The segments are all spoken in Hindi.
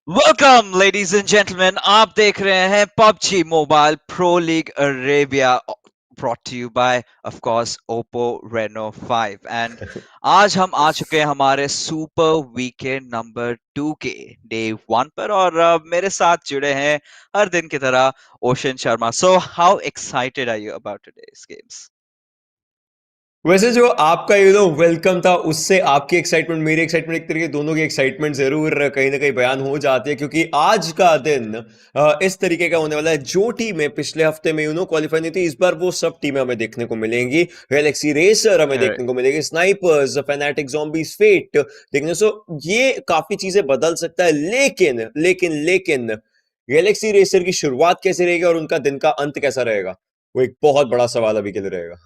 वेलकम लेडीज एंड जेंटलमैन, आप देख रहे हैं PUBG mobile pro league Arabia, brought to you by of course Oppo Reno 5। And आज हम आ चुके हैं हमारे सुपर वीकेंड नंबर 2 के डे 1 पर, और मेरे साथ जुड़े हैं हर दिन की तरह Ocean Sharma. So how excited are you about today's games? वैसे जो आपका वेलकम था उससे आपकी एक्साइटमेंट मेरी एक्साइटमेंट एक तरीके दोनों की एक्साइटमेंट जरूर कहीं ना कहीं बयान हो जाती है क्योंकि आज का दिन इस तरीके का होने वाला है। जो टीमें पिछले हफ्ते में क्वालिफाई नहीं थी, इस बार वो सब टीमें हमें देखने को मिलेंगी। गैलेक्सी रेसर हमें देखने को मिलेगी, स्नाइपर्स, फैनेटिक ज़ॉम्बीज, फेट देखने। सो ये काफी चीजें बदल सकता है, लेकिन लेकिन लेकिन गैलेक्सी रेसर की शुरुआत कैसे रहेगी और उनका दिन का अंत कैसा रहेगा, वो एक बहुत बड़ा सवाल अभी के लिए रहेगा।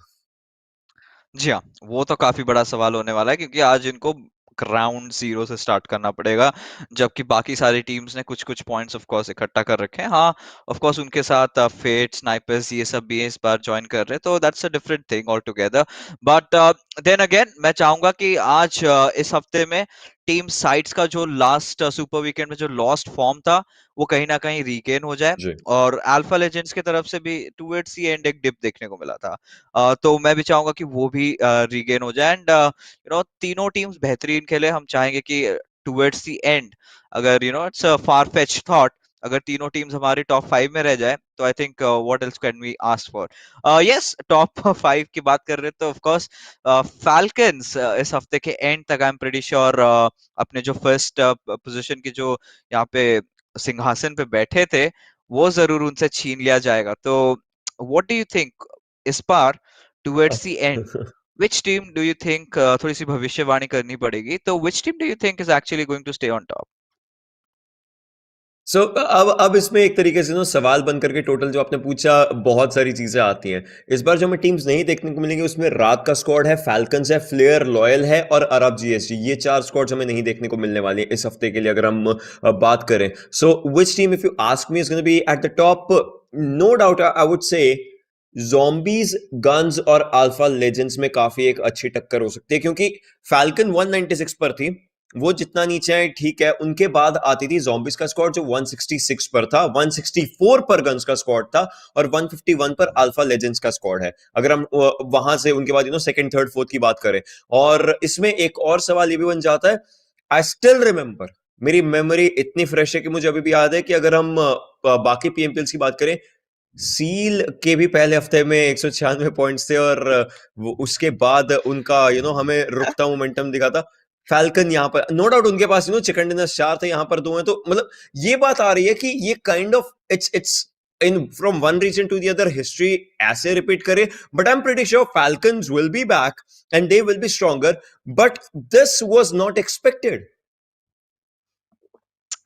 जी हाँ, वो तो काफी बड़ा सवाल होने वाला है क्योंकि आज इनको ग्राउंड जीरो से स्टार्ट करना पड़ेगा, जबकि बाकी सारी टीम्स ने कुछ कुछ पॉइंट्स ऑफ कोर्स इकट्ठा कर रखे हैं। हाँ, ऑफ कोर्स उनके साथ फेट, स्नाइपर्स ये सब भी इस बार ज्वाइन कर रहे हैं, तो that's a different thing all together. But then again मैं चाहूंगा कि आज इस हफ्ते में टीम साइट्स का जो लास्ट सुपर वीकेंड में जो लॉस्ट फॉर्म था, वो कहीं ना कहीं रीगेन हो जाए। जी। और अल्फा लेजेंड्स की तरफ से भी टुवर्ड्स दी एंड एक डिप देखने को मिला था। तो मैं भी चाहूंगा कि वो भी रीगेन हो जाए। एंड तीनों टीम्स बेहतरीन खेले। हम चाहेंगे कि टुवर्ड्स द एंड, अगर it's a far fetch thought, अगर तीनों टीम्स हमारी टॉप 5 में रह जाए तो I think what else can we ask for. Yes, top 5 की बात कर रहे हैं तो ऑफ कोर्स फैल्कन्स इस हफ्ते के एंड तक आई एम प्रीटी श्योर अपने जो फर्स्ट पोजीशन की जो यहाँ पे सिंहासन पे बैठे थे, वो जरूर उनसे छीन लिया जाएगा। तो व्हाट डू यू थिंक इस बार towards the end, which team do you think, थोड़ी सी भविष्यवाणी करनी पड़ेगी, तो which team do you think is actually going to stay on top? अब इसमें एक तरीके से सवाल बन करके टोटल जो आपने पूछा, बहुत सारी चीजें आती हैं। इस बार जो हमें टीम्स नहीं देखने को मिलेंगी उसमें राग का स्क्वाड है, फैल्कन्स है, फ्लेयर लॉयल है और अरब जीएसजी। ये चार स्क्वाड्स हमें नहीं देखने को मिलने वाली है इस हफ्ते के लिए, अगर हम बात करें। So which team if you ask me is gonna be at the top, no doubt I would say zombies, Guns और अल्फा लेजेंड्स में काफी एक अच्छी टक्कर हो सकती है, क्योंकि फैल्कन 196 पर थी, वो जितना नीचे है ठीक है। उनके बाद आती थी zombies का स्क्वाड जो 166 पर था, 164 पर गन्स का स्क्वाड था और 151 पर अल्फा लेजेंड्स का स्क्वाड है, अगर हम वहां से उनके बाद सेकंड थर्ड फोर्थ की बात करें। और इसमें एक और सवाल ये भी बन जाता है, आई स्टिल रिमेंबर, मेरी मेमोरी इतनी फ्रेश है कि मुझे अभी भी याद है कि अगर हम बाकी पीएमपीएल की बात करें, सील के भी पहले हफ्ते में 196 पॉइंट्स थे और वो उसके बाद उनका हमें रुकता मोमेंटम दिखा था। फैल्कन यहाँ पर नो डाउट उनके पास चिकन डिनर 4 थे, यहाँ पर 2 हैं, तो मतलब ये बात आ रही है कि ये kind of it's in from one region to the other history ऐसे रिपीट करे। But I am pretty sure Falcons will be back and they will be stronger, but this was not expected.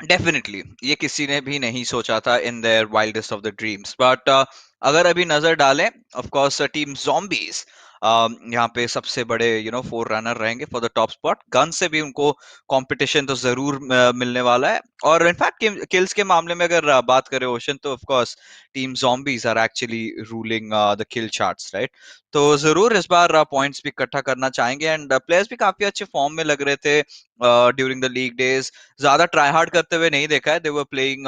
Definitely ये किसी ने भी नहीं सोचा था in their wildest of the dreams. But अगर अभी नजर डालें, ऑफ कोर्स टीम zombies यहाँ पे सबसे बड़े फोर रनर रहेंगे for the top spot. Gun से भी उनको कंपटीशन तो जरूर मिलने वाला है। और इनफैक्ट किल्स के मामले में अगर बात करें ओशन, तो of course team zombies are actually ruling the kill charts, right? तो जरूर इस बार पॉइंट्स भी इकट्ठा करना चाहेंगे। एंड प्लेयर्स भी काफी अच्छे फॉर्म में लग रहे थे ड्यूरिंग द लीग डेज। ज्यादा ट्राई हार्ड करते हुए नहीं देखा है। They were playing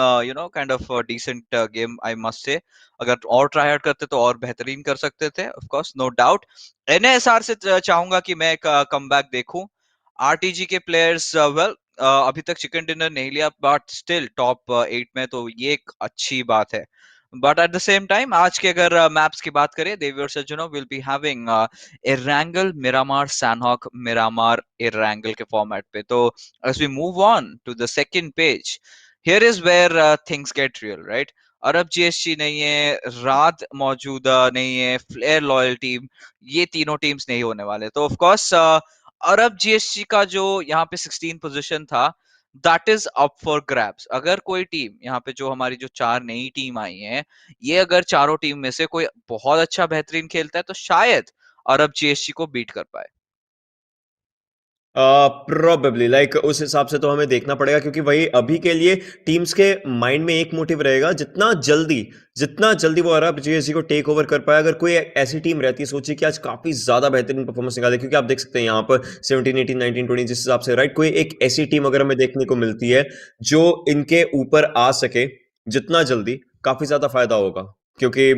kind of decent game, I must say. अगर और ट्राई हार्ड करते तो और बेहतरीन कर सकते थे, of course, no doubt. NSR से चाहूंगा कि मैं एक कमबैक देखूं। आरटीजी के प्लेयर्स, वेल, अभी तक चिकन डिनर नहीं लिया, बट स्टिल टॉप 8 में, तो ये एक अच्छी बात है। But at the same time आज के अगर मैप्स की बात करें, they versus will be having Erangel, Miramar, Sandhawk, Miramar, Erangel के फॉर्मेट पे। तो as we move on to the second page, here is where things get real, right? Arab GST नहीं है, रात मौजूदा नहीं है, फ्लेयर लॉयल टीम, ये तीनों टीम्स नहीं होने वाले। तो ऑफ कोर्स अरब जीएसटी का जो यहाँ पे 16 पोजीशन था, that is up for grabs. अगर कोई टीम यहाँ पे, जो हमारी जो चार नई टीम आई हैं, ये अगर चारों टीम में से कोई बहुत अच्छा बेहतरीन खेलता है, तो शायद अरब जीएसटी को बीट कर पाए। प्रोबेबली लाइक उस हिसाब से तो हमें देखना पड़ेगा, क्योंकि वही अभी के लिए टीम्स के माइंड में एक मोटिव रहेगा, जितना जल्दी वो अरब जीएसजी को टेक ओवर कर पाए। अगर कोई ऐसी टीम रहती है, सोचिए कि आज काफी ज्यादा बेहतरीन परफॉर्मेंस निकाले, क्योंकि आप देख सकते हैं यहाँ पर 17 18 19 20 जिस हिसाब से, राइट, कोई एक ऐसी टीम अगर हमें देखने को मिलती है जो इनके ऊपर आ सके जितना जल्दी, काफी ज्यादा फायदा होगा। क्योंकि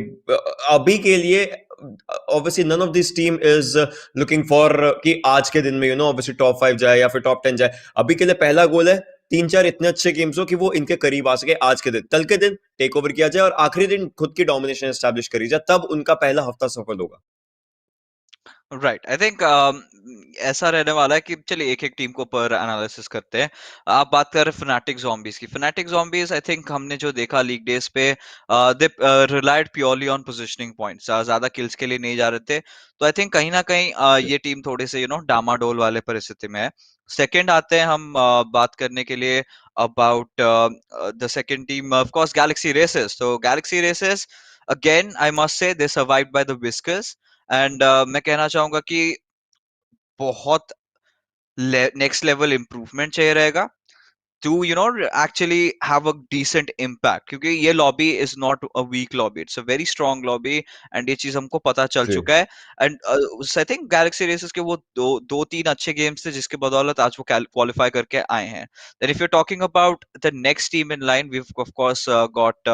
अभी के लिए obviously none of this team is looking for कि आज के दिन में ऑब्वियसली टॉप 5 जाए या फिर टॉप 10 जाए। अभी के लिए पहला गोल है तीन चार इतने अच्छे गेम्स हो कि वो इनके करीब आ सके, आज के दिन, कल के दिन टेक ओवर किया जाए और आखिरी दिन खुद की डोमिनेशन एस्टैब्लिश करी जाए, तब उनका पहला हफ्ता सफल होगा। राइट, आई थिंक ऐसा रहने वाला है कि चलिए एक एक टीम को पर एनालिसिस करते हैं। आप बात कर रहे हैं फनाटिक जॉम्बीज की। फनाटिक जॉम्बीज आई थिंक हमने जो देखा लीग डेज पे, they relied purely on positioning points, ज्यादा किल्स के लिए नहीं जा रहे थे। तो आई थिंक कहीं ना कहीं ये टीम थोड़े से डामाडोल वाले परिस्थिति में है। सेकंड आते हैं हम बात करने के लिए about the second team, of course Galaxy Racers. तो Galaxy Racers again I must say they survived by the whiskers. And मैं कहना चाहूंगा कि बहुत नेक्स्ट लेवल इम्प्रूवमेंट चाहिए रहेगा to actually have a decent impact, क्योंकि ये lobby is not a weak lobby, it's a very strong lobby। and ये चीज हमको पता चल जी चुका है। and I think Galaxy Races के वो दो तीन अच्छे गेम्स थे जिसके बदौलत आज वो क्वालिफाई करके आए हैं। then if you're talking about the next team in line, we've of course got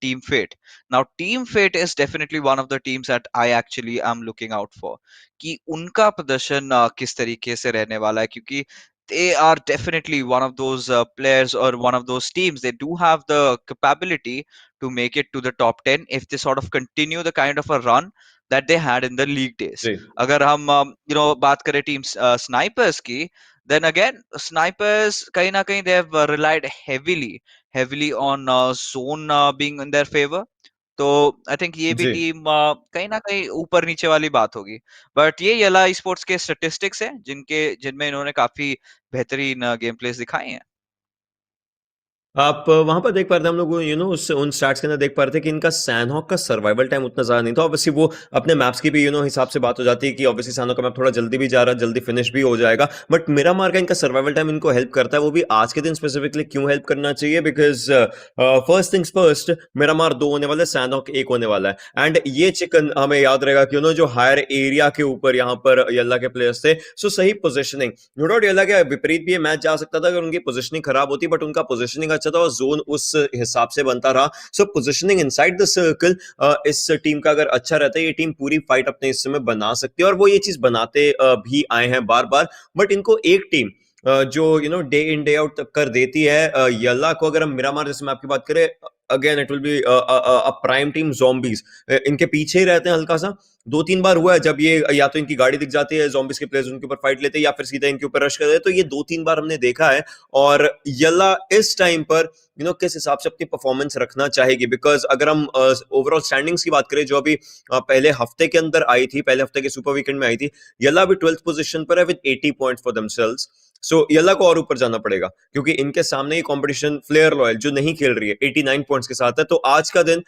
Team Fate। now Team Fate is definitely one of the teams that I actually am looking out for, कि उनका प्रदर्शन किस तरीके से रहने वाला है, क्योंकि they are definitely one of those players or one of those teams. They do have the capability to make it to the top 10 if they sort of continue the kind of a run that they had in the league days। जी अगर हम बात करें टीम स्नाइपर्स की, then again snipers कहीं ना कहीं they have relied heavily on zone being in their favor। तो आई थिंक ये भी जी टीम कहीं ना कहीं ऊपर नीचे वाली बात होगी। बट ये येला स्पोर्ट्स के स्टेटिस्टिक्स हैं जिनमें इन्होंने काफी बेहतरीन गेम प्लेस दिखाए हैं। आप वहां पर देख पा रहे थे हम लोग, उस उन स्टैट्स के अंदर देख पा रहे थे कि इनका सैनहॉक का सर्वाइवल टाइम उतना ज्यादा नहीं था। ऑब्वियसली वो अपने मैप्स की भी हिसाब से बात हो जाती है कि ऑब्वियसली सैनहॉक का मैप थोड़ा जल्दी भी जा रहा है, जल्दी फिनिश भी हो जाएगा, बट मेरा मार का इनका सर्वाइवल टाइम इनको हेल्प करता है। वो भी आज के दिन स्पेसिफिकली क्यों हेल्प करना चाहिए, बिकॉज फर्स्ट थिंग्स फर्स्ट, मेरा मार दो होने वाला है, सैनहॉक एक होने वाला है। एंड ये चिकन हमें याद रहेगा कि जो हायर एरिया के ऊपर यहाँ पर यल्ला के प्लेयर्स थे, सो सही पोजिशनिंग, नो डाउट यल्ला के विपरीत भी ये मैच जा सकता था अगर उनकी पोजिशनिंग खराब होती, बट उनका पोजिशनिंग अच्छा था और जोन उस हिसाब से बनता रहा। सो पोजिशनिंग इनसाइड द सर्कल इस टीम का अगर अच्छा रहता है, ये टीम पूरी फाइट अपने हिस्से में बना सकती है, और वो ये चीज बनाते भी आए हैं बार बार। बट इनको एक टीम जो डे इन डे आउट कर देती है, यल्ला को, अगर हम मिरामार जैसे मैप की बात करें, again it will be a prime team zombies, इनके पीछे ही रहते हैं हल्का सा। दो तीन बार हुआ है जब ये या तो इनकी गाड़ी दिख जाती है, zombies के प्लेयर्स उनके ऊपर फाइट लेते हैं, या फिर सीधा इनके ऊपर रश कर देते हैं, तो ये दो तीन बार हमने देखा है। और यल्ला इस टाइम पर किस हिसाब से अपनी परफॉर्मेंस रखना चाहेगी, बिकॉज अगर हम ओवरऑल स्टैंडिंग्स की बात करें जो अभी पहले हफ्ते के अंदर आई थी, पहले हफ्ते के सुपर वीकेंड में आई थी, यल्ला अभी 12th पोजीशन पर है with 80 points for themselves. So Yalla को और ऊपर जाना पड़ेगा, क्योंकि इनके सामने ही कंपटीशन फ्लेयर लॉयल जो नहीं खेल रही है 89 पॉइंट्स के साथ है। तो आज का दिन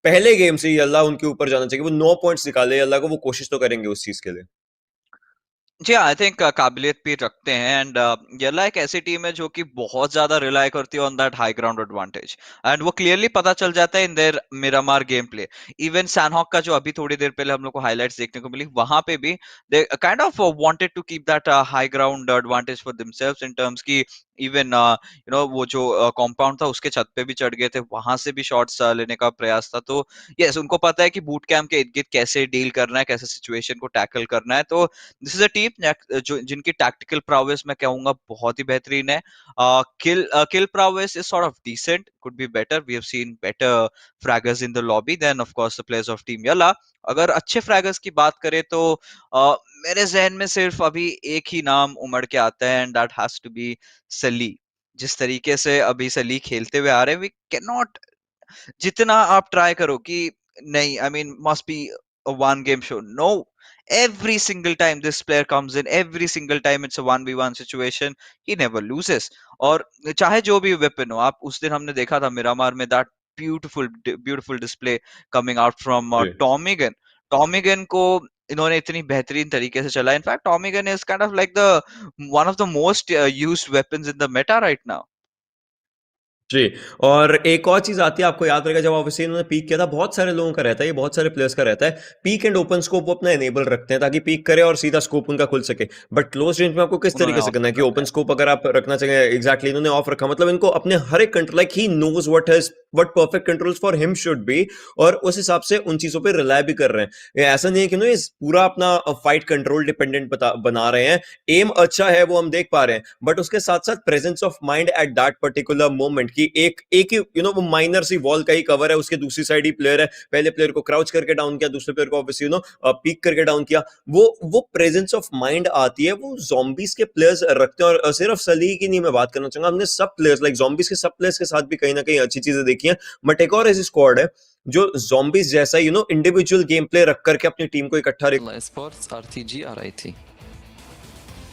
पहले गेम से यल्ला उनके ऊपर जाना चाहिए, वो 9 पॉइंट्स निकाले यल्ला को, वो कोशिश तो करेंगे उस चीज के लिए। जी, आई थिंक काबिलियत भी रखते हैं। एंड येला एक ऐसी टीम है जो कि बहुत ज्यादा रिलाई करती है on that high ground advantage, and वो क्लियरली पता चल जाता है in their Miramar game play. Even Sanhok का जो अभी थोड़ी देर पहले हम लोग को हाइलाइट्स देखने को मिली, वहां पे भी they kind of wanted to keep that high ground advantage for themselves in terms की इवन वो जो कंपाउंड था उसके छत पे भी चढ़ गए थे, वहां से भी शॉट्स लेने का प्रयास था। तो यस, उनको पता है कि बूट कैंप के इर्द गिर्द कैसे डील करना है, कैसे सिचुएशन को टैकल करना है। तो दिस इज अ टीम जो जिनकी टैक्टिकल प्रावेस मैं कहूंगा बहुत ही बेहतरीन है। Kill prowess is sort of decent, could be better, we have seen better fraggers in the lobby than of course the players of team येला। अगर अच्छे फ्रैगर्स की बात करें तो मेरे जहन में सिर्फ अभी एक ही नाम उमड़ के आता है, and that has to be sully. जिस तरीके से अभी सली खेलते हुए आ रहे हैं, वी कैन नॉट, जितना आप ट्राई करो कि नहीं, I mean must be a one game show, no, every single time this player comes in, every single time it's a 1v1 situation, he never loses। और चाहे जो भी वेपन हो, आप उस दिन हमने देखा था मिरामार में that beautiful beautiful display coming out from जी टॉमिगन। टॉमिगन को इन्होंने इतनी बेहतरीन तरीके से चला. In fact Tommy gun is kind of like the one of the most used weapons in the meta right now. जी। और एक और चीज आती है, आपको याद रहेगा जब ऑब्वियसली इन्होंने पीक किया था, बहुत सारे लोगों का रहता है, ये बहुत सारे प्लेयर्स का रहता है, पीक एंड ओपन स्कोप वो अपना एनेबल रखते हैं ताकि पीक करे और सीधा स्कोप उनका खुल सके. बट क्लोज रेंज में आपको किस उन्होंने तरीके से ऑफ करना है कर कि रखा ओपन है. स्कोप अगर आप रखना चाहिए, एग्जैक्टली इन्होंने ऑफ रखा, मतलब इनको अपने हर एक control, like he knows what perfect controls for him should be, और उस हिसाब से उन चीजों पर रिलाय भी कर रहे हैं. ये ऐसा नहीं है कि ये पूरा अपना फाइट कंट्रोल डिपेंडेंट बना रहे हैं. एम अच्छा है वो हम देख पा रहे हैं, बट उसके साथ साथ presence of mind at that particular moment की एक एक वो माइनर सी वॉल का ही कवर है, उसके दूसरी साइड ही प्लेयर है, पहले प्लेयर को क्राउच करके डाउन किया, दूसरे प्लेयर को ऑब्वियसली पीक करके डाउन किया. वो प्रेजेंस ऑफ माइंड आती है, वो zombies के प्लेयर्स रखते हैं. और सिर्फ सली की नहीं मैं बात करना चाहूंगा, हमने सब प्लेयर्स लाइक zombies के सब प्लेयर्स के साथ भी कहीं ना कहीं अच्छी चीजें देखी हैं. बट एक और ऐसी स्क्वाड है जो zombies जैसा इंडिविजुअल गेम प्ले रख करके अपनी टीम को इकट्ठा YaLLa Esports RTG RIT.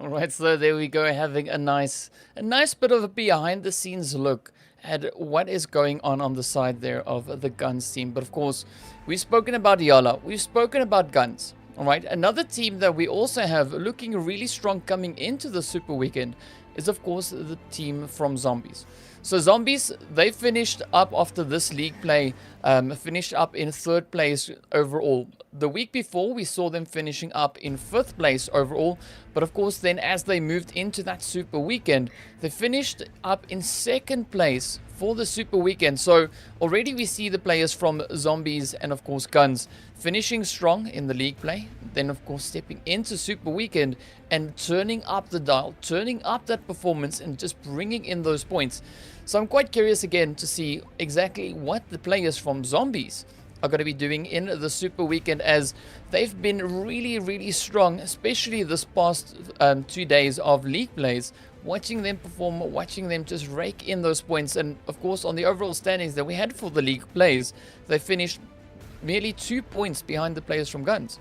All right, so there we go, having a nice bit of a behind the scenes look at what is going on the side there of the GUNZ team. But of course, we've spoken about YaLLa, we've spoken about GUNZ. All right, another team that we also have looking really strong coming into the Super Weekend is of course the team from Zombies. So Zombies, they finished up after this league play, finished up in 3rd place overall. The week before, we saw them finishing up in 5th place overall. But of course, then as they moved into that Super Weekend, they finished up in 2nd place for the Super Weekend. So already we see the players from Zombies and of course GUNZ finishing strong in the league play. Then of course stepping into Super Weekend and turning up the dial, turning up that performance and just bringing in those points. So I'm quite curious again to see exactly what the players from Zombies are going to be doing in the Super Weekend, as they've been really strong, especially this past 2 days of league plays. Watching them perform, watching them just rake in those points, and of course on the overall standings that we had for the league plays, they finished merely 2 points behind the players from GUNZ.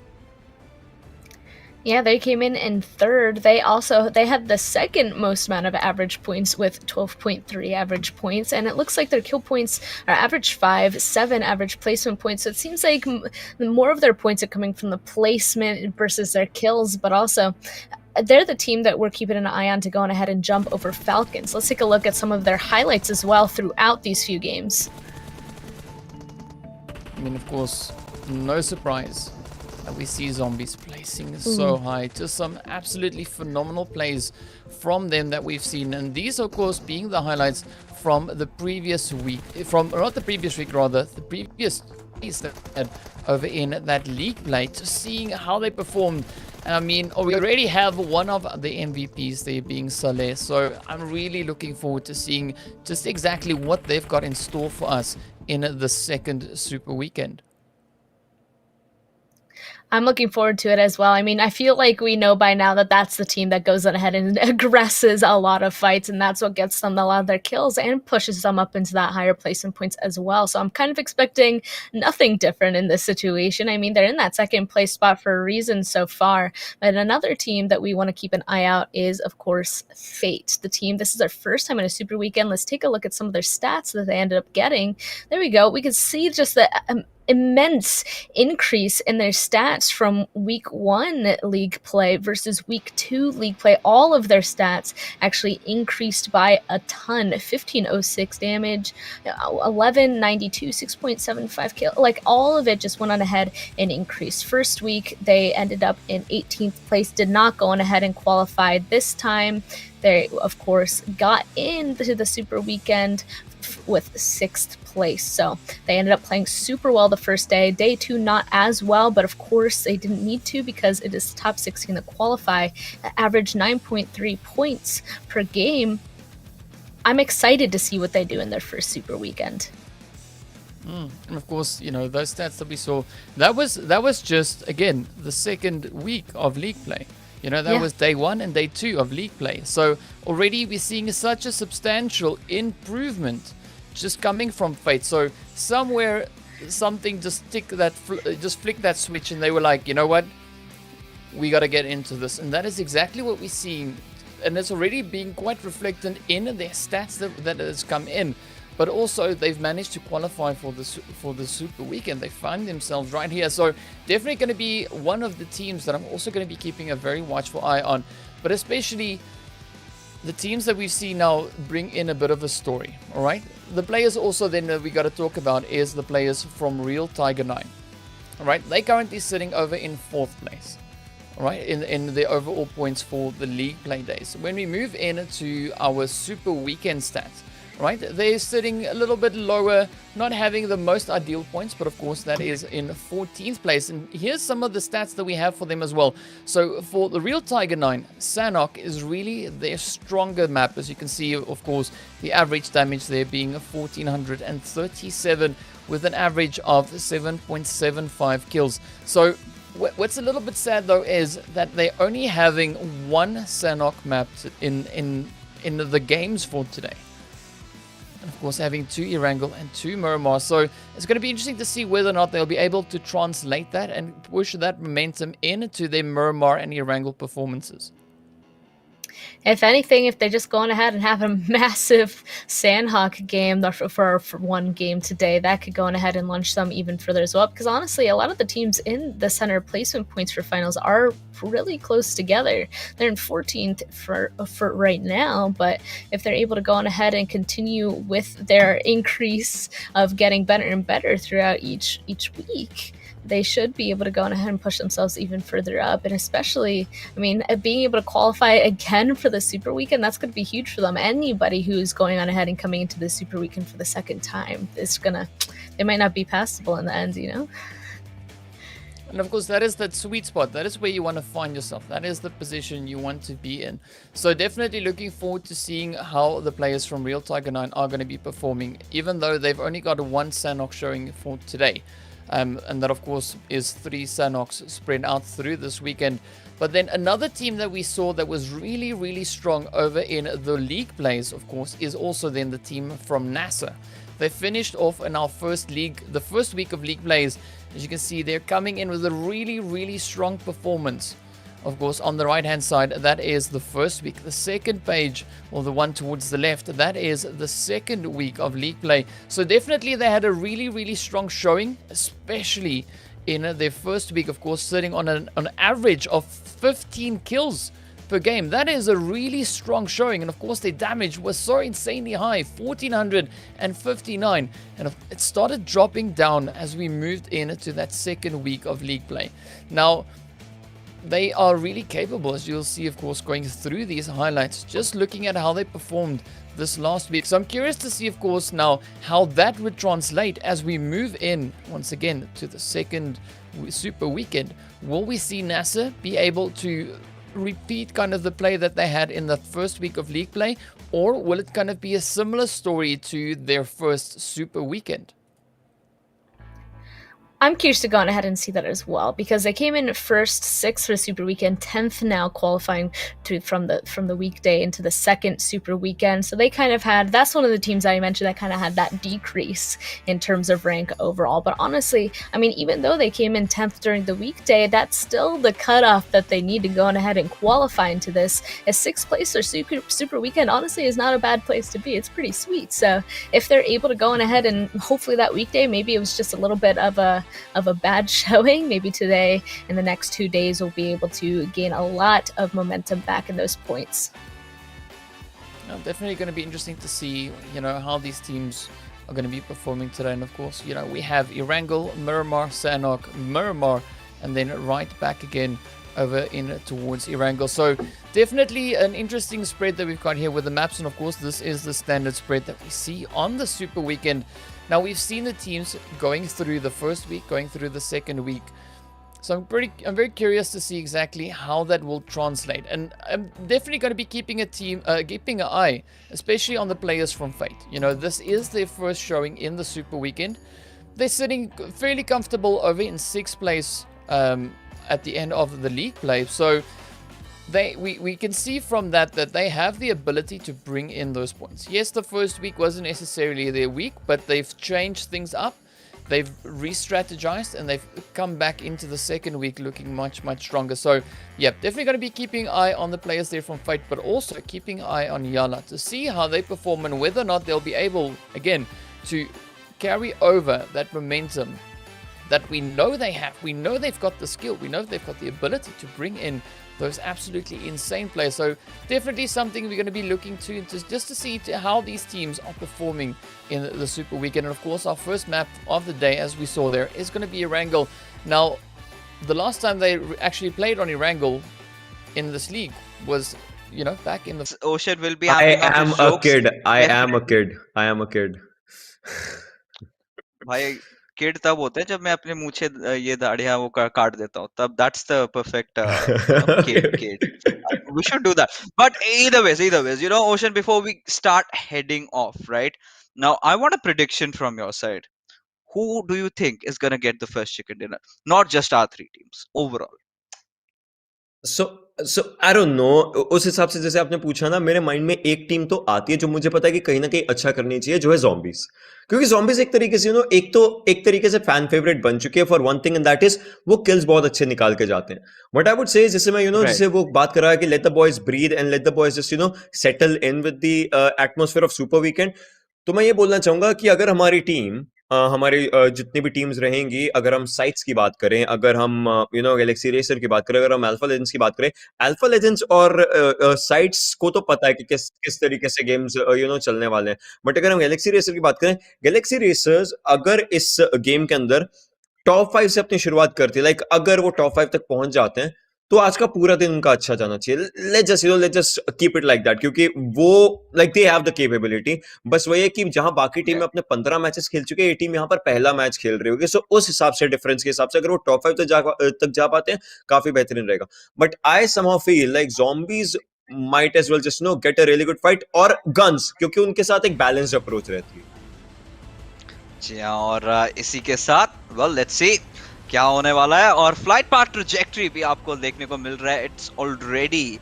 Yeah, they came in 3rd. They had the 2nd most amount of average points with 12.3 average points, and it looks like their kill points are average 5, 7 average placement points. So it seems like more of their points are coming from the placement versus their kills, but also they're the team that we're keeping an eye on to go on ahead and jump over Falcons. Let's take a look at some of their highlights as well throughout these few games. I mean, of course, no surprise that we see Zombies placing so high. Just some absolutely phenomenal plays from them that we've seen. And these, of course, being the highlights from the previous week. Not the previous week, rather. The previous days that we had over in that league play. Just seeing how they performed. And I mean, we already have one of the MVPs there being Saleh. So I'm really looking forward to seeing just exactly what they've got in store for us in the 2nd Super Weekend. I'm looking forward to it as well. I mean, I feel like we know by now that that's the team that goes on ahead and aggresses a lot of fights, and that's what gets them a lot of their kills and pushes them up into that higher placement points as well. So I'm kind of expecting nothing different in this situation. I mean, they're in that 2nd place spot for a reason so far. But another team that we want to keep an eye out is, of course, Fate. The team, this is their first time in a Super Weekend. Let's take a look at some of their stats that they ended up getting. There we go. We can see just the immense increase in their stats from week 1 league play versus week 2 league play. All of their stats actually increased by a ton. 1506 damage, 1192, 6.75 kill. Like, all of it just went on ahead and increased. First week, they ended up in 18th place, did not go on ahead and qualify this time. They, of course, got into the Super Weekend off with 6th place. So they ended up playing super well the first day. Day 2 not as well, but of course they didn't need to because it is top 16 that qualify at average 9.3 points per game. I'm excited to see what they do in their first super weekend. And of course, you know, those stats that we saw, that was just, again, the second week of league play. You know, that was day 1 and day 2 of league play. So already we're seeing such a substantial improvement just coming from Fate. So somewhere, something just flick that switch, and they were like, you know what, we got to get into this. And that is exactly what we're seeing. And it's already being quite reflected in their stats that has come in. But also, they've managed to qualify for the Super Weekend. They find themselves right here. So, definitely going to be one of the teams that I'm also going to be keeping a very watchful eye on. But especially, the teams that we've seen now bring in a bit of a story, all right? The players also then that we got to talk about is the players from Real Tiger 9, all right? They're currently sitting over in 4th place, all right, in the overall points for the league play days. When we move into our Super Weekend stats, right, they're sitting a little bit lower, not having the most ideal points, but of course that is in 14th place. And here's some of the stats that we have for them as well. So for the Real Tiger 9, Sanhok is really their stronger map. As you can see, of course, the average damage there being 1437 with an average of 7.75 kills. So what's a little bit sad though is that they're only having one Sanhok map in the games for today. And of course, having 2 Erangel and 2 Miramar. So it's going to be interesting to see whether or not they'll be able to translate that and push that momentum into their Miramar and Erangel performances. If anything, if they just go on ahead and have a massive Sanhok game for one game today, that could go on ahead and launch them even further as well. Because honestly, a lot of the teams in the center placement points for finals are really close together. They're in 14th for right now, but if they're able to go on ahead and continue with their increase of getting better and better throughout each week, they should be able to go on ahead and push themselves even further up. And especially, I mean, being able to qualify again for the Super Weekend, that's going to be huge for them. Anybody who's going on ahead and coming into the Super Weekend for the second time, they might not be passable in the end, you know? And of course, that is that sweet spot. That is where you want to find yourself. That is the position you want to be in. So definitely looking forward to seeing how the players from Real Tiger 9 are going to be performing, even though they've only got one Sanhok showing for today. And that, of course, is 3 Sanhoks spread out through this weekend. But then another team that we saw that was really, really strong over in the league plays, of course, is also then the team from NASR. They finished off in our the first week of league plays. As you can see, they're coming in with a really, really strong performance. Of course, on the right-hand side, that is the first week. The second page, or the one towards the left, that is the second week of league play. So definitely they had a really, really strong showing, especially in their first week, of course, sitting on an average of 15 kills per game. That is a really strong showing. And of course, their damage was so insanely high, 1459. And it started dropping down as we moved into that second week of league play. Now, they are really capable, as you'll see, of course, going through these highlights, just looking at how they performed this last week. So I'm curious to see, of course, now how that would translate as we move in, once again, to the second Super Weekend. Will we see NASR be able to repeat kind of the play that they had in the first week of league play, or will it kind of be a similar story to their first Super Weekend? I'm curious to go on ahead and see that as well, because they came in first, 6th for the Super Weekend, 10th now qualifying from the weekday into the second Super Weekend. So they kind of that's one of the teams I mentioned that kind of had that decrease in terms of rank overall. But honestly, I mean, even though they came in 10th during the weekday, that's still the cutoff that they need to go on ahead and qualify into this. A 6th place or Super Weekend, honestly, is not a bad place to be. It's pretty sweet. So if they're able to go on ahead and hopefully that weekday, maybe it was just a little bit of a bad showing. Maybe today in the next 2 days we'll be able to gain a lot of momentum back in those points. Definitely going to be interesting to see, how these teams are going to be performing today. And of course, we have Erangel, Miramar, Sanhok, Miramar, and then right back again over in towards Erangel. So definitely an interesting spread that we've got here with the maps, and of course this is the standard spread that we see on the Super Weekend. Now we've seen the teams going through the first week, going through the second week. So I'm very curious to see exactly how that will translate, and I'm definitely going to be keeping keeping an eye, especially on the players from Fate. You know, this is their first showing in the Super Weekend. They're sitting fairly comfortable over in 6th place at the end of the league play. So we can see from that they have the ability to bring in those points. Yes, the first week wasn't necessarily their week, but they've changed things up. They've re-strategized and they've come back into the second week looking much, much stronger. So, yeah, definitely going to be keeping an eye on the players there from Fate, but also keeping an eye on YaLLa to see how they perform and whether or not they'll be able, again, to carry over that momentum that we know they have. We know they've got the skill. We know they've got the ability to bring in those absolutely insane players. So definitely something we're going to be looking to just to see how these teams are performing in the Super Weekend. And of course, our first map of the day, as we saw there, is going to be Erangel. Now, the last time they actually played on Erangel in this league was, you know, back in the... Ocean will be I happy with am his a jokes. kid. I am a kid. I am a kid. भाई किड तब होते हैं जब मैं अपने मूछे ये दाढ़ियां वो काट देता हूँ, तब that's the perfect kid. We should do that. But either ways, you know, Ocean, before we start heading off, right now, I want a prediction from your side. Who do you think is gonna get the first chicken dinner? Not just our 3 teams, overall. So I don't know. उस हिसाब से जैसे आपने पूछा ना, मेरे माइंड में एक टीम तो आती है जो मुझे पता है कि कहीं ना कहीं अच्छा करनी चाहिए, जो है ज़ॉम्बीज। क्योंकि ज़ॉम्बीज एक तरीके से एक तरीके से फैन फेवरेट बन चुके हैं for one thing, and that is वो किल्स बहुत अच्छे निकाल के जाते हैं। बट आई वुड से जैसे मैं Right. जैसे वो बात कर रहा है कि let the boys breathe and let the boys just settle in with the atmosphere of super weekend. तो मैं ये बोलना चाहूंगा कि अगर हमारी टीम हमारी जितनी भी टीम्स रहेंगी, अगर हम साइट्स की बात करें, अगर हम गैलेक्सी रेसर की बात करें, अगर हम अल्फा लेजेंड्स की बात करें, अल्फा लेजेंड्स और साइट्स को तो पता है कि किस किस तरीके से गेम्स चलने वाले हैं। बट अगर हम गैलेक्सी रेसर की बात करें, गैलेक्सी रेसर्स अगर इस गेम के अंदर टॉप 5 से अपनी शुरुआत करती है, लाइक अगर वो टॉप 5 तक पहुंच जाते हैं, तो आज का पूरा दिन उनका अच्छा जाना चाहिए। Let's just keep it like that, क्योंकि वो like they have the capability. बस वही है कि जहां बाकी टीम Yeah. अपने 15 मैचेस खेल चुके हैं, ये टीम यहां पर पहला मैच खेल रही होगी। सो उस हिसाब से, डिफरेंस के हिसाब से, अगर वो टॉप 5 तक जा पाते हैं, काफी बेहतरीन रहेगा। But I somehow feel like Zombies might as well just get a really good fight, और गन्स, क्योंकि उनके साथ एक बैलेंस्ड अप्रोच रहती है। जी हाँ, और इसी के साथ वेल लेट्स सी क्या होने वाला है। और फ्लाइट पाथ ट्रैजेक्टरी भी आपको देखने को मिल रहा है। It's already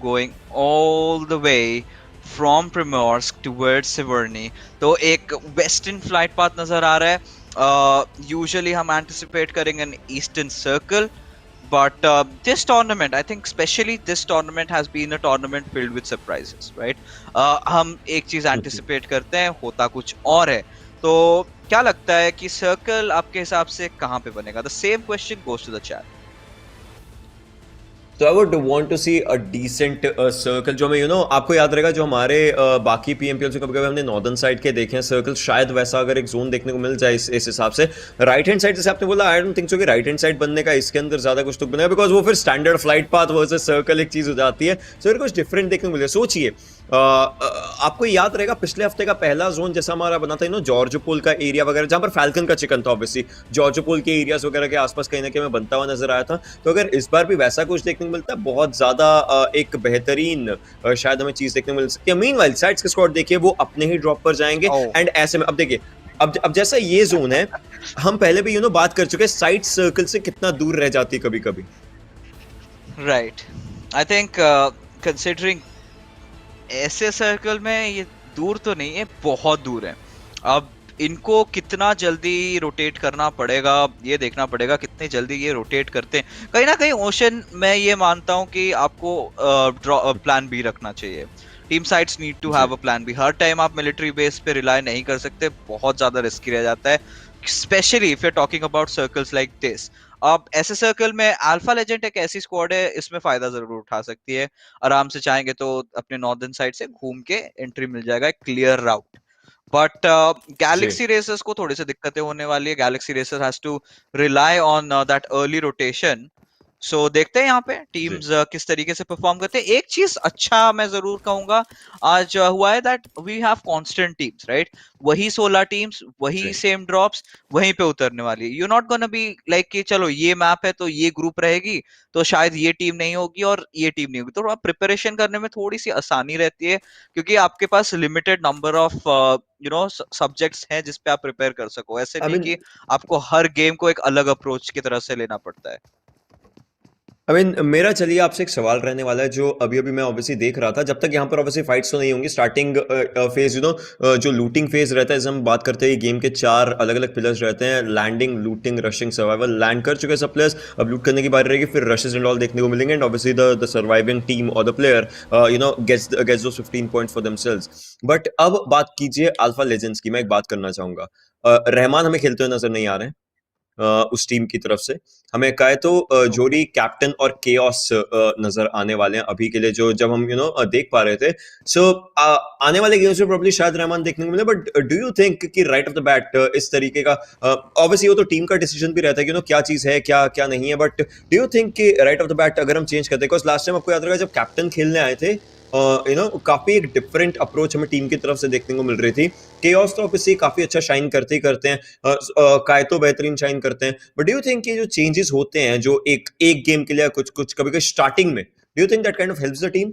going all the way from Primorsk towards Severny. तो एक वेस्टर्न फ्लाइट पाथ नजर आ रहा है। यूजुअली हम एंटिसिपेट करेंगे an eastern circle, but this tournament, I think especially this tournament has been a tournament filled with surprises, right? हम एक चीज एंटिसिपेट करते हैं, होता कुछ और है। तो क्या लगता है कि सर्कल आपके हिसाब से कहाँ पे बनेगा? The same question goes to the chat. तो I would want to see a decent circle, जो हमें आपको याद रहेगा, जो हमारे बाकी पीएमपीएल से कभी कभी हमने नॉर्दर्न साइड के देखे हैं सर्कल, शायद वैसा अगर एक जोन देखने को मिल जाए इस हिसाब से। राइट हैंड साइड जैसे आपने बोला, आई डोंट थिंक सो कि राइट हैंड साइड बनने का इसके अंदर ज्यादा कुछ तो बनेगा, बिकॉज वो फिर standard flight path versus circle एक चीज हो जाती है। सो फिर कुछ डिफरेंट देखने को मिले। सोचिए, आपको याद रहेगा पिछले हफ्ते का पहला जोन जैसा हमारा बना था जॉर्जपोल का एरिया वगैरह, जहां पर फैल्कन का चिकन था। ऑब्वियसली जॉर्जपोल के एरियाज वगैरह के आसपास कहीं ना कहीं में बनता हुआ नजर आया था। तो अगर इस बार भी वैसा कुछ देखने को मिलता है, बहुत ज्यादा एक बेहतरीन शायद हमें चीज देखने को मिल सकती है। मीनवाइल साइड्स के स्क्वाड देखिए, वो अपने ही ड्रॉप पर जाएंगे। एंड ऐसे में अब देखिए, अब जैसा ये जोन है, हम पहले भी बात कर चुके हैं, साइड सर्कल से कितना दूर रह जाती है कभी कभी। Right. I think considering ऐसे सर्कल में ये दूर तो नहीं है, बहुत दूर है। अब इनको कितना जल्दी रोटेट करना पड़ेगा, ये देखना पड़ेगा कितनी जल्दी ये रोटेट करते हैं। कहीं ना कहीं ओशन, मैं ये मानता हूँ कि आपको प्लान बी रखना चाहिए। Team sites need to have a plan B. हर टाइम आप मिलिट्री बेस पे रिलाई नहीं कर सकते, बहुत ज्यादा रिस्की रह जाता है, specially if you are talking about circles like this. अब ऐसे सर्कल में अल्फा लेजेंड एक ऐसी स्क्वाड है, इसमें फायदा जरूर उठा सकती है। आराम से चाहेंगे तो अपने नॉर्दर्न साइड से घूम के एंट्री मिल जाएगा, clear route. But Galaxy Racers को थोड़ी सी दिक्कतें होने वाली है। Galaxy Racer has to rely on that early rotation so देखते हैं यहाँ पे जी टीम्स किस तरीके से परफॉर्म करते हैं। एक चीज अच्छा मैं जरूर कहूंगा आज हुआ है that we have constant teams, right? वही 16 टीम्स, वही जी सेम ड्रॉप्स, वहीं पे उतरने वाली है। You not gonna be like कि चलो ये मैप है तो ये ग्रुप रहेगी तो शायद ये टीम नहीं होगी और ये टीम नहीं होगी, तो प्रिपरेशन करने में थोड़ी सी आसानी रहती है क्योंकि आपके पास लिमिटेड नंबर ऑफ सब्जेक्ट्स हैं जिस पे आप प्रिपेयर कर सको। ऐसे आई नहीं मीन कि आपको हर गेम को एक अलग अप्रोच की तरह से लेना पड़ता है। मेरा चलिए आपसे एक सवाल रहने वाला है जो अभी अभी मैं ऑब्वियसली देख रहा था। जब तक यहाँ पर ऑब्वियसली फाइट्स तो नहीं होंगी, स्टार्टिंग फेज जो लूटिंग फेज रहता है, जैसे हम बात करते हैं गेम के 4 अलग अलग पिलर्स रहते हैं, landing, looting, rushing, survival. Land कर चुके हैं सब प्लेयर्स, अब लूट करने की बारी रहेगी, फिर रशेस एंड ऑल देखने को मिलेंगे, and obviously the surviving team और the player gets those 15 points for themselves. But अब बात कीजिए अल्फा लेजेंड्स की। मैं एक बात करना चाहूंगा, रहमान हमें खेलते हुए नजर नहीं आ रहे हैं उस टीम की तरफ से। हमें कहे तो जोड़ी कैप्टन और केओस नजर आने वाले हैं अभी के लिए, जो जब हम देख पा रहे थे। सो आने वाले गेम्स में प्रोबब्ली शायद रहमान देखने को मिले, बट डू यू थिंक कि राइट ऑफ द बैट इस तरीके का, ऑब्वियसली वो तो टीम का डिसीजन भी रहता है कि क्या चीज है, क्या क्या नहीं है, बट डू यू थिंक कि राइट ऑफ द बैट अगर हम चेंज करते हैं, बिकॉज लास्ट टाइम आपको याद रहेगा जब कैप्टन खेलने आए थे, काफी एक डिफरेंट अप्रोच हमें टीम की तरफ से देखने को मिल रही थी। केओस तो ऑब्वियसली काफी अच्छा शाइन करते ही करते हैं, कायतो बेहतरीन शाइन करते हैं, बट डू यू थिंक ये जो चेंजेस होते हैं जो एक एक गेम के लिए कुछ कुछ कभी कभी स्टार्टिंग में, do you think that kind of helps the team?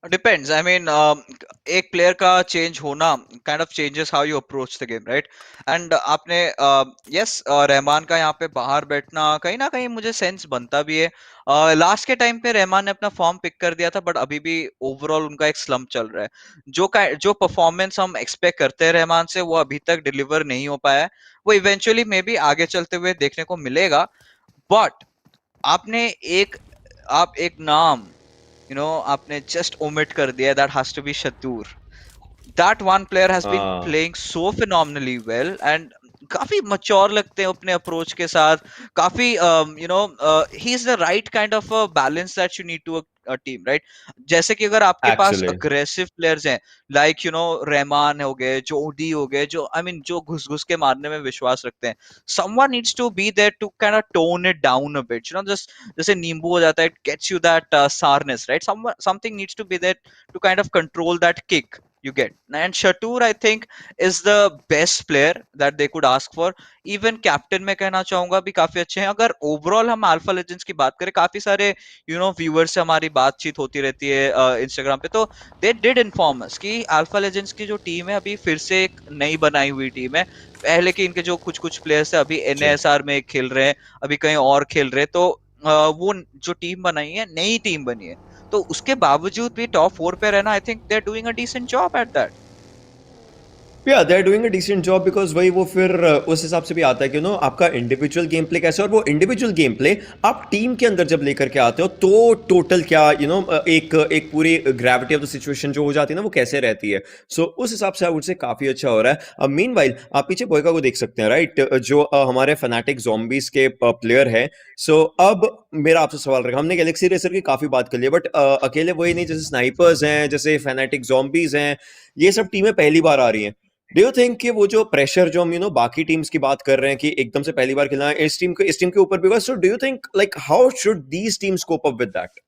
Depends, I mean एक प्लेयर का चेंज होना kind of changes how you approach the game, right? And आपने यस रहमान का यहाँ पे बाहर बैठना कहीं ना कहीं मुझे सेंस बनता भी है। लास्ट के टाइम पे रहमान ने अपना फॉर्म पिक कर दिया था बट अभी भी ओवरऑल उनका एक स्लम्प चल रहा है। जो परफॉर्मेंस हम एक्सपेक्ट करते हैं रहमान से वो अभी तक डिलीवर नहीं हो पाया है। वो इवेंचुअली मे बी आगे चलते हुए देखने को मिलेगा। बट आपने एक आप एक नाम आपने जस्ट ओमिट कर दिया, दैट हैज टू बी शतूर। that one player has been हाँ playing so phenomenally well and काफी मच्योर लगते हैं अपने अप्रोच के साथ। काफी ही is the right kind of balance that you need to a team, right? जैसे कि अगर आपके पास एक्चुअली अग्रेसिव प्लेयर्स हैं लाइक रहमान हो गए, जो ओडी हो गए, जो आई मीन जो घुस घुस के मारने में विश्वास रखते हैं, someone needs to be there to kind of tone it down a bit, just जैसे नींबू हो जाता है, it gets you that sourness, right? Something needs to be there to kind of control that kick you get. And Shatur, I think, is the best player that they could ask for. Even captain में कहना चाहूंगा भी काफी अच्छे हैं। अगर ओवरऑल हम अल्फा लेजेंड्स की बात करें, काफी सारे व्यूअर्स से हमारी बातचीत होती रहती है इंस्टाग्राम पे, तो दे डिड इन्फॉर्म अस कि अल्फा लेजेंड्स की जो टीम है अभी फिर से एक नई बनाई हुई टीम है। पहले के इनके जो कुछ कुछ प्लेयर्स है अभी जी एनएसआर में खेल रहे हैं, अभी कहीं और खेल रहे हैं, तो वो जो टीम बनाई है नई टीम बनी है, तो उसके बावजूद भी टॉप 4 पे रहना, I think they are doing a decent job at that. या they are doing a decent job, because वही वो फिर उस हिसाब से भी आता है कि आपका इंडिविजुअल गेम प्ले कैसा है, और वो इंडिविजुअल गेम प्ले आप टीम के अंदर जब लेकर के आते हो तो टोटल क्या एक एक पूरी ग्रेविटी ऑफ द सिचुएशन जो हो जाती है ना वो कैसे रहती है। सो उस हिसाब से उससे काफी अच्छा हो रहा है। मीन वाइल आप पीछे बोयका को देख सकते हैं, राइट, जो हमारे फनाटिक ज़ॉम्बीज के प्लेयर है। सो अब मेरा आपसे सवाल रखा, हमने गैलेक्सी रेसर की काफी बात कर ली, बट अकेले वही नहीं, जैसे स्नाइपर्स हैं, जैसे फैनेटिक ज़ॉम्बीज हैं, ये सब टीमें पहली बार आ रही हैं। डू यू थिंक कि वो जो प्रेशर जो हम बाकी टीम्स की बात कर रहे हैं कि एकदम से पहली बार खेलना है इस टीम के ऊपर भी होगा, so do you think like how should these teams cope up with that?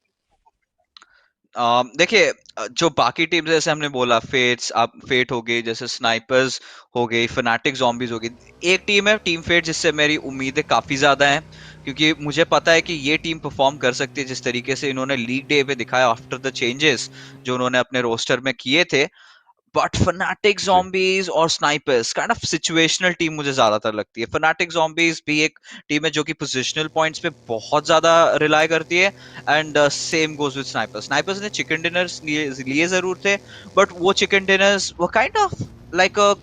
देखिए जो बाकी टीम जैसे हमने बोला, फेट हो गई, जैसे स्नाइपर्स हो गई, फनाटिक ज़ॉम्बीज हो गई। एक टीम है टीम फेट जिससे मेरी उम्मीदें काफी ज्यादा हैं क्योंकि मुझे पता है कि ये टीम परफॉर्म कर सकती है जिस तरीके से इन्होंने लीग डे पे दिखाया आफ्टर द चेंजेस जो उन्होंने अपने रोस्टर में किए थे। बट फनाटिक जी ज़ॉम्बीज और snipers kind of situational team मुझे ज्यादातर लगती है। फनाटिक ज़ॉम्बीज भी एक टीम है जो कि पोजिशनल पॉइंट्स पे बहुत ज्यादा रिलाई करती है, and same goes with snipers. Snipers ने चिकन डिनर्स लिए जरूर थे, बट वो चिकन डिनर्स वो kind of like a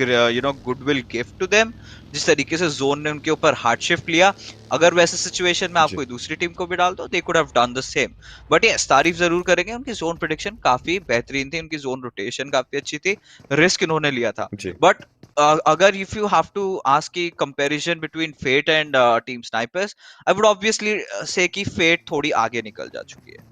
goodwill gift to them. जिस तरीके से जोन ने उनके ऊपर हार्ड शिफ्ट लिया, अगर वैसे सिचुएशन में आप जी कोई दूसरी टीम को भी डाल दो, they could have done the same. But yes, तारीफ जरूर करेंगे, उनकी जोन प्रेडिक्शन काफी बेहतरीन थी, उनकी जोन रोटेशन काफी अच्छी थी, रिस्क इन्होंने लिया था। जी बट अगर if you have to ask की comparison between Fate and team Snipers, I would obviously say कि फेट थोड़ी आगे निकल जा चुकी है।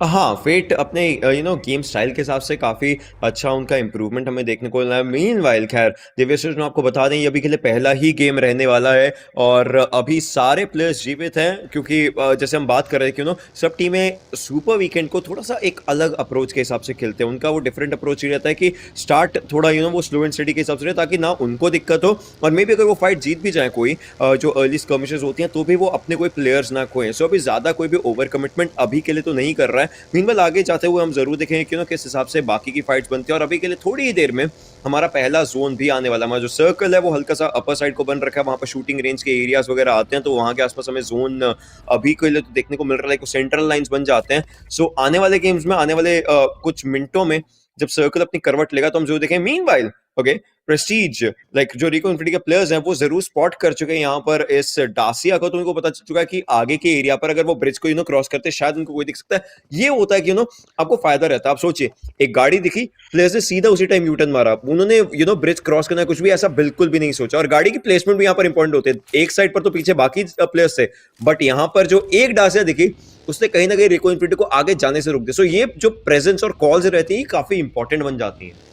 हाँ, फेट अपने गेम स्टाइल के हिसाब से काफ़ी अच्छा उनका इम्प्रूवमेंट हमें देखने को मिला है। मीनवाइल खैर दिव्यश्री आपको बता दें ये अभी के लिए पहला ही गेम रहने वाला है और अभी सारे प्लेयर्स जीवित हैं क्योंकि जैसे हम बात कर रहे थे सब टीमें सुपर वीकेंड को थोड़ा सा एक अलग अप्रोच के हिसाब से खेलते हैं। उनका वो डिफरेंट अप्रोच ही रहता है कि स्टार्ट थोड़ा वो स्लो एंड स्टडी के हिसाब से रहे ताकि ना उनको दिक्कत हो और मे भी अगर वो फाइट जीत भी जाए कोई जो अर्ली स्कर्मिशेस होती हैं तो भी वो अपने कोई प्लेयर्स ना खोएं। सो अभी ज़्यादा कोई भी ओवर कमिटमेंट अभी के लिए तो नहीं कर रहा है। मीनवाइल आगे जाते हुए हम जरूर देखेंगे कि किस हिसाब से बाकी की फाइट्स बनती है और अभी के लिए थोड़ी ही देर में हमारा पहला जोन भी आने वाला है। हमारा जो सर्कल है वो हल्का सा अपर साइड को बन रखा है, वहां पर शूटिंग रेंज के एरियाज वगैरह आते हैं तो वहां के आसपास हमें जोन अभी के लिए तो देखने को मिल रहा है कि सेंट्रल लाइंस बन जाते हैं। सो आने वाले गेम्स में आने वाले कुछ मिनटों में जब सर्कल अपनी करवट लेगा तो हम जरूर देखेंगे। मीनवाइल ओके प्रेस्टीज लाइक जो रिको इन्फिनिटी के प्लेयर्स हैं वो जरूर स्पॉट कर चुके हैं यहाँ पर इस डासिया को, तो उनको पता चल चुका है कि आगे के एरिया पर अगर वो ब्रिज को क्रॉस करते शायद उनको कोई दिख सकता है। ये होता है कि आपको फायदा रहता है। आप सोचिए एक गाड़ी दिखी, प्लेयर्स ने सीधा उसी टाइम यूटर्न मारा, उन्होंने ब्रिज क्रॉस करना कुछ भी ऐसा बिल्कुल भी नहीं सोचा और गाड़ी की प्लेसमेंट भी यहाँ पर इंपॉर्टेंट होते हैं। एक साइड पर तो पीछे बाकी प्लेयर्स थे बट यहाँ पर जो एक डासिया दिखी उसने कहीं ना कहीं रिको इन्फिनिटी को आगे जाने से रोक दिया। सो ये जो प्रेजेंस और कॉल्स रहती है काफी इंपॉर्टेंट बन जाती है।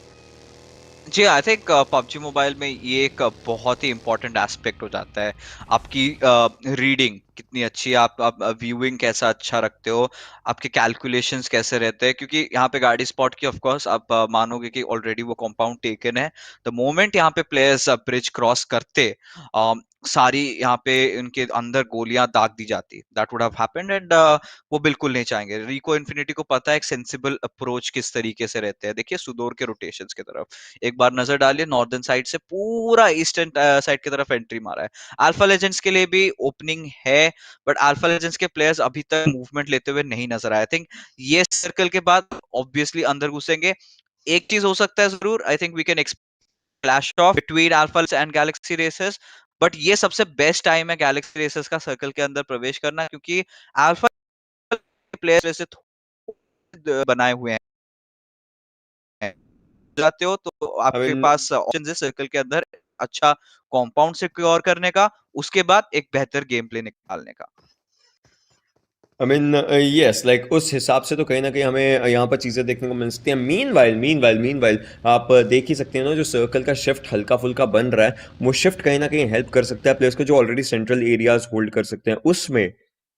जी आई थिंक पबजी मोबाइल में ये एक बहुत ही इंपॉर्टेंट एस्पेक्ट हो जाता है। आपकी रीडिंग कितनी अच्छी है, आप व्यूइंग कैसा अच्छा रखते हो, आपके कैलकुलेशंस कैसे रहते हैं, क्योंकि यहाँ पे गाड़ी स्पॉट की ऑफ कोर्स आप मानोगे कि ऑलरेडी वो कंपाउंड टेकन है। द मोमेंट यहाँ पे प्लेयर्स ब्रिज क्रॉस करते सारी यहाँ पे उनके अंदर गोलियां दाग दी जाती, that would have happened and वो बिल्कुल नहीं चाहेंगे। रिको इन्फिनिटी को पता है एक सेंसिबल अप्रोच किस तरीके से रहते हैं। देखिए सुडोर के रोटेशंस की तरफ एक बार नजर डालिए, नॉर्दर्न साइड से पूरा ईस्टर्न साइड की तरफ एंट्री मारा है। अल्फा लेजेंड्स के लिए भी ओपनिंग है बट अल्फा लेजेंड्स के प्लेयर्स अभी तक मूवमेंट लेते हुए नहीं नजर आए। आई थिंक ये सर्कल के बाद ऑब्वियसली अंदर घुसेंगे। एक चीज हो सकता है जरूर, I think we can clash of between Alpha and Galaxy Racers, but ये सबसे बेस्ट टाइम है गैलेक्सी रेसेस का सर्कल के अंदर प्रवेश करना, क्योंकि अल्फा प्लेयर्स वैसे बनाए हुए हैं, जाते हो तो आई आपके मीन पास ऑप्शन है सर्कल के अंदर अच्छा कंपाउंड सिक्योर करने का, उसके बाद एक बेहतर गेम प्ले निकालने का। यस लाइक उस हिसाब से तो कहीं ना कहीं हमें यहाँ पर चीज़ें देखने को मिल सकती हैं। मीनवाइल आप देख ही सकते हैं ना जो सर्कल का शिफ्ट हल्का फुल्का बन रहा है वो शिफ्ट कहीं ना कहीं हेल्प कर सकता है प्लेयर्स को जो ऑलरेडी सेंट्रल एरियाज होल्ड कर सकते हैं। उसमें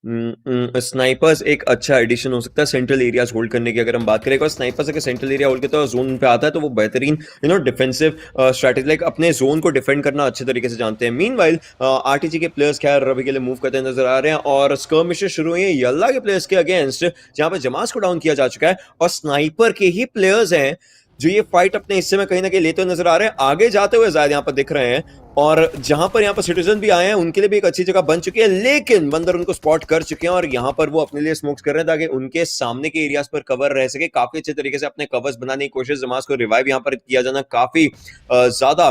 स्नाइपर्स एक अच्छा एडिशन हो सकता है सेंट्रल एरियाज होल्ड करने की। अगर हम बात करें और स्नाइपर्स अगर सेंट्रल एरिया होल्ड करता है जोन पे आता है तो वो बेहतरीन डिफेंसिव स्ट्रैटेजी लाइक अपने जोन को डिफेंड करना अच्छे तरीके से जानते हैं। मीनवाइल आरटीजी के प्लेयर्स खैर रवि के लिए मूव करते नजर आ रहे हैं और स्कर्मिशेस शुरू हुई है YaLLa के प्लेयर्स के अगेंस्ट जहां पर जमास को डाउन किया जा चुका है और स्नाइपर के ही प्लेयर्स हैं जो ये फाइट अपने हिस्से में कहीं ना कहीं लेते हुए नजर आ रहे हैं। आगे जाते हुए शायद यहाँ पर दिख रहे हैं और जहां पर यहाँ पर सिटीजन भी आए हैं उनके लिए भी एक अच्छी जगह बन चुकी है, लेकिन बंदर उनको स्पॉट कर चुके हैं और यहाँ पर वो अपने लिए स्मोक्स कर रहे हैं ताकि उनके सामने के एरियाज पर कवर रह सके। काफी अच्छे तरीके से अपने कवर्स बनाने की कोशिश, जमास को रिवाइव यहाँ पर किया जाना काफी ज्यादा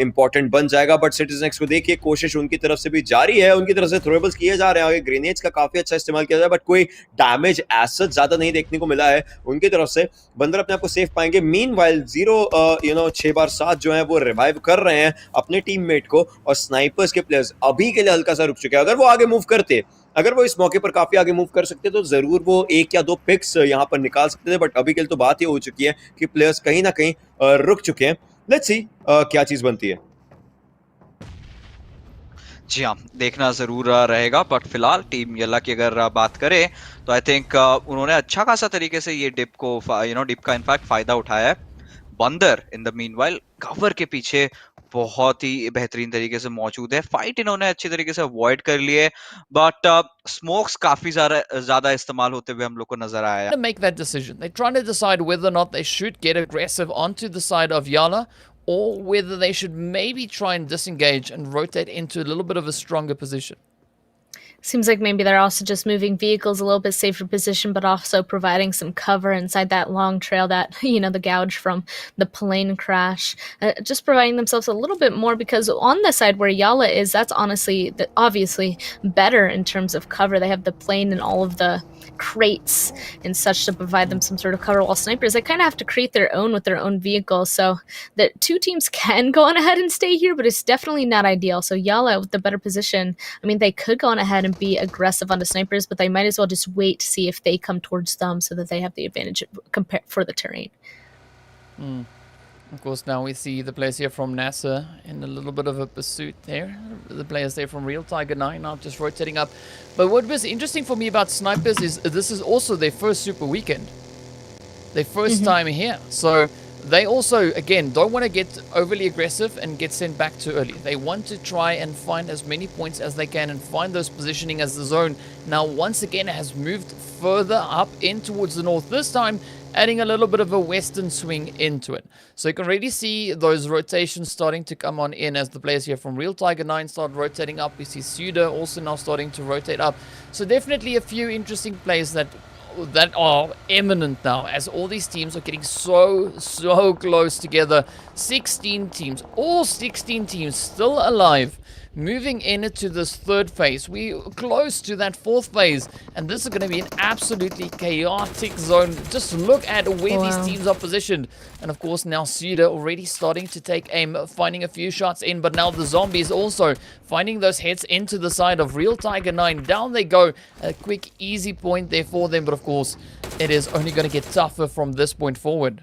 इंपॉर्टेंट बन जाएगा। बट सिटीजन एक्स को देखिए कोशिश उनकी तरफ से भी जारी है, उनकी तरफ से थ्रोएबल्स किए जा रहे हैं, ग्रेनेड्स का काफी अच्छा इस्तेमाल किया जाए बट कोई डैमेज एज ज्यादा नहीं देखने को मिला है उनकी तरफ से। बंदर अपने आप को सेफ पाएंगे। मीनवाइल 6x7 जो है वो रिवाइव कर रहे हैं अपने टीममेट को और स्नाइपर्स के प्लेयर्स अभी के लिए हल्का सा रुक चुके हैं। अगर वो आगे मूव करते, अगर वो इस मौके पर काफी आगे मूव कर सकते तो जरूर वो 1 या 2 पिक्स यहां पर निकाल सकते थे बट अभी के लिए तो बात ये हो चुकी है कि प्लेयर्स कहीं ना कहीं रुक चुके हैं। लेट्स सी क्या चीज बनती है। जी हाँ, देखना जरूर रहेगा बट फिलहाल टीम YaLLa की अगर बात करें तो आई थिंक उन्होंने अच्छा खासा तरीके से ये डिप को डिप का इनफैक्ट फायदा उठाया है। बंदर इन द मीनवाइल कवर के पीछे बहुत ही बेहतरीन तरीके से मौजूद है। फाइट इन्होंने अच्छी तरीके से अवॉइड कर ली है बट स्मोक्स काफी ज्यादा इस्तेमाल होते हुए हम लोग को नजर आया। To make that decision, they're trying to decide whether or not they should get aggressive onto the side of YaLLa or whether they should maybe try and disengage and rotate into a little bit of a stronger position. Seems like maybe they're also just moving vehicles a little bit safer position, but also providing some cover inside that long trail that, the gouge from the plane crash. Just providing themselves a little bit more because on the side where YaLLa is, that's obviously better in terms of cover. They have the plane and all of the crates and such to provide them some sort of cover, while snipers, they kind of have to create their own with their own vehicles. So the two teams can go on ahead and stay here, but it's definitely not ideal. So YaLLa with the better position, I mean, they could go on ahead and be aggressive on the snipers, but they might as well just wait to see if they come towards them so that they have the advantage for the terrain. Of course, now we see the players here from NASR in a little bit of a pursuit there. The players there from Real Tiger 9 now just rotating up. But what was interesting for me about snipers is this is also their first Super Weekend. Their first time here. So they also, again, don't want to get overly aggressive and get sent back too early. They want to try and find as many points as they can and find those positioning as the zone now once again has moved further up in towards the north. This time adding a little bit of a western swing into it. So you can already see those rotations starting to come on in as the players here from Real Tiger 9 start rotating up. We see SUDOR also now starting to rotate up. So definitely a few interesting plays that are imminent now, as all these teams are getting so close together. 16 teams, all 16 teams still alive, moving into this third phase. We're close to that fourth phase, and this is going to be an absolutely chaotic zone. Just look at where these teams are positioned. And of course now SUDOR already starting to take aim, finding a few shots in, but now the Zombies also finding those hits into the side of Real Tiger 9. Down they go. A quick easy point there for them, but of course it is only going to get tougher from this point forward.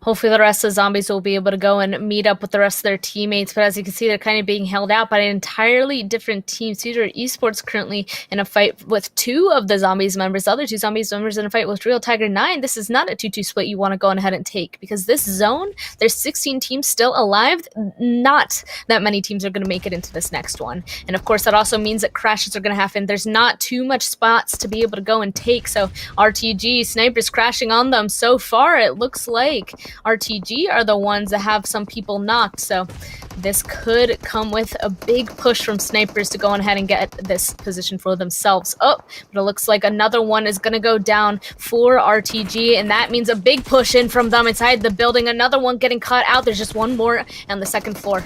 Hopefully the rest of the Zombies will be able to go and meet up with the rest of their teammates, but as you can see, they're kind of being held out by an entirely different team. SUDOR Esports currently in a fight with two of the Zombies members. The other two Zombies members in a fight with Real Tiger 9. This is not a 2-2 split you want to go ahead and take, because this zone, there's 16 teams still alive. Not that many teams are going to make it into this next one. And of course, that also means that crashes are going to happen. There's not too much spots to be able to go and take, so RTG, snipers crashing on them. So far, it looks like RTG are the ones that have some people knocked, so this could come with a big push from snipers to go on ahead and get this position for themselves. Oh, but it looks like another one is going to go down for RTG, and that means a big push in from them inside the building. Another one getting caught out. There's just one more on the second floor.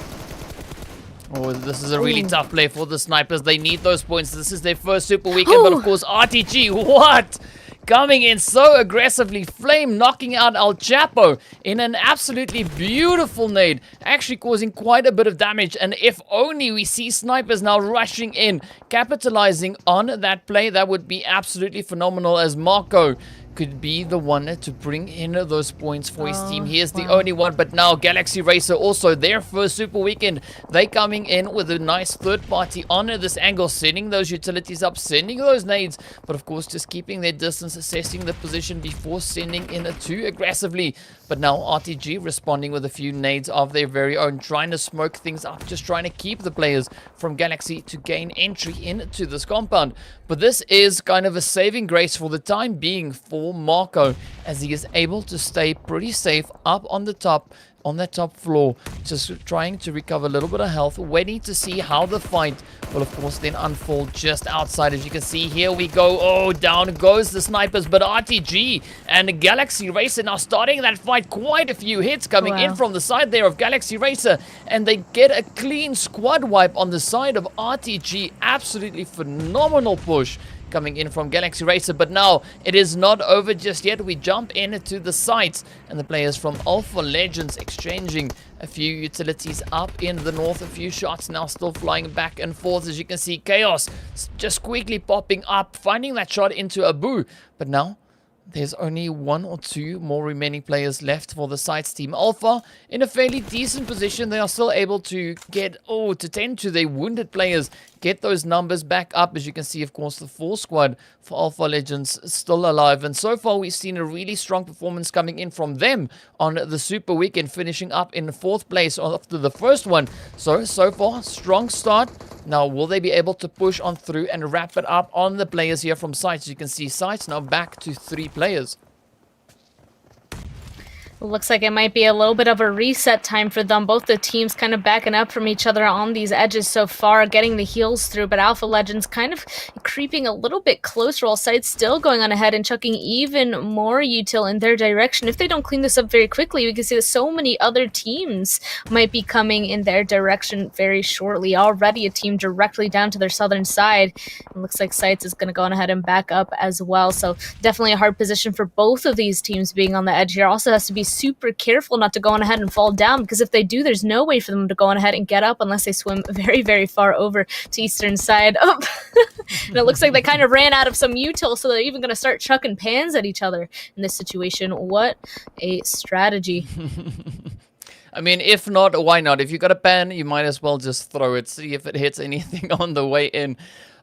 Oh, this is a really tough play for the snipers. They need those points. This is their first Super Weekend, but of course RTG, what? Coming in so aggressively, Flame knocking out El Chapo in an absolutely beautiful nade, actually causing quite a bit of damage. And if only we see snipers now rushing in, capitalizing on that play, that would be absolutely phenomenal, as Marco could be the one to bring in those points for his team. He is the only one, but now Galaxy Racer also their first Super Weekend. They coming in with a nice third party on this angle, sending those utilities up, sending those nades, but of course just keeping their distance, assessing the position before sending in too aggressively. But now RTG responding with a few nades of their very own, trying to smoke things up, just trying to keep the players from Galaxy to gain entry into this compound. But this is kind of a saving grace for the time being for Marco, as he is able to stay pretty safe up on the top, on that top floor, just trying to recover a little bit of health, waiting to see how the fight will of course then unfold just outside. As you can see, here we go. Oh, down goes the snipers, but RTG and Galaxy Racer now starting that fight. Quite a few hits coming in from the side there of Galaxy Racer, and they get a clean squad wipe on the side of RTG. Absolutely phenomenal push coming in from Galaxy Racer, but now it is not over just yet. We jump into the sites, and the players from Alpha Legends exchanging a few utilities up in the north. A few shots now still flying back and forth. As you can see, Chaos just quickly popping up, finding that shot into Abu, but now there's only one or two more remaining players left for the sites team. Alpha in a fairly decent position. They are still able to get, to tend to their wounded players, get those numbers back up. As you can see, of course, the full squad for Alpha Legends still alive. And so far, we've seen a really strong performance coming in from them on the Super Weekend, finishing up in 4th place after the first one. So far, strong start. Now, will they be able to push on through and wrap it up on the players here from sites? You can see sites now back to 3 players. Looks like it might be a little bit of a reset time for them. Both the teams kind of backing up from each other on these edges so far, getting the heals through, but Alpha Legends kind of creeping a little bit closer, while Sites still going on ahead and chucking even more util in their direction. If they don't clean this up very quickly, we can see that so many other teams might be coming in their direction very shortly. Already a team directly down to their southern side. It looks like Sites is going to go on ahead and back up as well. So definitely a hard position for both of these teams being on the edge here. Also has to be super careful not to go on ahead and fall down, because if they do, there's no way for them to go on ahead and get up unless they swim very, very far over to eastern side. Oh, and it looks like they kind of ran out of some util, so they're even going to start chucking pans at each other in this situation. What a strategy. I mean, if not, why not? If you got a pan, you might as well just throw it, see if it hits anything on the way in.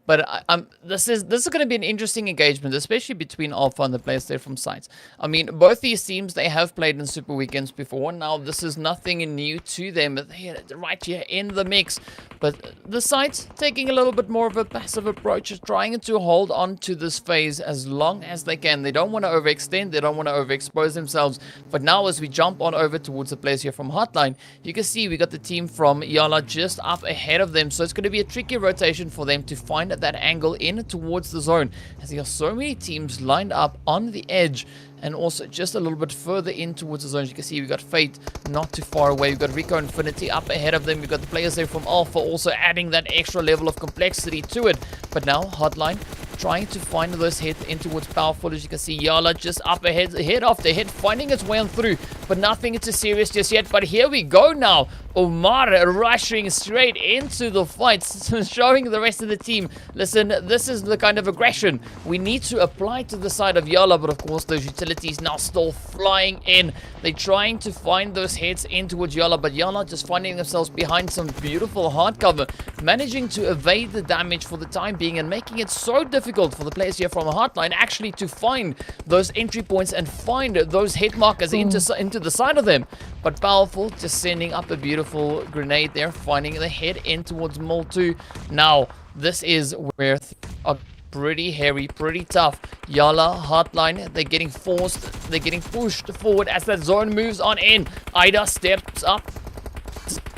But this is going to be an interesting engagement, especially between Alpha and the players there from SCYTES. I mean, both these teams, they have played in Super Weekends before. Now, this is nothing new to them. They're right here in the mix. But the SCYTES taking a little bit more of a passive approach, trying to hold on to this phase as long as they can. They don't want to overextend. They don't want to overexpose themselves. But now, as we jump on over towards the players here from HOTLINE, you can see we got the team from YaLLa just up ahead of them. So it's going to be a tricky rotation for them to find that angle in towards the zone, as there are so many teams lined up on the edge and also just a little bit further in towards the zone. As you can see, we've got Fate not too far away. We've got RICO Infinity up ahead of them. We've got the players there from Alpha also adding that extra level of complexity to it. But now HOTLINE trying to find those hits in towards Powerful. As you can see, YaLLa just up ahead, head after head, finding its way on through, but nothing too serious just yet. But here we go now. Omar rushing straight into the fight, showing the rest of the team, listen, this is the kind of aggression we need to apply to the side of YaLLa. But of course, those utilities now still flying in. They're trying to find those heads in towards YaLLa, but YaLLa just finding themselves behind some beautiful hard cover, managing to evade the damage for the time being and making it so difficult for the players here from HOTLINE actually to find those entry points and find those hit markers into the side of them. But Powerful just sending up a beautiful grenade there, finding the head in towards Mol 2. Now, this is where are pretty hairy, pretty tough. YaLLa, HOTLINE, they're getting forced, they're getting pushed forward as that zone moves on in. Ida steps up.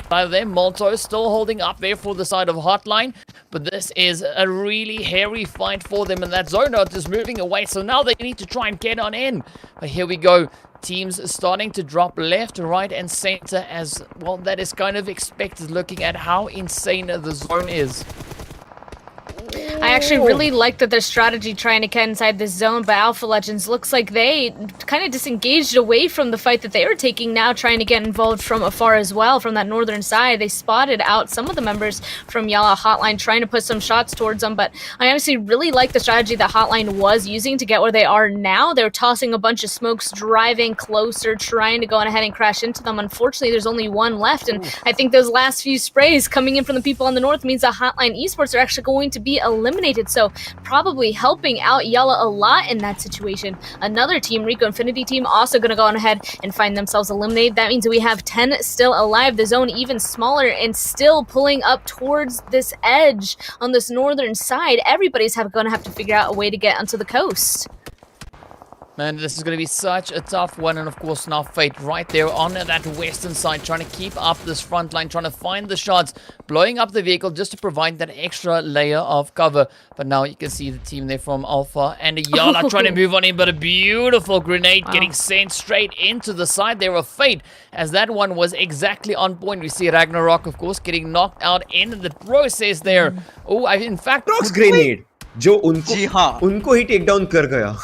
By them, Molto still holding up there for the side of HOTLINE, but this is a really hairy fight for them, and that Zonot is moving away, so now they need to try and get on in. But here we go. Teams starting to drop left, right, and center as well. That is kind of expected looking at how insane the zone is. I actually really like that their strategy trying to get inside this zone, but Alpha Legends looks like they kind of disengaged away from the fight that they were taking, now trying to get involved from afar as well, from that northern side. They spotted out some of the members from YaLLa HOTLINE trying to put some shots towards them, but I honestly really like the strategy that HOTLINE was using to get where they are now. They're tossing a bunch of smokes, driving closer, trying to go on ahead and crash into them. Unfortunately, there's only one left, and I think those last few sprays coming in from the people on the north means that HOTLINE Esports are actually going to be eliminated, so probably helping out YaLLa a lot in that situation. Another team, RICO Infinity team, also going to go on ahead and find themselves eliminated. That means we have 10 still alive, the zone even smaller, and still pulling up towards this edge on this northern side. Everybody's going to have to figure out a way to get onto the coast. Man, this is going to be such a tough one. And of course, now Fate right there on that western side, trying to keep up this front line, trying to find the shots, blowing up the vehicle just to provide that extra layer of cover. But now you can see the team there from Alpha and YaLLa trying to move on in, but a beautiful grenade getting sent straight into the side there of Fate, as that one was exactly on point. We see Ragnarok, of course, getting knocked out in the process there. Oh, in fact, grenade जो उनको ही टेक डाउन कर गया.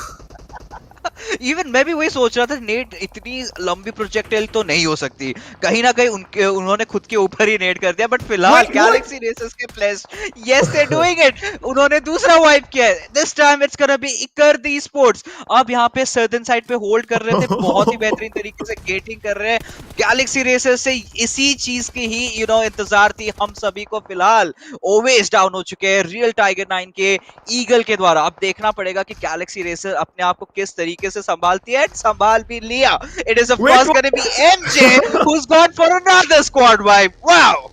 इवन मैं भी वही सोच रहा था, नेट इतनी लंबी प्रोजेक्टाइल तो नहीं हो सकती, कहीं ना कहीं उन्होंने खुद के ऊपर ही नेट कर दिया. बट फिलहाल गैलेक्सी रेसर्स के players, yes they doing it, उन्होंने दूसरा वाइप किया है. This time it's gonna be iKURD Esports. अब यहाँ पे सर्दन साइड पे होल्ड कर रहे थे, बहुत ही बेहतरीन तरीके से गेटिंग कर रहे हैं. गैलेक्सी रेसर्स से इसी चीज की ही इंतजार थी हम सभी को. फिलहाल ओवेज डाउन हो चुके हैं रियल टाइगर 9 के ईगल के द्वारा. अब देखना पड़ेगा कि गैलेक्सी रेसर अपने आप को किस तरीके से संभालती है. संभाल भी लिया. It is of course going to be MJ who's gone for another squad wipe. Wow.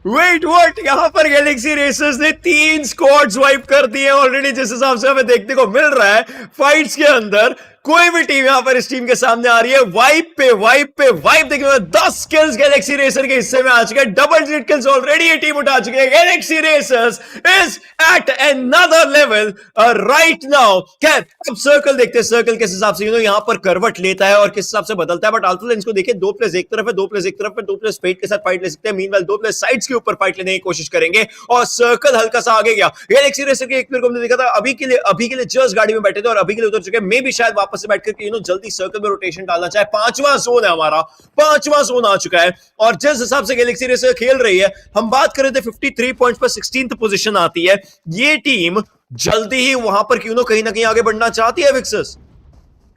Wait, what? यहाँ पर गैलेक्सी रेसर्स ने 3 स्क्वाड्स वाइप कर दिए ऑलरेडी, जिस हिसाब से हमें देखने को मिल रहा है फाइट्स के अंदर. कोई भी टीम यहाँ पर इस टीम के सामने आ रही है. वाइप पे वाइप पे वाइप. देखिए 10 किल्स गैलेक्सी रेसर के हिस्से में आ चुके हैं. डबल डिजिट किल्स ऑलरेडी ये टीम उठा चुकी है. Galaxy racers is eight another level right now. खैर, अब सर्कल देखते हैं, सर्कल किस हिसाब से यहाँ पर करवट लेता है और किस हिसाब से बदलता है. बट आल्फा लेंस को देखिए, 2 प्लेयर्स एक तरफ है, 2 प्लेयर्स एक तरफ है, 2 प्लेयर्स फेट के साथ फाइट ले सकते हैं. मीनवाइल 2 प्लेयर्स साइड्स के ऊपर फाइट लेने की कोशिश करेंगे और सर्कल हल्का सा आगे गया. गैलेक्सी रेसर के एक प्लेयर को हमने देखा था, अभी के लिए जस्ट गाड़ी में बैठे थे और अभी के लिए उतर चुके हैं. मे भी शायद वापस वापस से बैठ करके जल्दी सर्कल में रोटेशन डालना चाहे। 5वां जोन है हमारा, 5वां जोन आ चुका है और जिस हिसाब से गैलेक्सी रेसर खेल रही है, हम बात कर रहे थे 53 पॉइंट्स पर 16th पोजीशन आती है। ये टीम जल्दी ही वहां पर कहीं ना कहीं आगे बढ़ना चाहती है विक्सस।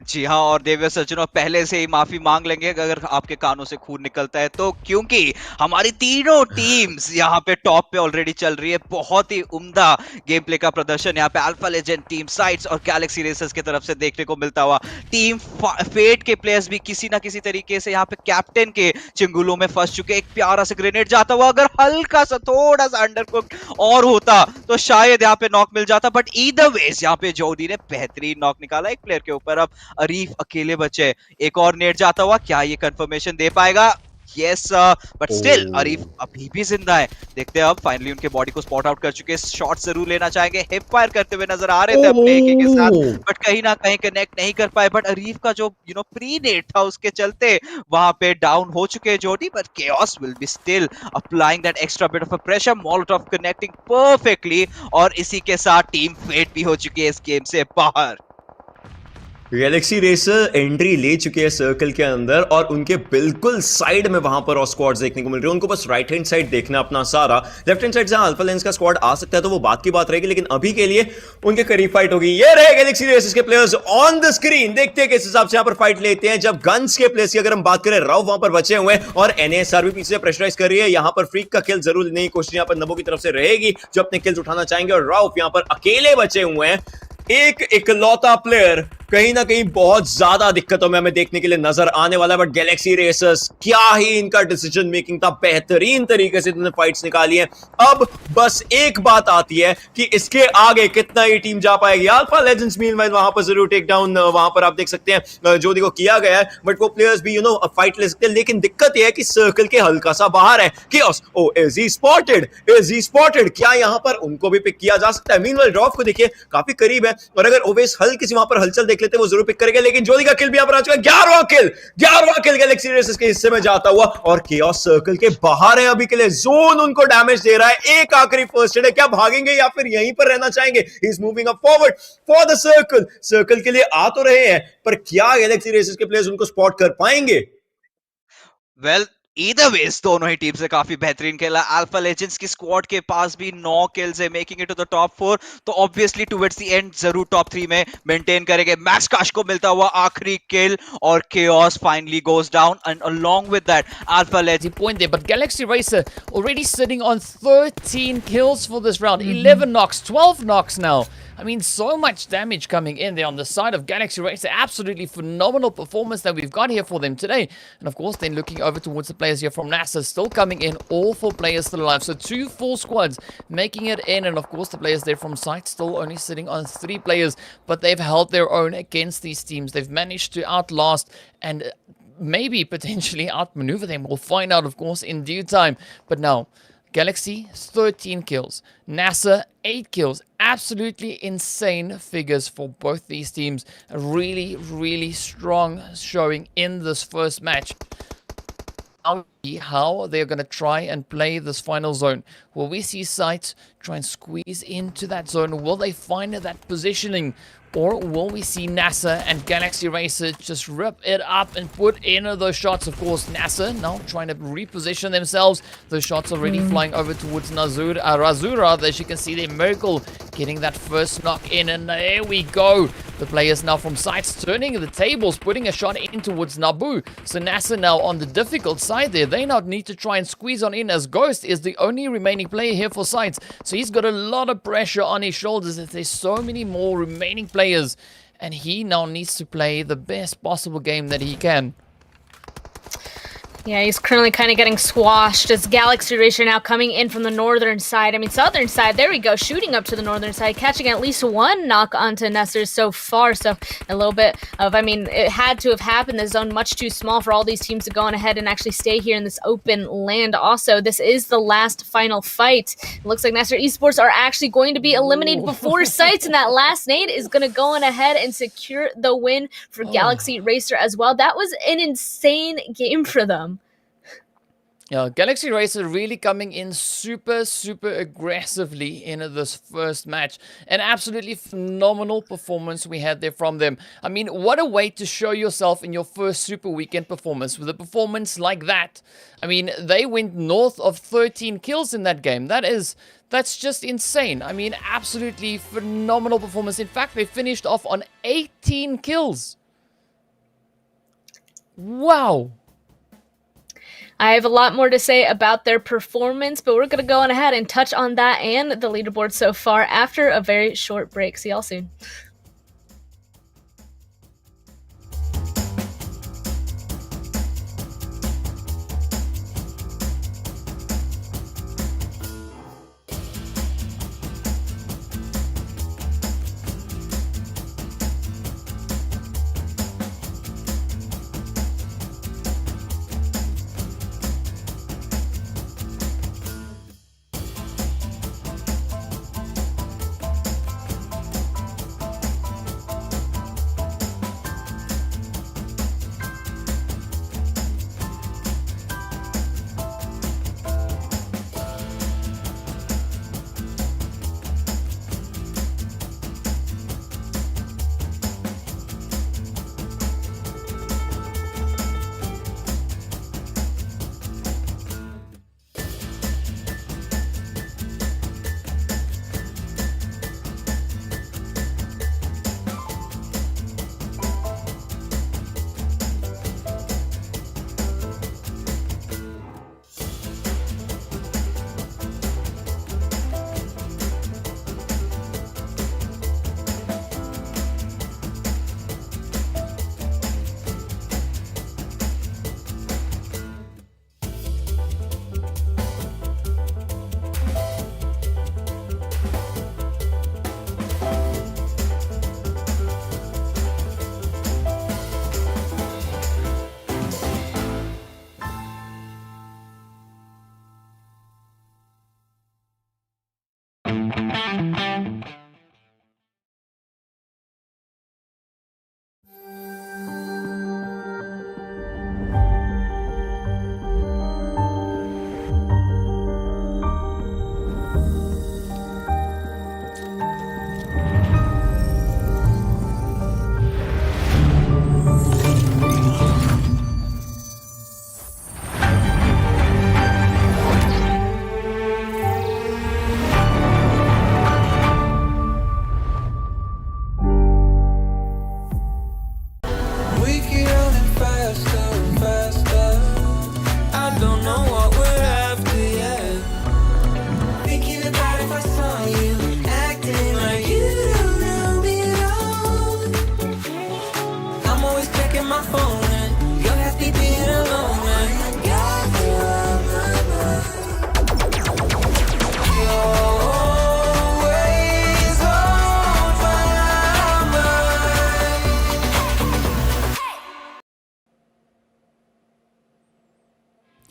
जी हाँ, और देविया सज्जनों पहले से ही माफी मांग लेंगे अगर आपके कानों से खून निकलता है तो, क्योंकि हमारी तीनों टीम्स यहाँ पे टॉप पे ऑलरेडी चल रही है। बहुत ही उम्दा गेम प्ले का प्रदर्शन यहाँ पे अल्फा लेजेंड, टीम साइट्स और गैलेक्सी रेसर्स की तरफ से देखने को मिलता हुआ। टीम फेट के प्लेयर्स भी किसी ना किसी तरीके से यहाँ पे कैप्टन के चिंगुलों में फंस चुके। एक प्यारा सा ग्रेनेड जाता हुआ, अगर हल्का सा थोड़ा सा अंडरकुक और होता तो शायद यहाँ पे नॉक मिल जाता, बट ईदर वेज यहाँ पे जोडी ने बेहतरीन नॉक निकाला एक प्लेयर के ऊपर। अब अरीफ अकेले बचे, एक और नेट जाता हुआ, क्या ये कंफर्मेशन दे पाएगा? यस, बट स्टिल अरीफ अभी भी जिंदा है। देखते हैं अब, फाइनली उनके बॉडी को स्पॉट आउट कर चुके, शॉट जरूर लेना चाहेंगे, हिप फायर करते हुए नजर आ रहे थे अपने एके के साथ, बट कहीं ना कहीं कनेक्ट नहीं कर पाए। बट अरीफ का जो प्री नेट था उसके चलते वहां पे डाउन हो चुके जोडी, but chaos will be still applying that extra bit of a pressure, Molotov connecting perfectly, और इसी के साथ टीम फेट भी हो चुकी है इस गेम से बाहर। गैलेक्सी रेसर एंट्री ले चुके हैं सर्कल के अंदर और उनके बिल्कुल साइड में वहां पर और स्क्वाड्स देखने को मिल रहे हैं। उनको बस राइट हैंड साइड देखना अपना सारा, लेफ्ट हैंड साइड से अल्फा लेंस का स्क्वाड आ सकता है तो वो बात की बात रहेगी, लेकिन अभी के लिए उनके करीब फाइट होगी। ये रहे गैलेक्सी रेसर्स के प्लेयर्स ऑन द स्क्रीन, देखते हैं किस हिसाब से यहां पर फाइट लेते हैं। जब गन्स के प्लेयर्स की अगर हम बात करें, राव वहां पर बचे हुए हैं और एनएसआर भी पीछे प्रेशराइज कर रही है। यहां पर फ्रीक का किल जरूर लेने की कोशिश यहां पर नबो की तरफ से रहेगी जो अपने किल्स उठाना चाहेंगे, और राव यहां पर अकेले बचे हुए हैं। एक इकलौता प्लेयर कहीं ना कहीं बहुत ज्यादा दिक्कतों में हमें देखने के लिए नजर आने वाला है, बट गैलेक्सी रेसर्स क्या ही इनका डिसीजन मेकिंग था, बेहतरीन तरीके से इन्होंने फाइट्स निकाली हैं। अब बस एक बात आती है कि इसके आगे कितना ये टीम जा पाएगी। अल्फा लेजेंड्स मीनवाइल वहां पर जरूर टेक डाउन, वहां पर आप देख सकते हैं जोदी को किया गया है, बट वो प्लेयर्स भी फाइट ले सकते हैं, लेकिन दिक्कत यह है कि सर्कल के हल्का सा बाहर है। Chaos, oh is he spotted, is he spotted, क्या यहां पर उनको भी पिक किया जा सकता है? मीनवाइल ड्रॉप को देखिए काफी करीब है, और अगर ओवेस हल्की सी वहां पर हलचल देख लेते वो जरूर पिक करेंगे, लेकिन जोदी का किल भी यहां पर आ चुका है। 11वां किल गैलेक्सी रेसर्स के हिस्से में जाता हुआ, और केओस सर्कल के बाहर है अभी के लिए। जोन उनको डैमेज दे रहा है, एक आखिरी फर्स्ट एड है, क्या भागेंगे या फिर यहीं पर रहना चाहेंगे? He is moving up forward for the circle, circle के लिए आ तो रहे हैं, पर क्या गैलेक्सी रेसर्स के प्लेयर्स उनको स्पॉट कर पाएंगे? वेल, ईदर वेज दोनों ही टीम से काफी बेहतरीन खेला। अल्फा लेजेंड्स की स्क्वाड के पास भी 9 किल्स है, making it to the top 4, तो ऑब्वियसली टुवर्ड्स द एंड जरूर टॉप 3 में मेंटेन करेंगे। मैक्स काश को मिलता हुआ आखिरी किल, और chaos finally goes down, and along with that alpha legend point there, but Galaxy Racer already sitting on 13 kills for this round. 11 knocks, 12 knocks now. I mean, so much damage coming in there on the side of Galaxy Racer. Absolutely phenomenal performance that we've got here for them today. And of course, then looking over towards the players here from NASR, still coming in, all 4 players still alive. So 2 full squads making it in, and of course the players there from site still only sitting on 3 players, but they've held their own against these teams. They've managed to outlast and maybe potentially outmaneuver them. We'll find out, of course, in due time. But now, Galaxy 13 kills, NASR 8 kills. Absolutely insane figures for both these teams. A really, really strong showing in this first match. How they're going to try and play this final zone. Will we see SCYTES try and squeeze into that zone? Will they find that positioning? Or will we see NASR and Galaxy Racer just rip it up and put in those shots? Of course, NASR now trying to reposition themselves. Those shots already flying over towards Razura. As you can see there, Miracle getting that first knock in, and there we go. The players now from SCYTES turning the tables, putting a shot in towards Nabu. So NASR now on the difficult side there. They now need to try and squeeze on in, as Ghost is the only remaining player here for SCYTES. So he's got a lot of pressure on his shoulders as there's so many more remaining players, and he now needs to play the best possible game that he can. Yeah, he's currently kind of getting squashed as Galaxy Racer now coming in from the northern side. I mean, southern side, there we go, shooting up to the northern side, catching at least 1 knock onto NASR so far. So a little bit of, I mean, it had to have happened. The zone much too small for all these teams to go on ahead and actually stay here in this open land. Also, this is the last final fight. It looks like NASR Esports are actually going to be eliminated before SCYTES, and that last nade is going to go on ahead and secure the win for Galaxy Racer as well. That was an insane game for them. Yeah, Galaxy Racer really coming in super, super aggressively in this first match. An absolutely phenomenal performance we had there from them. I mean, what a way to show yourself in your first Super Weekend performance with a performance like that. I mean, they went north of 13 kills in that game. That's just insane. I mean, absolutely phenomenal performance. In fact, they finished off on 18 kills. Wow. I have a lot more to say about their performance, but we're going to go on ahead and touch on that and the leaderboard so far after a very short break. See y'all soon.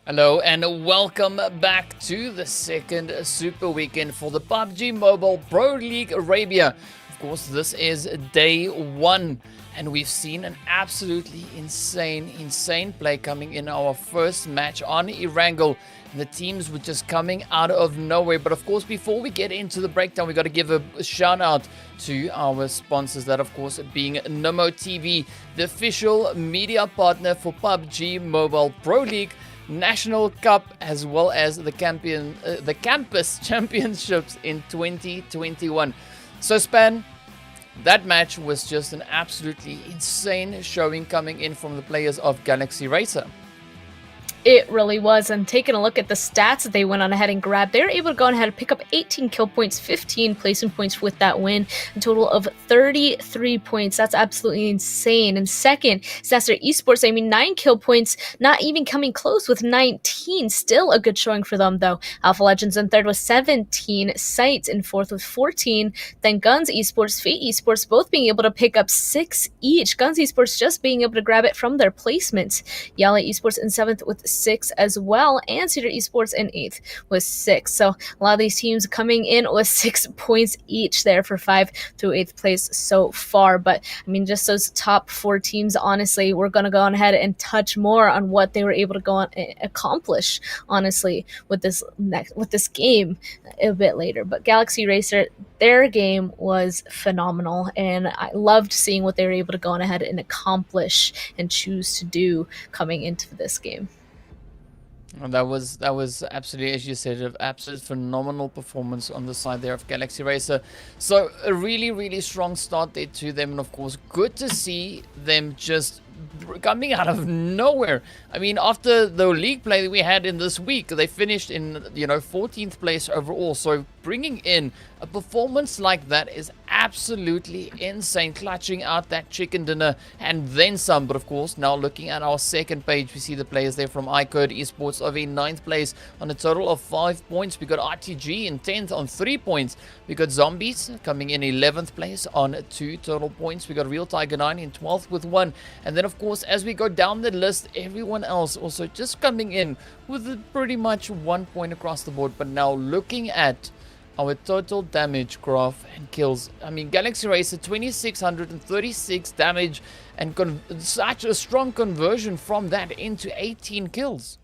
Hello and welcome back to the second Super Weekend for the PUBG Mobile Pro League Arabia. Of course, this is day one, and we've seen an absolutely insane play coming in our first match on Erangel. The teams were just coming out of nowhere. But of course, before we get into the breakdown, we got to give a shout out to our sponsors, that of course being Nomo TV, the official media partner for PUBG Mobile Pro League, National Cup, as well as the Campus Championships in 2021. So Span, that match was just an absolutely insane showing coming in from the players of Galaxy Racer. It really was. And taking a look at the stats that they went on ahead and grabbed, they were able to go on ahead and pick up 18 kill points, 15 placement points with that win, a total of 33 points. That's absolutely insane. And second is NASR Esports. I mean, 9 kill points, not even coming close with 19. Still a good showing for them, though. Alpha Legends in third with 17, SCYTES in fourth with 14. Then GUNZ Esports, Fate Esports, both being able to pick up 6 each. GUNZ Esports just being able to grab it from their placements. YaLLa Esports in seventh with 6 as well, and SUDOR Esports in 8th with 6. So a lot of these teams coming in with 6 points each there for 5 through 8th place so far. But I mean, just those top 4 teams, honestly, we're going to go on ahead and touch more on what they were able to go on accomplish, honestly, with this game a bit later. But Galaxy Racer, their game was phenomenal, and I loved seeing what they were able to go on ahead and accomplish and choose to do coming into this game. And that was absolutely, as you said, an absolute phenomenal performance on the side there of Galaxy Racer. So a really, really strong start there to them, and of course, good to see them just coming out of nowhere. I mean, after the league play that we had in this week, they finished in 14th place overall. So bringing in a performance like that is absolutely insane, clutching out that chicken dinner and then some. But of course, now looking at our second page, we see the players there from iKURD Esports of in 9th place on a total of 5 points. We got RTG in 10th on 3 points. We got Zombies coming in 11th place on 2 total points. We got Real Tiger 9 in 12th with 1. And then of course, as we go down the list, everyone else also just coming in with pretty much 1 point across the board. But now looking at our total damage graph and kills, I mean, Galaxy Racer 2636 damage and such a strong conversion from that into 18 kills.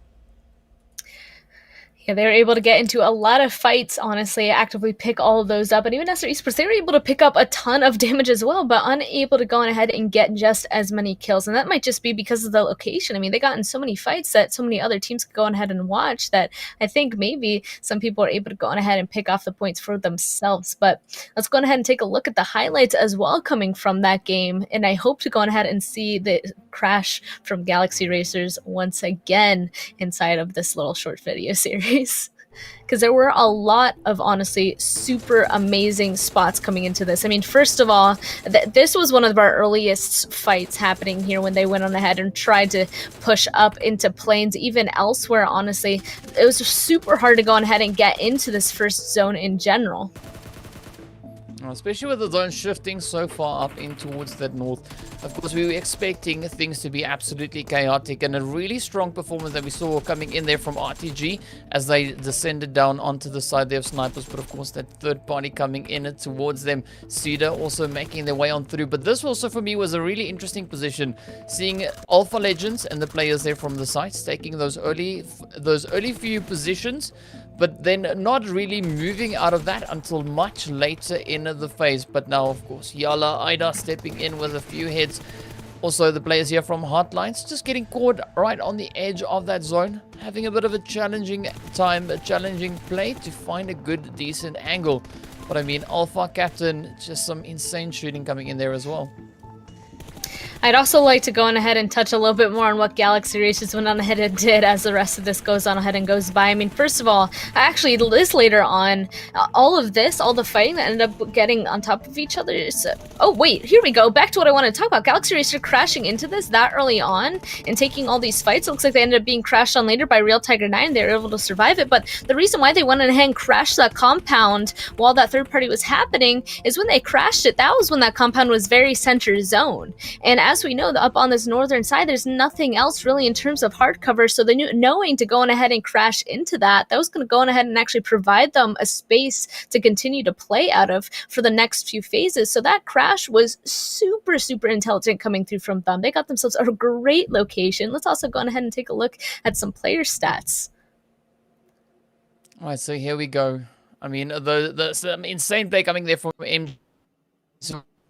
Yeah, they were able to get into a lot of fights, honestly, actively pick all of those up. And even NASR Esports, they were able to pick up a ton of damage as well, but unable to go on ahead and get just as many kills. And that might just be because of the location. I mean, they got in so many fights that so many other teams could go on ahead and watch that I think maybe some people are able to go on ahead and pick off the points for themselves. But let's go on ahead and take a look at the highlights as well coming from that game. And I hope to go on ahead and see the crash from Galaxy Racers once again inside of this little short video series. Because there were a lot of honestly super amazing spots coming into this. I mean, first of all, this was one of our earliest fights happening here when they went on ahead and tried to push up into planes. Even elsewhere, honestly, it was super hard to go on ahead and get into this first zone in general. Especially with the zone shifting so far up in towards that north. Of course, we were expecting things to be absolutely chaotic, and a really strong performance that we saw coming in there from RTG as they descended down onto the side there of snipers. But of course, that third party coming in towards them, SUDOR also making their way on through. But this also for me was a really interesting position, seeing Alpha Legends and the players there from the sites taking those early few positions, but then not really moving out of that until much later in the phase. But now, of course, YaLLa, Ida stepping in with a few hits. Also, the players here from HOTLINE just getting caught right on the edge of that zone, having a bit of a challenging time, a challenging play to find a good, decent angle. But I mean, Alpha Captain, just some insane shooting coming in there as well. I'd also like to go on ahead and touch a little bit more on what Galaxy Racers went on ahead and did as the rest of this goes on ahead and goes by. I mean, first of all, actually, this later on, all the fighting that ended up getting on top of each other. Oh, wait, here we go. Back to what I want to talk about. Galaxy Racer crashing into this that early on and taking all these fights. It looks like they ended up being crashed on later by Real Tiger 9. They were able to survive it. But the reason why they went ahead and crashed that compound while that third party was happening is when they crashed it, that was when that compound was very center zone. And as we know, up on this northern side, there's nothing else really in terms of hard cover. So they knowing to go on ahead and crash into that was going to go on ahead and actually provide them a space to continue to play out of for the next few phases. So that crash was super, super intelligent coming through from them. They got themselves a great location. Let's also go on ahead and take a look at some player stats. All right, so here we go. I mean, the insane play coming there from M.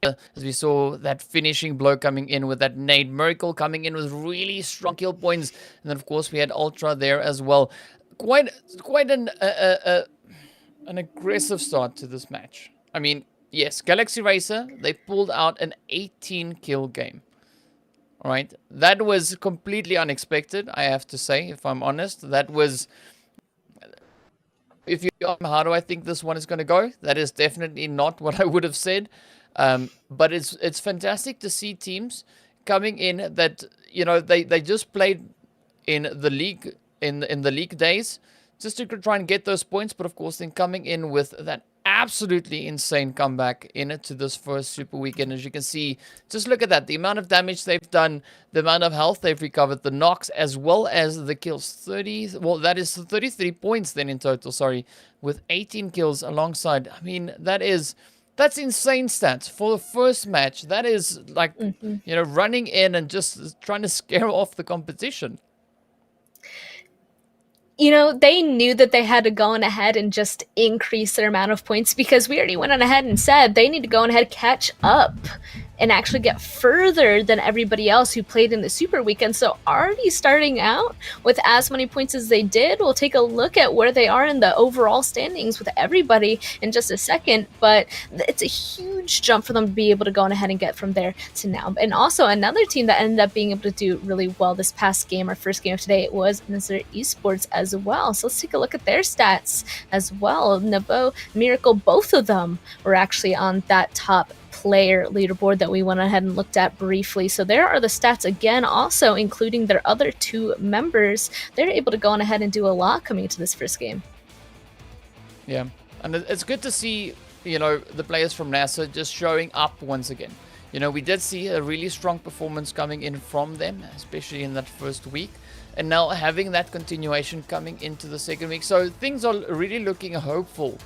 As we saw that finishing blow coming in with that nade. Miracle coming in with really strong kill points. And then, of course, we had Ultra there as well. Quite an aggressive start to this match. I mean, yes, Galaxy Racer, they pulled out an 18-kill game. All right, that was completely unexpected, I have to say, if I'm honest. That was... If you ask me, how do I think this one is going to go? That is definitely not what I would have said. But it's fantastic to see teams coming in that, you know, they just played in the league in the league days just to try and get those points, but of course then coming in with that absolutely insane comeback into this first super weekend. As you can see, just look at that. The amount of damage they've done, the amount of health they've recovered, the knocks, as well as the kills. 30, well, that is 33 points then in total, sorry, with 18 kills alongside. I mean, that's insane stats for the first match. That is like, running in and just trying to scare off the competition. They knew that they had to go on ahead and just increase their amount of points, because we already went on ahead and said they need to go on ahead and catch up and actually get further than everybody else who played in the Super Weekend. So already starting out with as many points as they did, we'll take a look at where they are in the overall standings with everybody in just a second. But it's a huge jump for them to be able to go on ahead and get from there to now. And also another team that ended up being able to do really well this past game, our first game of today, was NASR Esports as well. So let's take a look at their stats as well. Nabo, Miracle, both of them were actually on that top player leaderboard that we went ahead and looked at briefly. So there are the stats again, also including their other two members. They're able to go on ahead and do a lot coming into this first game. Yeah, and it's good to see, the players from NASR just showing up once again. We did see a really strong performance coming in from them, especially in that first week. And now having that continuation coming into the second week. So things are really looking hopeful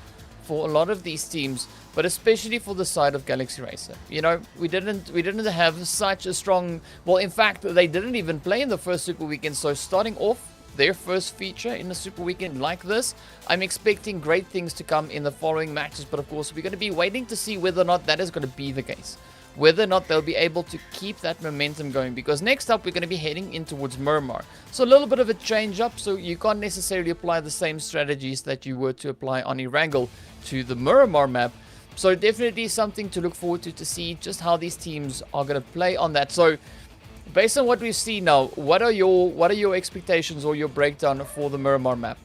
for a lot of these teams, but especially for the side of Galaxy Racer. We didn't have such a strong, well, in fact, they didn't even play in the first Super Weekend. So starting off their first feature in the Super Weekend like this, I'm expecting great things to come in the following matches. But of course, we're going to be waiting to see whether or not that is going to be the case. Whether or not they'll be able to keep that momentum going. Because next up, we're going to be heading in towards Miramar. So a little bit of a change up. So you can't necessarily apply the same strategies that you were to apply on Erangel to the Miramar map. So definitely something to look forward to see just how these teams are going to play on that. So based on what we've seen now, what are your expectations or your breakdown for the Miramar map?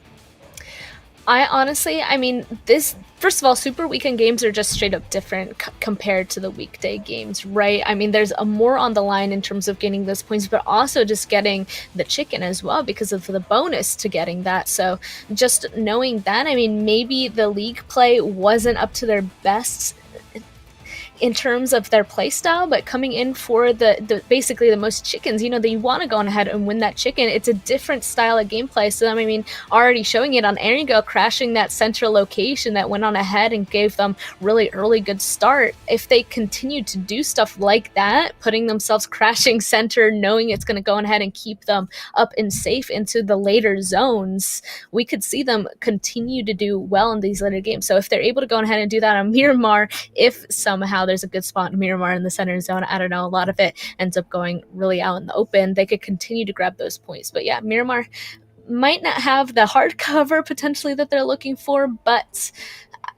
This, first of all, Super Weekend games are just straight up different compared to the weekday games, right? There's a more on the line in terms of getting those points, but also just getting the chicken as well because of the bonus to getting that. So just knowing that, maybe the league play wasn't up to their best in terms of their play style, but coming in for the basically the most chickens, they want to go on ahead and win that chicken. It's a different style of gameplay. So already showing it on Erangel, crashing that central location that went on ahead and gave them really early good start. If they continue to do stuff like that, putting themselves crashing center, knowing it's going to go on ahead and keep them up and safe into the later zones, we could see them continue to do well in these later games. So if they're able to go on ahead and do that on Miramar, if somehow there's a good spot in Miramar in the center zone, I don't know, a lot of it ends up going really out in the open, they could continue to grab those points. But yeah, Miramar might not have the hard cover potentially that they're looking for, but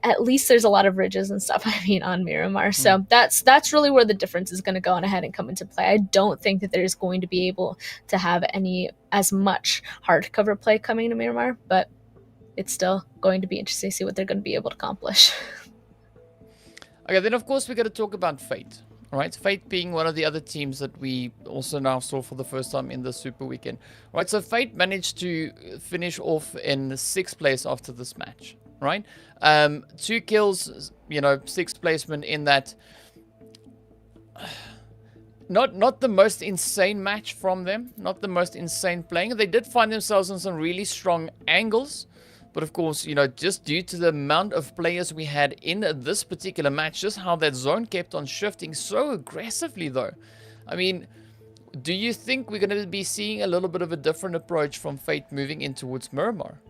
at least there's a lot of ridges and stuff on Miramar. So that's really where the difference is going to go on ahead and come into play. I don't think that there's going to be able to have as much hard cover play coming to Miramar, but it's still going to be interesting to see what they're going to be able to accomplish. Okay, then of course we got to talk about Fate. All right, Fate being one of the other teams that we also now saw for the first time in the Super Weekend. All right, so Fate managed to finish off in 6th place after this match. Right, 2 kills, 6th placement in that. Not the most insane match from them, not the most insane playing. They did find themselves on some really strong angles. But of course, just due to the amount of players we had in this particular match, just how that zone kept on shifting so aggressively though. Do you think we're going to be seeing a little bit of a different approach from Fate moving in towards Miramar?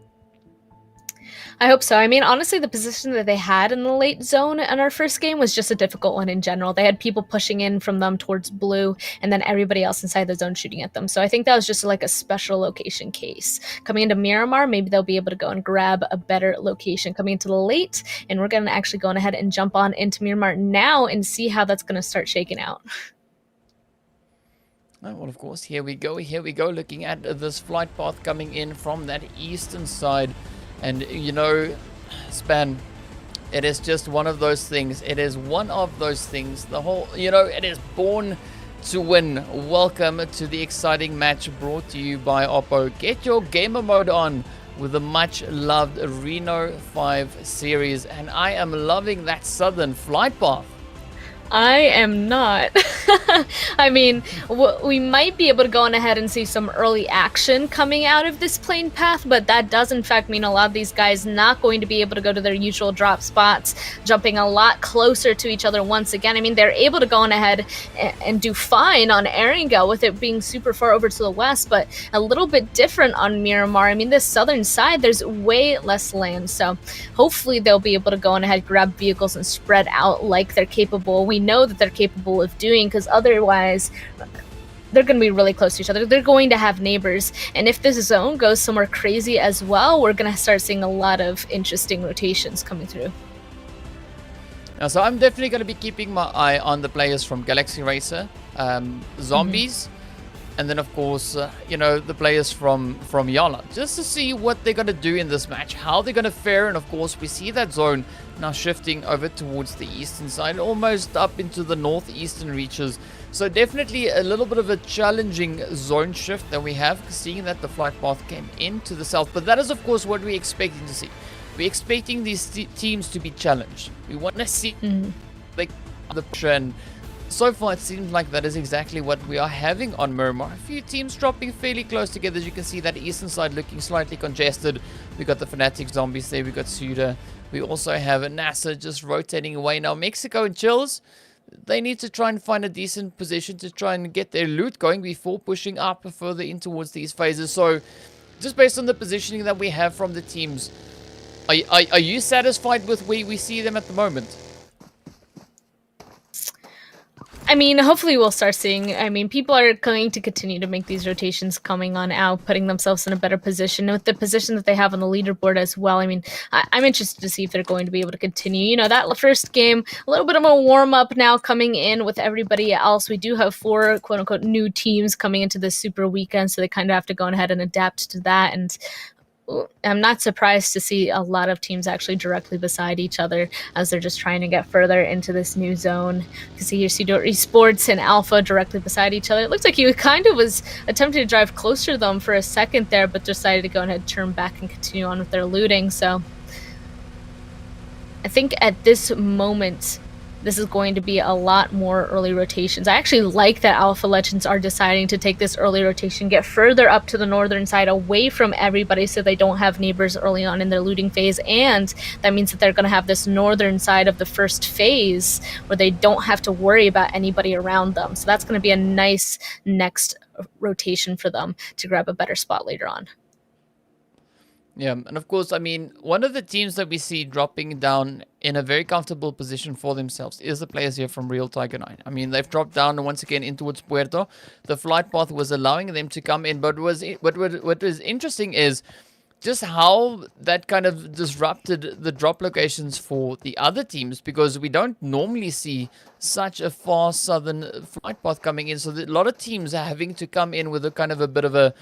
I hope so. Honestly, the position that they had in the late zone in our first game was just a difficult one in general. They had people pushing in from them towards blue, and then everybody else inside the zone shooting at them. So I think that was just like a special location case. Coming into Miramar, maybe they'll be able to go and grab a better location coming into the late, and we're going to actually go on ahead and jump on into Miramar now and see how that's going to start shaking out. Well, of course, here we go, looking at this flight path coming in from that eastern side. And, Span, it is just one of those things. It is one of those things. The whole, it is born to win. Welcome to the exciting match brought to you by Oppo. Get your gamer mode on with the much loved Reno 5 series, and I am loving that southern flight path. I am not. I mean, we might be able to go on ahead and see some early action coming out of this plane path, but that does in fact mean a lot of these guys not going to be able to go to their usual drop spots, jumping a lot closer to each other once again. I mean, they're able to go on ahead and do fine on Erangel with it being super far over to the west, but a little bit different on Miramar. I mean, this southern side, there's way less land, so hopefully they'll be able to go on ahead, grab vehicles, and spread out like they're capable. We know that they're capable of doing, because otherwise they're going to be really close to each other. They're going to have neighbors, and if this zone goes somewhere crazy as well, we're going to start seeing a lot of interesting rotations coming through. Now, so I'm definitely going to be keeping my eye on the players from Galaxy Racer, Zombies, and then of course you know, the players from YaLLa, just to see what they're going to do in this match, how they're going to fare. And of course we see that zone now shifting over towards the eastern side, almost up into the northeastern reaches. So definitely a little bit of a challenging zone shift that we have, seeing that the flight path came into the south. But that is of course what we're expecting to see. We're expecting these teams to be challenged. We want to see like the pressure, and so far it seems like that is exactly what we are having on Miramar. A few teams dropping fairly close together. As you can see, that eastern side looking slightly congested. We got the Fanatic Zombies there, we got SUDOR. We also have a NASR just rotating away. Now Mexico and Chills, they need to try and find a decent position to try and get their loot going before pushing up further in towards these phases. So just based on the positioning that we have from the teams, are you satisfied with where we see them at the moment? I mean, hopefully we'll start seeing, I mean, people are going to continue to make these rotations coming on out, putting themselves in a better position with the position that they have on the leaderboard as well. I mean, I'm interested to see if they're going to be able to continue. You know, that first game, a little bit of a warm-up now coming in with everybody else. We do have 4 quote-unquote new teams coming into this super weekend, so they kind of have to go ahead and adapt to that. And I'm not surprised to see a lot of teams actually directly beside each other as they're just trying to get further into this new zone. You can see here SWDOR Esports and Alpha directly beside each other. It looks like he kind of was attempting to drive closer to them for a second there, but decided to go ahead and turn back and continue on with their looting. So I think at this moment, this is going to be a lot more early rotations. I actually like that Alpha Legends are deciding to take this early rotation, get further up to the northern side away from everybody so they don't have neighbors early on in their looting phase. And that means that they're going to have this northern side of the first phase where they don't have to worry about anybody around them. So that's going to be a nice next rotation for them to grab a better spot later on. Yeah, and of course, I mean, one of the teams that we see dropping down in a very comfortable position for themselves is the players here from Real Tiger 9. I mean, they've dropped down once again in towards Puerto. The flight path was allowing them to come in, but what was interesting is just how that kind of disrupted the drop locations for the other teams, because we don't normally see such a far southern flight path coming in. So a lot of teams are having to come in with a kind of a bit of a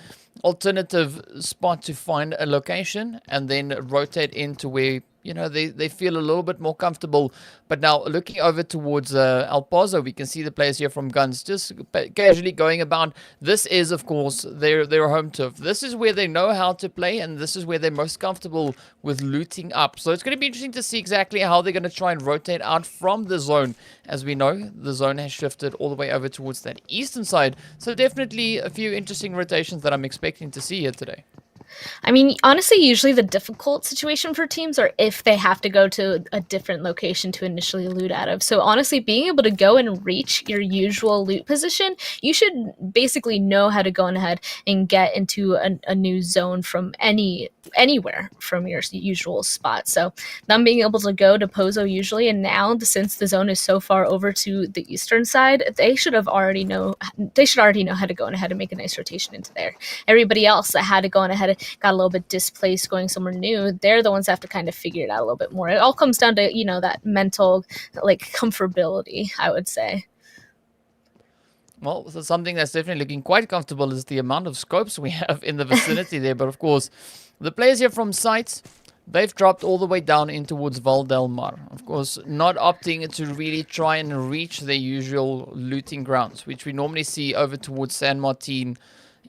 alternative spot to find a location and then rotate into where, you know, they feel a little bit more comfortable. But now looking over towards El Paso, we can see the players here from GUNZ just casually going about. This is, of course, their home turf. This is where they know how to play, and this is where they're most comfortable with looting up. So it's going to be interesting to see exactly how they're going to try and rotate out from the zone. As we know, the zone has shifted all the way over towards that eastern side. So definitely a few interesting rotations that I'm expecting to see here today. I mean, honestly, usually the difficult situation for teams are if they have to go to a different location to initially loot out of. So honestly, being able to go and reach your usual loot position, you should basically know how to go ahead and get into a new zone from anywhere from your usual spot. So them being able to go to Pozo usually, and now since the zone is so far over to the eastern side, they should already know how to go ahead and make a nice rotation into there. Everybody else that had to go ahead got a little bit displaced going somewhere new, they're the ones that have to kind of figure it out a little bit more. It all comes down to, you know, that mental, like, comfortability, I would say. Well, so something that's definitely looking quite comfortable is the amount of scopes we have in the vicinity there. But of course, the players here from SCYTES, they've dropped all the way down in towards Val del Mar. Of course, not opting to really try and reach their usual looting grounds, which we normally see over towards San Martin,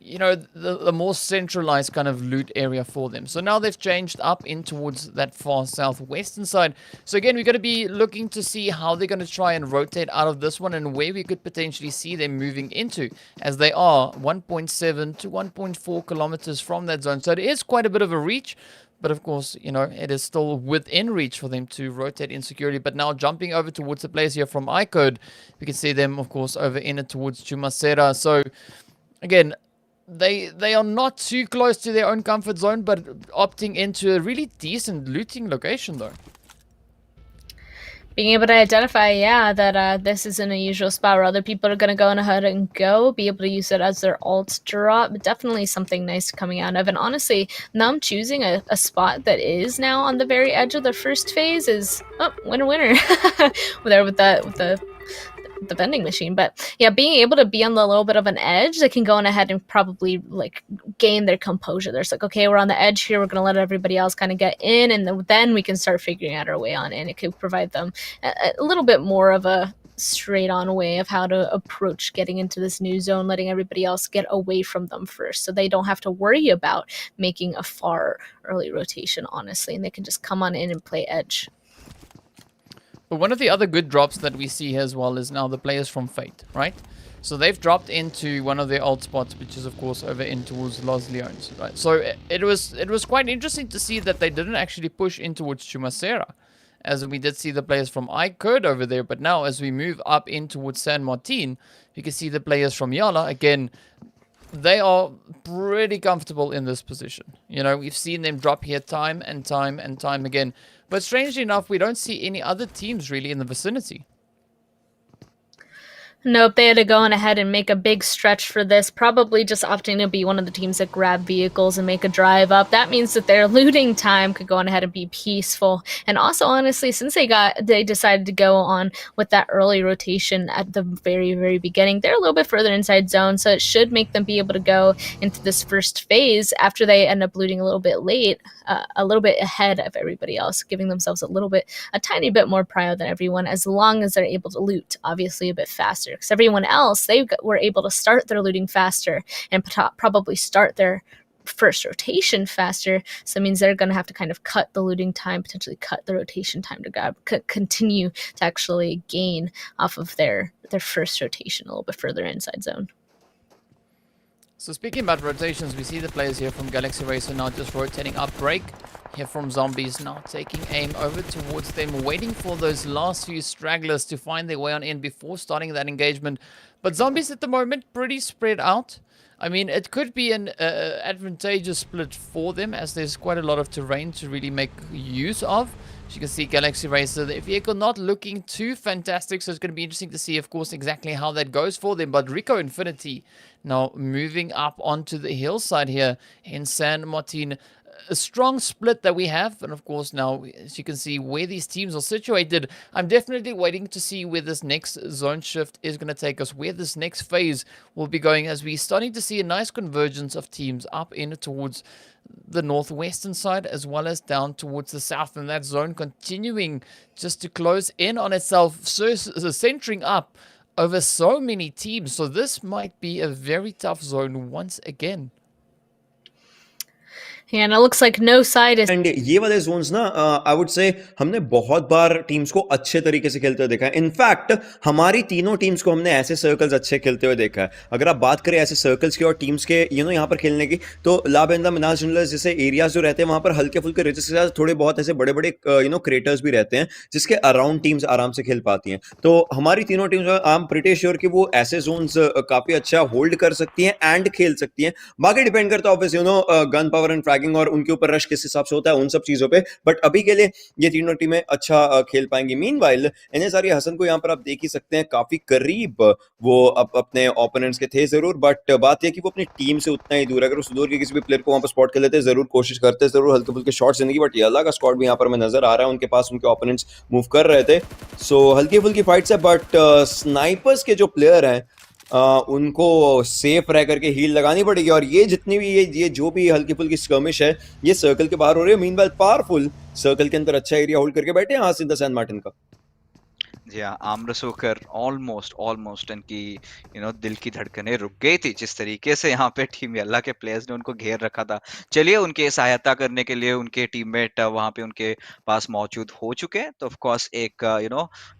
you know, the more centralized kind of loot area for them. So now they've changed up in towards that far southwestern side. So again, we're going to be looking to see how they're going to try and rotate out of this one and where we could potentially see them moving into, as they are 1.7 to 1.4 kilometers from that zone. So it is quite a bit of a reach. But of course, you know, it is still within reach for them to rotate in securely. But now jumping over towards the players here from iKURD, we can see them, of course, over in it towards Chumasera. So again, they are not too close to their own comfort zone, but opting into a really decent looting location though. Being able to identify, yeah, that this is an unusual spot where other people are going to go ahead and go, be able to use it as their alt drop. Definitely something nice coming out of. And honestly, now I'm choosing a spot that is now on the very edge of the first phase is, oh, winner. There with the vending machine. But yeah, being able to be on the little bit of an edge, they can go on ahead and probably like gain their composure. There's like, okay, we're on the edge here, we're going to let everybody else kind of get in, and then we can start figuring out our way on in. It could provide them a little bit more of a straight on way of how to approach getting into this new zone, letting everybody else get away from them first, so they don't have to worry about making a far early rotation, honestly, and they can just come on in and play edge. But one of the other good drops that we see here as well is now the players from Fate, right? So they've dropped into one of their alt spots, which is of course over in towards Los Leones, right? So it was quite interesting to see that they didn't actually push in towards Chumasera, as we did see the players from iKURD over there. But now as we move up in towards San Martin, you can see the players from YaLLa again. They are pretty comfortable in this position. You know, we've seen them drop here time and time and time again. But strangely enough, we don't see any other teams really in the vicinity. Nope, they had to go on ahead and make a big stretch for this, probably just opting to be one of the teams that grab vehicles and make a drive up. That means that their looting time could go on ahead and be peaceful. And also, honestly, since they decided to go on with that early rotation at the very, very beginning, they're a little bit further inside zone, so it should make them be able to go into this first phase after they end up looting a little bit late, a little bit ahead of everybody else, giving themselves a tiny bit more prio than everyone, as long as they're able to loot, obviously a bit faster. Because everyone else, they were able to start their looting faster and probably start their first rotation faster. So it means they're going to have to kind of cut the looting time, potentially cut the rotation time to continue to actually gain off of their first rotation a little bit further inside zone. So speaking about rotations, we see the players here from Galaxy Racer now just rotating up break. Here from Zombies now taking aim over towards them, waiting for those last few stragglers to find their way on in before starting that engagement. But Zombies at the moment pretty spread out. I mean, it could be an advantageous split for them, as there's quite a lot of terrain to really make use of. As you can see, Galaxy Racer, the vehicle not looking too fantastic, so it's going to be interesting to see, of course, exactly how that goes for them. But RICO Infinity now moving up onto the hillside here in San Martin. A strong split that we have, and of course now, as you can see where these teams are situated, I'm definitely waiting to see where this next zone shift is going to take us, where this next phase will be going, as we're starting to see a nice convergence of teams up in towards the northwestern side as well as down towards the south, and that zone continuing just to close in on itself, so centering up over so many teams. So this might be a very tough zone once again. And it looks like no side is. And ये वाले जोन्स ना आई वुड से हमने बहुत बार टीम्स को अच्छे तरीके से खेलते हुए देखा है. इनफैक्ट हमारी तीनों टीम्स को हमने ऐसे सर्कल्स अच्छे खेलते हुए देखा है. अगर आप बात करें ऐसे सर्कल्स की और टीम्स के यहाँ पर खेलने की, तो लाबेंदा मिनाज जनरल जैसे एरियाज जो रहते हैं वहां पर हल्के फुल्के रिजेस के साथ थोड़े बहुत ऐसे बड़े बड़े क्रेटर्स भी रहते हैं जिसके अराउंड टीम्स आराम से खेल पाती हैं. तो हमारी तीनों teams I am pretty sure कि वो ऐसे जोन्स काफी अच्छा होल्ड कर सकती हैं एंड खेल सकती हैं. बाकी डिपेंड करता है obviously gun power and fragging और उनके ऊपर रश किस हिसाब से होता है, उन सब चीजों पे. बट अभी के लिए ये तीनों टीमें अच्छा खेल पाएंगी. मीनवाइल एनएसआर हसन को यहां पर आप देख ही सकते हैं, काफी करीब वो अपने ओपोनेंट्स के थे जरूर, बट बात यह कि वो अपनी टीम से उतना ही दूर. अगर वो सुदूर के किसी भी प्लेयर को वहां पर स्पॉट कर लेते, जरूर कोशिश करते, जरूर हल्के फुल्के शॉट्स देने की. बट YaLLa का स्क्वाड भी यहां पर हमें नजर आ रहा है, उनके पास उनके ओपोनेंट्स मूव कर रहे थे. सो हल्की फुल्की फाइट्स है, बट स्नाइपर्स के जो प्लेयर हैं उनको सेफ रह करके हील लगानी पड़ेगी. और ये जितनी भी ये जो भी हल्की फुल्की स्कर्मिश है, ये सर्कल के बाहर हो रही है. मीनवाइल पावरफुल सर्कल के अंदर अच्छा एरिया होल्ड करके बैठे हैं हासिल सैन मार्टिन का. जी हाँ, आमरस होकर ऑलमोस्ट ऑलमोस्ट इनकी दिल की धड़कनें रुक गई थी जिस तरीके से यहाँ पे टीम यल्ला के प्लेयर्स ने उनको घेर रखा था। चलिए उनके सहायता करने के लिए उनके टीममेट वहाँ पे उनके पास मौजूद हो चुके हैं, तो ऑफ कोर्स एक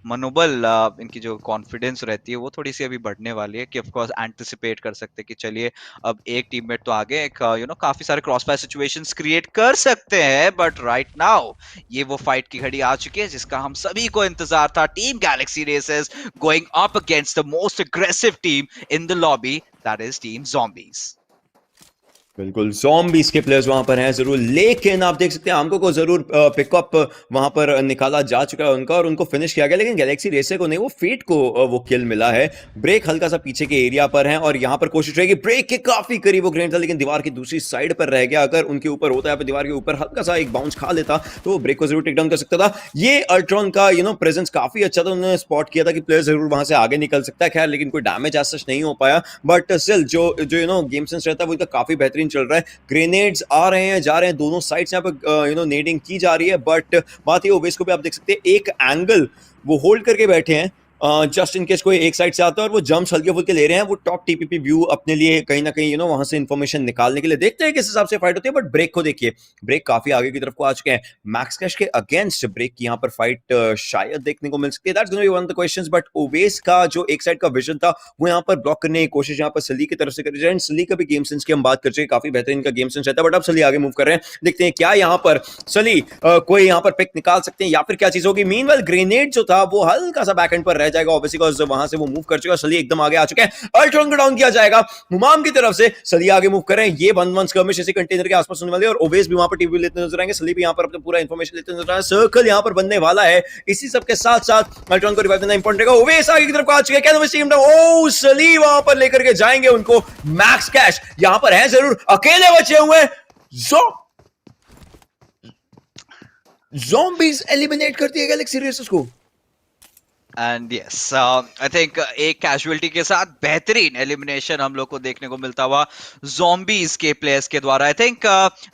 मनोबल, इनकी जो कॉन्फिडेंस रहती है वो थोड़ी सी अभी बढ़ने वाली है कि ऑफ कोर्स एंटिसिपेट कर सकते हैं कि चलिए अब एक टीममेट तो आगे एक काफी सारे क्रॉस फायर सिचुएशंस क्रिएट कर सकते हैं, बट राइट नाउ ये वो फाइट की घड़ी आ चुकी है जिसका हम सभी को इंतजार था। Team Galaxy racers going up against the most aggressive team in the lobby, that is team zombies. बिल्कुल ज़ॉम्बीज के प्लेयर्स वहां पर हैं जरूर, लेकिन आप देख सकते हैं हमको को जरूर पिकअप वहां पर निकाला जा चुका है उनका और उनको फिनिश किया गया, लेकिन गैलेक्सी रेसर को नहीं, वो फेट को वो किल मिला है। ब्रेक हल्का सा पीछे के एरिया पर है और यहां पर कोशिश रहेगी, ब्रेक के काफी करीब वो ग्रेनेड था लेकिन दीवार की दूसरी साइड पर रह गया। अगर उनके ऊपर होता है, दीवार के ऊपर हल्का सा एक बाउंस खा लेता तो ब्रेक को जरूर टेक डाउन कर सकता था। ये अल्ट्रॉन का प्रेजेंस काफी अच्छा था, उन्होंने स्पॉट किया था कि प्लेयर जरूर वहां से आगे निकल सकता है। खैर लेकिन कोई डैमेज आज सच नहीं हो पाया, बट स्टिल जो गेम सेंस रहता है वो काफी बेहतरीन चल रहा है। ग्रेनेड्स आ रहे हैं जा रहे हैं, दोनों साइड्स यहाँ पे नेडिंग की जा रही है, बट बात ये ओवेस को भी आप देख सकते हैं एक एंगल वो होल्ड करके बैठे हैं जस्ट इन केस कोई एक साइड से आता है और वो जंप्स हल्के फुल्के ले रहे हैं, वो टॉप टीपीपी व्यू अपने लिए कहीं ना कहीं वहां से इंफॉर्मेशन निकालने के लिए। देखते हैं किस हिसाब से फाइट होती है, बट ब्रेक को देखिए, ब्रेक काफी आगे की तरफ को आ चुके हैं। मैक्स कैश के अगेंस्ट ब्रेक की यहाँ पर फाइट शायद देखने को मिल सकती है, that's gonna be one of the questions. But Owais का जो एक साइड का विजन था वो यहाँ पर ब्लॉक करने की कोशिश यहाँ पर सली की तरफ से करी जाए। सली का भी गेम सेंस की हम बात कर रहे हैं, काफी बेहतरीन का गेम सेंस रहता है, बट अब सली आगे मूव कर रहे हैं। देखते हैं क्या यहाँ पर सली कोई यहाँ पर पिक निकाल सकते हैं या फिर क्या चीज होगी। मीनवाइल ग्रेनेड जो था वो हल्का सा बैक एंड पर रह जाएगा ऑब्वियसली, वहां से वो मूव कर चुका। सली एकदम आगे आ चुके हैं, अल्ट्रॉन को डाउन किया जाएगा हुमाम की तरफ से। सली आगे मूव कर रहे हैं, ये 1-1 स्कर्मिश इसी कंटेनर के आसपास होने वाली है और ओवेस भी वहां पर टीवी लेते नजर आएंगे। सली भी यहां पर अपना पूरा इंफॉर्मेशन लेते नजर आएंगे, सर्कल यहां पर बनने वाला है। इसी सब के साथ साथ अल्ट्रॉन को रिवाइव देना इंपॉर्टेंट रहेगा। ओवेस आगे की तरफ आ चुके हैं, can we see him now. ओ सली वहां पर लेकर के जाएंगे उनको। मैक्स कैश यहां पर है जरूर, अकेले बचे हुए ज़ॉम्बीज एलिमिनेट करती है गैलेक्सी रेसर्स को। एंड यस आई थिंक एक कैजुअलिटी के साथ बेहतरीन एलिमिनेशन हम लोग को देखने को मिलता हुआ ज़ॉम्बीज के प्लेयर्स के द्वारा। आई थिंक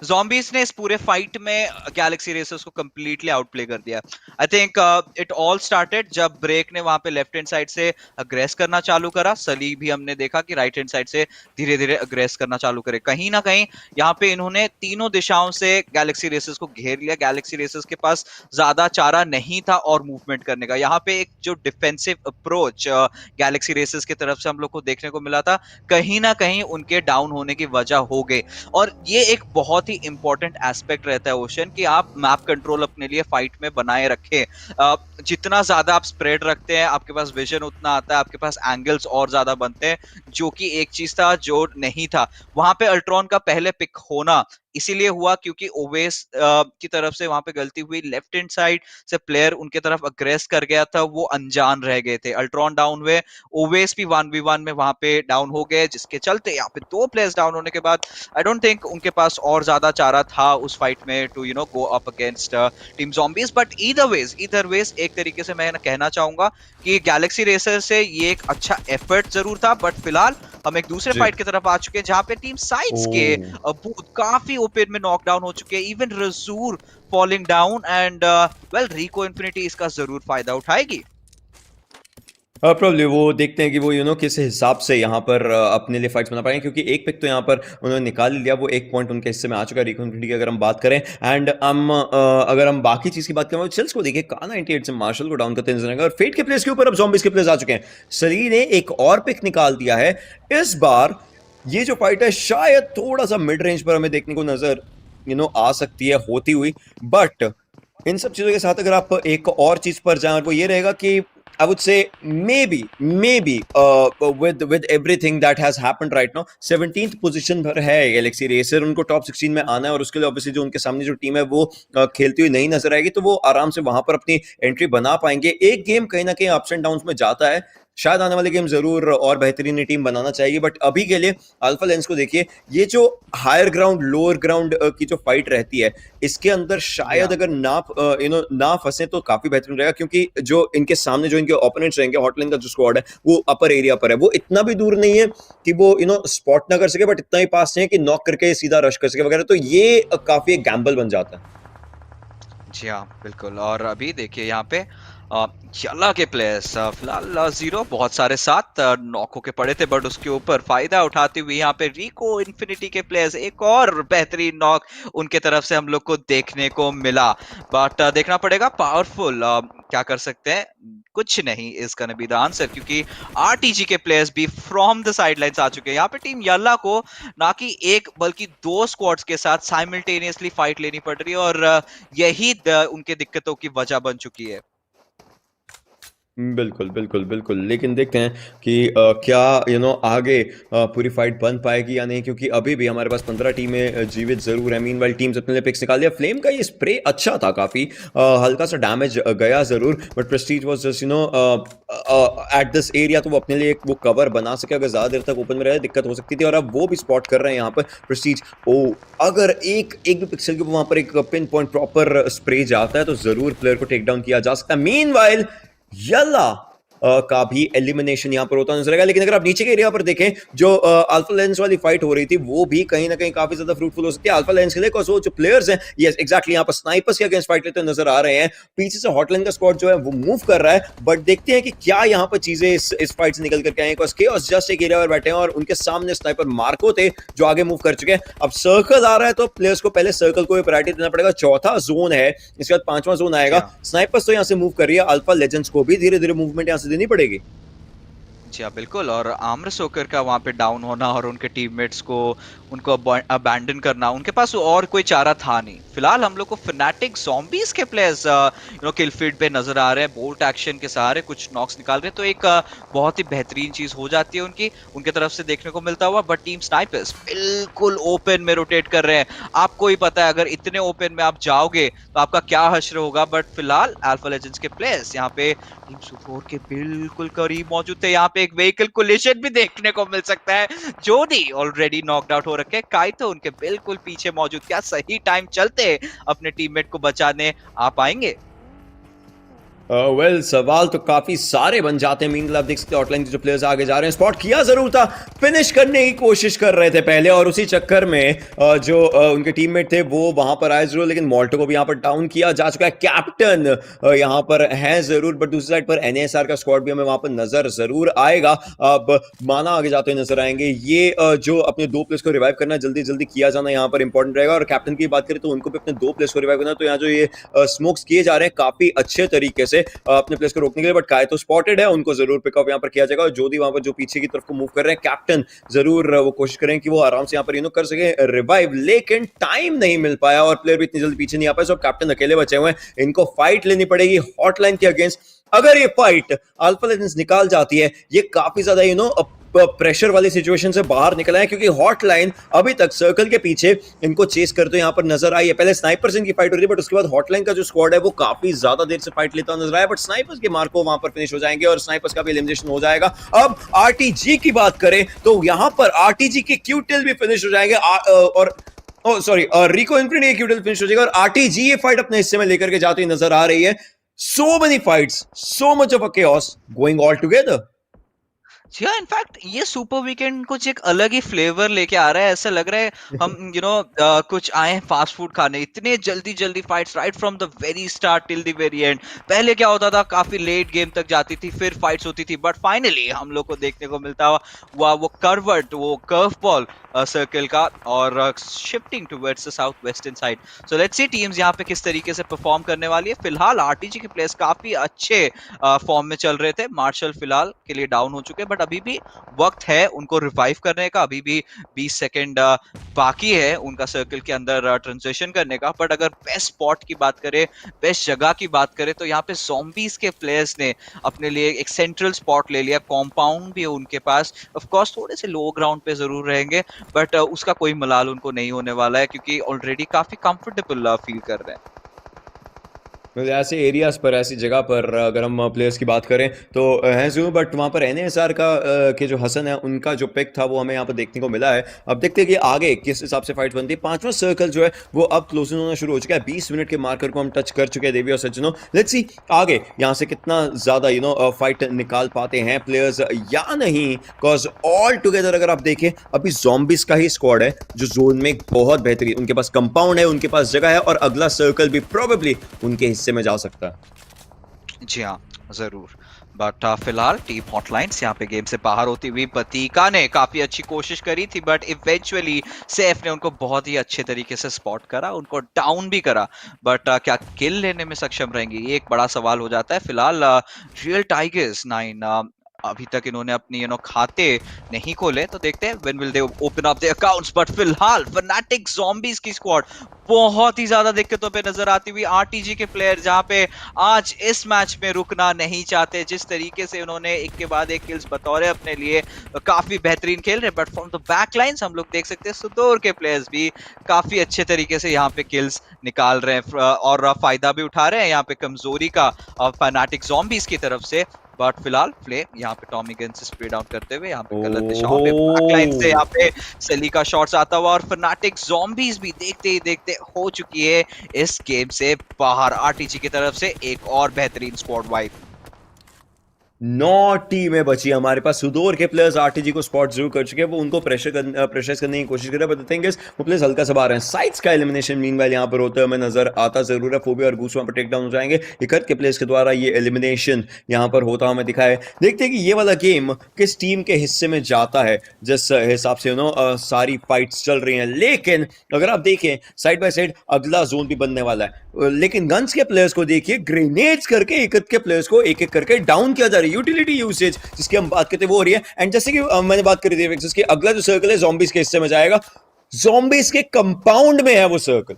ज़ॉम्बीज ने इस पूरे फाइट में गैलेक्सी रेसर्स को कंप्लीटली आउटप्ले कर दिया। आई थिंक इट ऑल स्टार्टेड जब ब्रेक ने वहां पे लेफ्ट हैंड साइड से अग्रेस करना चालू करा। सली भी हमने देखा कि राइट हैंड साइड से धीरे धीरे अग्रेस करना चालू करे। कहीं ना कहीं यहाँ पे इन्होंने तीनों दिशाओं से गैलेक्सी रेसर्स को घेर लिया। गैलेक्सी रेसर्स के पास ज्यादा चारा नहीं था और मूवमेंट करने का। यहाँ पे एक जो डिफेंसिव अप्रोच गैलेक्सी रेसर्स की तरफ से हम लोग को देखने को मिला था, कहीं ना कहीं उनके डाउन होने की वजह हो गई। और ये एक बहुत ही इंपॉर्टेंट एस्पेक्ट रहता है ओशन कि आप मैप कंट्रोल अपने लिए फाइट में बनाए रखें। जितना ज्यादा आप स्प्रेड रखते हैं आपके पास विजन उतना आता है, आपके पास एंगल्स और ज्यादा बनते हैं, जो कि एक चीज था जो नहीं था वहां पे। अल्ट्रॉन का पहले पिक होना इसीलिए हुआ क्योंकि ओवेस की तरफ से वहां पे गलती हुई, लेफ्ट हैंड साइड से प्लेयर उनके तरफ अग्रेस कर गया था, वो अनजान रह गए थे। अल्ट्रॉन डाउन हुए, ओवेस भी 1v1 में वहां पे डाउन हो गए, जिसके चलते यहाँ पे दो प्लेयर्स डाउन होने के बाद आई डोंट थिंक उनके पास और ज्यादा चारा था उस फाइट में to go up against team Zombies. But either ways एक तरीके से मैं कहना चाहूंगा कि गैलेक्सी रेसर से ये एक अच्छा एफर्ट जरूर था। बट फिलहाल हम एक दूसरे फाइट की तरफ आ चुके हैं जहां पे टीम साइट्स के काफी ओपन में नॉकडाउन हो चुके हैं, इवन रसूर falling down and well Rico Infinity इसका जरूर फायदा उठाएगी। प्रॉब्ली वो देखते हैं कि वो किस हिसाब से यहाँ पर अपने लिए फाइट्स बना पाएंगे, क्योंकि एक पिक तो यहाँ पर उन्होंने निकाल लिया, वो एक पॉइंट उनके हिस्से में आ चुका है रिको इन्फिनिटी की अगर हम बात करें। एंड अगर हम बाकी चीज की बात करें, चिल्स को देखिए का 98 से मार्शल को डाउन करते नजर आएगा और फेट के प्लेस के ऊपर अब ज़ॉम्बीज के प्लेस आ चुके हैं। सली ने एक और पिक निकाल दिया है। इस बार ये जो फाइट है शायद थोड़ा सा मिड रेंज पर हमें देखने को नजर आ सकती है होती हुई, बट इन सब चीजों के साथ अगर आप एक और चीज पर जाएं, वो ये रहेगा कि I would say maybe with everything that has happened right now 17th position पर है गैलेक्सी रेसर, उनको टॉप 16 में आना है और उसके लिए ऑब्वियसली जो उनके सामने जो टीम है वो खेलती हुई नहीं नजर आएगी, तो वो आराम से वहां पर अपनी एंट्री बना पाएंगे। एक गेम कहीं ना कहीं अप्स एंड डाउन्स में जाता है, शायद आने वाले गेम जरूर और बेहतरीन टीम बनाना चाहिए, बट अभी के लिए अल्फा लेंस को देखिए, ये जो हायर ग्राउंड लोअर ग्राउंड की जो फाइट रहती है इसके अंदर शायद अगर ना फंसे तो काफी बेहतरीन रहेगा, क्योंकि जो इनके सामने जो इनके ओपोनेंट्स रहेंगे, हॉटलाइन का जो स्क्वाड है वो अपर एरिया पर है, वो इतना भी दूर नहीं है कि वो स्पॉट ना कर सके, बट इतना ही पास नहीं है कि नॉक करके सीधा रश कर सके वगैरह, तो ये काफी एक गैम्बल बन जाता है। जी हाँ बिल्कुल। और अभी देखिए यहाँ पे YaLLa के प्लेयर्स फिलहाल जीरो बहुत सारे साथ नॉक होके पड़े थे, बट उसके ऊपर फायदा उठाते हुए यहाँ पे रिको इन्फिनिटी के प्लेयर्स एक और बेहतरीन नॉक उनके तरफ से हम लोग को देखने को मिला। बट देखना पड़ेगा पावरफुल क्या कर सकते हैं, कुछ नहीं is gonna be the answer, क्योंकि आरटीजी के प्लेयर्स भी फ्रॉम द साइडलाइंस आ चुके हैं। यहाँ पे टीम YaLLa को ना कि एक बल्कि दो स्क्वाड्स के साथ साइमल्टेनियसली फाइट लेनी पड़ रही है, और यही उनके दिक्कतों की वजह बन चुकी है। बिल्कुल बिल्कुल बिल्कुल, लेकिन देखते हैं कि क्या आगे पूरी फाइट बन पाएगी या नहीं, क्योंकि अभी भी हमारे पास 15 टीमें जीवित जरूर है। मीनवाइल टीम्स अपने लिए पिक्स निकाल दिया। फ्लेम का ये स्प्रे अच्छा था, काफी हल्का सा डैमेज गया जरूर, but Prestige was just at this area, तो वो अपने लिए एक वो कवर बना सके। अगर ज्यादा देर तक ओपन में रहे दिक्कत हो सकती थी, और अब वो भी स्पॉट कर रहे हैं यहाँ पर प्रेस्टीज। अगर एक भी पिक्सल के वहां पर एक पिन पॉइंट प्रॉपर स्प्रे जाता है तो जरूर प्लेयर को टेक डाउन किया जा सकता है। मीनवाइल YaLLa का भी एलिमिनेशन यहां पर होता नजर आएगा। लेकिन अगर आप नीचे के एरिया पर देखें, जो अल्फा लेंस वाली फाइट हो रही थी, वो भी कहीं ना कहीं काफी ज्यादा फ्रूटफुल हो सकती है अल्फा लेंस के लिए, जो प्लेयर्स हैं ये एग्जैक्टली यहां पर स्नाइपर्स के अगेंस्ट फाइट लेते नजर आ रहे हैं। पीछे से हॉटलाइन का स्क्वाड जो है वो मूव कर रहा है, बट देखते हैं कि क्या यहां पर चीजें इस फाइट से निकल करके आएंगे। केओस जस्ट एक एरिया पर बैठे हैं और उनके सामने स्नाइपर मार्को थे जो आगे मूव कर चुके हैं। अब सर्कल आ रहा है तो प्लेयर्स को पहले सर्कल को प्रायोरिटी देना पड़ेगा। चौथा जोन है, इसके बाद पांचवा जोन आएगा। स्नाइपर्स तो यहां से मूव कर रही है, अल्फा लेजेंड्स को भी धीरे धीरे मूवमेंट यहां से देनी पड़ेगी। जी हाँ बिल्कुल, और आम्र सोकर का वहां पे डाउन होना और उनके टीममेट्स को उनको अबैंडन करना, उनके पास और कोई चारा था नहीं। फिलहाल हम लोग को फैनेटिक ज़ॉम्बीज के प्लेयर्स किल फील्ड पे नजर आ रहे हैं, बोल्ट एक्शन के सहारे कुछ नॉक्स निकाल रहे हैं, तो एक बहुत ही बेहतरीन चीज हो जाती है उनके तरफ से देखने को मिलता हुआ। बट टीम स्नाइपर्स बिल्कुल ओपन में रोटेट कर रहे हैं। आपको ही पता है अगर इतने ओपन में आप जाओगे तो आपका क्या हश्र होगा। बट फिलहाल अल्फा लेजेंड्स के प्लेयर्स यहाँ पे टीम सुडोर के बिल्कुल करीब मौजूद थे। यहाँ पे एक व्हीकल कोलिशन भी देखने को मिल सकता है। जोडी ऑलरेडी नॉकड आउट हो रखे हैं, काई तो उनके बिल्कुल पीछे मौजूद। क्या सही टाइम चलते अपने टीममेट को बचाने आ पाएंगे? सवाल तो काफी सारे बन जाते हैं। मीनवाइल आप देख सकते हैं हॉटलाइन के जो प्लेयर्स आगे जा रहे हैं, स्पॉट किया जरूर था, फिनिश करने की कोशिश कर रहे थे पहले, और उसी चक्कर में जो उनके टीममेट थे वो वहां पर आए जरूर, लेकिन मॉल्टो को भी यहां पर डाउन किया जा चुका है। कैप्टन यहां पर है जरूर, बट दूसरी साइड पर NASR का स्क्वाड भी हमें वहां पर नजर जरूर आएगा। अब माना आगे जाते हुए नजर आएंगे। ये जो अपने दो प्लेयर्स को रिवाइव करना जल्दी जल्दी किया जाना यहाँ पर इंपॉर्टेंट रहेगा। और कैप्टन की बात करें तो उनको भी अपने दो प्लेयर्स को रिवाइव करना, तो यहाँ जो ये स्मोक्स किए जा रहे हैं काफी अच्छे तरीके से अपने प्लेयर्स को रोकने के लिए। बट काय तो स्पॉटेड है, उनको जरूर पिकअप यहां पर किया जाएगा। और जोधी वहां पर जो पीछे की तरफ को मूव कर रहे हैं, कैप्टन जरूर वो कोशिश करें कि वो आराम से यहां पर कर सके रिवाइव, लेकिन टाइम नहीं मिल पाया और प्लेयर भी इतनी जल्दी पीछे नहीं आ पाए। सो कैप्टन अकेले बचे हुए हैं, इनको फाइट लेनी पड़ेगी हॉटलाइन के अगेंस्ट। अगर ये फाइट अल्फा लेजेंड्स निकाल जाती है, ये काफी ज्यादा प्रेशर वाली सिचुएशन से बाहर निकला है, क्योंकि हॉटलाइन अभी तक सर्कल के पीछे इनको चेस करते यहां पर नजर आई है। पहले स्नाइपर्स इनकी फाइट हो रही है, बट उसके बाद हॉटलाइन का जो स्क्वाड है वो काफी ज्यादा देर से फाइट लेता नजर आया। बट स्नाइपर्स के मार्क को वहां पर फिनिश हो जाएंगे और स्नाइपर्स का भी एलिमिनेशन हो जाएगा। अब आरटीजी की बात करें तो यहां पर आरटीजी के क्यूटिल भी फिनिश हो जाएंगे, और रिको इन्फिनिटी क्यूटिल फिनिश हो जाएगा, और आरटीजी ये फाइट अपने हिस्से में लेकर के जाती हुई नजर आ रही है। So many fights, so much of a chaos going all together. जी हाँ, इनफैक्ट ये सुपर वीकेंड कुछ एक अलग ही फ्लेवर लेके आ रहा है। ऐसा लग रहा है हम कुछ आए हैं फास्ट फूड खाने। इतने जल्दी जल्दी fights right from the very start till the very and. पहले क्या होता था, काफी लेट गेम तक जाती थी, फिर फाइट्स होती थी, बट फाइनली हम लोग को देखने को मिलता हुआ वो कर्व बॉल सर्कल का, और shifting towards the south western side. So let's see teams यहाँ पे किस तरीके से परफॉर्म करने वाली है। फिलहाल आरटीजी के प्लेयर्स काफी अच्छे फॉर्म में चल रहे थे। मार्शल फिलहाल के लिए डाउन हो चुके हैं, बट अभी भी वक्त है उनको रिवाइव करने का। अभी भी 20 सेकेंड बाकी है उनका सर्कल के अंदर ट्रांजिशन करने का। बट अगर बेस्ट स्पॉट की बात करें, बेस्ट जगह की बात करें, तो यहाँ पे ज़ॉम्बीज के प्लेयर्स ने अपने लिए एक सेंट्रल स्पॉट ले लिया। कॉम्पाउंड भी है उनके पास, ऑफ कोर्स थोड़े से लो ग्राउंड पे जरूर रहेंगे, बट उसका कोई मलाल उनको नहीं होने वाला है, क्योंकि ऑलरेडी काफी कंफर्टेबल फील कर रहे हैं। ऐसे एरियाज पर, ऐसी जगह पर अगर हम प्लेयर्स की बात करें तो हैं जरूर, बट वहाँ पर NASR का के जो हसन है उनका जो पिक था वो हमें यहाँ पर देखने को मिला है। अब देखते हैं कि आगे किस हिसाब से फाइट बनती है। पांचवा सर्कल जो है वो अब क्लोज होना शुरू हो चुका है। 20 मिनट के मार्कर को हम टच कर चुके हैं देवी और सज्जनों। लेट्स सी आगे यहाँ से कितना ज्यादा फाइट निकाल पाते हैं प्लेयर्स या नहीं। बिकॉज ऑल टुगेदर अगर आप देखें, अभी ज़ॉम्बीज का ही स्क्वाड है जो जोन में बहुत बेहतरीन, उनके पास कंपाउंड है, उनके पास जगह है, और अगला सर्कल भी प्रोबेबली उनके हिस्से में जा सकता है। जी हाँ, ज़रूर। बट फिलहाल टीम हॉटलाइन्स यहाँ पे गेम से बाहर होती हुई बतीका ने काफ़ी अच्छी कोशिश करी थी, बट इवेंचुअली सेफ ने उनको बहुत ही अच्छे तरीके से स्पॉट करा, उनको डाउन भी करा। बट क्या किल लेने में सक्षम रहेंगे, ये एक बड़ा सवाल हो जाता है। फिलहाल रियल टाइगर्स 9 अभी तक इन्होंने अपनी खाते नहीं खोले, तो देखते हैं when will they open up their accounts. But फिलहाल फनाटिक ज़ॉम्बीज की स्क्वाड बहुत ही ज्यादा दिक्कतों पे नजर आती हुई। आरटीजी के प्लेयर जहां पे आज इस मैच में रुकना नहीं चाहते, जिस तरीके से उन्होंने एक के बाद एक किल्स बतौरे अपने लिए काफी बेहतरीन खेल रहे। But from the back lines हम लोग देख सकते हैं सुदूर के प्लेयर्स भी काफी अच्छे तरीके से यहाँ पे किल्स निकाल रहे हैं और फायदा भी उठा रहे हैं यहाँ पे कमजोरी का फैनाटिक ज़ॉम्बीज की तरफ से। बट फिलहाल फ्लेम यहाँ पे टॉमी गन से स्प्रे डाउन करते हुए यहाँ पे गलत दिशाओं में बैकलाइन से यहाँ पे सली का शॉट्स आता हुआ, और फनाटिक ज़ॉम्बीज भी देखते ही देखते हो चुकी है इस गेम से बाहर। आरटीजी की तरफ से एक और बेहतरीन स्क्वाड वाइप। 9 टीमें बची हमारे पास। सुदूर के प्लेयर्स आरटीजी को स्पॉट जरूर कर चुके हैं, वो उनको प्रेशराइज करने की कोशिश कर रहे हैं, बट द थिंग इज वो प्लेयर्स हल्का सा बाहर हैं। साइट्स का एलिमिनेशन मीनवाइल यहां पर होता है हमें नजर आता जरूर है। फोबिया और गूस वहां पर टेक डाउन हो जाएंगे। इकहत्तर के प्लेयर्स के द्वारा ये एलिमिनेशन यहां पर होता हमें दिखा है। देखते हैं कि ये वाला गेम किस टीम के हिस्से में जाता है, जिस हिसाब से सारी फाइट्स चल रही हैं। लेकिन अगर आप देखें साइड बाय साइड अगला जोन भी बनने वाला है, लेकिन गन्स के प्लेयर्स को देखिए, ग्रेनेड्स करके इकहत्तर के प्लेयर्स को एक एक करके डाउन किया जा रहा है। यूटिलिटी यूसेज जिसकी हम बात करते हैं वो हो रही है। एंड जैसे कि मैंने बात करी थी जिसकी अगला जो सर्कल है जॉम्बीज के हिस्से में जाएगा, जॉम्बीज के कंपाउंड में है वो सर्कल।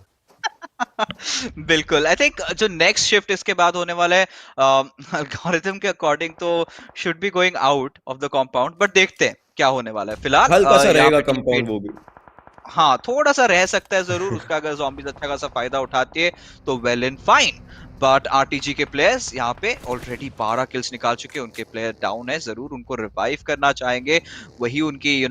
बिल्कुल, आई थिंक जो नेक्स्ट शिफ्ट इसके बाद होने वाला है अल्गोरिथम के अकॉर्डिंग तो should be going out of the compound, but देखते हैं क्या होने वाला है। फिलहाल हल्का सा यहाँ रहेगा पे कंपाउंड वो भी। हाँ, थोड़ा सा रह सकता है जरूर उसका, अगर zombies अच्छा खासा फायदा उठाती है तो well and fine. But RTG के प्लेयर्स यहाँ पे ऑलरेडी 12 किल्स निकाल चुके हैं, उनके प्लेयर डाउन है, जरूर उनको रिवाइव करना चाहेंगे, वही उनकी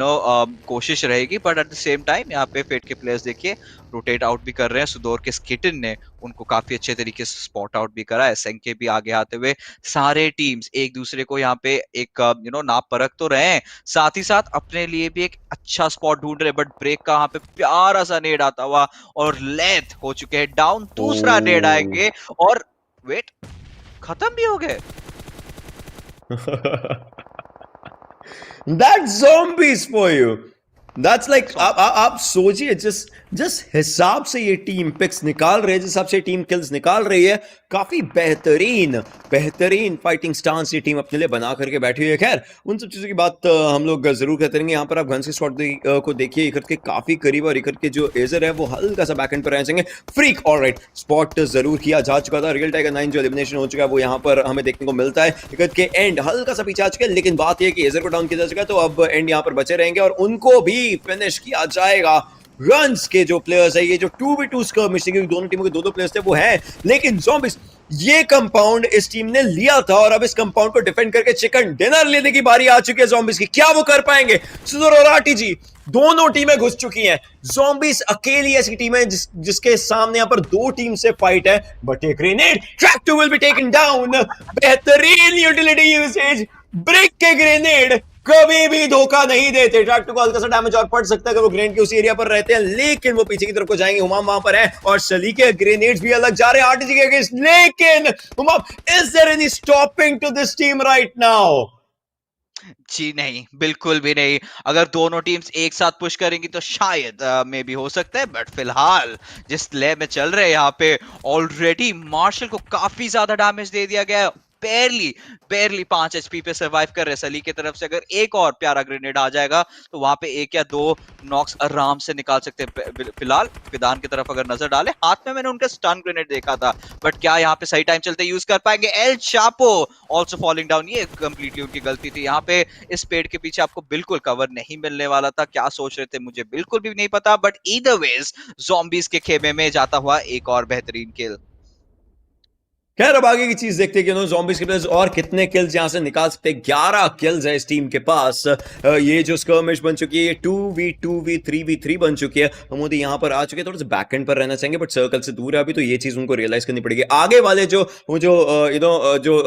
कोशिश रहेगी। But at the same time यहाँ पे फेट के प्लेयर्स देखिए रोटेट आउट भी कर रहे हैं। सुदौर के स्किटन ने उनको काफी अच्छे तरीके से स्पॉट आउट भी करा है। एसएनके भी आगे आते हुए सारे टीम्स एक दूसरे को यहाँ पे एक नाप परख तो रहे हैं, साथ ही साथ अपने लिए भी एक अच्छा स्पॉट ढूंढ रहे। बट ब्रेक का यहाँ पे प्यारा सा नेड आता हुआ और लेथ हो चुके हैं डाउन। दूसरा नेड आएंगे और वेट खत्म भी हो गए। That's zombies for you. That's like आप सोचिए जिस हिसाब से ये टीम पिक्स निकाल रही है, जिस हिसाब से टीम किल्स निकाल रही है, काफी बेहतरीन फाइटिंग स्टांस ये टीम अपने लिए बना करके बैठी हुई है। खैर उन सब चीजों की बात हम लोग जरूर करते रहेंगे। यहाँ पर आप गन्स के स्पॉट को देखिए, इकहत्तर के काफी करीब, और इकहत्तर के जो एजर है वो हल्का सा बैकएंड पर रहेंगे। फ्रीक ऑलराइट स्पॉट जरूर किया जा चुका था। रियल टाइगर 9 जो एलिमिनेशन हो चुका है वो यहाँ पर हमें देखने को मिलता है। इकहत्तर के एंड हल्का सा पीछे आ चुका है, लेकिन बात यह है कि एजर को डाउन किया जा चुका है, तो अब एंड यहाँ पर बचे रहेंगे और उनको भी फिनिश किया जाएगा। गन्स के जो प्लेयर्स है, ये जो 2v2 स्कर्मिश थी, क्योंकि दोनों टीमों के दो प्लेयर्स थे वो हैं, लेकिन ज़ॉम्बीज ये कंपाउंड इस टीम ने लिया था और अब इस कंपाउंड को डिफेंड करके चिकन डिनर लेने की बारी आ चुकी है ज़ॉम्बीज की। क्या वो कर पाएंगे? सुदूर और आरटीजी दोनों टीमें घुस चुकी हैं। ज़ॉम्बीज अकेली ऐसी टीम है जिसके सामने यहाँ पर दो टीम से फाइट है, बट एक grenade track two will be taken down. बेहतरीन यूटिलिटी यूसेज, ब्रेक के ग्रेनेड कभी भी धोखा नहीं देते। ट्रैक टू को हल्का सा डैमेज और पड़ सकता है अगर वो ग्रेनेड के उसी एरिया पर रहते हैं, लेकिन वो पीछे की तरफ को जाएंगे। हुमाम वहां पर है और सली के ग्रेनेड्स भी अलग जा रहे हैं आरटीजी के अगेंस्ट, लेकिन Humam, is there any stopping to this team right now? जी नहीं, बिल्कुल भी नहीं। अगर दोनों टीम्स एक साथ पुश करेंगी तो शायद मे भी हो सकता है, बट फिलहाल जिस ले में चल रहे हैं यहाँ पे ऑलरेडी मार्शल को काफी ज्यादा डैमेज दे दिया गया है। बेरली 5 एचपी पे सर्वाइव कर रहे सली की तरफ से। अगर एक और प्यारा ग्रेनेड आ जाएगा तो वहां पे एक या दो नॉक्स आराम से निकाल सकते हैं। फिलहाल फिदान की तरफ अगर नजर डाले, हाथ में मैंने उनका स्टन ग्रेनेड देखा था, बट क्या यहाँ पे सही टाइम चलते यूज कर पाएंगे? El Chapo also falling down, ये कंप्लीटली उनकी गलती थी। यहाँ पे इस पेड़ के पीछे आपको बिल्कुल कवर नहीं मिलने वाला था, क्या सोच रहे थे मुझे बिल्कुल भी नहीं पता। बट ईदर वेज ज़ॉम्बीज के खेमे में जाता हुआ एक और बेहतरीन किल। खैर अब आगे की चीज देखते हैं कि ज़ॉम्बीज के प्लेयर्स और कितने किल्स यहां से निकाल सकते हैं। 11 किल्स है इस टीम के पास। ये जो स्कर्मिश बन चुकी है 2v2v 3v3 बन चुकी है। मोदी यहां पर आ चुके हैं, थोड़ा सा बैकएंड पर रहना चाहेंगे, बट सर्कल से दूर है अभी, तो ये चीज उनको रियलाइज करनी पड़ेगी। आगे वाले जो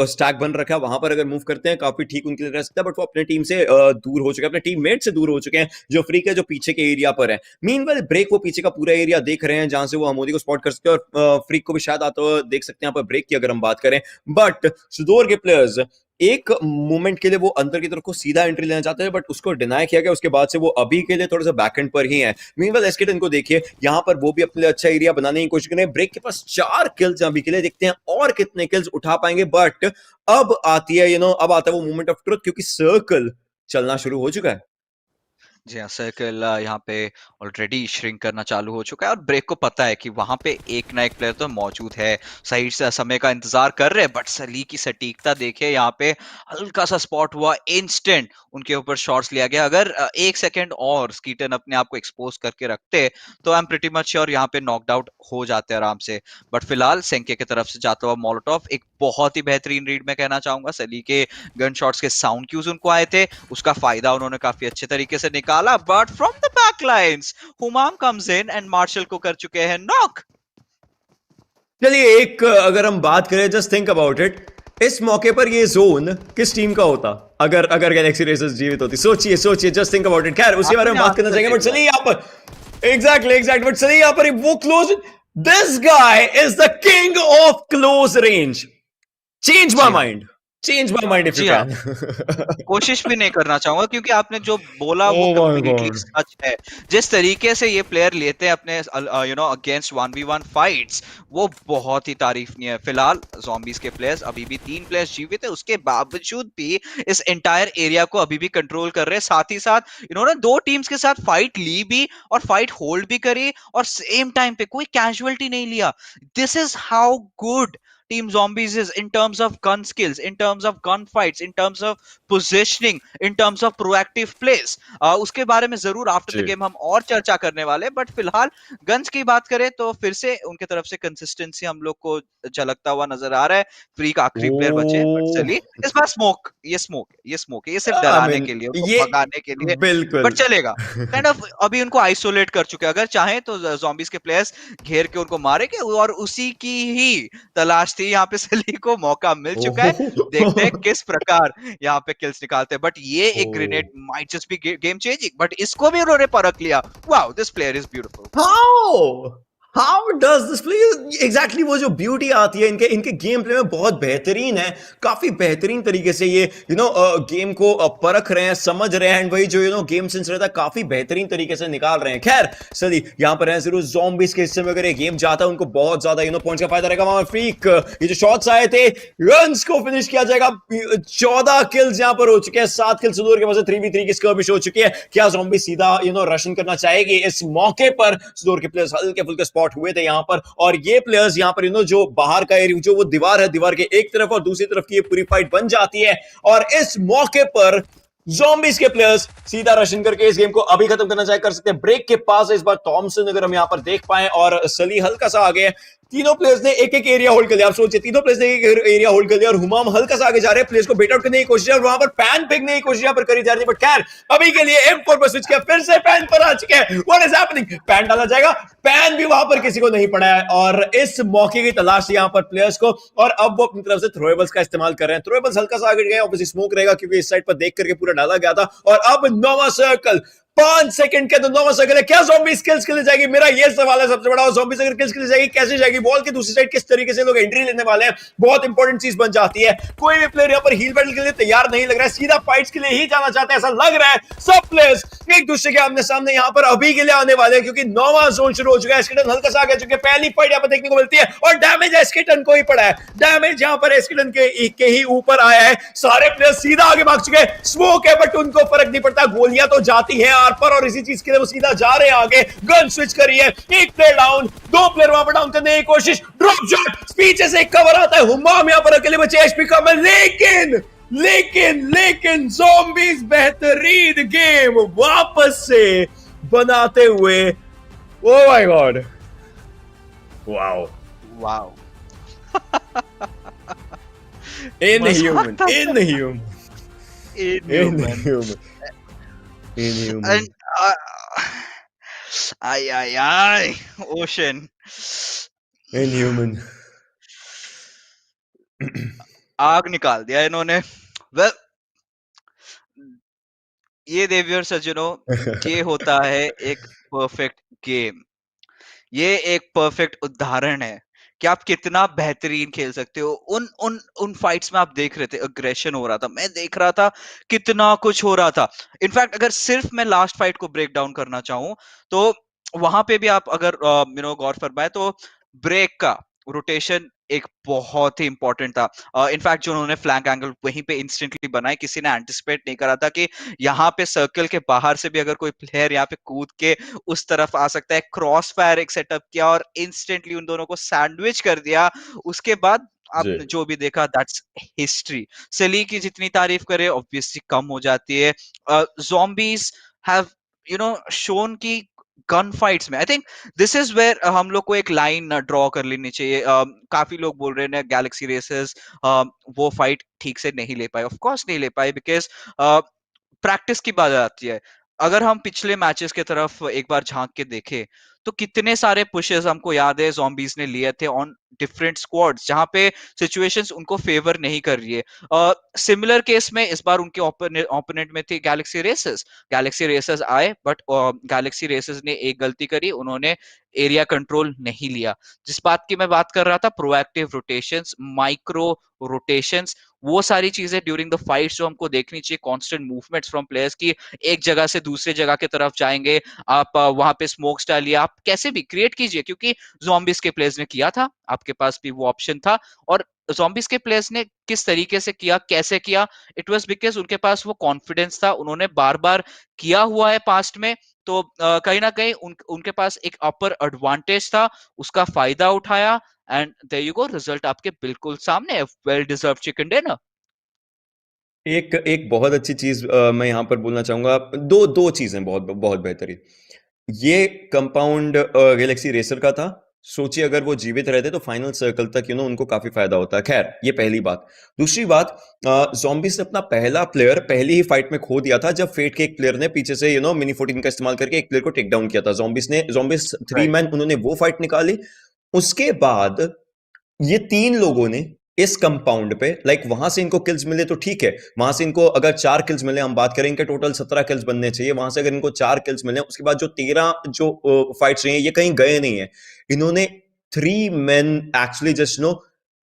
स्टैक बन रखा है वहां पर अगर मूव करते हैं काफी ठीक उनके लिए रह सकता है, बट वो अपने टीम से दूर हो चुके हैं, अपने टीममेट से दूर हो चुके हैं। जो फ्रीक है जो पीछे के एरिया पर है, मीनवाइल ब्रेक वो पीछे का पूरा एरिया देख रहे हैं जहां से वो हमोदी को स्पॉट कर सकते हैं, और फ्रीक को भी शायद आता देख सकते हैं यहाँ पर ब्रेक की अगर हम बात करें, बट सुदोर के प्लेयर्स एक मोमेंट के लिए वो अंदर की तरफ को सीधा एंट्री लेना चाहते हैं, बट उसको डिनाई किया गया। उसके बाद से वो अभी के लिए थोड़ा सा बैकएंड पर ही है। मीनवाइल एस्केटन को देखिए, यहां पर वो भी अपने लिए अच्छा एरिया बनाने की कोशिश करें। ब्रेक के पास 4 किल्स अभी के लिए, देखते हैं और कितने किल्स उठा पाएंगे। बट अब आती है अब आता है वो मोमेंट ऑफ ट्रुथ, क्योंकि सर्कल चलना शुरू हो चुका है। जी हाँ, सर्कल यहाँ पे ऑलरेडी श्रिंक करना चालू हो चुका है और ब्रेक को पता है कि वहां पे एक ना एक प्लेयर तो मौजूद है। सही से समय का इंतजार कर रहे हैं, बट सली की सटीकता देखिए, यहाँ पे हल्का सा स्पॉट हुआ, इंस्टेंट उनके ऊपर शॉट्स लिया गया। अगर 1 सेकंड और स्कीटन अपने आप को एक्सपोज करके रखते तो I am pretty much sure यहाँ पे नॉकड आउट हो जाते आराम से। बट फिलहाल सेंके की तरफ से जाता हुआ मोलोटॉफ एक बहुत ही बेहतरीन रीड में कहना चाहूंगा। सली के गन शॉट्स के साउंड क्यूज उनको आए थे, उसका फायदा उन्होंने काफी अच्छे तरीके से निकाला। But from the back lines Humam comes in and मार्शल को कर चुके हैं नॉक। चलिए, एक अगर हम बात करें, जस्ट थिंक अबाउट इट, इस मौके पर ये जोन किस टीम का होता अगर अगर गैलेक्सी रेसर्स जीवित होती? सोचिए सोचिए, जस्ट थिंक अबाउट इट। खैर, उसके बारे में बात करना चाहेंगे, बट चलिए यहाँ पर एग्जैक्टली बट चलिए यहाँ पर वो close, this guy is the king of close range. Change my mind, change my mind if you जी हाँ, कैन। कोशिश भी नहीं करना चाहूंगा क्योंकि आपने जो बोला वो Oh my कंप्लीटली God. सच है। जिस तरीके से ये प्लेयर लेते हैं अपने अगेंस्ट 1v1 फाइट्स, वो बहुत ही तारीफनीय है। फिलहाल zombies के प्लेयर्स अभी भी 3 प्लेयर्स जीवित है, उसके बावजूद भी इस एंटायर एरिया को अभी भी कंट्रोल कर रहे हैं। साथ ही साथ इन्होंने 2 टीम्स के साथ फाइट ली भी और फाइट होल्ड भी करी और सेम टाइम पे कोई कैजुअलिटी नहीं लिया। This is how good Team Zombies is in terms of gun skills, in terms of gun fights, in terms of positioning, in terms of proactive plays. उसके बारे में जरूर आफ्टर द गेम हम और चर्चा करने वाले हैं, बट फिलहाल गन्स की बात करें तो फिर से उनके तरफ से कंसिस्टेंसी हम लोग को झलकता हुआ नजर आ रहा है। फ्रीक आखिरी प्लेयर बचे हैं, बट चलिए इस बार स्मोक है, ये सिर्फ आई डराने मीन, के लिए, उनको ये भगाने के लिए, बिल्कुल। बट चलेगा। काइंड ऑफ अभी उनको आइसोलेट कर चुके हैं। अगर चाहें तो zombies के प्लेयर्स घेर के उनको मारेंगे और उसी की ही तलाश थी। यहाँ पे सली को मौका मिल चुका है, देखते हैं किस प्रकार यहाँ पे किल्स निकालते हैं। बट ये एक grenade might just be game changing, but इसको भी उन्होंने परख लिया। Wow, this player is beautiful. How does this play exactly, वो जो ब्यूटी आती है इनके इनके गेम प्ले में बहुत बेहतरीन है। काफी बेहतरीन तरीके से ये गेम को परख रहे हैं, समझ रहे हैं, एंड वही जो गेम सेंस रहता है काफी बेहतरीन तरीके से निकाल रहे हैं। खैर सली यहाँ पर है जरूर zombies के हिस्से में, अगर ये गेम जाता है उनको बहुत ज्यादा पॉइंट्स का फायदा रहेगा। वहां फ्रीक ये जो शॉट्स आए थे, रन्स को फिनिश किया जाएगा। 14 किल्स यहाँ पर हो चुके हैं, 7 किल्स सुदूर के वजह से 3v3 की स्कर्मिश हो चुकी है। क्या ज़ॉम्बी सीधा रशन करना चाहेगी? इस मौके पर सुदूर के प्लेयर्स हल्के फुल्के स्पॉट हुए थे यहाँ पर, और ये प्लेयर्स यहाँ पर जो बाहर का एरिया, जो वो दीवार है, दीवार के एक तरफ और दूसरी तरफ की ये पूरी फाइट बन जाती है। और इस मौके पर ज़ॉम्बीज के प्लेयर्स सीधा रशन करके इस गेम को अभी खत्म करना चाहे कर सकते हैं। ब्रेक के पास इस बार थॉमसन, अगर हम यहाँ पर देख पाए, और सली हल्का सा आगे है। तीनों प्लेयर्स ने एक एक एरिया होल्ड कर लिया। आप सोचिए, तीनों प्लेयर्स ने एक एरिया होल्ड कर लिया और हुमाम हल्का सा आगे जा रहे हैं, प्लेयर्स को बेट आउट करने की कोशिश है और वहां पर पैन फेंकने की कोशिश यहाँ पर करी जा रही है। बट खैर अभी के लिए M4 पर स्विच किया, फिर से पैन पर आ चुके हैं। What is happening? पैन डाला जाएगा, पैन भी वहां पर किसी को नहीं पड़ा है, और इस मौके की तलाश यहाँ पर प्लेयर्स को, और अब वो अपनी तरफ से थ्रोएबल्स का इस्तेमाल कर रहे हैं। थ्रोएबल्स हल्का सा आगे गए, ऑब्वियसली स्मोक रहेगा क्योंकि इस साइड पर देख करके पूरा डाला गया था। और अब नोवा सर्कल 5 सेकंड के अंदर नोवा सर्कल है। क्या ज़ॉम्बीज किल्स के लिए जाएगी? मेरा ये सवाल है सबसे बड़ा। ज़ॉम्बीज अगर किल्स के लिए जाएगी, कैसे जाएगी? वॉल की दूसरी साइड किस तरीके से लोग एंट्री लेने वाले हैं, बहुत इंपॉर्टेंट चीज बन जाती है। कोई भी प्लेयर यहाँ पर हील बैटल के लिए तैयार नहीं लग रहा है, सीधा फाइट्स के लिए ही जाना चाहते हैं ऐसा लग रहा है। सब प्लेयर्स एक दूसरे के आमने सामने यहाँ पर अभी के लिए आने वाले हैं, क्योंकि नोवा जोन शुरू हो चुका है। एस्केटन हल्का सा आगे चुके, पहली फाइट यहाँ पर देखने को मिलती है और डैमेज एस्केटन को ही पड़ा है। डैमेज यहाँ पर एस्केटन के ही ऊपर आया है। सारे प्लेयर सीधा आगे भाग चुके हैं। स्मोक है बट उनको फर्क नहीं पड़ता, गोलियां तो जाती हैं आर पर, और इसी चीज के लिए वो सीधा जा रहे हैं आगे। गन स्विच करी है, एक प्लेयर डाउन, 2 प्लेयर वहां पर डाउन करने की कोशिश। ड्रॉप शॉट, पीछे से एक कवर आता है। हुमाम यहाँ पर अकेले बचे, एचपी कम है, लेकिन ज़ॉम्बीज बेहतरीन गेम वापस से बनाते हुए। Oh my God, wow wow, inhuman and ay ocean, inhuman. आग निकाल दिया इन्होंने। वेल, ये देवियर सज्जनों, ये होता है एक परफेक्ट गेम। ये एक परफेक्ट उदाहरण है कि आप कितना बेहतरीन खेल सकते हो। उन उन उन फाइट्स में आप देख रहे थे अग्रेशन हो रहा था, मैं देख रहा था कितना कुछ हो रहा था। इनफैक्ट अगर सिर्फ मैं लास्ट फाइट को ब्रेक डाउन करना चाहूँ तो वहां पे भी आप अगर गौर फरमाए तो ब्रेक का रोटेशन एक बहुत ही इंपॉर्टेंट था। इनफैक्ट जो उन्होंने फ्लैंक एंगल वहीं पे इंस्टेंटली बनाए, किसी ने एंटिसिपेट नहीं करा था कि यहाँ पे सर्कल के बाहर से भी अगर कोई प्लेयर यहाँ पे कूद के उस तरफ आ सकता है। क्रॉस फायर एक सेटअप किया और इंस्टेंटली उन दोनों को सैंडविच कर दिया। उसके बाद जी। आपने जो भी देखा दैट्स हिस्ट्री। सली की जितनी तारीफ करे ऑब्वियसली कम हो जाती है। ज़ॉम्बीज हैव शोन की गन फाइट्स में I think this is where हम लोग को एक लाइन ड्रॉ कर लेनी चाहिए। काफी लोग बोल रहे हैं गैलेक्सी रेसेस वो फाइट ठीक से नहीं ले पाए, ऑफ कोर्स नहीं ले पाए बिकॉज प्रैक्टिस की बात आती है। अगर हम पिछले मैचेस की तरफ एक बार झांक के देखें तो कितने सारे पुशेस हमको याद है ज़ॉम्बीज ने लिए थे ऑन डिफरेंट स्क्वाड्स जहां पे सिचुएशंस उनको फेवर नहीं कर रही है। सिमिलर केस में इस बार उनके ओपोनेंट में थी गैलेक्सी रेसेस। गैलेक्सी रेसेस आए बट गैलेक्सी रेसेस ने एक गलती करी, उन्होंने एरिया कंट्रोल नहीं लिया। जिस बात की मैं बात कर रहा था प्रोएक्टिव रोटेशंस, माइक्रो रोटेशंस, वो सारी चीजें ड्यूरिंग द फाइट्स जो हमको देखनी चाहिए। कांस्टेंट मूवमेंट्स फ्रॉम प्लेयर्स की एक जगह से दूसरे जगह की तरफ जाएंगे, आप वहां पे स्मोक्स डालिए, आप कैसे भी क्रिएट कीजिए क्योंकि ज़ॉम्बीज के प्लेयर्स ने किया था, आपके पास भी वो ऑप्शन था। और ज़ॉम्बीज के प्लेयर्स ने किस तरीके से किया, कैसे किया, इट वाज बिकॉज उनके पास वो कॉन्फिडेंस था, उन्होंने बार बार किया हुआ है पास्ट में। तो कहीं ना कहीं उनके पास एक अपर एडवांटेज था, उसका फायदा उठाया and there you go, result आपके बिल्कुल सामने, वेल डिजर्व चिकन डिनर। एक एक बहुत अच्छी चीज मैं यहां पर बोलना चाहूंगा। दो दो चीजें बहुत बहुत बेहतरीन। ये कंपाउंड गैलेक्सी रेसर का था। सोचिए अगर वो जीवित रहते तो फाइनल सर्कल तक उनको काफी फायदा होता है। खैर ये पहली बात। दूसरी बात, ज़ॉम्बीज ने अपना पहला प्लेयर पहली ही फाइट में खो दिया था जब फेट के एक प्लेयर ने पीछे से मिनी 14 का इस्तेमाल करके एक प्लेयर को टेक डाउन किया था। ज़ॉम्बीज 3 मैन उन्होंने वो फाइट निकाली। उसके बाद ये तीन लोगों ने इस कंपाउंड पे वहां से इनको किल्स मिले तो ठीक है, वहां से इनको अगर 4 किल्स मिले, हम बात करें इनके टोटल 17 किल्स बनने चाहिए, वहां से अगर इनको 4 किल्स मिले उसके बाद जो 13 जो फाइट्स रही हैं ये कहीं गए नहीं है। इन्होंने 3 main actually just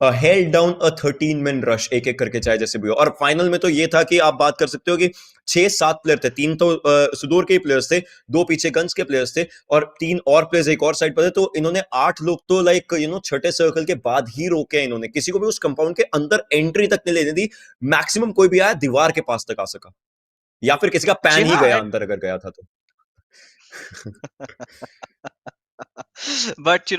held down अ 13 मैन रश एक एक करके चाहे जैसे भी हो। और फाइनल में तो ये था कि आप बात कर सकते हो कि 6-7 प्लेयर थे, 3 तो सुदूर के ही प्लेयर्स थे, 2 पीछे गन्स के प्लेयर्स थे और 3 और प्लेयर्स एक और साइड पर थे। तो इन्होंने 8 लोग तो छठे सर्कल के बाद ही रोके। इन्होंने किसी को भी उस कंपाउंड के अंदर एंट्री तक नहीं लेने दी। मैक्सिमम कोई भी आया दीवार के पास तक आ सका, या फिर किसी का जी पैन ही हाँ। गया अंदर अगर गया था तो। बट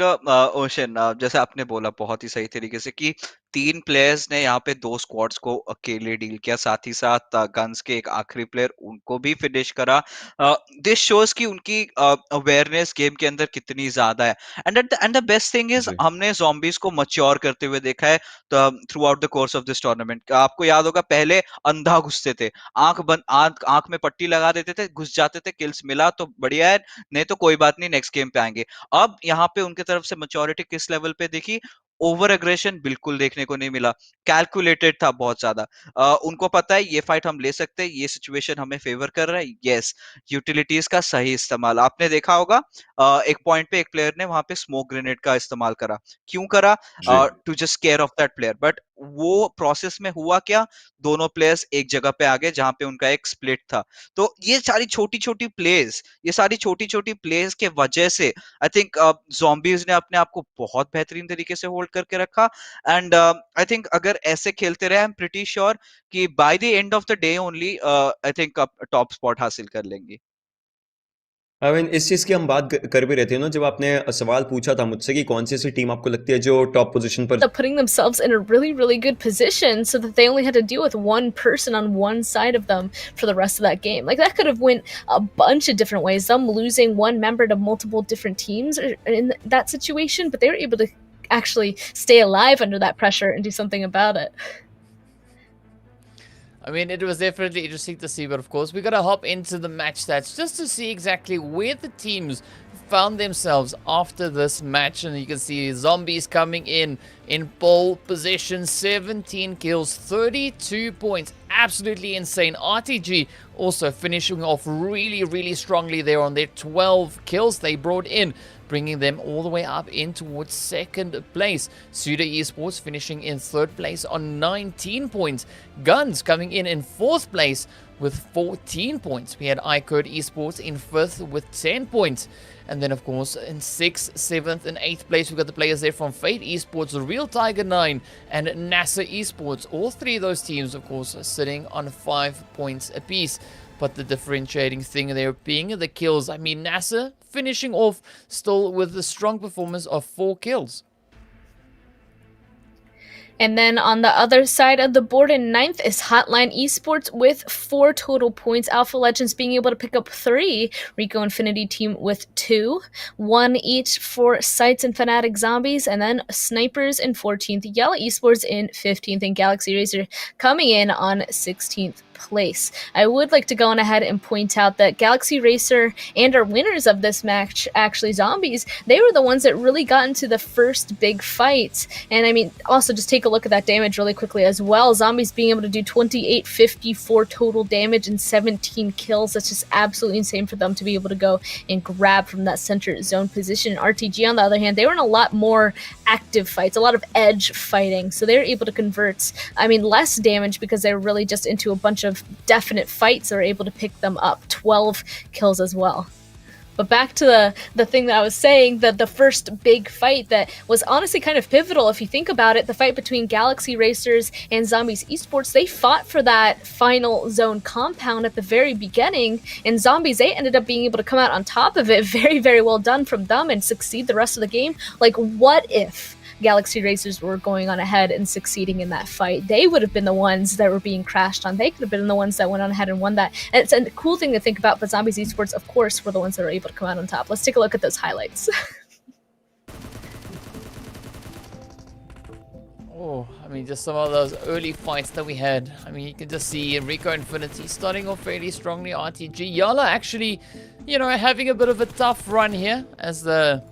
ओशन, जैसे आपने बोला बहुत ही सही तरीके से कि 3 प्लेयर्स ने यहाँ पे 2 स्क्वाड्स को अकेले डील किया, साथ ही साथ गन्स के एक आखिरी प्लेयर उनको भी फिनिश करा। दिस शोज की उनकी अवेयरनेस गेम के अंदर कितनी ज्यादा है। And the best thing is जी हमने ज़ॉम्बीज को मैच्योर करते हुए देखा है तो throughout the course of this tournament. आपको याद होगा पहले अंधा घुसते थे, आंख बंद, आंख में पट्टी लगा देते थे, घुस जाते थे, किल्स मिला तो बढ़िया है, नहीं तो कोई बात नहीं, नेक्स्ट गेम पे आएंगे। अब यहाँ पे उनके तरफ से मैच्योरिटी किस लेवल पे देखी, ओवर एग्रेशन बिल्कुल देखने को नहीं मिला, कैलकुलेटेड था बहुत ज्यादा। उनको पता है ये फाइट हम ले सकते हैं, ये सिचुएशन हमें फेवर कर रहा है, यस, यूटिलिटीज का सही इस्तेमाल। आपने देखा होगा एक पॉइंट पे एक प्लेयर ने वहां पे स्मोक ग्रेनेड का इस्तेमाल करा, क्यों करा, जी। To just care of that player. But वो प्रोसेस में हुआ क्या, दोनों प्लेयर्स एक जगह पे आ गए जहां पे उनका एक स्प्लिट था। तो ये सारी छोटी छोटी प्लेस, ये सारी छोटी छोटी प्लेस के वजह से आई थिंक ज़ॉम्बीज ने अपने आप को बहुत बेहतरीन तरीके से होल्ड करके रखा। एंड आई थिंक अगर ऐसे खेलते रहे, आई एम प्रीटी श्योर कि by the end of the day only I think top spot हासिल कर लेंगे। आई मीन इस चीज की हम बात कर भी रहे थे जब आपने सवाल पूछा था मुझसे कि कौन सी ऐसी टीम आपको लगती है जो टॉप पोजीशन पर। Putting themselves in a really, really good position so that they only had to deal with one person on one side of them for the rest of that game. Like that could have went a bunch of different ways. Them losing one member to multiple different teams in that situation, but they were able to actually stay alive under that pressure and do something about it. I mean, it was definitely interesting to see, but of course, we gotta hop into the match stats just to see exactly where the teams found themselves after this match. And you can see Zombies coming in pole position, 17 kills, 32 points, absolutely insane. RTG also finishing off really, really strongly there on their 12 kills they brought in. bringing them all the way up in towards second place. SUDOR Esports finishing in third place on 19 points. GUNZ coming in fourth place with 14 points. We had iKURD Esports in fifth with 10 points. And then, of course, in 6th, 7th, and 8th place, we've got the players there from Fate Esports, Real Tiger 9, and NASR Esports. All three of those teams, of course, are sitting on 5 points apiece. But the differentiating thing there being the kills. I mean, NASR finishing off still with a strong performance of 4 kills. And then on the other side of the board in 9th is HOTLINE Esports with 4 total points. Alpha Legends being able to pick up 3. RICO Infinity Team with 2. 1 each for SCYTES and Fanatic Zombies. And then Snipers in 14th. YaLLa Esports in 15th. And Galaxy Racer coming in on 16th place. I would like to go on ahead and point out that Galaxy Racer and our winners of this match, actually Zombies, they were the ones that really got into the first big fight. And I mean, also just take a look at that damage really quickly as well. Zombies being able to do 2854 total damage and 17 kills. That's just absolutely insane for them to be able to go and grab from that center zone position. RTG, on the other hand, they were in a lot more active fights, a lot of edge fighting. So they were able to convert, I mean, less damage because they were really just into a bunch of definite fights that are able to pick them up. 12 kills as well. But back to the thing that I was saying, that the first big fight that was honestly kind of pivotal, if you think about it, the fight between Galaxy Racers and Zombies Esports, they fought for that final zone compound at the very beginning, and Zombies, they ended up being able to come out on top of it. Very, very well done from them and succeed the rest of the game. Like, what if Galaxy Racers were going on ahead and succeeding in that fight? They would have been the ones that were being crashed on. They could have been the ones that went on ahead and won that. And it's a cool thing to think about, but Zombies Esports, of course, were the ones that were able to come out on top. Let's take a look at those highlights. Oh, I mean, just some of those early fights that we had. I mean, you can just see RICO Infinity starting off fairly strongly. RTG, YaLLa actually, you know, having a bit of a tough run here as the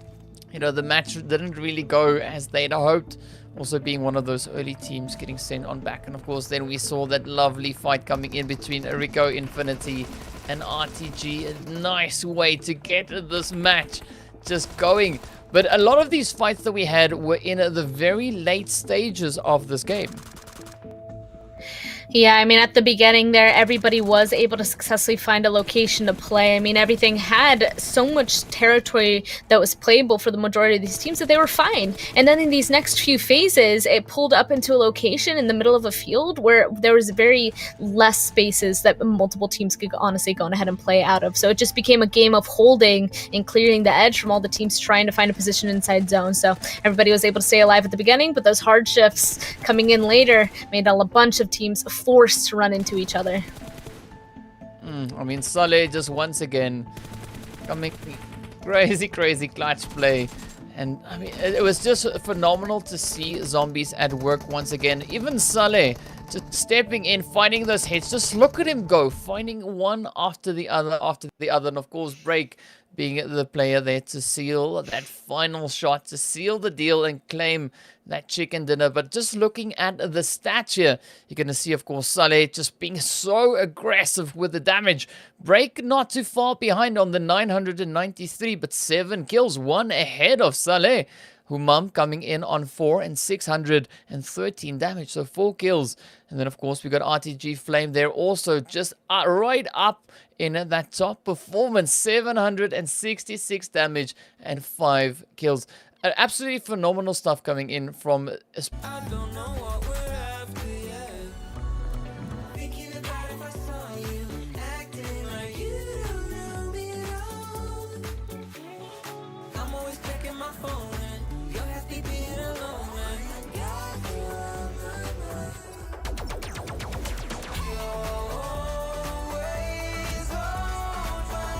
match didn't really go as they'd hoped. Also being one of those early teams getting sent on back. And of course, then we saw that lovely fight coming in between RICO Infinity and RTG. A nice way to get this match just going. But a lot of these fights that we had were in the very late stages of this game. Yeah, I mean, at the beginning there, everybody was able to successfully find a location to play. I mean, everything had so much territory that was playable for the majority of these teams that they were fine. And then in these next few phases, it pulled up into a location in the middle of a field where there was very less spaces that multiple teams could honestly go ahead and play out of. So it just became a game of holding and clearing the edge from all the teams trying to find a position inside zone. So everybody was able to stay alive at the beginning, but those hard shifts coming in later made a bunch of teams forced to run into each other. I mean, Saleh just once again coming crazy clutch play. And I mean, it was just phenomenal to see Zombies at work once again. Even Saleh just stepping in, finding those hits. Just look at him go, finding one after the other. And of course, Break being the player there to seal that final shot, to seal the deal and claim that chicken dinner. But just looking at the stats here, you're going to see, of course, Saleh just being so aggressive with the damage. Break not too far behind on the 993, but 7 kills, 1 ahead of Saleh. Humam coming in on 4 and 613 damage, so 4 kills. And then, of course, we got RTG Flame there also just right up in that top performance, 766 damage and 5 kills. Absolutely phenomenal stuff coming in from... I don't know what we're after yet. Thinking about if I saw you acting like you don't know me at all. I'm always checking my phone and your ass be being alone. And I got you on my mind. You're always on my mind.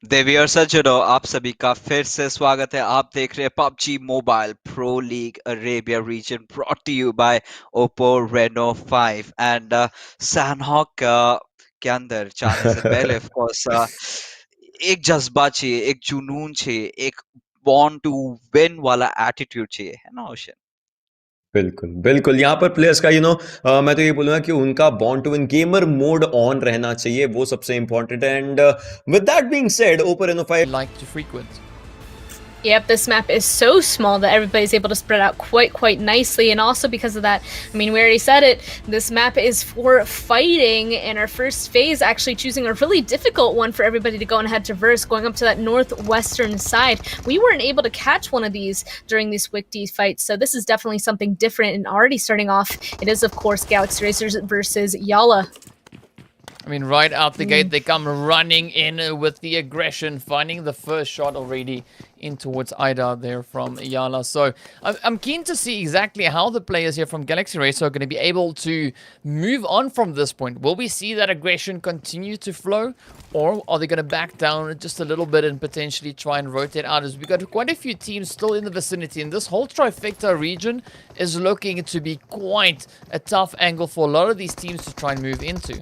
देवियर सज्जनों, आप सभी का फिर से स्वागत है। आप देख रहे हैं PUBG mobile pro league Arabia region, brought to you by Oppo Reno 5 and Sanhok के अंदर जाने से पहले ऑफ कोर्स एक जज्बा चाहिए, एक जुनून चाहिए, एक बॉर्न टू विन वाला एटीट्यूड चाहिए, है ना ओशन? बिल्कुल बिल्कुल, यहाँ पर प्लेयर्स का मैं तो ये बोलूंगा कि उनका bond to win gamer mode on रहना चाहिए, वो सबसे इंपॉर्टेंट है। And with that being said, Oppo Reno 5 like to frequent. Yep, this map is so small that everybody's able to spread out quite nicely, and also because of that, I mean, we already said it, this map is for fighting, and our first phase actually choosing a really difficult one for everybody to go and head traverse, going up to that northwestern side. We weren't able to catch one of these during these WICD fights, so this is definitely something different, and already starting off, it is of course Galaxy Racers versus YaLLa. I mean, right out the gate, they come running in with the aggression, finding the first shot already in towards Ida there from YaLLa. So I'm keen to see exactly how the players here from Galaxy Racer are going to be able to move on from this point. Will we see that aggression continue to flow, or are they going to back down just a little bit and potentially try and rotate out? As we've got quite a few teams still in the vicinity, and this whole trifecta region is looking to be quite a tough angle for a lot of these teams to try and move into.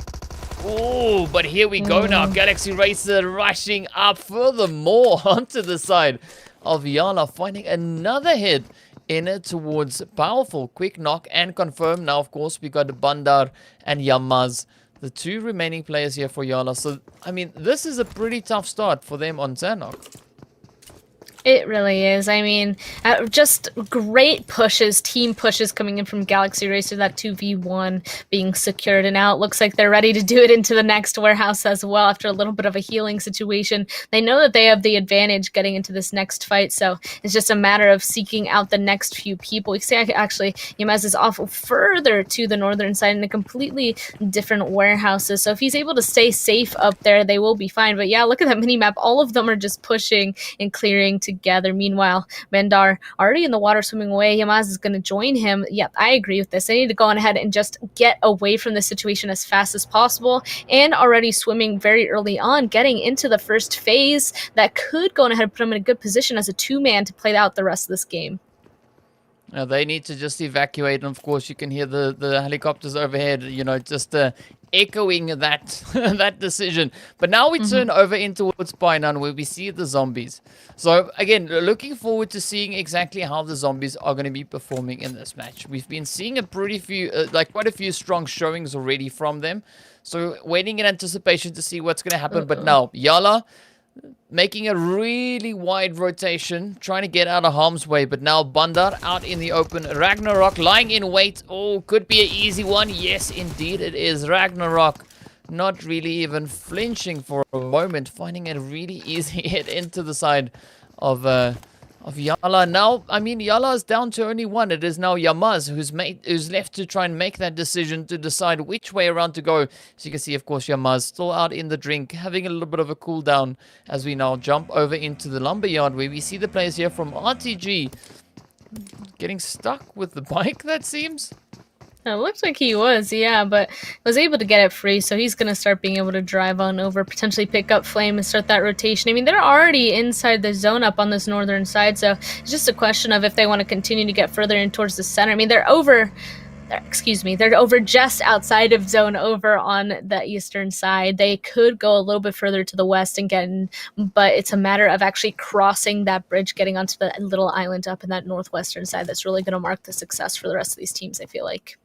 Oh, but here we go now. Galaxy Racer rushing up furthermore onto the side of YaLLa, finding another hit in towards Powerful. Quick knock and confirm. Now, of course, we got Bandar and Yamaz, the two remaining players here for YaLLa. So, I mean, this is a pretty tough start for them on Zanok. It really is. I mean, just great pushes, team pushes coming in from Galaxy Racer, that 2v1 being secured, and now it looks like they're ready to do it into the next warehouse as well after a little bit of a healing situation. They know that they have the advantage getting into this next fight, so it's just a matter of seeking out the next few people. You see, actually, Yamaz is off further to the northern side in a completely different warehouses, so if he's able to stay safe up there, they will be fine. But yeah, look at that mini-map. All of them are just pushing and clearing together. Meanwhile, Bandar already in the water swimming away. Yamaz is going to join him. Yep, I agree with this. They need to go on ahead and just get away from the situation as fast as possible, and already swimming very early on, getting into the first phase that could go on ahead and put them in a good position as a two-man to play out the rest of this game. Now they need to just evacuate, and of course you can hear the helicopters overhead, you know, just echoing that that decision. But now we turn over in towards Painan, where we see the zombies. So again, looking forward to seeing exactly how the zombies are going to be performing in this match. We've been seeing a pretty few, quite a few strong showings already from them. So waiting in anticipation to see what's going to happen. But now YaLLa making a really wide rotation, trying to get out of harm's way, but now Bandar out in the open. Ragnarok lying in wait. Oh, could be an easy one. Yes, indeed it is. Ragnarok not really even flinching for a moment, finding a really easy hit into the side of YaLLa. Now, I mean, YaLLa is down to only one. It is now Yamaz who's left to try and make that decision to decide which way around to go. So you can see, of course, Yamaz still out in the drink, having a little bit of a cool down as we now jump over into the lumberyard, where we see the players here from RTG getting stuck with the bike, that seems. It looks like he was, yeah, but was able to get it free, so he's going to start being able to drive on over, potentially pick up Flame and start that rotation. I mean, they're already inside the zone up on this northern side, so it's just a question of if they want to continue to get further in towards the center. I mean, they're over just outside of zone over on the eastern side. They could go a little bit further to the west and get in, but it's a matter of actually crossing that bridge, getting onto the little island up in that northwestern side that's really going to mark the success for the rest of these teams, I feel like.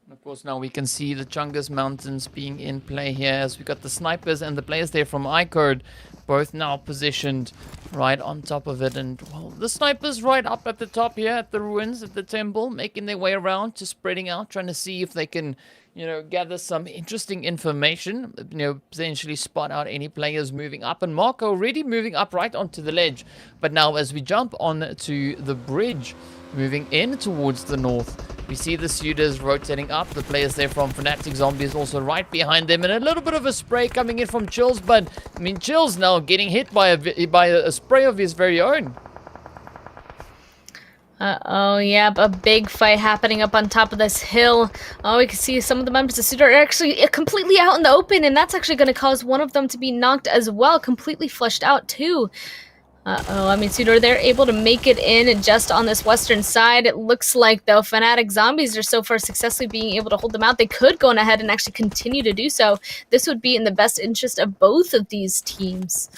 Of course, now we can see the Chungus Mountains being in play here, as we got the snipers and the players there from iKURD both now positioned right on top of it. And, well, the snipers right up at the top here at the ruins at the temple, making their way around, just spreading out, trying to see if they can, you know, gather some interesting information, you know, potentially spot out any players moving up. And Marco already moving up right onto the ledge. But now as we jump on to the bridge, moving in towards the north, we see the SUDORs rotating up. The players there from Fanatic Zombies also right behind them. And a little bit of a spray coming in from Chills. But, I mean, Chills now getting hit by a spray of his very own. Uh-oh, yep, a big fight happening up on top of this hill. Oh, we can see some of the members of SUDOR are actually completely out in the open, and that's actually going to cause one of them to be knocked as well, completely flushed out too. Uh-oh, I mean, SUDOR, they're able to make it in just on this western side. It looks like, though, Fanatic Zombies are so far successfully being able to hold them out. They could go on ahead and actually continue to do so. This would be in the best interest of both of these teams.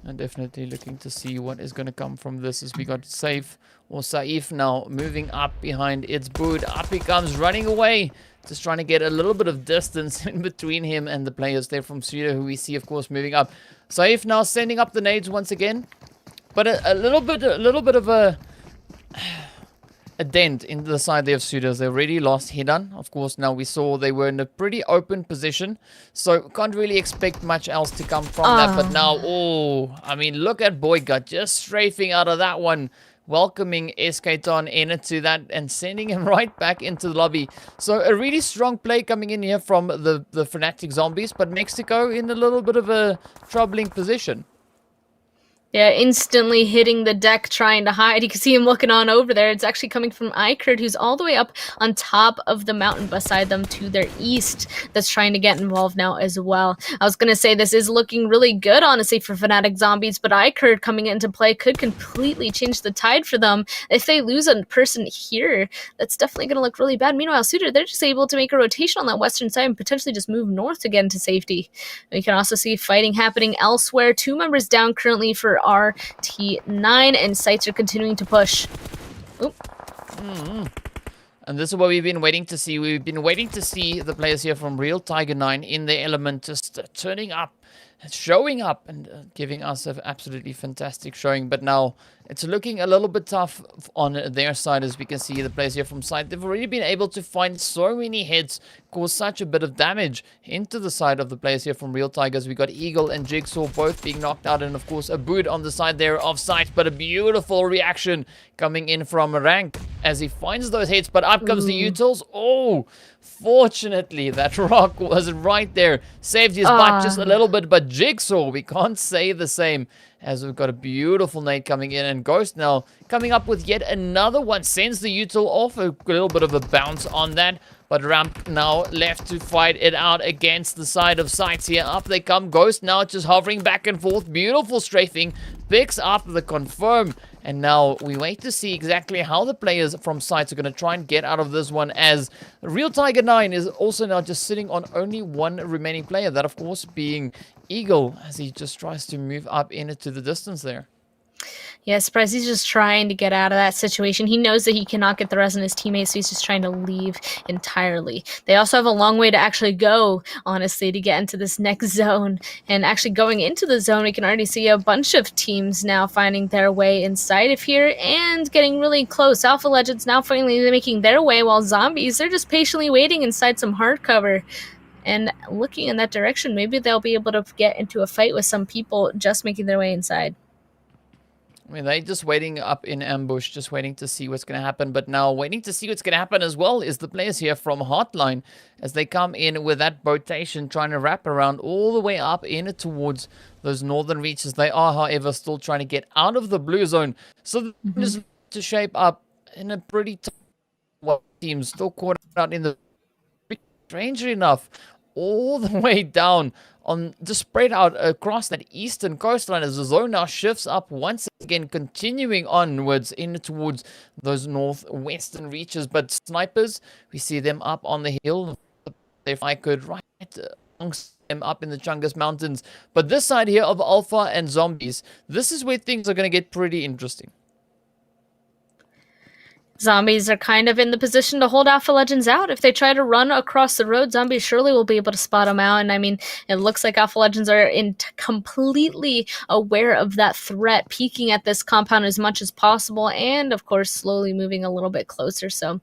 And definitely looking to see what is going to come from this as we got Safe or Saif now moving up behind its boot. Up he comes, running away. Just trying to get a little bit of distance in between him and the players there from SUDOR, who we see, of course, moving up. Saif now sending up the nades once again. But a little bit of a dent in the side there of SUDOR. They already lost Hidan. Of course, now we saw they were in a pretty open position. So can't really expect much else to come from that. But now, oh, I mean, look at Boygut just strafing out of that one. Welcoming SKTON into that and sending him right back into the lobby. So a really strong play coming in here from the Fanatic Zombies. But Mexico in a little bit of a troubling position. Yeah, instantly hitting the deck, trying to hide. You can see him looking on over there. It's actually coming from iKURD, who's all the way up on top of the mountain beside them to their east, that's trying to get involved now as well. I was going to say this is looking really good, honestly, for Fanatic Zombies, but iKURD coming into play could completely change the tide for them. If they lose a person here, that's definitely going to look really bad. Meanwhile, SUDOR, they're just able to make a rotation on that western side and potentially just move north to get into safety. We can also see fighting happening elsewhere. 2 members down currently for RT9, and SCYTES are continuing to push. Oop. And this is what we've been waiting to see. We've been waiting to see the players here from Real Tiger 9 in their element, just turning up, showing up, and giving us an absolutely fantastic showing. But now it's looking a little bit tough on their side, as we can see the players here from side. They've already been able to find so many hits, cause such a bit of damage into the side of the players here from Real Tigers. We got Eagle and Jigsaw both being knocked out, and of course a boot on the side there of SCYTES. But a beautiful reaction coming in from Rank as he finds those hits. But up comes the Utils. Oh, fortunately that rock was right there, saved his butt just a little bit. But Jigsaw, we can't say the same, as we've got a beautiful nade coming in, and Ghost now coming up with yet another one, sends the Util off. A little bit of a bounce on that, but Ramp now left to fight it out against the side of SCYTES here. Up they come. Ghost now just hovering back and forth. Beautiful strafing. Picks up the confirm. And now we wait to see exactly how the players from SCYTES are going to try and get out of this one, as Real Tiger 9 is also now just sitting on only one remaining player. That, of course, being Eagle, as he just tries to move up into the distance there. Yeah, surprise. He's just trying to get out of that situation. He knows that he cannot get the rest of his teammates, so he's just trying to leave entirely. They also have a long way to actually go, honestly, to get into this next zone. And actually going into the zone, we can already see a bunch of teams now finding their way inside of here and getting really close. Alpha Legends now finally making their way, while Zombies, they're just patiently waiting inside some hard cover. And looking in that direction, maybe they'll be able to get into a fight with some people just making their way inside. I mean, they're just waiting up in ambush, just waiting to see what's going to happen. But now waiting to see what's going to happen as well is the players here from HOTLINE, as they come in with that rotation, trying to wrap around all the way up in towards those northern reaches. They are, however, still trying to get out of the blue zone. So just to shape up in a pretty tough team, still caught out in the... Strangely enough, all the way down on just spread out across that eastern coastline, as the zone now shifts up once again, continuing onwards in towards those northwestern reaches. But snipers, we see them up on the hill, if I could, right amongst them up in the Chungus Mountains. But this side here of Alpha and Zombies, this is where things are going to get pretty interesting. Zombies are kind of in the position to hold Alpha Legends out. If they try to run across the road, Zombies surely will be able to spot them out. And I mean, it looks like Alpha Legends are completely aware of that threat, peeking at this compound as much as possible, and of course, slowly moving a little bit closer. So,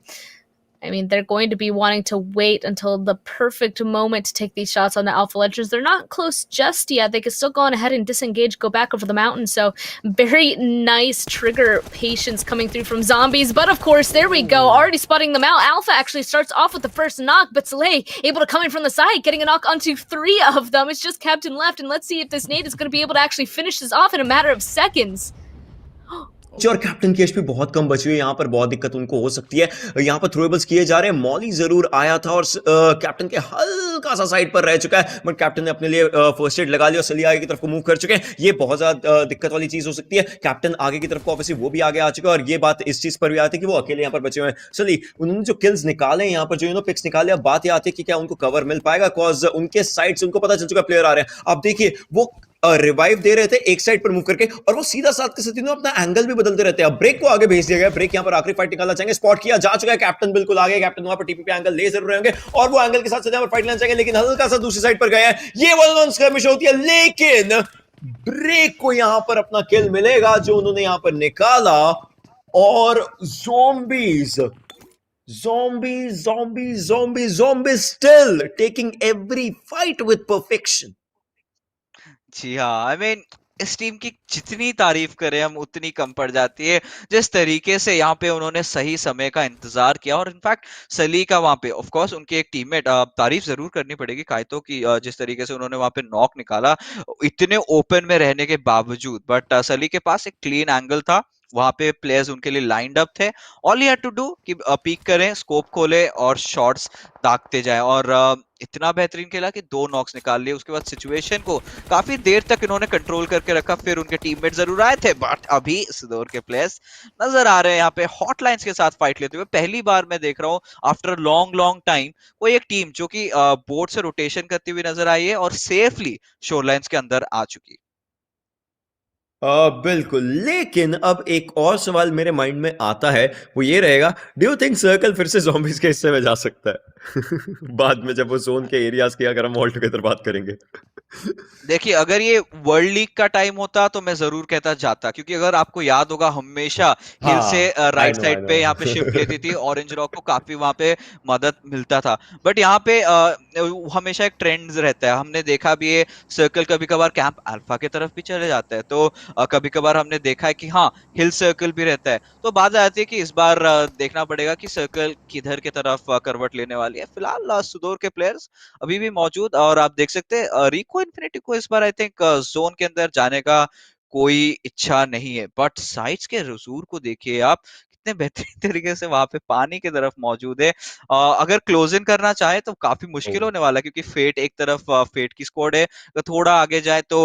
I mean, they're going to be wanting to wait until the perfect moment to take these shots on the Alpha Legends. They're not close just yet. They can still go on ahead and disengage, go back over the mountain. So very nice trigger patience coming through from Zombies. But of course, there we go. Already spotting them out. Alpha actually starts off with the first knock, but Soleil able to come in from the side, getting a knock onto 3 of them. It's just Captain left, and let's see if this nade is going to be able to actually finish this off in a matter of seconds. और कैप्टन की एचपी बहुत कम बची हुई है, यहाँ पर बहुत दिक्कत उनको हो सकती है। यहाँ पर थ्रोएबल्स किए जा रहे हैं, मॉली जरूर आया था और कैप्टन के हल्का सा साइड पर रह चुका है, बट कैप्टन ने अपने लिए फर्स्ट एड लगा लिया और सली आगे की तरफ को मूव कर चुके हैं। ये बहुत ज्यादा दिक्कत वाली चीज हो सकती है। कैप्टन आगे की तरफ को ऑब्वियसली वो भी आगे आ चुका है, और ये बात इस चीज पर भी आती है कि वो अकेले यहाँ पर बचे हुए हैं। सली उन्होंने जो किल्स निकाले यहाँ पर, जो पिक्स निकाले, अब बात ये आती है कि क्या उनको कवर मिल पाएगा, कॉज उनके साइड से उनको पता चल चुका प्लेयर आ रहे हैं। आप देखिए वो रिवाइव दे रहे थे एक साइड पर मूव करके, और वो सीधा साथ के साथ अपना एंगल भी बदलते रहते हैं। अब ब्रेक को आगे भेज दिया गया, ब्रेक यहाँ पर आखिरी फाइट निकालना चाहेंगे, स्पॉट किया जा चुका है, कैप्टन बिल्कुल आगे, कैप्टन वहां पर टीपी पे एंगल ले जरूर रहेंगे और वो एंगल के साथ यहाँ पर फाइट लेना चाहेंगे, लेकिन हल्का सा दूसरी साइड पर गया है। ये 1-on-1 स्क्रैमिश होती है, लेकिन ब्रेक को यहां पर अपना किल मिलेगा जो उन्होंने यहां पर निकाला, और zombies zombies zombies zombies zombies still taking every fight with perfection. जी हाँ, आई मीन इस टीम की जितनी तारीफ करें हम उतनी कम पड़ जाती है। जिस तरीके से यहाँ पे उन्होंने सही समय का इंतजार किया, और इनफैक्ट सली का वहाँ पे ऑफ कोर्स उनके एक टीममेट, तारीफ जरूर करनी पड़ेगी काइतो की, जिस तरीके से उन्होंने वहाँ पे नॉक निकाला इतने ओपन में रहने के बावजूद। बट सली के पास एक क्लीन एंगल था, वहां पे प्लेयर्स उनके लिए लाइंड अप थे। All you had to do कि पीक करें, स्कोप खोले और शॉट्स दागते जाए, और इतना बेहतरीन खेला कि 2 नॉक्स निकाल लिए। उसके बाद सिचुएशन को काफी देर तक इन्होंने कंट्रोल करके रखा, फिर उनके टीममेट जरूर आए थे, बट अभी सुदोर के प्लेयर्स नजर आ रहे हैं यहाँ पे हॉटलाइंस के साथ फाइट लेते हुए। पहली बार मैं देख रहा हूँ आफ्टर लॉन्ग लॉन्ग टाइम कोई एक टीम जो कि बोर्ड से रोटेशन करती हुई नजर आई है और सेफली शोरलाइंस के अंदर आ चुकी। बिल्कुल, लेकिन अब एक और सवाल मेरे माइंड में आता है, वो ये रहेगा, डू यू थिंक सर्कल फिर से zombies के हिस्से में जा सकता है बाद में जब वो जोन के एरियाज की अगर हम ऑल टुगेदर बात करेंगे? देखिए, अगर ये वर्ल्ड लीग का टाइम होता तो मैं जरूर कहता जाता, क्योंकि अगर आपको याद होगा हमेशा हिल से हाँ, आई राइट नो आई साइड पे यहाँ पे शिफ्ट लेती थी, नो ऑरेंज रॉक को काफी वहां पे मदद मिलता था। बट यहाँ पे हमेशा एक ट्रेंड रहता है, हमने देखा भी है सर्कल कभी कभार कैंप अल्फा की तरफ भी चले जाता है, तो कभी कभार हमने देखा है कि हाँ हिल सर्कल भी रहता है। तो बात आती है कि इस बार देखना पड़ेगा कि सर्कल किधर की तरफ करवट लेने वाली है। फिलहाल सुदूर के प्लेयर्स अभी भी मौजूद, और आप देख सकते हैं रिको इन्फिनिटी को इस बार आई थिंक जोन के अंदर जाने का कोई इच्छा नहीं है। बट साइट्स के रसूर को देखिए आप, कितने बेहतरीन तरीके से वहां पे पानी की तरफ मौजूद है। अगर क्लोज इन करना चाहे तो काफी मुश्किल होने वाला है, क्योंकि फेट एक तरफ फेट की स्क्वाड है, अगर थोड़ा आगे जाए तो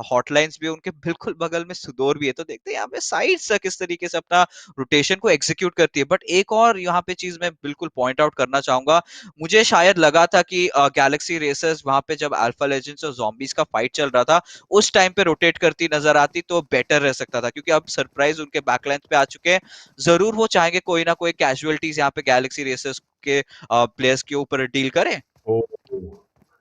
हॉटलाइंस भी उनके बिल्कुल बगल में सुदोर भी है। तो देखते हैं यहाँ पे साइट्स किस तरीके से अपना रोटेशन को एग्जीक्यूट करती है। बट एक और यहाँ पे चीज मैं बिल्कुल पॉइंट आउट करना चाहूंगा, मुझे शायद लगा था कि गैलेक्सी रेसर्स वहां पे जब अल्फा लेजेंड्स और ज़ॉम्बीज का फाइट चल रहा था उस टाइम पे रोटेट करती नजर आती तो बेटर रह सकता था, क्योंकि अब सरप्राइज उनके बैकलाइन पे आ चुके हैं। जरूर वो चाहेंगे कोई ना कोई कैजुअलिटीज यहाँ पे गैलेक्सी रेसर्स के प्लेयर्स के ऊपर डील करें। ओ,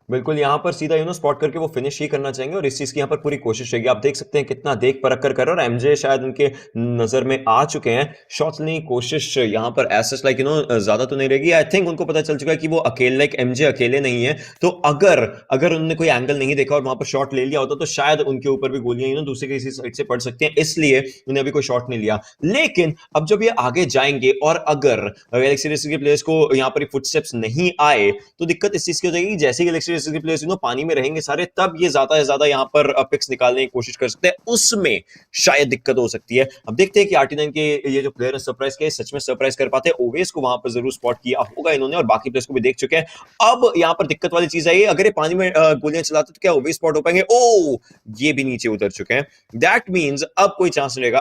बिल्कुल, यहाँ पर सीधा स्पॉट करके वो फिनिश ही करना चाहेंगे, और इस चीज़ की यहाँ पर पूरी कोशिश रहेगी। आप देख सकते हैं कितना देख परख कर कर रहे हैं, और एमजे शायद उनके नज़र में आ चुके हैं। शॉट्स लेने की कोशिश यहाँ पर एसेस लाइक ज़्यादा तो नहीं रहेगी। आई थिंक उनको पता चल चुका है कि वो अकेले, लाइक एमजे अकेले नहीं है, तो अगर अगर उन्होंने कोई एंगल नहीं देखा और वहाँ पर शॉट ले लिया होता तो शायद उनके ऊपर भी गोलियां दूसरे किसी साइड से पड़ सकती हैं, इसलिए उन्हें अभी कोई शॉट नहीं लिया। लेकिन अब जब ये आगे जाएंगे और अगर गैलेक्सी रेसर्स के प्लेयर्स को यहाँ पर फुटस्टेप्स नहीं आए तो दिक्कत इस चीज़ की हो जाएगी, जैसे गैलेक्सी के प्लेयर्स पानी में रहेंगे सारे, तब ये ज्यादा से ज्यादा यहाँ पर पिक्स निकालने की कोशिश कर सकते हैं, उसमें शायद दिक्कत हो सकती है। अब देखते हैं कि RT9 के ये जो प्लेयर सरप्राइज के सच में सरप्राइज कर पाते हैं। ओवेस को वहां पर जरूर स्पॉट किया होगा इन्होंने, और बाकी प्लेयर्स को भी देख चुके हैं। अब यहाँ पर दिक्कत वाली चीज आई, अगर ये पानी में गोलियां चलाते तो क्या ओवेस स्पॉट हो पाएंगे? ओ, ये भी नीचे उतर चुके हैं, दैट मीन्स अब कोई चांस नहीं रहेगा।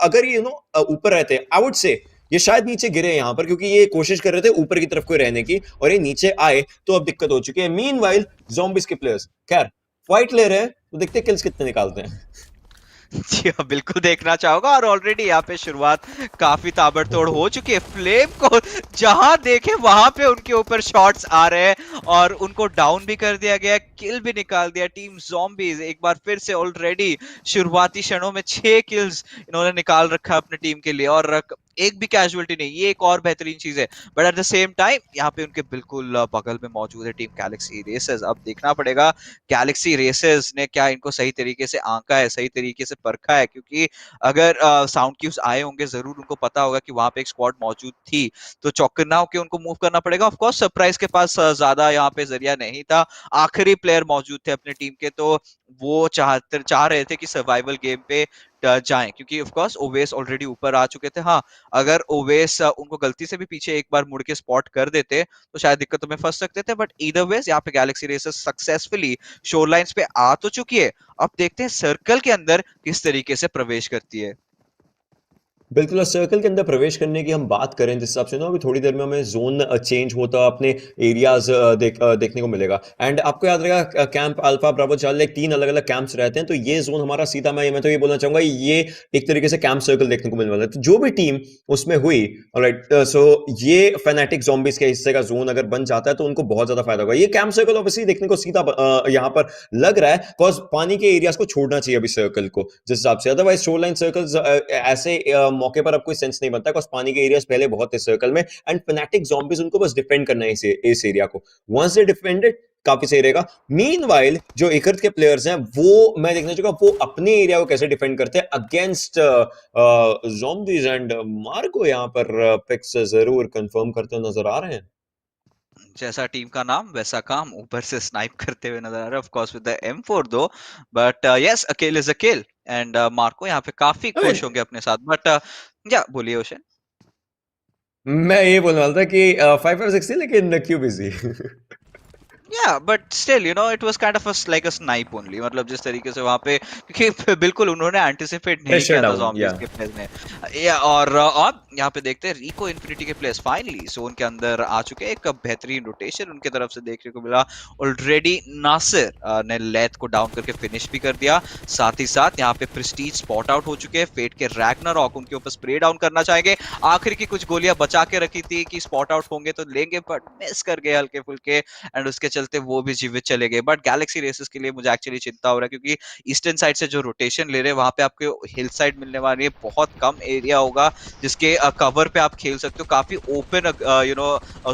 अगर ये ऊपर रहते, आई वुड से ये शायद नीचे गिरे यहाँ पर, क्योंकि ये कोशिश कर रहे थे ऊपर की तरफ को रहने की, और ये नीचे आए तो अब दिक्कत हो चुकी है। मीनवाइल ज़ॉम्बीज के प्लेयर्स खैर फाइट ले रहे हैं, तो देखते हैं किल्स कितने निकालते हैं। जी हाँ, बिल्कुल देखना चाहूंगा, और ऑलरेडी यहाँ पे शुरुआत काफी ताबड़तोड़ हो चुकी है। फ्लेम को जहां देखे वहां पे उनके ऊपर शॉट्स आ रहे हैं, और उनको डाउन भी कर दिया गया, किल भी निकाल दिया। टीम ज़ॉम्बीज एक बार फिर से ऑलरेडी शुरुआती क्षणों में 6 किल्स इन्होंने निकाल रखा है अपनी टीम के लिए, और एक भी कैजुअलिटी नहीं, ये एक और बेहतरीन चीज है। But at the same time यहाँ पे उनके बिल्कुल बगल में मौजूद है टीम गैलेक्सी रेसर्स। अब देखना पड़ेगा गैलेक्सी रेसर्स ने क्या इनको सही तरीके से आंका है, सही तरीके से परखा है, क्योंकि अगर साउंड क्यूज आए होंगे जरूर उनको पता होगा कि वहां पे एक स्क्वाड मौजूद थी, तो चौकन्ना होकर उनको मूव करना पड़ेगा। ऑफ कोर्स सरप्राइज के पास ज्यादा यहाँ पे जरिया नहीं था, आखिरी प्लेयर मौजूद थे अपनी टीम के, तो वो चाह रहे थे कि सर्वाइवल गेम पे जाएं, क्योंकि ऑफ कोर्स ओवेस ऑलरेडी ऊपर आ चुके थे। हाँ, अगर ओवेस उनको गलती से भी पीछे एक बार मुड़ के स्पॉट कर देते तो शायद दिक्कतों में फंस सकते थे, बट ईदर वेज यहाँ पे गैलेक्सी रेसर्स सक्सेसफुली शोर लाइंस पे आ तो चुकी है। अब देखते हैं सर्कल के अंदर किस तरीके से प्रवेश करती है। बिल्कुल, और सर्कल के अंदर प्रवेश करने की हम बात करें जिस हिसाब से ना, अभी थोड़ी देर में हमें जोन चेंज होता अपने एरियाज देखने को मिलेगा। एंड आपको याद रहेगा कैंप अल्फा ब्रावो चार्ली, तीन अलग अलग कैंप्स रहते हैं, तो ये जोन हमारा सीधा, मैं तो ये बोलना चाहूंगा, ये एक तरीके से कैंप सर्कल देखने को मिलने वाला है। तो जो भी टीम उसमें हुई, ऑलराइट, सो ये फैनेटिक ज़ॉम्बीज के हिस्से का जोन अगर बन जाता है तो उनको बहुत ज्यादा फायदा होगा। ये कैंप सर्कल ऑब्वियसली देखने को सीधा यहाँ पर लग रहा है, बिकॉज पानी के एरियाज को छोड़ना चाहिए अभी सर्कल को जिस हिसाब से, अदरवाइज शोर लाइन सर्कल्स ऐसे मौके पर अब कोई सेंस नहीं बनता, बिकॉज पानी के एरियाज पहले बहुत थे सर्कल में, एंड फैनेटिक ज़ॉम्बीज उनको बस डिफेंड करना है इस एरिया को। वंस दे डिफेंडेड, काफी सही रहेगा। मीनवाइल जो इकर्द के प्लेयर्स हैं वो मैं देखना चाहूंगा वो अपने एरिया को कैसे डिफेंड करते हैं अगेंस्ट ज़ॉम्बीज, एंड मार्को यहाँ पर पिक्स जरूर कंफर्म करते हुए नजर आ रहे हैं। जैसा टीम का नाम वैसा काम, ऊपर से स्नाइप करते हुए नजर आ रहा है, of course with the M4 दो, but yes, a kill is a kill. And Marco यहाँ पे काफी अरे, खुश होंगे अपने साथ, बट या बोलिए ओशन। मैं ये बोलने वाला था कि 5 और 6 थी, लेकिन क्यों busy? Yeah, but still, you know, it was kind of like a snipe only. मतलब जिस तरीके से वहां पे, क्योंकि बिल्कुल उन्होंने एंटिसिपेट नहीं प्रेशर किया था डाउन, zombies या के प्लेयर्स ने। या और अब यहाँ पे देखते हैं रिको इन्फिनिटी के प्लेयर्स फाइनली जोन के अंदर आ चुके हैं। एक बेहतरीन रोटेशन उनके तरफ से देखने को मिला। ऑलरेडी नासिर ने लेथ को डाउन करके फिनिश भी कर दिया। साथ ही साथ यहाँ पे प्रेस्टीज स्पॉट आउट हो चुके हैं। फेट के रैग्नारॉक उनके ऊपर स्प्रे डाउन करना चाहेंगे। आखिर की कुछ गोलियां बचा के रखी थी कि स्पॉट आउट होंगे तो लेंगे, बट मिस कर गए हल्के फुल्के, एंड उसके चलते वो भी जीवित चले गए। बट गैलेक्सी रेसेस के लिए मुझे एक्चुअली चिंता हो रहा है, क्योंकि ईस्टर्न साइड से जो रोटेशन ले रहे हैं वहां पे आपके हिल साइड मिलने वाली है, बहुत कम एरिया होगा जिसके कवर पे आप खेल सकते हो। काफी ओपन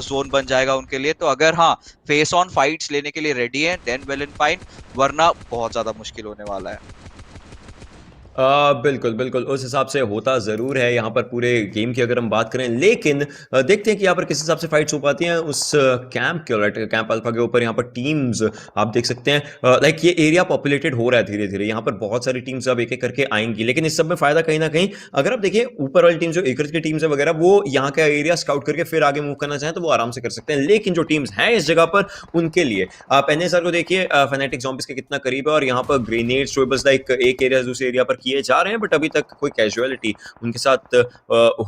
जोन बन जाएगा उनके लिए। तो अगर हाँ फेस ऑन फाइट्स लेने के लिए रेडी है देन वेल एंड फाइन, वरना बहुत ज्यादा मुश्किल होने वाला है। बिल्कुल बिल्कुल उस हिसाब से होता ज़रूर है यहाँ पर पूरे गेम की अगर हम बात करें, लेकिन देखते हैं कि यहाँ पर किस हिसाब से फाइट्स हो पाती हैं उस कैंप के, राइट, कैंप अल्फा के ऊपर। यहाँ पर टीम्स आप देख सकते हैं, लाइक ये एरिया पॉपुलेटेड हो रहा है धीरे धीरे। यहाँ पर बहुत सारी टीम्स अब एक एक करके आएंगी, लेकिन इस सब में फायदा कहीं ना कहीं अगर आप देखिए ऊपर वाली टीम जो एकर्स की टीम्स है वगैरह, वो यहाँ का एरिया स्काउट करके फिर आगे मूव करना चाहें तो वो आराम से कर सकते हैं। लेकिन जो टीम्स हैं इस जगह पर उनके लिए आप NASR को देखिए, फैनेटिक ज़ॉम्बीज के कितना करीब है, और यहाँ पर ग्रेनेड स्ट्रोबल्स लाइक एक एरिया से दूसरे एरिया पर किए जा रहे हैं, बट अभी तक कोई कैजुअलिटी उनके साथ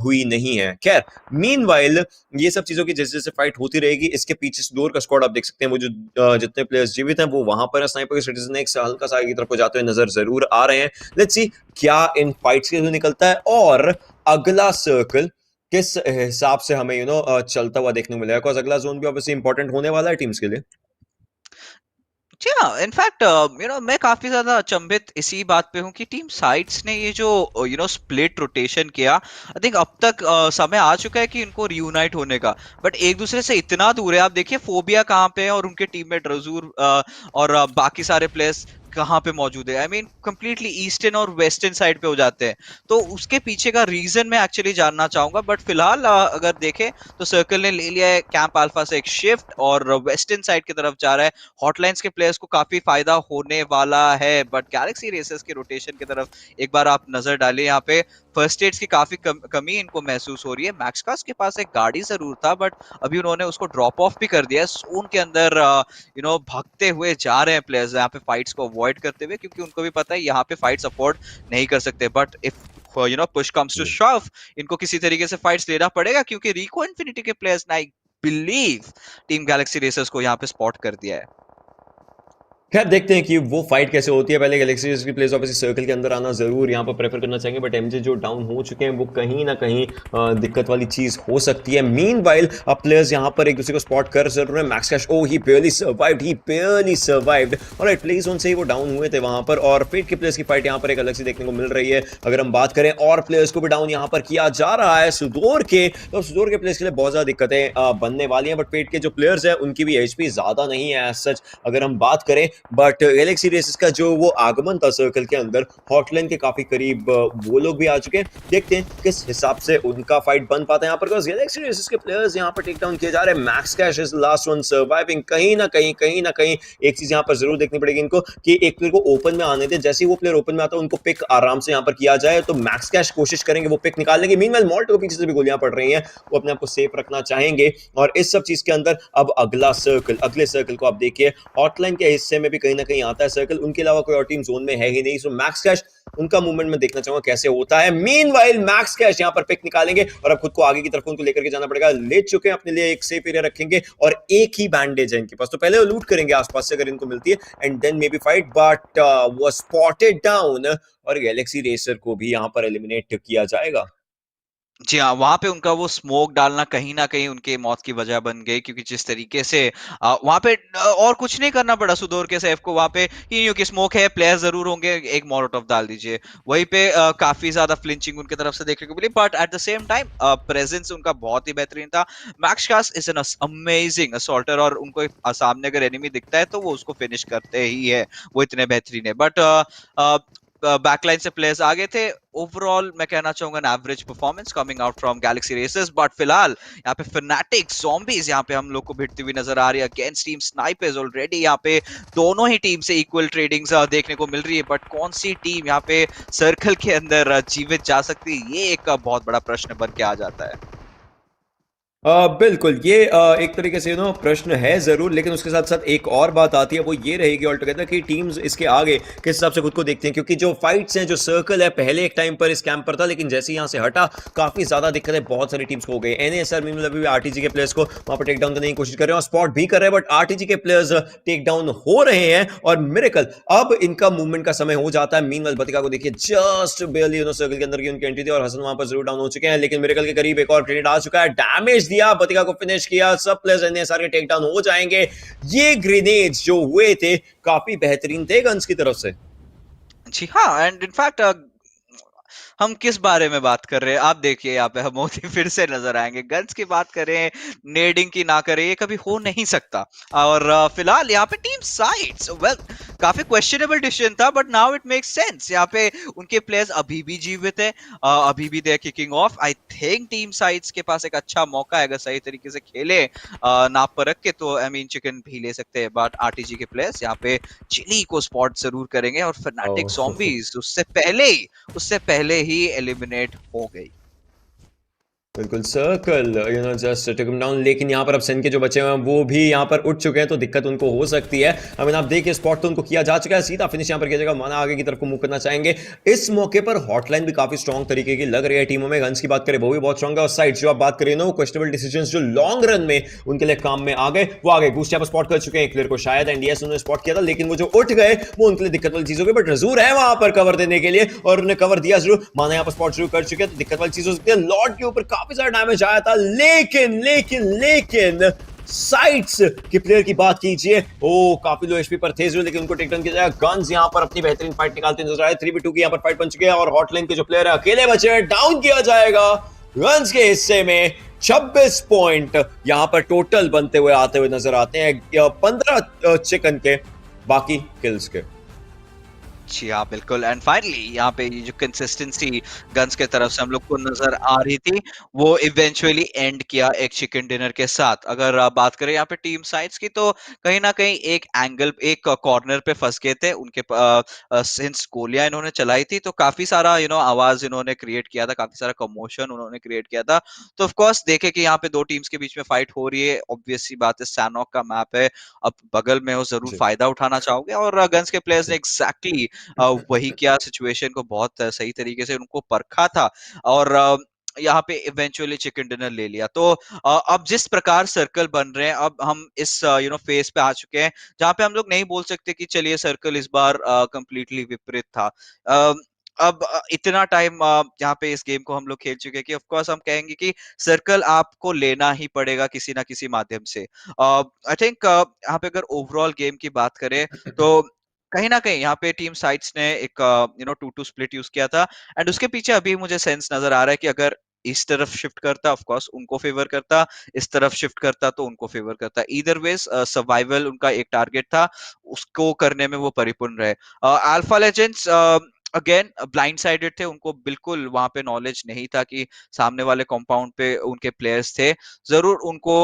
हुई नहीं है। खैर, मीनवाइल ये सब चीजों की जैसे जैसे फाइट होती रहेगी, इसके पीछे सुदूर का स्क्वाड आप देख सकते हैं, वो जो जितने प्लेयर्स जीवित हैं वो वहां पर स्नाइपर के सिटीजन एक हल्का सा आगे की तरफ को जाते हुए नजर जरूर आ रहे हैं। लेट्स सी क्या इन फाइट्स के निकलता है, और अगला सर्कल किस हिसाब से हमें चलता हुआ देखने को मिलेगा, बिकॉज अगला जोन भी ऑब्वियसली इंपॉर्टेंट होने वाला है टीम्स के लिए। जी हाँ, इनफैक्ट मैं काफी ज्यादा अचंभित इसी बात पे हूँ कि टीम साइट्स ने ये जो स्प्लिट रोटेशन किया, आई थिंक अब तक समय आ चुका है कि इनको रियूनाइट होने का, बट एक दूसरे से इतना दूर है। आप देखिए फोबिया कहाँ पे है और उनके टीममेट रजूर और बाकी सारे प्लेयर्स कहाँ पे मौजूद है। आई मीन कंप्लीटली ईस्टर्न और वेस्टर्न साइड पे हो जाते हैं। तो उसके पीछे का रीजन मैं एक्चुअली जानना चाहूंगा, बट फिलहाल अगर देखें तो सर्कल ने ले लिया है कैंप अल्फा से एक शिफ्ट और वेस्टर्न साइड की तरफ जा रहा है। हॉटलाइंस के प्लेयर्स को काफी फायदा होने वाला है, बट गैलेक्सी रेसर्स के रोटेशन की तरफ एक बार आप नजर डालें। यहाँ पे फर्स्ट एड्स की काफी कमी इनको महसूस हो रही है। मैक्सकास के पास एक गाड़ी जरूर था, बट अभी उन्होंने उसको ड्रॉप ऑफ भी कर दिया है। जोन के अंदर भागते हुए जा रहे हैं प्लेयर्स यहाँ पे फाइट्स को अवॉइड करते हुए, क्योंकि उनको भी पता है यहाँ पे फाइट्स अफोर्ड नहीं कर सकते। But if push comes to shove, इनको किसी तरीके से फाइट्स लेना पड़ेगा, क्योंकि रिको इन्फिनिटी के प्लेयर्स ने I believe team Galaxy Racers को यहाँ पे स्पॉट कर दिया है। खैर देखते हैं कि वो फाइट कैसे होती है। पहले गैलेक्सी की प्लेयर्स ऑब्वियसली सर्कल के अंदर आना जरूर यहाँ पर प्रेफर करना चाहेंगे, बट एमजे जो डाउन हो चुके हैं वो कहीं ना कहीं दिक्कत वाली चीज हो सकती है। मीनवाइल अब प्लेयर्स यहाँ पर एक दूसरे को स्पॉट कर जरूर है। मैक्स कैश, ओ ही barely survived, alright, play zone से ही वो डाउन हुए थे वहां पर, और फेट के प्लेयर्स की फाइट यहाँ पर एक अलग से देखने को मिल रही है। अगर हम बात करें और प्लेयर्स को भी डाउन यहाँ पर किया जा रहा है सुदोर के, तो सुदोर के प्लेयर्स के लिए बहुत ज्यादा दिक्कतें बनने वाली हैं, बट फेट के जो प्लेयर्स हैं उनकी भी एचपी ज्यादा नहीं है सच। अगर हम बात करें बट गैलेक्सी रेसेस का जो वो आगमन था सर्कल के अंदर हॉटलाइन के काफी करीब वो लोग भी आ चुके हैं। देखते हैं किस हिसाब से उनका फाइट बन पाता है यहाँ पर, बिकॉज गैलेक्सी रेसेस के प्लेयर्स यहाँ पर टेक डाउन किए जा रहे हैं। Max cash is last one surviving. कहीं ना कहीं एक चीज यहाँ पर जरूर देखनी पड़ेगी इनको कि एक प्लेयर को ओपन में आने दे, जैसे ही वो प्लेयर ओपन में आता है उनको पिक आराम से यहाँ पर किया जाए, तो मैक्स कैश कोशिश करेंगे वो पिक निकालने की। मीनवाइल मॉल्ट को पीछे से भी गोलियां पड़ रही हैं, वो अपने आप को सेफ रखना चाहेंगे। और इस सब चीज के अंदर अब अगले सर्कल को आप देखिए, हॉटलाइन के हिस्से में भी कहीं ना कहीं आता है सर्कल, उनके अलावा कोई और टीम जोन में है ही नहीं। सो मैक्स कैश उनका मूवमेंट में देखना चाहूंगा कैसे होता है। मीनवाइल मैक्स कैश यहाँ पर पिक निकालेंगे और अब खुद को आगे की तरफ उनको लेकर के जाना पड़ेगा। ले चुके हैं अपने लिए, एक सेफ एरिया रखेंगे और एक ही बैंडेज है इनके पास, तो पहले वो लूट करेंगे आसपास से अगर इनको मिलती है, and then maybe fight. But वो स्पॉटेड डाउन और गैलेक्सी रेसर को भी यहाँ पर एलिमिनेट किया जाएगा। जी हाँ, वहां पे उनका वो स्मोक डालना कहीं ना कहीं उनके मौत की वजह बन गई, क्योंकि जिस तरीके से वहां पे और कुछ नहीं करना पड़ा सुदौर के सेफ को। वहां पे क्योंकि स्मोक है, प्लेयर जरूर होंगे, एक मोलोटोव डाल दीजिए। वहीं पे काफी ज्यादा फ्लिंचिंग उनकी तरफ से देखने को मिली, but at the same time presence उनका बहुत ही बेहतरीन था। Max Kas is an amazing assaulter, और उनको सामने अगर एनिमी दिखता है तो वो उसको फिनिश करते ही है, वो इतने बेहतरीन है। बट बैकलाइन से प्लेयर्स आगे थे। ओवरऑल मैं कहना चाहूंगा an average performance coming out from Galaxy Racers. But फिलहाल यहाँ पे फैनेटिक ज़ॉम्बीज यहाँ पे हम लोग को भिड़ती हुई नजर आ रही है अगेंस्ट टीम स्नाइपर्स। ऑलरेडी यहाँ पे दोनों ही टीम से इक्वल ट्रेडिंग्स देखने को मिल रही है, बट कौन सी टीम यहाँ पे सर्कल के अंदर जीवित जा सकती है, ये एक बहुत बड़ा प्रश्न बन के आ जाता है। बिल्कुल, ये एक तरीके से प्रश्न है जरूर, लेकिन उसके साथ साथ एक और बात आती है, वो ये रहेगी ऑल टुगेदर कि टीम्स इसके आगे किस हिसाब से खुद को देखते हैं। क्योंकि जो फाइट्स हैं, जो सर्कल है, पहले एक टाइम पर इस कैंप पर था, लेकिन जैसे यहाँ से हटा काफी ज्यादा दिक्कतें बहुत सारी टीम्स को हो गई। एनएसआर में अभी आरटीजी के प्लेयर्स को वहां पर टेक डाउन करने की कोशिश कर रहे हैं और स्पॉट भी कर रहे हैं, बट आरटीजी के प्लेयर्स टेक डाउन हो रहे हैं। और मिरेकल अब इनका मूवमेंट का समय हो जाता है। मीनवाइल बतिका को देखिए, जस्ट बेयरली सर्कल के अंदर की उनकी एंट्री थी और हसन वहां पर जरूर डाउन हो चुके हैं, लेकिन मिरेकल के करीब एक और ग्रेनेड आ चुका है, डैमेज दिया, बतिका को फिनिश किया। सब प्लेयर्स एनएसआर के टेक डाउन हो जाएंगे। ये ग्रेनेड्स जो हुए थे काफी बेहतरीन थे गन्स की तरफ से। जी हाँ, एंड इनफैक्ट हम किस बारे में बात कर रहे हैं, आप देखिए यहाँ पे हम मोदी फिर से नजर आएंगे। गन्स की बात करें, नेडिंग की ना करें, ये कभी हो नहीं सकता। और फिलहाल यहाँ पे टीम साइट्स, वेल काफी क्वेश्चनेबल डिसीजन था, but now it makes sense. यहाँ पे उनके प्लेयर्स अभी भी जीवित है, अभी भी they kicking off. I think team sites के पास एक अच्छा मौका है, अगर सही तरीके से खेले नाप पर रख के, तो आई मीन चिकन भी ले सकते हैं। बट आरटीजी के प्लेयर्स यहाँ पे चिली को स्पॉट जरूर करेंगे, और फैनेटिक ज़ॉम्बीज उससे पहले ही एलिमिनेट हो गई। बिल्कुल, circle just took him down, लेकिन यहाँ पर अब सेन के जो बचे हुए हैं वो भी यहाँ पर उठ चुके हैं, तो दिक्कत उनको हो सकती है। आई मीन आप देखिए, स्पॉट तो उनको किया जा चुका है, सीधा फिनिश यहाँ पर किया जाएगा। माना आगे की तरफ को मूव करना चाहेंगे। इस मौके पर हॉटलाइन भी काफी स्ट्रॉन्ग तरीके की लग रही है टीमों में। गन्स की बात करें वो भी बहुत स्ट्रॉन्ग है, और साइड जो आप बात करें ना, वो क्वेश्चनेबल डिसीजंस जो लॉन्ग रन में उनके लिए काम में आ गए, वो आ गए। गूस्ट यहाँ पर स्पॉट कर चुके हैं एक प्लेयर को शायद, एंड यस उन्होंने स्पॉट किया था, लेकिन वो जो उठ गए वो उनके लिए दिक्कत वाली चीज हो गई। बट रजूर है वहां पर कवर देने के लिए, और उन्होंने कवर दिया जरूर। माना यहाँ पर स्पॉट शुरू कर चुके हैं, तो दिक्कत वाली चीज हो सकती है। लॉर्ड के ऊपर काफी सारा डैमेज आया था, लेकिन साइट्स के प्लेयर की बात कीजिए, ओ काफी लो एचपी पर थे, लेकिन उनको टेक डाउन किया जाएगा। गन्स यहां पर अपनी बेहतरीन फाइट निकालते नजर आए। 3v2 की यहां पर फाइट बन चुकी है, और हॉटलाइन के जो प्लेयर है अकेले बचे हैं, डाउन किया जाएगा। गन्स के हिस्से में 26 पॉइंट यहां पर टोटल बनते हुए आते हुए नजर आते हैं, 15 चिकन के, बाकी किल्स के। जी हाँ, बिल्कुल। एंड फाइनली यहाँ पे ये जो कंसिस्टेंसी गन्स के तरफ से हम लोग को नजर आ रही थी, वो इवेंचुअली एंड किया एक चिकन डिनर के साथ। अगर आप बात करें यहाँ पे टीम साइड्स की, तो कहीं ना कहीं एक एंगल, एक कॉर्नर पे फंस गए थे उनके। सिंस गोलियां इन्होंने चलाई थी, तो काफी सारा आवाज इन्होंने क्रिएट किया था, काफी सारा कमोशन उन्होंने क्रिएट किया था। तो ऑफ कोर्स देखे कि यहाँ पे दो टीम्स के बीच में फाइट हो रही है, ऑब्वियस सी बात है, सैनॉक का मैप है, अब बगल में हो, जरूर फायदा उठाना चाहोगे। और गन्स के प्लेयर्स ने एग्जैक्टली वही किया, सिचुएशन को बहुत सही तरीके से उनको परखा था, और यहाँ पे इवेंचुअली चिकन डिनर ले लिया। तो अब जिस प्रकार सर्कल बन रहे हैं, अब हम इस फेज पे आ चुके हैं जहाँ पे हम लोग नहीं बोल सकते कि चलिए सर्कल इस बार कंप्लीटली विपरीत था। अब इतना टाइम यहाँ पे इस गेम को हम लोग खेल चुके हैं कि ऑफ कोर्स हम कहेंगे कि सर्कल आपको लेना ही पड़ेगा किसी ना किसी माध्यम से। आई थिंक यहाँ पे अगर ओवरऑल गेम की बात करें, तो कहीं ना कहीं यहाँ पे टीम साइट्स ने एक 2-2 स्प्लिट यूज किया था, एंड उसके पीछे अभी मुझे सेंस नजर आ रहा है कि अगर इस तरफ शिफ्ट करता ऑफ कोर्स उनको फेवर करता, इस तरफ शिफ्ट करता तो उनको फेवर करता। ईदर वेज सर्वाइवल उनका एक टारगेट था, उसको करने में वो परिपूर्ण रहे। Alpha legends again blind sided थे, उनको बिल्कुल वहां पे नॉलेज नहीं था कि सामने वाले कंपाउंड पे उनके प्लेयर्स थे। जरूर उनको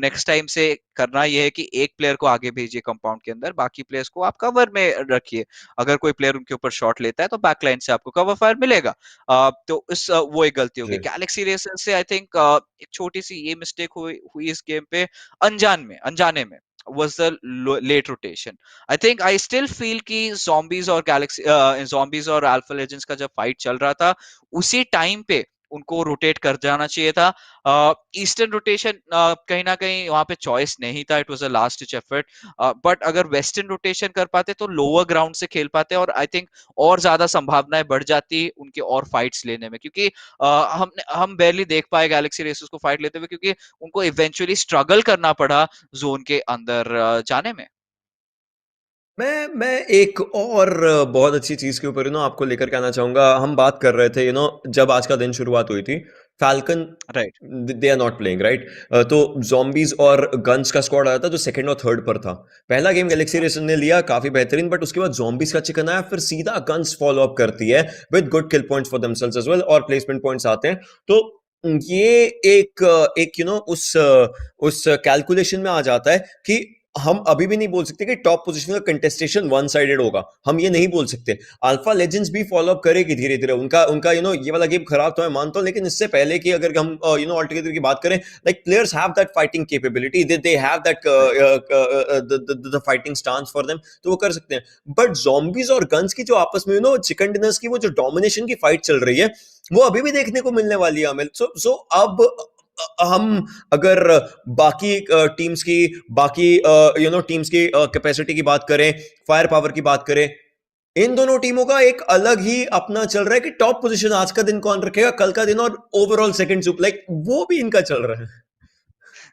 नेक्स्ट टाइम से करना यह है कि एक प्लेयर को आगे भेजिए कंपाउंड के अंदर, बाकी प्लेयर्स को आप कवर में रखिए। अगर कोई प्लेयर उनके ऊपर शॉट लेता है तो बैकलाइन से आपको कवर फायर मिलेगा। तो वो एक गलती होगी। जी गैलेक्सी रेसर से आई थिंक एक छोटी सी ये मिस्टेक हुई हुई इस गेम पे, अनजाने में was the late rotation. I think I still feel कि zombies और अल्फा लेजेंड्स का जब फाइट चल रहा था उसी टाइम पे उनको रोटेट कर जाना चाहिए था। ईस्टर्न रोटेशन कहीं ना कहीं वहां पे चॉइस नहीं था, it was a last ditch effort. But अगर वेस्टर्न रोटेशन कर पाते तो लोअर ग्राउंड से खेल पाते और आई थिंक और ज्यादा संभावनाएं बढ़ जाती उनके और फाइट्स लेने में, क्योंकि हम barely देख पाए गैलेक्सी रेसर्स को फाइट लेते हुए, क्योंकि उनको इवेंचुअली स्ट्रगल करना पड़ा जोन के अंदर जाने में। मैं एक और बहुत अच्छी चीज़ के ऊपर आपको लेकर के आना चाहूँगा। हम बात कर रहे थे जब आज का दिन शुरुआत हुई थी, Falcon right. They are not playing right. तो ज़ॉम्बीज़ और गन्स का स्क्वाड आया था जो सेकंड और थर्ड पर था। पहला गेम गैलेक्सी रेसर ने लिया काफ़ी बेहतरीन, बट उसके बाद ज़ॉम्बीज़ का चिकन आया, फिर सीधा गन्स फॉलो अप करती है with good kill points for themselves as well, और प्लेसमेंट पॉइंट्स आते हैं। तो ये एक उस कैलकुलेशन में आ जाता है कि हम अभी भी नहीं बोल सकते कि टॉप पोजीशन का कंटेस्टेशन वन साइडेड होगा। हम ये नहीं बोल सकते। अल्फा लेजेंड्स भी फॉलो अप करेगी धीरे धीरे। उनका उनका ये वाला गेम खराब तो मैं मानता हूं, लेकिन इससे पहले कि अगर हम ऑल टुगेदर की बात करें, like players have that fighting capability, they have that the fighting stance for them, तो वो कर सकते हैं। बट zombies और गन्स की जो आपस में चिकन डिनर्स की वो जो डोमिनेशन की फाइट चल रही है, वो अभी भी देखने को मिलने वाली है हमें। सो अब हम अगर बाकी टीम्स की बाकी टीम्स की कैपेसिटी की बात करें, फायर पावर की बात करें, इन दोनों टीमों का एक अलग ही अपना चल रहा है कि टॉप पोजीशन आज का दिन कौन रखेगा, कल का दिन, और ओवरऑल सेकंड सुप, लाइक वो भी इनका चल रहा है।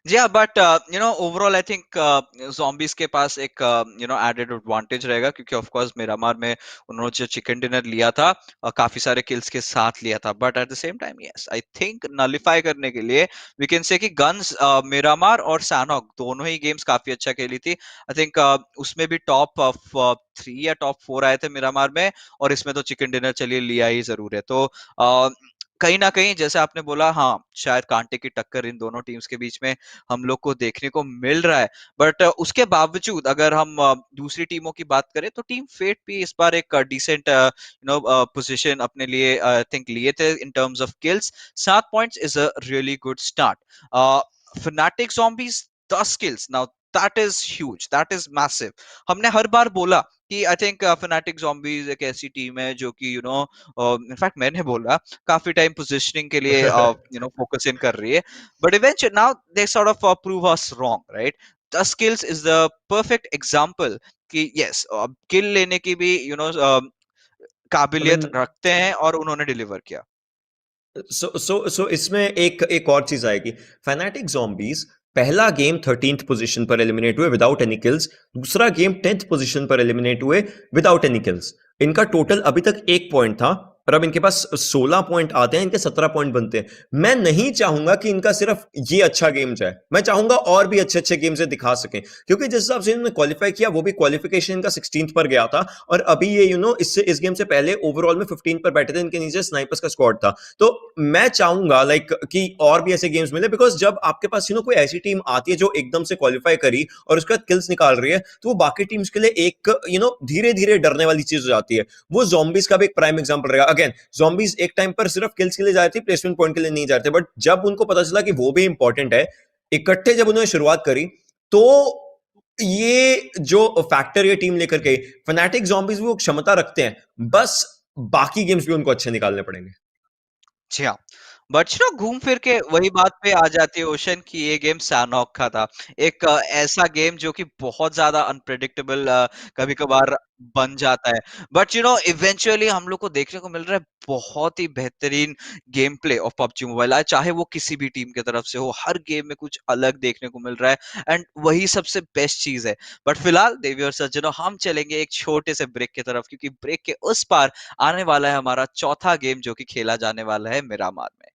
Yeah, but overall I think zombies के पास एक added advantage रहेगा, क्योंकि of course मिरामार में उन्होंने जो चिकन डिनर लिया था काफी सारे kills के साथ लिया था, but at the same time yes I think nullify करने के लिए we can say कि गन्स मिरामार और सैनॉक दोनों ही गेम्स काफी अच्छा खेली थी। I think उसमें भी टॉप 3 या टॉप 4 आए थे मिरामार में, और इसमें तो चिकन डिनर चलिए लिया ही जरूर है। तो कहीं ना कहीं जैसे आपने बोला, हाँ शायद कांटे की टक्कर इन दोनों टीम्स के बीच में हम लोग को देखने को मिल रहा है। बट उसके बावजूद अगर हम दूसरी टीमों की बात करें तो टीम फेट भी इस बार एक डिसेंट पोजीशन अपने लिए आई थिंक लिए थे in terms of kills. 7 points is a really good start. Fanatic zombies 10 kills, now that is huge, that is massive. हमने हर बार बोला कि आई थिंक फनाटिक ज़ॉम्बीज एक ऐसी टीम है जो कि इनफैक्ट मैंने बोला काफी टाइम पोजीशनिंग के लिए फोकस इन कर रही है, but eventually now they sort of prove us wrong, right? The skills is the perfect example कि yes किल लेने की भी आई काबिलियत मीन, रखते हैं और उन्होंने डिलीवर किया। सो इसमें एक एक और चीज आएगी। फैनेटिक ज़ॉम्बीज पहला गेम 13th पोजीशन पर एलिमिनेट हुए विदाउट एनी किल्स, दूसरा गेम 10th पोजीशन पर एलिमिनेट हुए विदाउट एनी किल्स। इनका टोटल अभी तक 1 पॉइंट था, और अब इनके पास 16 पॉइंट आते हैं, इनके 17 पॉइंट बनते हैं। मैं नहीं चाहूंगा कि इनका सिर्फ ये अच्छा गेम जाए, मैं चाहूंगा और भी अच्छे अच्छे गेम से दिखा सकें, क्योंकि जिस हिसाब से इन्होंने क्वालिफाई किया वो भी क्वालिफिकेशन इनका 16th पर गया था, और अभी ये इससे इस गेम से पहले ओवरऑल में 15 पर बैठे थे। इनके नीचे स्नाइपर्स का स्क्वाड था। तो मैं चाहूंगा लाइक कि और भी ऐसे गेम्स मिले, बिकॉज जब आपके पास कोई ऐसी टीम आती है जो एकदम से क्वालिफाई करी और उसके बाद किल्स निकाल रही है, तो वो बाकी टीम्स के लिए एक धीरे धीरे डरने वाली चीज हो जाती है। वो zombies का भी एक प्राइम एग्जांपल रहेगा। अगेन zombies एक टाइम पर सिर्फ किल्स के लिए जाती थी, प्लेसमेंट पॉइंट के लिए नहीं जाते, बट जब उनको पता चला कि वो भी इंपॉर्टेंट है, इकट्ठे जब उन्होंने शुरुआत करी, तो ये जो फैक्टर ये टीम लेकर के फैनेटिक zombies वो क्षमता रखते हैं, बस बाकी गेम्स भी उनको अच्छे निकालने पड़ेंगे। जी हाँ, बट घूम फिर के वही बात पे आ जाती है ओशन की ये गेम सैनॉक का था। एक ऐसा गेम जो कि बहुत ज्यादा अनप्रेडिक्टेबल कभी कभार बन जाता है, बट इवेंचुअली हम लोग को देखने को मिल रहा है बहुत ही बेहतरीन game play of PUBG mobile. चाहे वो किसी भी टीम की तरफ से हो, हर गेम में कुछ अलग देखने को मिल रहा है, एंड वही सबसे बेस्ट चीज है। बट फिलहाल देवी और सज्जनों, हम चलेंगे एक छोटे से ब्रेक की तरफ, क्योंकि ब्रेक के उस पार आने वाला है हमारा चौथा गेम जो कि खेला जाने वाला है मिरामार में।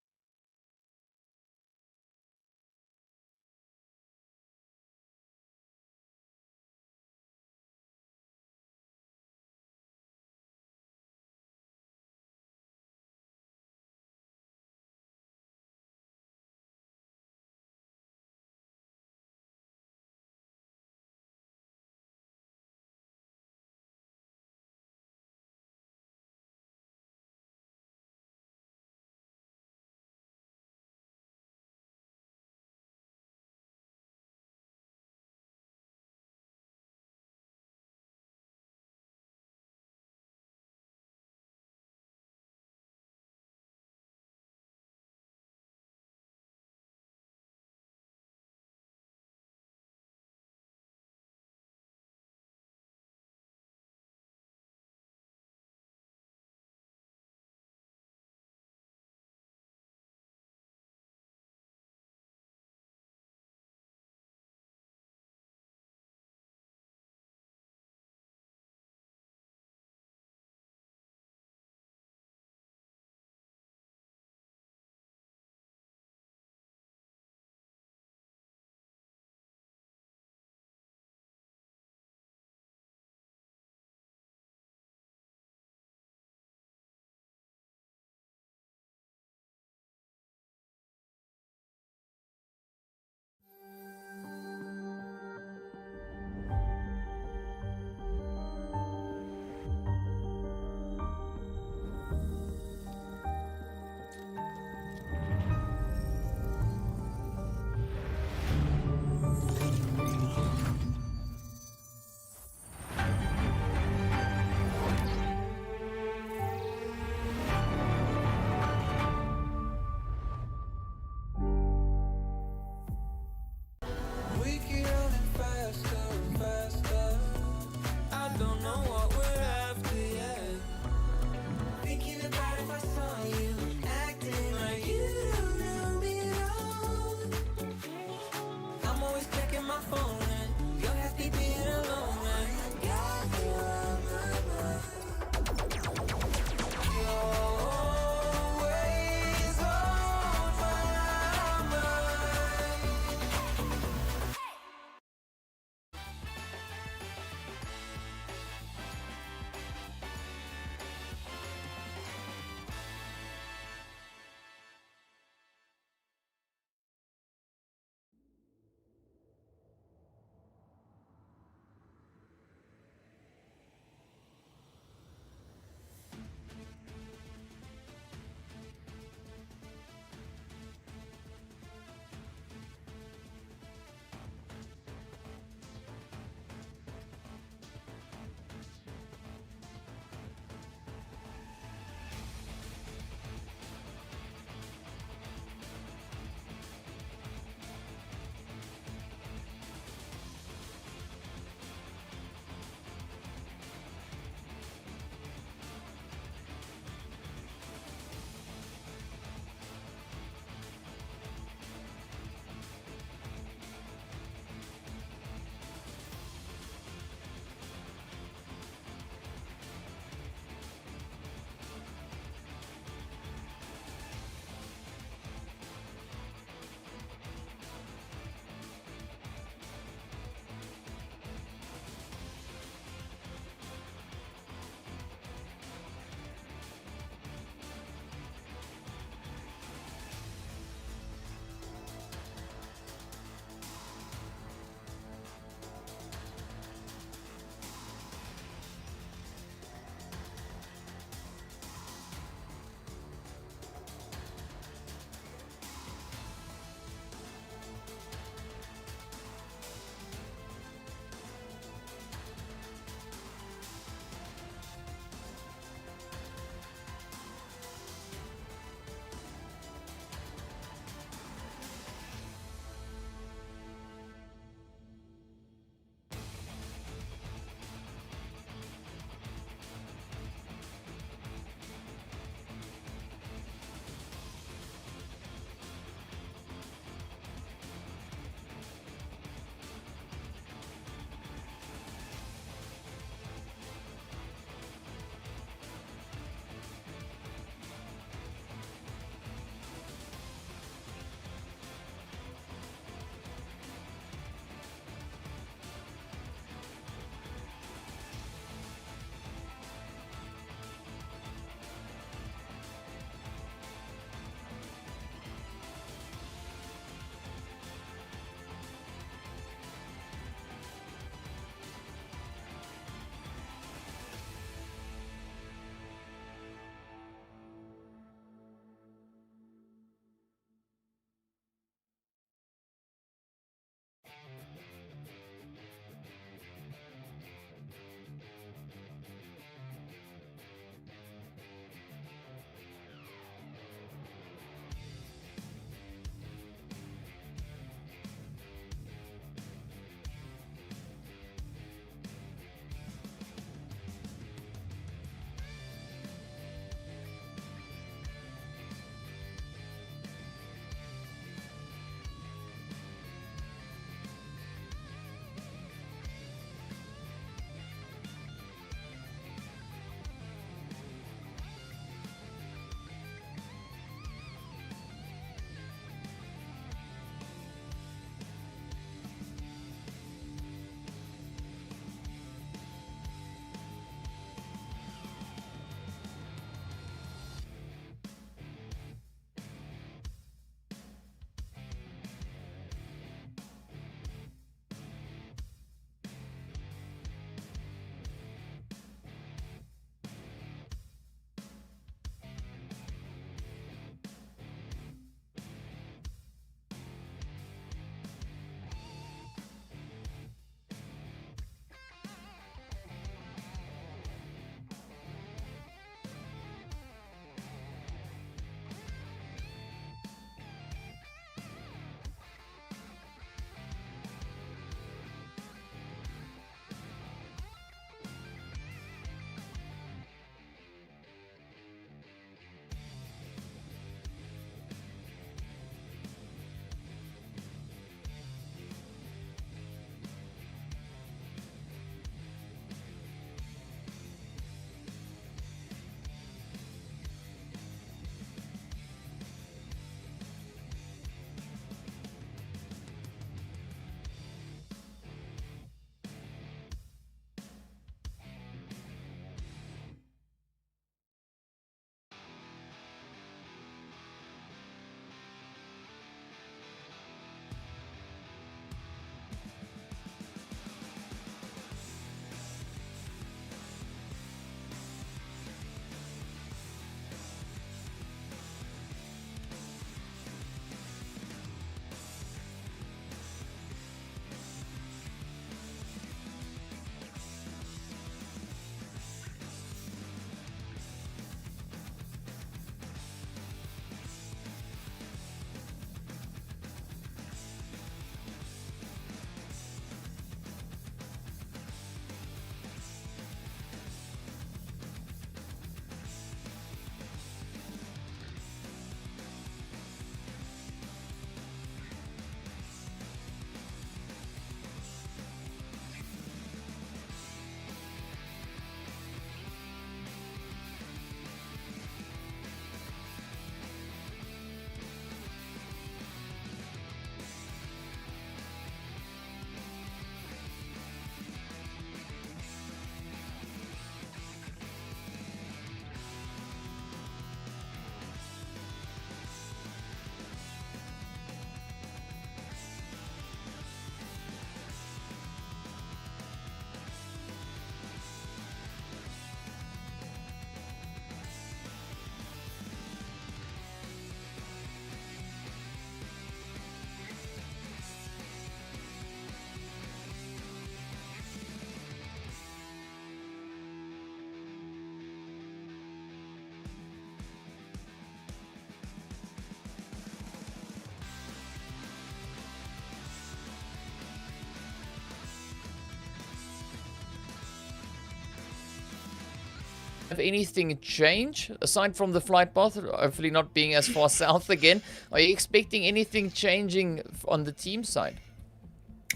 Have anything change aside from the flight path, hopefully not being as far south again? Are you expecting anything changing on the team side?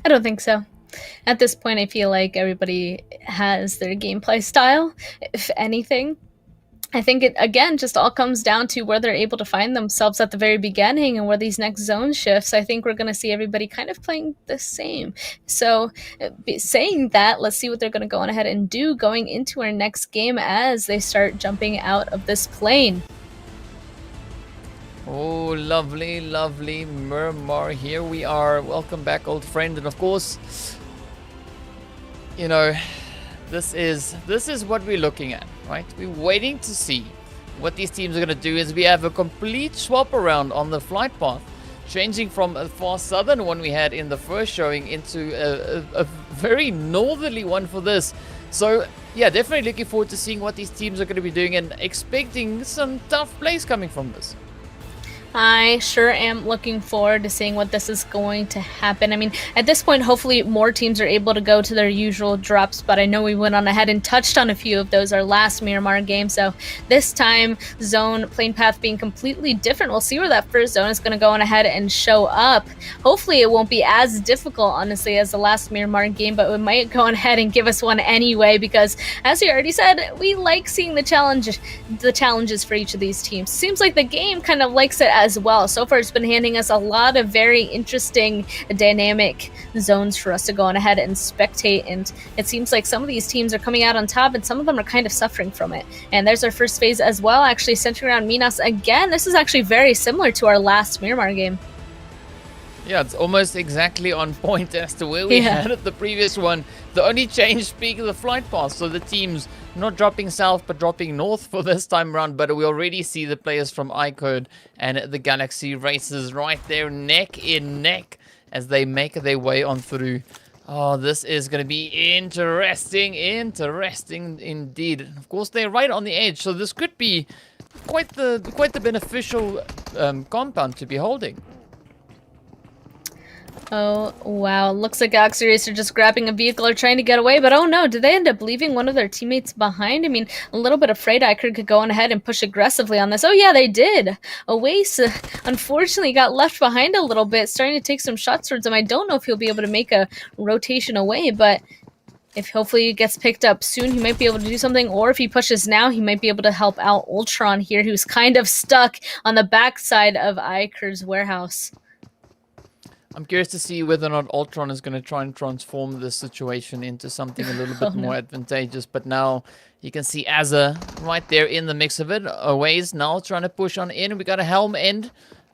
I don't think so. At this point, I feel like everybody has their gameplay style, if anything. I think it, again, just all comes down to where they're able to find themselves at the very beginning and where these next zone shifts. I think we're going to see everybody kind of playing the same. So, saying that, let's see what they're going to go on ahead and do going into our next game as they start jumping out of this plane. Oh, lovely, lovely Miramar. Here we are. Welcome back, old friend. And of course, you know, this is what we're looking at, right? We're waiting to see what these teams are going to do. Is we have a complete swap around on the flight path, changing from a far southern one we had in the first showing into a very northerly one for this. So yeah, definitely looking forward to seeing what these teams are going to be doing and expecting some tough plays coming from this. I sure am looking forward to seeing what this is going to happen. I mean, at this point, hopefully more teams are able to go to their usual drops, but I know we went on ahead and touched on a few of those our last Miramar game, so this time, zone plane path being completely different. We'll see where that first zone is going to go on ahead and show up. Hopefully it won't be as difficult, honestly, as the last Miramar game, but we might go on ahead and give us one anyway, because as we already said, we like seeing the challenges for each of these teams. Seems like the game kind of likes it as well. So far, it's been handing us a lot of very interesting, dynamic zones for us to go on ahead and spectate, and it seems like some of these teams are coming out on top and some of them are kind of suffering from it. And there's our first phase as well, actually centering around Minas again. This is actually very similar to our last Miramar game. Yeah, it's almost exactly on point as to where we had it the previous one. The only change being the flight path, so the teams not dropping south but dropping north for this time around. But we already see the players from iKURD and the Galaxy Racers right there neck in neck as they make their way on through. Oh, this is going to be interesting indeed. Of course, they're right on the edge, so this could be quite the beneficial compound to be holding. Oh, wow. Looks like Galaxy Racer just grabbing a vehicle or trying to get away, but oh no, did they end up leaving one of their teammates behind? I mean, a little bit afraid iKURD could go on ahead and push aggressively on this. Oh yeah, they did. Oase, unfortunately, got left behind a little bit, starting to take some shots towards him. I don't know if he'll be able to make a rotation away, but if hopefully he gets picked up soon, he might be able to do something, or if he pushes now, he might be able to help out Ultron here, who's kind of stuck on the backside of iKURD's warehouse. I'm curious to see whether or not Ultron is going to try and transform this situation into something a little bit more advantageous. But now you can see Azza right there in the mix of it. Aways now trying to push on in. We got a Helm end,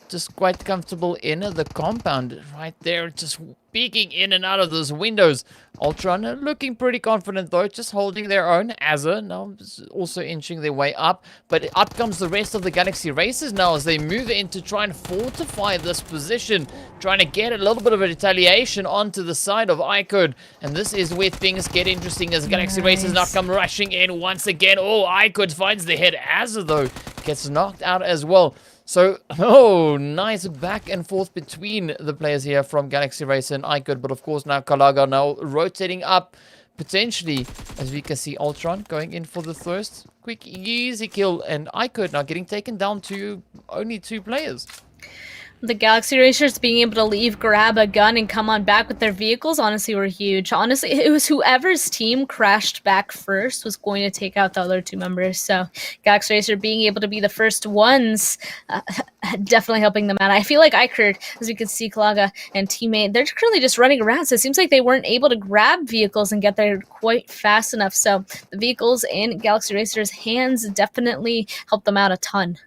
just quite comfortable in the compound right there, just peeking in and out of those windows. Ultron looking pretty confident though, just holding their own. Azza now also inching their way up, but up comes the rest of the Galaxy Racers now as they move in to try and fortify this position, trying to get a little bit of a retaliation onto the side of iKURD. And this is where things get interesting as Galaxy Racers now come rushing in once again. Oh, iKURD finds the head. Azza though gets knocked out as well. So, oh, nice back and forth between the players here from Galaxy Racer and iKURD. But of course now Kalaga now rotating up potentially, as we can see Ultron going in for the first quick easy kill, and iKURD now getting taken down to only 2 players. The Galaxy Racers being able to leave, grab a gun, and come on back with their vehicles, honestly, were huge. Honestly, it was whoever's team crashed back first was going to take out the other 2 members. So Galaxy Racer being able to be the first ones, definitely helping them out. I feel like iKURD, as we can see, Kalaga and teammate, they're currently just running around. So it seems like they weren't able to grab vehicles and get there quite fast enough. So the vehicles in Galaxy Racer's hands definitely helped them out a ton.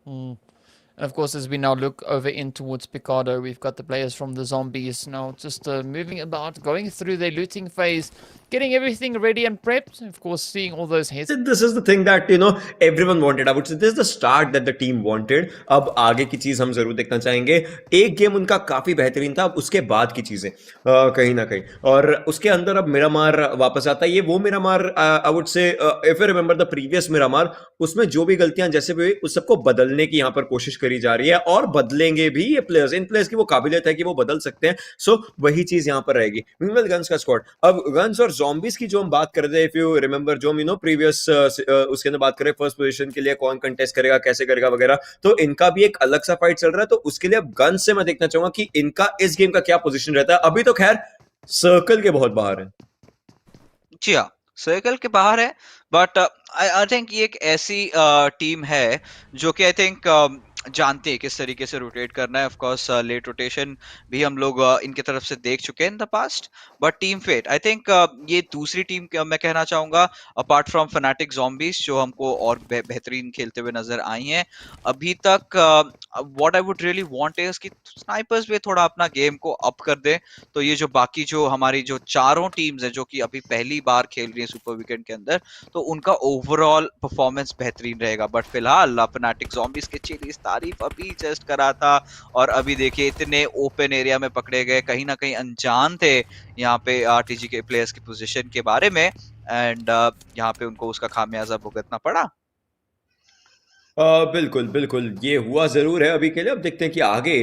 And of course, as we now look over in towards Picardo, we've got the players from the Zombies now just moving about, going through their looting phase, getting everything ready and prepped. Of course, seeing all those hits. This is the thing that everyone wanted. I would say this is the start that the team wanted. अब आगे की चीज हम जरूर देखना चाहेंगे. एक गेम उनका काफी बेहतरीन था, अब उसके बाद की चीजें कहीं ना कहीं, और उसके अंदर अब मिरामार वापस आता है. ये वो मिरामार, आई वुड से, if you remember the previous Miramar, उसमें जो भी गलतियां जैसे भी हुई उस सबको बदलने की यहाँ पर कोशिश करी करी जा रही है, और बदलेंगे भी ये प्लेयर्स, इन प्लेयर्स की वो काबिलियत है कि वो बदल सकते हैं। सो वही चीज यहाँ पर रहेगी। मीनवाइल गन्स का स्क्वाड, अब गन्स और zombies की जो हम बात कर रहे थे, इफ यू रिमेंबर, जो हम प्रीवियस उसके अंदर बात करें फर्स्ट पोजीशन के लिए कौन कंटेस्ट करेगा, कैसे करेगा वगैरह, तो इनका भी एक अलग सा फाइट चल रहा है। तो उसके लिए अब गन्स से मैं देखना चाहूंगा कि इनका इस गेम का क्या पोजीशन रहता है। अभी तो खैर सर्कल के बहुत बाहर है। जी हाँ, सर्कल के बाहर है, बट आई थिंक ये एक ऐसी टीम है जो कि आई थिंक जानती है किस तरीके से रोटेट करना है। ऑफ कोर्स लेट रोटेशन भी हम लोग इनके तरफ से देख चुके हैं in the past, but team Fate I think ये दूसरी टीम मैं कहना चाहूंगा अपार्ट फ्रॉम फनाटिक zombies जो हमको और बेहतरीन खेलते हुए नजर आई हैं अभी तक। What I would really want is कि स्नाइपर्स भी थोड़ा अपना गेम को अप कर दे, तो ये जो बाकी जो हमारी जो चारों टीम्स है जो कि अभी पहली बार खेल रही है सुपर वीकेंड के अंदर, तो उनका ओवरऑल परफॉर्मेंस बेहतरीन रहेगा। बट फिलहाल फनाटिक zombies के चीज तारीफ अभी जस्ट करा था, और अभी देखिए इतने ओपन एरिया में पकड़े गए, कहीं ना कहीं अनजान थे यहाँ पे आरटीजी के प्लेयर्स की पोजीशन के बारे में, एंड यहाँ पे उनको उसका खामियाजा भुगतना पड़ा। बिल्कुल बिल्कुल, ये हुआ जरूर है अभी के लिए। अब देखते हैं कि आगे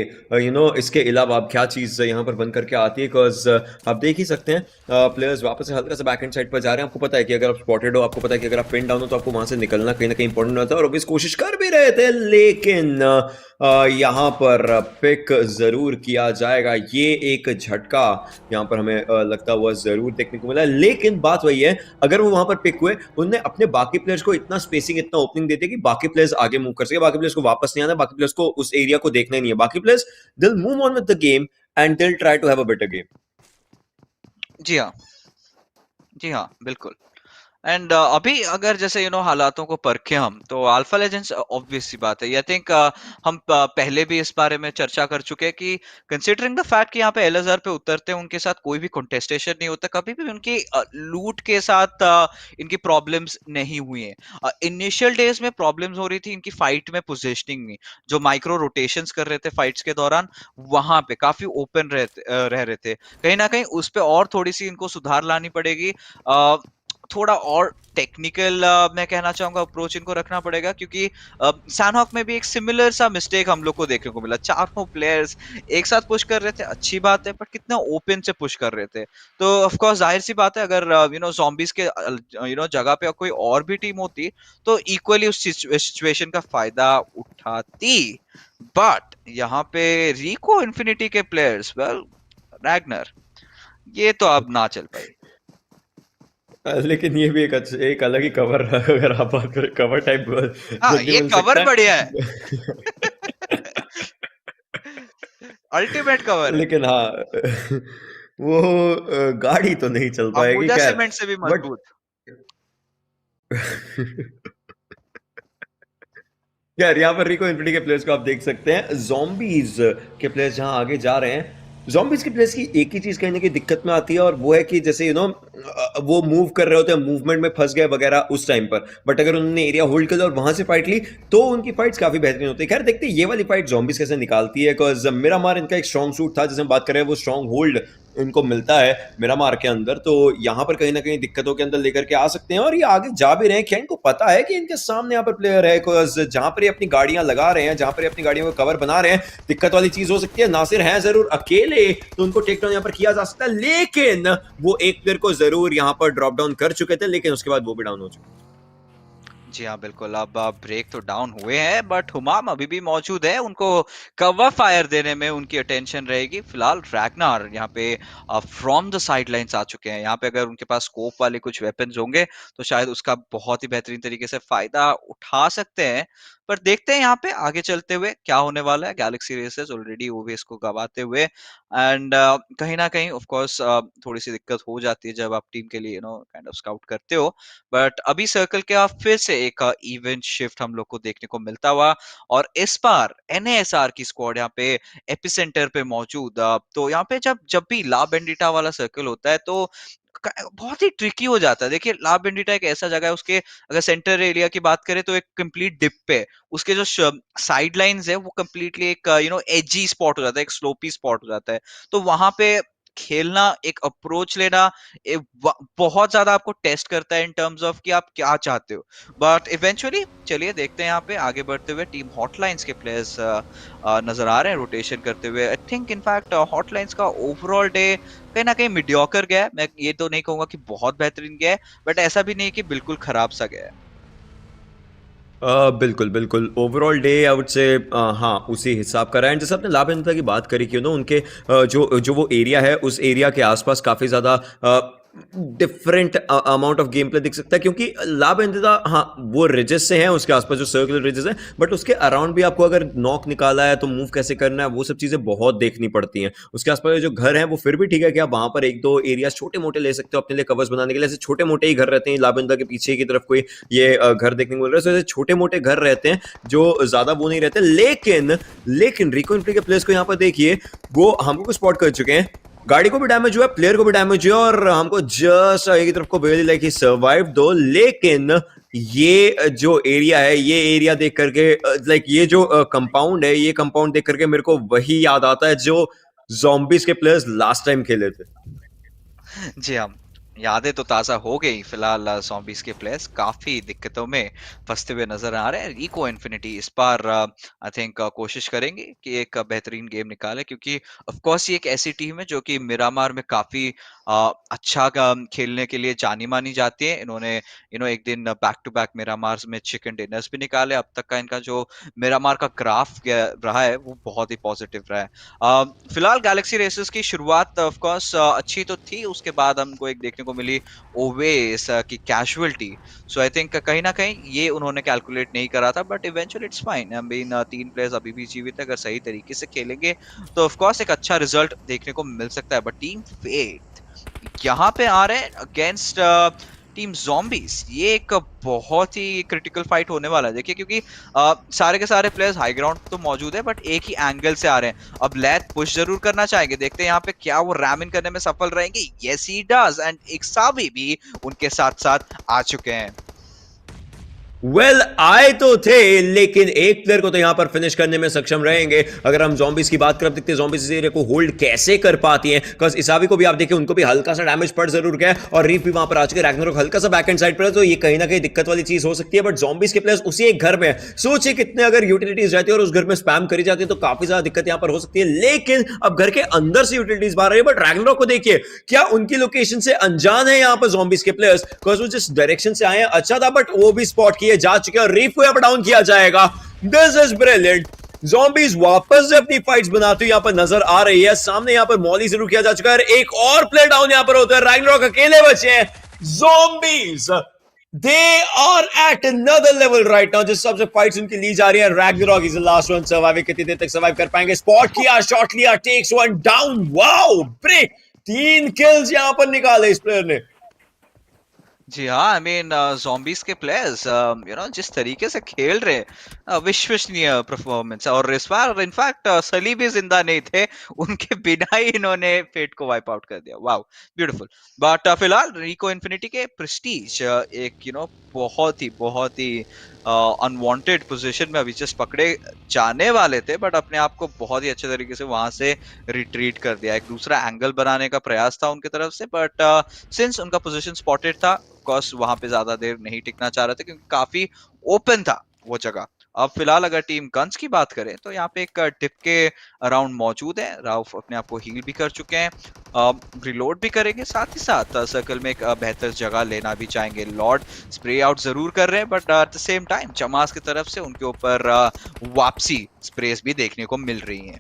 इसके अलावा अब क्या चीज़ यहाँ पर बन करके आती है, बिकॉज आप देख ही सकते हैं प्लेयर्स वापस से हल्का सा बैक एंड साइड पर जा रहे हैं। आपको पता है कि अगर आप स्पॉटेड हो, आपको पता है कि अगर आप पिन डाउन हो, तो आपको वहां से निकलना कहीं ना कहीं इंपॉर्टेंट होता है, और ऑब्वियस कोशिश कर भी रहे थे, लेकिन यहाँ पर पिक जरूर किया जाएगा। ये एक झटका यहाँ पर हमें लगता हुआ जरूर देखने को मिला, लेकिन बात वही है, अगर वो वहां पर पिक हुए, उनने अपने बाकी प्लेयर्स को इतना स्पेसिंग, इतना ओपनिंग देते कि बाकी प्लेयर्स आगे मूव कर सके, बाकी प्लेयर्स को वापस नहीं आना, बाकी प्लेयर्स को उस एरिया को देखना ही नहीं है। बाकी players they'll move on with the game and they'll try to have a better game. जी हाँ, जी हाँ, बिल्कुल। एंड अभी अगर जैसे हालातों को परखें हम, तो अल्फा लेजेंड्स ऑब्वियस सी बात है। आई थिंक हम पहले भी इस बारे में चर्चा कर चुके हैं कि कंसीडरिंग द फैक्ट कि यहाँ पे एलएसआर पे उतरते हैं, उनके साथ कोई भी कॉन्टेस्टेशन नहीं होता, कभी भी उनकी लूट के साथ इनकी प्रॉब्लम्स नहीं हुई हैं। इनिशियल डेज में प्रॉब्लम्स हो रही थी इनकी फाइट में, पोजिशनिंग में, जो माइक्रो रोटेशंस कर रहे थे फाइट्स के दौरान, वहां पे काफी ओपन रह रहे थे। कहीं ना कहीं उस पे और थोड़ी सी इनको सुधार लानी पड़ेगी। थोड़ा और टेक्निकल मैं कहना चाहूंगा अप्रोच इनको रखना पड़ेगा, क्योंकि सैनहॉक में भी एक सिमिलर सा मिस्टेक हम लोग को देखने को मिला। चारों प्लेयर्स एक साथ पुश कर रहे थे, अच्छी बात है, पर कितना ओपन से पुश कर रहे थे। तो ऑफ कोर्स जाहिर सी बात है, अगर zombies के जगह पे कोई और भी टीम होती, तो इक्वली उस सिचुएशन का फायदा उठाती। बट यहाँ पे रिको इन्फिनिटी के प्लेयर्स, वेल, रैग्नर, ये तो अब ना चल पाई। लेकिन ये भी एक अलग ही कवर, अगर आप बात करें कवर टाइप हाँ, देखने ये को मिल कवर सकता बढ़िया है, है। अल्टीमेट कवर है, लेकिन हाँ, वो गाड़ी तो नहीं चल पाएगी, अंबुजा खैर। सीमेंट से भी बट मजबूत। यार, यहाँ पर रिको इन्फिनिटी के प्लेयर्स को आप देख सकते हैं, zombies के प्लेयर्स जहाँ आगे जा रहे हैं। zombies के प्लेयर्स की एक ही चीज कहीं ना कहीं दिक्कत में आती है, और वो है कि जैसे वो मूव कर रहे होते हैं, मूवमेंट में फंस गए वगैरह उस टाइम पर, बट अगर उन्होंने एरिया होल्ड कर लिया और वहां से फाइट ली, तो उनकी फाइट्स काफी बेहतरीन होती है। खैर, देखते हैं ये वाली फाइट zombies कैसे निकालती है, बिकॉज मिरामार इनका एक स्ट्रॉन्ग सूट था, जिसे हम बात कर रहे हैं, वो स्ट्रॉन्ग होल्ड इनको मिलता है मिरामार के अंदर, तो यहाँ पर कहीं ना कहीं दिक्कतों के अंदर लेकर के आ सकते हैं, और ये आगे जा भी रहे हैं। क्या इनको पता है कि इनके सामने यहाँ पर प्लेयर है, जहां पर ये अपनी गाड़ियां लगा रहे हैं, जहां पर ये अपनी गाड़ियों को कवर बना रहे हैं, दिक्कत वाली चीज हो सकती है। नासिर हैं जरूर अकेले, तो उनको टेक डाउन यहाँ पर किया जा सकता है, लेकिन वो एक प्लेयर को जरूर यहाँ पर ड्रॉप डाउन कर चुके थे, लेकिन उसके बाद वो भी डाउन हो चुके। जी हाँ, बिल्कुल। अब ब्रेक तो डाउन हुए हैं, बट हुमाम अभी भी मौजूद है, उनको कवर फायर देने में उनकी अटेंशन रहेगी। फिलहाल रैग्नार यहाँ पे फ्रॉम द साइड लाइन्स आ चुके हैं। यहाँ पे अगर उनके पास स्कोप वाले कुछ वेपन्स होंगे, तो शायद उसका बहुत ही बेहतरीन तरीके से फायदा उठा सकते हैं। पर देखते हैं यहाँ पे आगे चलते हुए क्या होने वाला है। गैलेक्सी रेसेस ऑलरेडी ओवीएस को गवाते हुए, एंड कहीं ना कहीं ऑफ कोर्स थोड़ी सी दिक्कत हो जाती है जब आप टीम के लिए काइंड ऑफ स्काउट करते हो। बट अभी सर्कल के फिर से एक इवेंट शिफ्ट हम लोग को देखने को मिलता हुआ, और इस बार एनएसआर की स्क्वाड यहाँ पे एपिसेंटर पे मौजूद। तो यहाँ पे जब जब भी ला बेंडिटा वाला सर्कल होता है, तो बहुत ही ट्रिकी हो जाता है। देखिए, ला बेंडिटा एक ऐसा जगह है, उसके अगर सेंटर एरिया की बात करें तो एक कंप्लीट डिप पे, उसके जो साइड लाइंस है वो कंप्लीटली एक एजी स्पॉट हो जाता है, एक स्लोपी स्पॉट हो जाता है। तो वहां पे खेलना, एक अप्रोच लेना बहुत ज्यादा आपको टेस्ट करता है इन टर्म्स ऑफ कि आप क्या चाहते हो। बट इवेंचुअली चलिए देखते हैं यहाँ पे आगे बढ़ते हुए टीम हॉटलाइंस के प्लेयर्स नजर आ रहे हैं रोटेशन करते हुए। आई थिंक इनफैक्ट हॉटलाइंस का ओवरऑल डे कहीं ना कहीं मीडियोकर गया है। मैं ये तो नहीं कहूंगा कि बहुत बेहतरीन गया है, बट ऐसा भी नहीं कि बिल्कुल खराब सा गया है। बिल्कुल बिल्कुल ओवरऑल डे आई वुड से हाँ उसी हिसाब का रहा है। जैसे आपने लाभेंद्रता की बात करी कि उनके जो जो वो एरिया है उस एरिया के आसपास काफ़ी ज़्यादा different amount of game play दिख सकता है, क्योंकि लाभेंद्रता हाँ वो रिजेस से हैं, उसके आसपास जो सर्कुलर रिजेस हैं, बट उसके अराउंड भी आपको अगर नॉक निकाला है तो मूव कैसे करना है वो सब चीज़ें बहुत देखनी पड़ती हैं। उसके आसपास जो घर हैं वो फिर भी ठीक है कि आप वहाँ पर एक दो एरिया छोटे मोटे ले सकते हो अपने लिए कवर्स बनाने के लिए। ऐसे छोटे मोटे ही घर रहते हैं लाभेंद्रता के पीछे की तरफ कोई ये घर देखने को मिल रहा है, तो ऐसे छोटे मोटे घर रहते हैं जो ज़्यादा वो नहीं रहते। लेकिन लेकिन रिको इन्फिनिटी के प्लेयर्स को यहाँ पर देखिए, वो हमको स्पॉट कर चुके हैं, गाड़ी को भी डैमेज हुआ, प्लेयर को भी डैमेज हुआ, और हमको जस्ट एक तरफ को बेली लाइक ही सर्वाइव दो। लेकिन ये जो एरिया है, ये एरिया देख करके लाइक ये जो कंपाउंड है, ये कंपाउंड देख करके मेरे को वही याद आता है जो ज़ॉम्बीज के प्लेयर्स लास्ट टाइम खेले थे। जी हाँ, यादें तो ताज़ा हो गई। फिलहाल ज़ॉम्बीज़ के प्लेयर्स काफ़ी दिक्कतों में फंसते हुए नज़र आ रहे हैं। रिको इन्फिनिटी इस बार आई थिंक कोशिश करेंगे कि एक बेहतरीन गेम निकालें, क्योंकि ऑफ कोर्स ये एक ऐसी टीम है जो कि मिरामार में काफ़ी अच्छा खेलने के लिए जानी मानी जाती है। इन्होंने एक दिन बैक टू बैक मिरामार में चिकन डिनर्स भी निकाले। अब तक का इनका जो मिरामार का ग्राफ रहा है वो बहुत ही पॉजिटिव रहा है। फिलहाल गैलेक्सी रेसेस की शुरुआत ऑफ कोर्स अच्छी तो थी, उसके बाद हमको एक देखने को मिली ओवेस की कैजुअलिटी। सो आई थिंक कहीं ना कहीं ये उन्होंने कैलकुलेट नहीं करा था, but eventually it's fine. I mean 3 players अभी भी जीवित है, अगर सही तरीके से खेलेंगे तो ऑफ कोर्स एक अच्छा रिजल्ट देखने को मिल सकता है। बट टीम फेट यहाँ पे आ रहे हैं अगेंस्ट टीम ज़ॉम्बीज। ये एक बहुत ही क्रिटिकल फाइट होने वाला है देखिए, क्योंकि सारे के सारे प्लेयर्स हाई ग्राउंड तो मौजूद है, बट एक ही एंगल से आ रहे हैं। अब लैथ पुश जरूर करना चाहेंगे, देखते हैं यहाँ पे क्या वो रैम इन करने में सफल रहेंगे। यस ही डज, एंड एक सावी भी उनके साथ साथ आ चुके हैं। वेल आए तो थे, लेकिन एक प्लेयर को तो यहां पर फिनिश करने में सक्षम रहेंगे। अगर हम ज़ॉम्बीज की बात करें, देखते हैं ज़ॉम्बीज इस एरिया को होल्ड कैसे कर पाती हैं, बिकॉज़ इसावी को भी आप देखिए उनको भी हल्का सा डैमेज पड़ जरूर गया, और रीफ भी वहां पर आ चुके, रैग्नारोक हल्का सा बैक एंड साइड पर है, तो ये कहीं ना कहीं दिक्कत वाली चीज हो सकती है। बट ज़ॉम्बीज के प्लेयर्स उसी एक घर में है, सोचिए कितने अगर यूटिलिटीज रहती है और उस घर में स्पैम करी जाती है तो काफी ज्यादा दिक्कत यहां पर हो सकती है। लेकिन अब घर के अंदर से यूटिलिटीज बाहर रही है, बट रैग्नारोक को देखिए क्या उनकी लोकेशन से अनजान है यहां पर ज़ॉम्बीज के प्लेयर्स, बिकॉज़ वो जिस डायरेक्शन से आए हैं अच्छा था, बट वो भी स्पॉट किए जा चुके हैं और रीफ को यहां पर डाउन किया जाएगा। This is brilliant. ज़ॉम्बीज वापस से अपनी फाइट्स बनाते हुए यहां पर नजर आ रही है। सामने यहां पर मॉली जरूर किया जा चुका है, एक और प्लेयर डाउन यहां पर होता है, रैग्नारोक अकेले बचे हैं। Zombies they are at another level right now. जिस सबसे फाइट्स उनकी ली जा रही है, Ragnarok is the last one survive. कितनी देर तक सर्वाइव कर पाएंगे? स्पॉट किया, शॉट लिया, takes one down. Wow break, 3 kills यहां पर निकाले इस प्लेयर ने। जी हाँ, आई मीन ज़ॉम्बीज के प्लेयर्स जिस तरीके से खेल रहे हैं, विश्वसनीय परफॉर्मेंस है। और इस बार इनफैक्ट सली भी जिंदा नहीं थे, उनके बिना ही इन्होंने फेट को वाइप आउट कर दिया। Wow, beautiful. बट फिलहाल रिको इन्फिनिटी के प्रेस्टीज एक बहुत ही अनवांटेड पोजीशन में अभी जस्ट पकड़े जाने वाले थे, बट अपने आप को बहुत ही अच्छे तरीके से वहां से रिट्रीट कर दिया। एक दूसरा एंगल बनाने का प्रयास था उनकी तरफ से, बट सिंस उनका पोजीशन स्पॉटेड था, ऑफकोर्स वहां पे ज्यादा देर नहीं टिकना चाह रहे थे, क्योंकि काफी ओपन था वो जगह। अब फिलहाल अगर टीम गन्स की बात करें तो यहाँ पे एक टिप के अराउंड मौजूद है। राउफ अपने आप को हील भी कर चुके हैं, रिलोड भी करेंगे, साथ ही साथ सर्कल में एक बेहतर जगह लेना भी चाहेंगे। लॉर्ड स्प्रे आउट जरूर कर रहे हैं, but at the same time चमास की तरफ से उनके ऊपर वापसी स्प्रेस भी देखने को मिल रही हैं।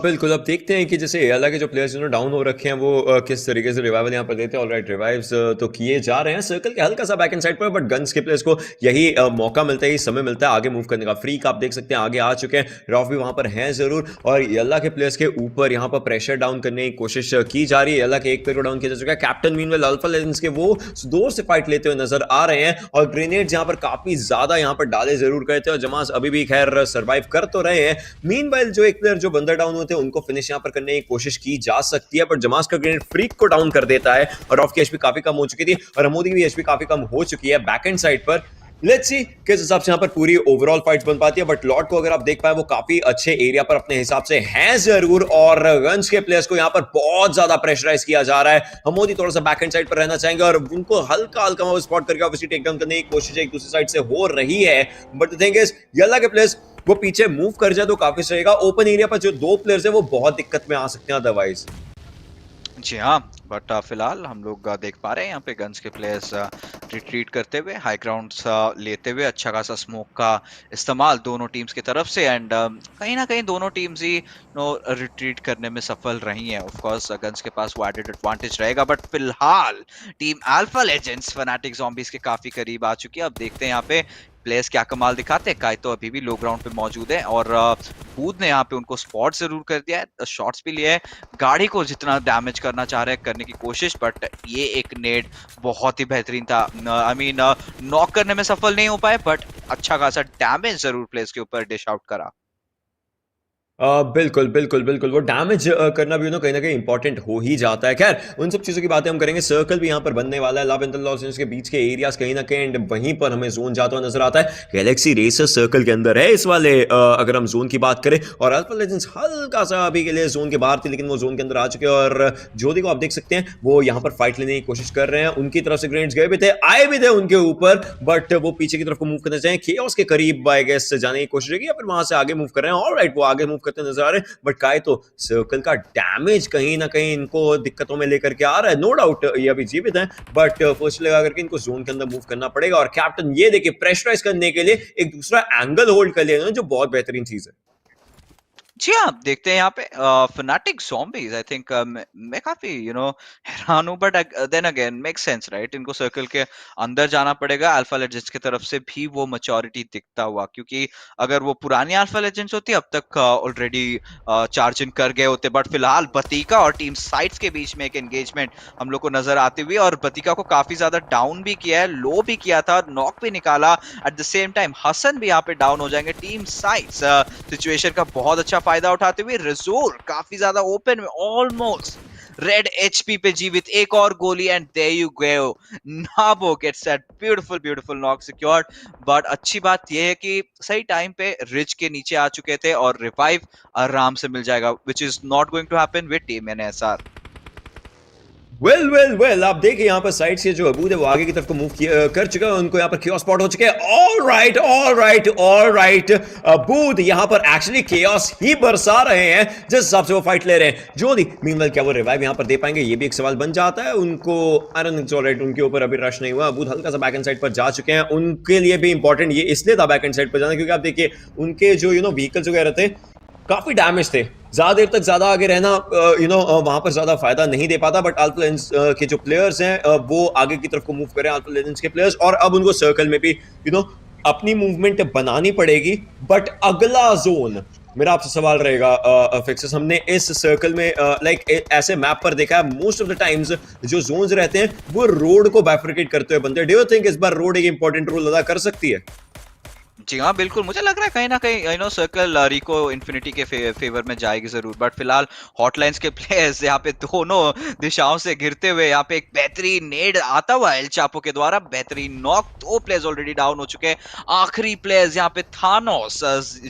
बिल्कुल। अब देखते हैं कि जैसे YaLLa के जो प्लेयर्स डाउन हो रखे हैं वो किस तरीके से रिवाइवल यहाँ पर देते हैं। ऑलराइट, रिवाइव्स तो किए जा रहे हैं सर्कल के हल्का सा बैक एंड साइड पर, बट गन्स के प्लेयर्स को यही मौका मिलता है, यही समय मिलता है आगे मूव करने का। फ्रीक आप देख सकते हैं आगे आ चुके हैं, रॉफ भी वहां पर हैं जरूर, और YaLLa के प्लेयर्स के ऊपर यहाँ पर प्रेशर डाउन करने की कोशिश की जा रही है। YaLLa के एक प्लेयर को डाउन किया जा चुका है। कैप्टन मीनवेल अल्फा लेजेंड्स के वो दूर से फाइट लेते हुए नजर आ रहे हैं, और ग्रेनेड यहाँ पर काफी ज्यादा यहाँ पर डाले जरूर गए थे, और जमास अभी भी खैर सर्वाइव कर तो रहे हैं। मीनवाइल जो एक प्लेयर जो बंदर डाउन होते हैं उनको फिनिश यहां पर करने की कोशिश की जा सकती है, बट जमास का ग्रेनेड फ्रीक को डाउन कर देता है, और ऑफ की एचपी काफी कम हो चुकी थी, और अमोदी की एचपी काफी कम हो चुकी है बैक एंड साइड पर। लेट्स सी किस हिसाब से यहाँ पर पूरी ओवरऑल फाइट्स बन पाती है, बट लॉर्ड को अगर आप देख पाए वो काफी अच्छे एरिया पर अपने हिसाब से हैं जरूर, और गन्स के प्लेयर्स को यहाँ पर बहुत ज्यादा प्रेशराइज किया जा रहा है। हम मोदी थोड़ा सा बैक एंड साइड पर रहना चाहेंगे और उनको हल्का हल्का वो स्पॉट करके ऑब्वियसली टेक डाउन करने की कोशिश एक दूसरी साइड से हो रही है, but the thing is YaLLa के प्लेयर्स वो पीछे मूव कर जाए तो काफी सही रहेगा। ओपन एरिया पर जो दो प्लेयर्स है वो बहुत दिक्कत में आ सकते हैं अदरवाइज। जी हाँ, बट फिलहाल हम लोग देख पा रहे हैं यहाँ पे गन्स के प्लेयर्स रिट्रीट करते हुए, हाई ग्राउंड्स लेते हुए, अच्छा खासा स्मोक का इस्तेमाल दोनों टीम्स की तरफ से, एंड कहीं ना कहीं दोनों टीम्स ही नो रिट्रीट करने में सफल रही हैं। ऑफ कोर्स गन्स के पास वो एडेड एडवांटेज रहेगा, बट फिलहाल team alpha legends fanatic zombies के काफी करीब आ चुकी है। अब देखते हैं यहाँ पे प्लेयर्स क्या कमाल दिखाते हैं। काइतो अभी भी लो ग्राउंड पे मौजूद है और बूथ ने यहाँ पे उनको स्पॉट जरूर कर दिया है, शॉट्स भी लिए है, गाड़ी को जितना डैमेज करना चाह रहे हैं करने की कोशिश, बट ये एक नेड बहुत ही बेहतरीन था। आई मीन नॉक करने में सफल नहीं हो पाए, बट अच्छा खासा डैमेज जरूर प्लेयर्स के ऊपर डिश आउट करा। बिल्कुल बिल्कुल बिल्कुल, वो डैमेज करना भी कहीं ना कहीं इंपॉर्टेंट हो ही जाता है। खैर उन सब चीज़ों की बातें हम करेंगे। सर्कल भी यहाँ पर बनने वाला है, लव एंड लॉस के बीच के एरियाज कहीं ना कहीं, एंड वहीं पर हमें जोन जाता हुआ नजर आता है। गैलेक्सी रेसर सर्कल के अंदर है इस वाले अगर हम जोन की बात करें, और अल्फा लेजेंड्स हल्का सा अभी के लिए जोन के बाहर थी, लेकिन वो जोन के अंदर आ चुके हैं, और ज्योति को आप देख सकते हैं वो यहाँ पर फाइट लेने की कोशिश कर रहे हैं। उनकी तरफ से ग्रेनेड्स गए भी थे, आए भी थे उनके ऊपर, बट वो पीछे की तरफ को मूव करना चाहें, केओस के करीब आई गेस जाने की कोशिश की, या फिर वहां से आगे मूव कर रहे हैं। ऑलराइट, वो आगे मूव करते नजर आ रहे हैं, बट काय तो सर्कल का डैमेज कहीं ना कहीं इनको दिक्कतों में लेकर के आ रहा है। नो डाउट ये अभी जीवित हैं, बट फर्स्ट लगा करके इनको जोन के अंदर मूव करना पड़ेगा, और कैप्टन ये देखिए प्रेशराइज करने के लिए एक दूसरा एंगल होल्ड कर लिया, जो बहुत बेहतरीन चीज है। जी हाँ, देखते हैं यहाँ पे फनाटिक ज़ॉम्बीज। आई थिंक मैं काफी हैरान हूँ, but then again make sense right. इनको सर्कल के अंदर जाना पड़ेगा। अल्फा लेजेंड्स की तरफ से भी वो मैच्योरिटी दिखता हुआ, क्योंकि अगर वो पुरानी अल्फा लेजेंड्स होती अब तक ऑलरेडी चार्ज इन कर गए होते। बट फिलहाल बतीका और टीम साइट्स के बीच में एक एंगेजमेंट हम लोग को नजर आती हुई, और बतीका को काफी ज्यादा डाउन भी किया है, लो भी किया था, नॉक भी निकाला। At the same time Hasan भी यहाँ पे डाउन हो जाएंगे। टीम साइट्स सिचुएशन का बहुत अच्छा फायदा उठाते हुए, रिजोर काफी ज्यादा ओपन में, ऑलमोस्ट रेड एचपी पे जीवित, एक और गोली, and there you go, Nabo gets that beautiful beautiful knock secured. But अच्छी बात यह है कि सही टाइम पे रिज के नीचे आ चुके थे, और रिवाइव आराम से मिल जाएगा, which is not going to happen with team NSR. Well well well, आप देखिए यहाँ पर साइड से जो अबूद है वो आगे की तरफ को मूव कर चुका है, उनको यहाँ पर केओस स्पॉट हो चुके हैं। All right all right all right, Abood यहाँ पर एक्चुअली केओस ही बरसा रहे हैं जिस हिसाब से वो फाइट ले रहे हैं। जो मीनवाइल क्या वो रिवाइव यहाँ पर दे पाएंगे, ये भी एक सवाल बन जाता है। उनको ऑलराइट, उनके ऊपर अभी रश नहीं हुआ। अबूद हल्का सा बैक एंड साइड पर जा चुके हैं, उनके लिए भी इंपॉर्टेंट ये इसलिए था बैक एंड साइड पर जाना, क्योंकि आप देखिए उनके जो व्हीकल्स वगैरह थे काफी डैमेज थे, ज्यादा देर तक ज्यादा आगे रहना वहां पर ज्यादा फायदा नहीं दे पाता। बट अल्फा लेजेंड्स के जो प्लेयर्स हैं वो आगे की तरफ को मूव करें, अल्फा लेजेंड्स के प्लेयर्स, और अब उनको सर्कल में भी अपनी मूवमेंट बनानी पड़ेगी। बट अगला जोन मेरा आपसे सवाल रहेगा फिक्सेस, हमने इस सर्कल में लाइक ऐसे मैप पर देखा है मोस्ट ऑफ द टाइम्स जो जोन्स रहते हैं वो रोड को बाइफरकेट करते हुए बनते हैं। डू यू थिंक इस बार रोड एक इंपॉर्टेंट रोल अदा कर सकती है? जी हाँ, बिल्कुल, मुझे लग रहा है कहीं ना कहीं सर्कल रिको इन्फिनिटी के फेवर में जाएगी जरूर। बट फिलहाल हॉटलाइंस के प्लेयर्स यहाँ पे दोनों दिशाओं से घिरते हुए, यहाँ पे एक बेहतरीन नेड आता हुआ एल चापो के द्वारा, बेहतरीन नॉक, 2 प्लेयर्स ऑलरेडी डाउन हो चुके हैं। आखिरी प्लेयर्स यहाँ पे थानोस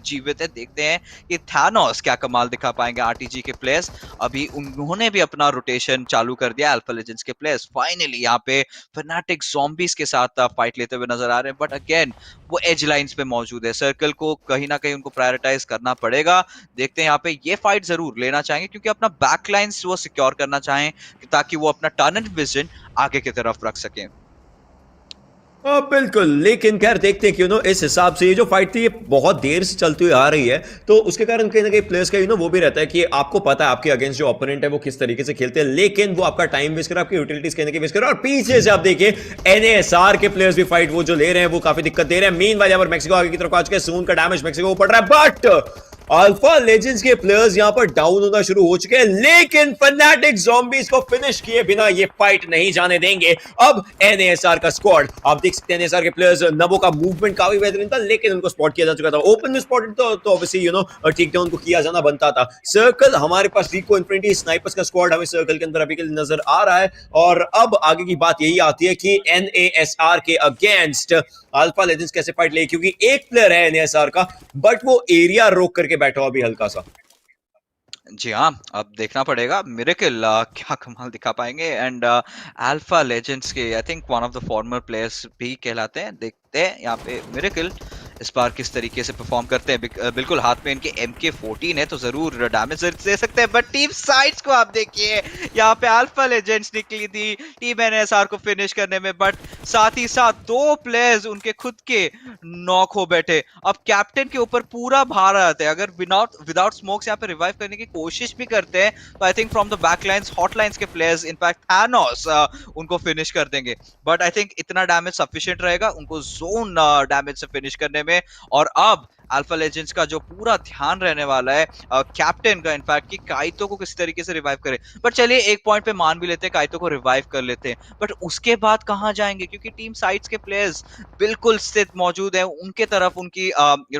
जीवित है। देखते हैं कि थानोस क्या कमाल दिखा पाएंगे। आरटीजी के प्लेयर्स अभी उन्होंने भी अपना रोटेशन चालू कर दिया। अल्फा लेजेंड्स के प्लेयर्स फाइनली यहाँ पे फनाटिक ज़ॉम्बीज के साथ फाइट लेते हुए नजर आ रहे हैं, बट अगेन वो एज लाइंस पे मौजूद है। सर्कल को कहीं ना कहीं उनको प्रायोरिटाइज करना पड़ेगा। देखते हैं यहाँ पे ये फाइट जरूर लेना चाहेंगे, क्योंकि अपना बैकलाइंस वो सिक्योर करना चाहें, ताकि वो अपना टर्न विजन आगे की तरफ रख सकें। बिल्कुल, लेकिन खैर देखते हैं कि इस हिसाब से ये जो फाइट थी ये बहुत देर से चलती हुई आ रही है, तो उसके कारण कहीं ना कहीं प्लेयर्स का वो भी रहता है कि आपको पता है आपके अगेंस्ट जो ओपोनेंट है वो किस तरीके से खेलते हैं, लेकिन वो आपका टाइम वेस्ट कर रहा है, आपकी यूटिलिटीज कहीं ना कहीं वेस्ट कर रहा है। और पीछे से आप देखिए एनएसआर के प्लेयर्स भी फाइट वो जो ले रहे हैं वो काफी दिक्कत दे रहे हैं। मीनवाइल यहाँ पर मैक्सिको आगे की तरफ आ चुके हैं, सून का डैमेज मैक्सिको को पड़ रहा है, बट अल्फा लेजेंड्स के प्लेयर्स यहां पर डाउन होना शुरू हो चुके हैं, लेकिन फनाटिक ज़ॉम्बीज को फिनिश किए बिना ये फाइट नहीं जाने देंगे। अब एनएसआर का स्क्वाड आप देख सकते हैं, एनएसआर के प्लेयर्स, नबो का मूवमेंट काफी बेहतरीन था, लेकिन उनको स्पॉट किया जा चुका था। ओपन में स्पॉटेड तो ऑब्वियसली ठीक डाउन को किया जाना बनता था। सर्कल हमारे पास रिको इन्फिनिटी स्नाइपर्स का स्क्वाड हमें सर्कल के अंदर अभी के लिए नजर आ रहा है, और अब आगे की बात यही आती है कि एनएसआर के अगेंस्ट अल्फा लेजेंड्स कैसे फाइट ले, क्योंकि एक प्लेयर है एनएसआर का बट वो एरिया रोक करके बैठा हुआ अभी हल्का सा। जी हाँ, अब देखना पड़ेगा मिरेकल क्या कमाल दिखा पाएंगे। एंड अल्फा लेजेंड्स के I think one of the former players भी कहलाते हैं। देखते हैं यहाँ पे मिरेकल इस बार किस तरीके से परफॉर्म करते हैं। बिल्कुल हाथ में इनके MK14 है तो जरूर डैमेज दे सकते हैं, बट टीम साइड्स को आप देखिए, यहाँ पे अल्फा लेजेंड्स निकली थी टीम एनएसआर को फिनिश करने में, बट साथ ही साथ 2 प्लेयर्स उनके खुद के नॉक हो बैठे। अब कैप्टन के ऊपर पूरा भार आता है, अगर विदाउट स्मोक्स यहाँ पे रिवाइव करने की कोशिश भी करते हैं तो आई थिंक फ्रॉम द बैकलाइंस हॉटलाइंस के प्लेयर्स इनफैक्ट थैनोस उनको फिनिश कर देंगे। बट आई थिंक इतना डैमेज सफिशिएंट रहेगा उनको जोन डैमेज से फिनिश करने में। और अब अल्फा लेजेंड्स का जो पूरा ध्यान रहने वाला है कैप्टन का इनफैक्ट कि काइतो को किस तरीके से रिवाइव करे। बट चलिए एक पॉइंट पे मान भी लेते हैं काइतो को रिवाइव कर लेते हैं, बट उसके बाद कहां जाएंगे, क्योंकि टीम साइड्स के प्लेयर्स बिल्कुल स्थित मौजूद है, उनके तरफ उनकी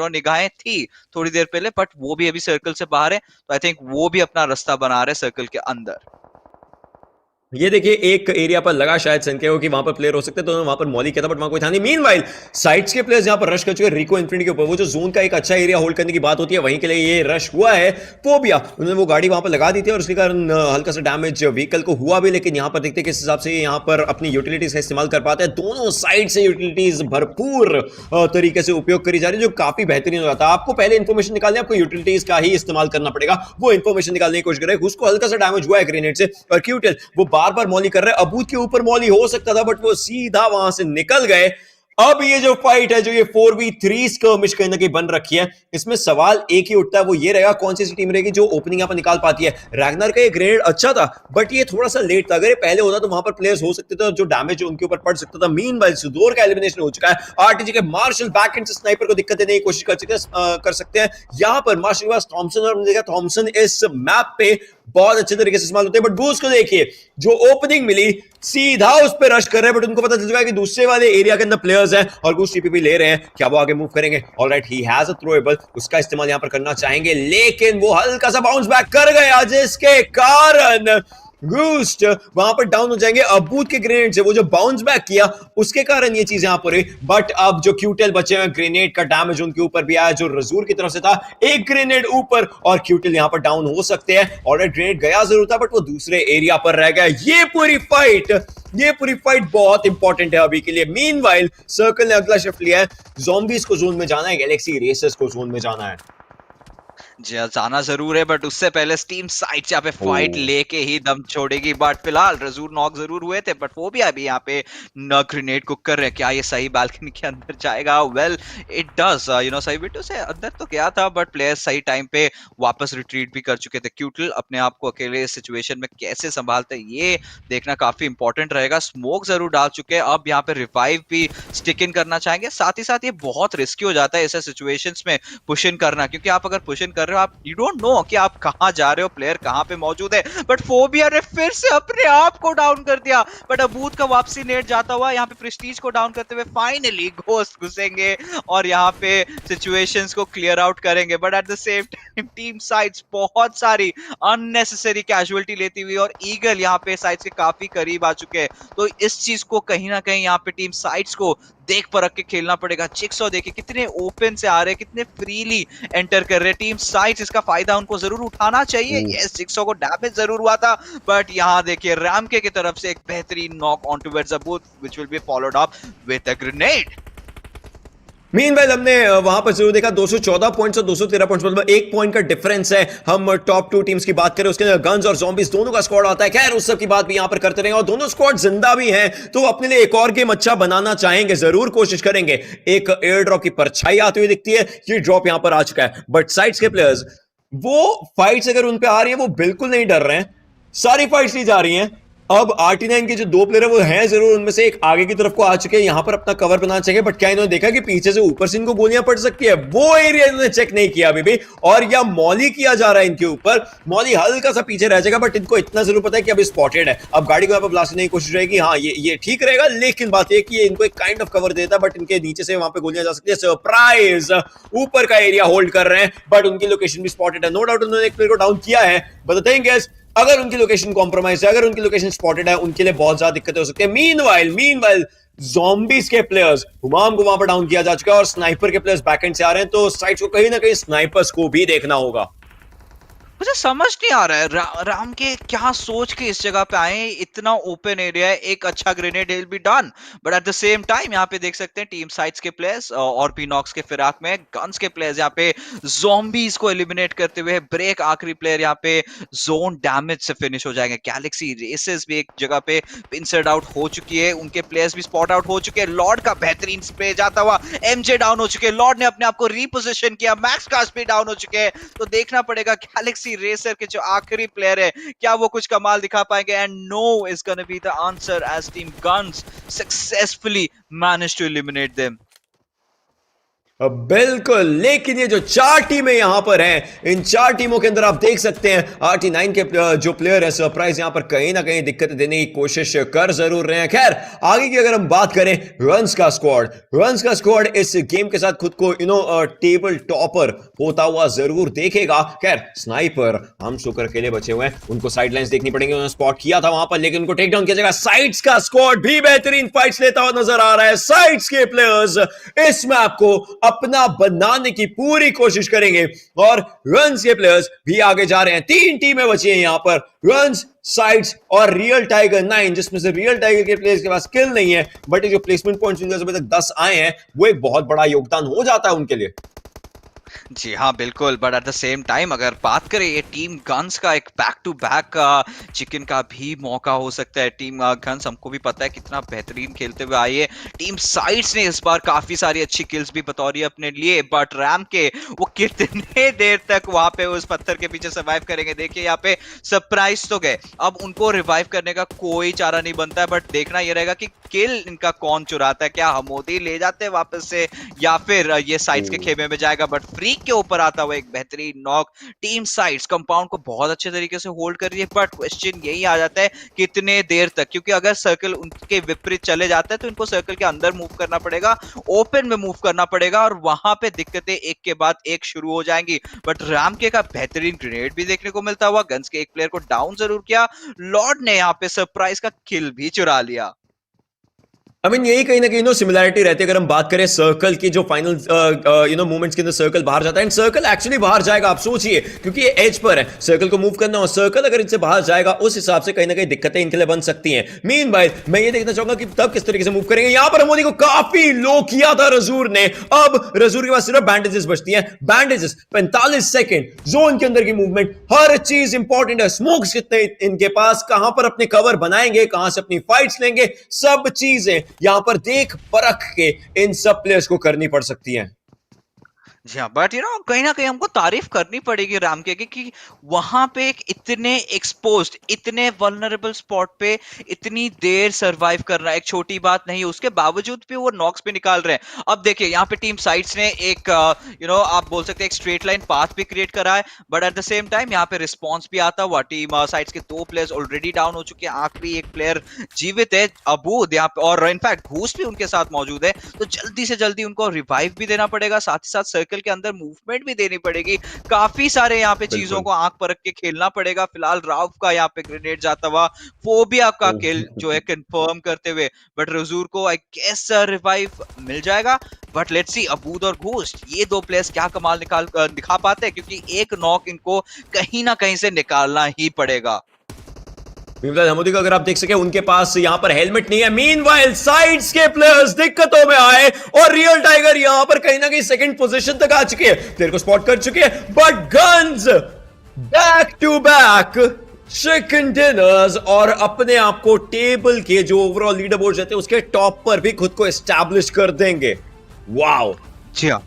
निगाहें थी थोड़ी देर पहले, बट वो भी अभी सर्कल से बाहर है। तो आई थिंक वो भी अपना रास्ता बना रहे सर्कल के अंदर। ये देखिए एक एरिया पर लगा शायद संख्या हो कि वहां पर प्लेयर हो सकते, तो वहां पर मॉली किया था बट वहां कोई था नहीं। मीनवाइल साइड्स के प्लेयर्स यहां पर रश कर चुके हैं रिको इन्फिनिटी के ऊपर। वो जो जोन का एक अच्छा एरिया होल्ड करने की बात होती है वहीं के लिए ये रश हुआ है। फोबिया उन्होंने वो गाड़ी वहां पर लगा दी थी और उसके कारण हल्का सा डैमेज व्हीकल को हुआ भी, लेकिन यहां पर देखते किस हिसाब से यहां पर अपनी यूटिलिटीज का इस्तेमाल कर पाते हैं। दोनों साइड से यूटिलिटीज भरपूर तरीके से उपयोग करी जा रही है जो काफी बेहतरीन हो जाता है। आपको पहले इन्फॉर्मेशन निकालने, आपको यूटिलिटीज का ही इस्तेमाल करना पड़ेगा। वो इन्फॉर्मेशन निकालने की कोशिश कर रहे हैं, उसको हल्का सा डैमेज हुआ है ग्रेनेड से और क्यूटेल वो बार बार मॉली कर रहे हैं। अबूत के ऊपर मॉली हो सकता था बट वो सीधा वहां से निकल गए। अब ये जो फाइट है, जो ये 4v3 स्कर्मिश कहीं ना कहीं बन रखी है, इसमें सवाल एक ही उठता है, वो ये रहेगा कौन सी टीम रहेगी जो ओपनिंग यहां पर निकाल पाती है। रैग्नार का ये ग्रेनेड अच्छा था बट ये थोड़ा सा लेट था, अगर ये पहले होता तो वहां पर प्लेयर्स हो सकते थे जो डैमेज उनके ऊपर पड़ सकता था। मीनवाइल सुदोर का एलिमिनेशन हो चुका है। आरटीजी के मार्शल बैकएंड से स्नाइपर को दिक्कत देने की कोशिश कर सकते हैं। यहां पर मार्शल के पास थॉमसन, और हमने देखा थॉमसन इस मैप पे बहुत अच्छे तरीके से इस्तेमाल होते हैं। बट गूज को देखिए, जो ओपनिंग मिली सीधा उस पर रश कर रहे हैं, बट उनको पता चल चुका है कि दूसरे वाले एरिया के अंदर प्लेयर्स हैं और गूज टीपीपी ले रहे हैं। क्या वो आगे मूव करेंगे? Alright, he has a throwable, उसका इस्तेमाल यहां पर करना चाहेंगे, लेकिन वो हल्का सा बाउंस बैक कर गया जिसके कारण गूस्ट वहां पर डाउन हो जाएंगे। अबूत के ग्रेनेड से वो जो बाउंस बैक किया उसके कारण ये चीज यहां पर हुई। बट अब जो क्यूटेल बचे हुए ग्रेनेड का डैमेज उनके ऊपर भी आया जो रजूर की तरफ से था। एक ग्रेनेड ऊपर और क्यूटेल यहां पर डाउन हो सकते हैं। ऑलरेडी ग्रेनेड गया जरूर था बट वो दूसरे एरिया पर रह गया। ये पूरी फाइट बहुत इंपॉर्टेंट है अभी के लिए। मीनवाइल सर्कल ने अगला शिफ्ट लिया है, ज़ॉम्बीज को जोन में जाना है, गैलेक्सी रेसर्स को जोन में जाना है। जाना जरूर है बट उससे पहले टीम साइड यहाँ पे फाइट लेके ही दम छोड़ेगी। बट फिलहाल रजूर नॉक जरूर हुए थे बट वो भी अभी यहाँ पे ग्रेनेड कुक कर रहे हैं। क्या ये सही बालकनी के अंदर जाएगा? वेल इट डज, सही बिटू से अंदर तो गया था बट प्लेयर्स सही टाइम पे वापस रिट्रीट भी कर चुके थे। क्यूटल अपने आप को अकेले सिचुएशन में कैसे संभालते हैं ये देखना काफी इंपॉर्टेंट रहेगा। स्मोक जरूर डाल चुके हैं, अब यहाँ पे रिवाइव भी स्टिक इन करना चाहेंगे। साथ ही साथ ये बहुत रिस्की हो जाता है ऐसे सिचुएशंस में पुश इन करना, क्योंकि आप अगर पुश इन कर रहे हो आप यू डोंट नो कि आप कहां जा रहे हो, प्लेयर कहां पे मौजूद है। बट फोबिया ने फिर से अपने आप को डाउन कर दिया, बट अबूत का वापसी नेट जाता हुआ यहाँ पे प्रेस्टीज को डाउन करते हुए फाइनली घोस्ट घुसेंगे और यहाँ पे सिचुएशंस को क्लियर आउट करेंगे। But at the same time team sides बहुत सारी अननेसेसरी कैजुअलिटी लेती हुई और ईगल यहाँ पे साइड्स के काफी करीब आ चुके हैं। तो इस चीज को कहीं ना कहीं यहाँ पे टीम साइड्स को देख परख के खेलना पड़ेगा। चिक्सो देखिए कितने ओपन से आ रहे हैं, कितने फ्रीली एंटर कर रहे हैं। टीम साइड्स इसका फायदा उनको जरूर उठाना चाहिए। यस, चिक्सो को डैमेज जरूर हुआ था बट यहाँ देखिए रैमके की तरफ से एक बेहतरीन knock on towards a booth which will be followed up with a grenade. Meanwhile हमने वहां पर जरूर देखा 214 पॉइंट्स और 213 पॉइंट्स, मतलब 1 पॉइंट का डिफरेंस है। हम टॉप 2 टीम्स की बात करें उसके अंदर गन्स और ज़ॉम्बीज दोनों का स्क्वाड आता है। खैर उस सब की बात भी यहां पर करते रहेंगे और दोनों स्क्वाड जिंदा भी हैं तो अपने लिए एक और गेम अच्छा बनाना चाहेंगे, जरूर कोशिश करेंगे। एक एयर ड्रॉप की परछाई आती हुई दिखती है, ये ड्रॉप यहां पर आ चुका है बट साइड्स के प्लेयर्स वो फाइट्स अगर उन पे आ रही है वो बिल्कुल नहीं डर रहे हैं, सारी फाइट्स ली जा रही हैं। अब RT9 के जो 2 प्लेयर है वो हैं जरूर, उनमें से एक आगे की तरफ को आ चुके हैं, यहां पर अपना कवर बनाना चाहिए। बट क्या इन्होंने देखा कि पीछे से ऊपर से इनको गोलियां पड़ सकती है? वो एरिया इन्होंने चेक नहीं किया अभी भी और या मॉली किया जा रहा है इनके ऊपर। मॉली हल्का सा पीछे रह जाएगा बट इनको इतना जरूर पता है कि अभी स्पॉटेड है। अब गाड़ी को यहाँ पर ब्लास्ट करने की कोशिश रहेगी, हाँ ये ठीक रहेगा, लेकिन बात यह कि ये इनको एक काइंड ऑफ कवर देता है बट इनके नीचे से वहां पे गोलियां जा सकती है। सरप्राइज, ऊपर का एरिया होल्ड कर रहे हैं बट उनकी लोकेशन भी स्पॉटेड है। नो डाउट उन्होंने एक प्लेयर को डाउन किया है बट द थिंग इज अगर उनकी लोकेशन कॉम्प्रोमाइज है, अगर उनकी लोकेशन स्पॉटेड है, उनके लिए बहुत ज्यादा दिक्कतें हो सकती है। मीनवाइल zombies के प्लेयर्स हुमाम को वहां पर डाउन किया जा चुका है और स्नाइपर के प्लेयर्स बैकएंड से आ रहे हैं, तो साइट्स को कहीं ना कहीं स्नाइपर्स को भी देखना होगा। मुझे समझ नहीं आ रहा है राम के क्या सोच के इस जगह पे आए। इतना ओपन एरिया है, एक अच्छा grenade will be done, but at the same time यहाँ पे देख सकते हैं टीम साइट्स के प्लेयर्स और भी नॉक्स के फिराक में गन्स के प्लेयर्स यहाँ पे ज़ॉम्बीज को एलिमिनेट करते हुए ब्रेक आखिरी प्लेयर यहाँ पे जोन डैमेज से फिनिश हो जाएंगे। गैलेक्सी रेसेस भी एक जगह पे पिंसर्ड आउट हो चुकी है, उनके प्लेयर्स भी स्पॉट आउट हो चुके हैं। लॉर्ड का बेहतरीन स्प्रे जाता हुआ, एमजे डाउन हो चुके हैं, लॉर्ड ने अपने आप को रीपोजिशन किया, मैक्स कास्ट भी डाउन हो चुके हैं। तो देखना पड़ेगा गैलेक्सी रेसर के जो आखिरी प्लेयर है क्या वो कुछ कमाल दिखा पाएंगे। And no is gonna be the answer as team Guns successfully manage to eliminate them. बिल्कुल, लेकिन ये जो चार टीमें यहां पर हैं, इन चार टीमों के अंदर आप देख सकते हैं RT9 के जो प्लेयर है सरप्राइज यहां पर कहीं ना कहीं दिक्कत देने की कोशिश कर जरूर रहे हैं। खैर आगे की अगर हम बात करें, रन्स का स्क्वाड इस गेम के साथ खुद को टेबल टॉपर होता हुआ जरूर देखेगा। खैर स्नाइपर हम शुक्र के लिए बचे हुए हैं, उनको साइड लाइन्स देखनी पड़ेंगी, उन्होंने स्पॉट किया था वहां पर लेकिन उनको टेक डाउन किया जाएगा। साइट्स का स्क्वाड भी बेहतरीन फाइट्स लेता हुआ नजर आ रहा है। साइट्स के प्लेयर्स इस मैप को अपना बनाने की पूरी कोशिश करेंगे और रन्स के प्लेयर्स भी आगे जा रहे हैं। तीन टीमें बची हैं यहां पर, रन्स, साइट्स और रियल टाइगर 9, जिसमें से रियल टाइगर के प्लेयर्स के पास स्किल नहीं है, बट ये जो प्लेसमेंट पॉइंट्स अभी तक 10 आए हैं वो एक बहुत बड़ा योगदान हो जाता है उनके लिए। जी हाँ बिल्कुल, but at the same time अगर बात करें ये टीम गन्स का एक बैक टू बैक चिकन का भी मौका हो सकता है। टीम गन्स हमको भी पता है कितना बेहतरीन खेलते हुए आई है। टीम साइट्स ने इस बार काफी सारी अच्छी किल्स भी बतौरी अपने लिए, बट रैम के वो कितने देर तक वहां पे उस पत्थर के पीछे सर्वाइव करेंगे। देखिए यहाँ पे सरप्राइज तो गए, अब उनको रिवाइव करने का कोई चारा नहीं बनता है, बट देखना ये रहेगा कि किल इनका कौन चुराता है। क्या हमोदी ले जाते हैं वापस से या फिर ये साइट्स के खेमे में जाएगा। बट फ्रीक के ऊपर आता हुआ एक बेहतरीन नॉक, टीम साइट्स कंपाउंड को बहुत अच्छे तरीके से होल्ड कर रही है, बट क्वेश्चन यही आ जाता है कितने देर तक, क्योंकि अगर सर्कल उनके विपरीत चले जाता है तो इनको सर्कल के अंदर मूव करना पड़ेगा, ओपन में मूव करना पड़ेगा और वहां पे दिक्कतें एक के बाद एक शुरू हो जाएंगी। बट रामके का बेहतरीन ग्रेनेड भी देखने को मिलता हुआ, गन्स के एक प्लेयर को डाउन जरूर किया, लॉर्ड ने यहाँ पे सरप्राइज का किल भी चुरा लिया। आई मीन यही कहीं ना कहीं सिमिलैरिटी रहती है। अगर हम बात करें सर्कल की जो फाइनल मूवमेंट्स के अंदर सर्कल बाहर जाता है, एंड सर्कल एक्चुअली बाहर जाएगा, आप सोचिए, क्योंकि ये एज पर है, सर्कल को मूव करना और सर्कल अगर इनसे बाहर जाएगा उस हिसाब से कहीं ना कहीं दिक्कतें इनके लिए बन सकती हैं। मीनवाइल मैं ये देखना चाहूंगा कि तब किस तरीके से मूव करेंगे। यहां पर मोदी को काफी लो किया था रजूर ने, अब रजूर के पास सिर्फ बैंडेजेस बचती हैं, बैंडेजेस 45 सेकेंड, जोन के अंदर की मूवमेंट, हर चीज इंपॉर्टेंट है। स्मोक्स कितने इनके पास, कहां पर अपने कवर बनाएंगे, कहां से अपनी फाइट्स लेंगे, सब चीजें यहां पर देख परख के इन सब प्लेयर्स को करनी पड़ सकती हैं। जी हाँ, बट कहीं ना कहीं हमको तारीफ करनी पड़ेगी राम के कि वहां पे एक इतने एक्सपोज्ड, इतने वल्नरेबल स्पॉट पे इतनी देर सरवाइव करना एक छोटी बात नहीं है, उसके बावजूद भी वो नॉक्स पे निकाल रहे हैं। अब देखिए यहाँ पे टीम साइट्स ने एक आप बोल सकते हैं एक स्ट्रेट लाइन पाथ भी क्रिएट करा है, but at the same time यहाँ पे रिस्पॉन्स भी आता हुआ। टीम साइट्स के 2 प्लेयर्स ऑलरेडी डाउन हो चुके हैं, आखिरी एक प्लेयर जीवित है अबूद यहाँ पे, और इनफैक्ट घूस भी उनके साथ मौजूद है, तो जल्दी से जल्दी उनको रिवाइव भी देना पड़ेगा, साथ ही साथ सर्कल के अंदर मूवमेंट भी देनी पड़ेगी। काफी सारे यहाँ पे चीजों को आंख परख के खेलना पड़ेगा। फिलहाल राउफ का यहाँ पे ग्रेनेड जाता हुआ, फोबिया का किल जो है कंफर्म करते हुए, बट रजूर को आई गेस रिवाइव मिल जाएगा। बट लेट्स सी अबूद और घोस्ट ये 2 प्लेयर्स क्या कमाल दिखा पाते हैं, क्योंकि एक नॉक इनको कहीं ना कहीं से निकालना ही पड़ेगा। हमोदी का अगर आप देख सके उनके पास यहां पर हेलमेट नहीं है। मीनवाइल साइड्स के प्लेयर्स दिक्कतों में आए और रियल टाइगर यहां पर कहीं ना कहीं सेकंड पोजीशन तक आ चुके हैं, प्लेयर को स्पॉट कर चुके हैं, but Guns back to back chicken dinners और अपने आप को टेबल के जो ओवरऑल लीडर बोर्ड रहते हैं उसके टॉप पर भी खुद को एस्टैब्लिश कर देंगे। वाओ, जी हाँ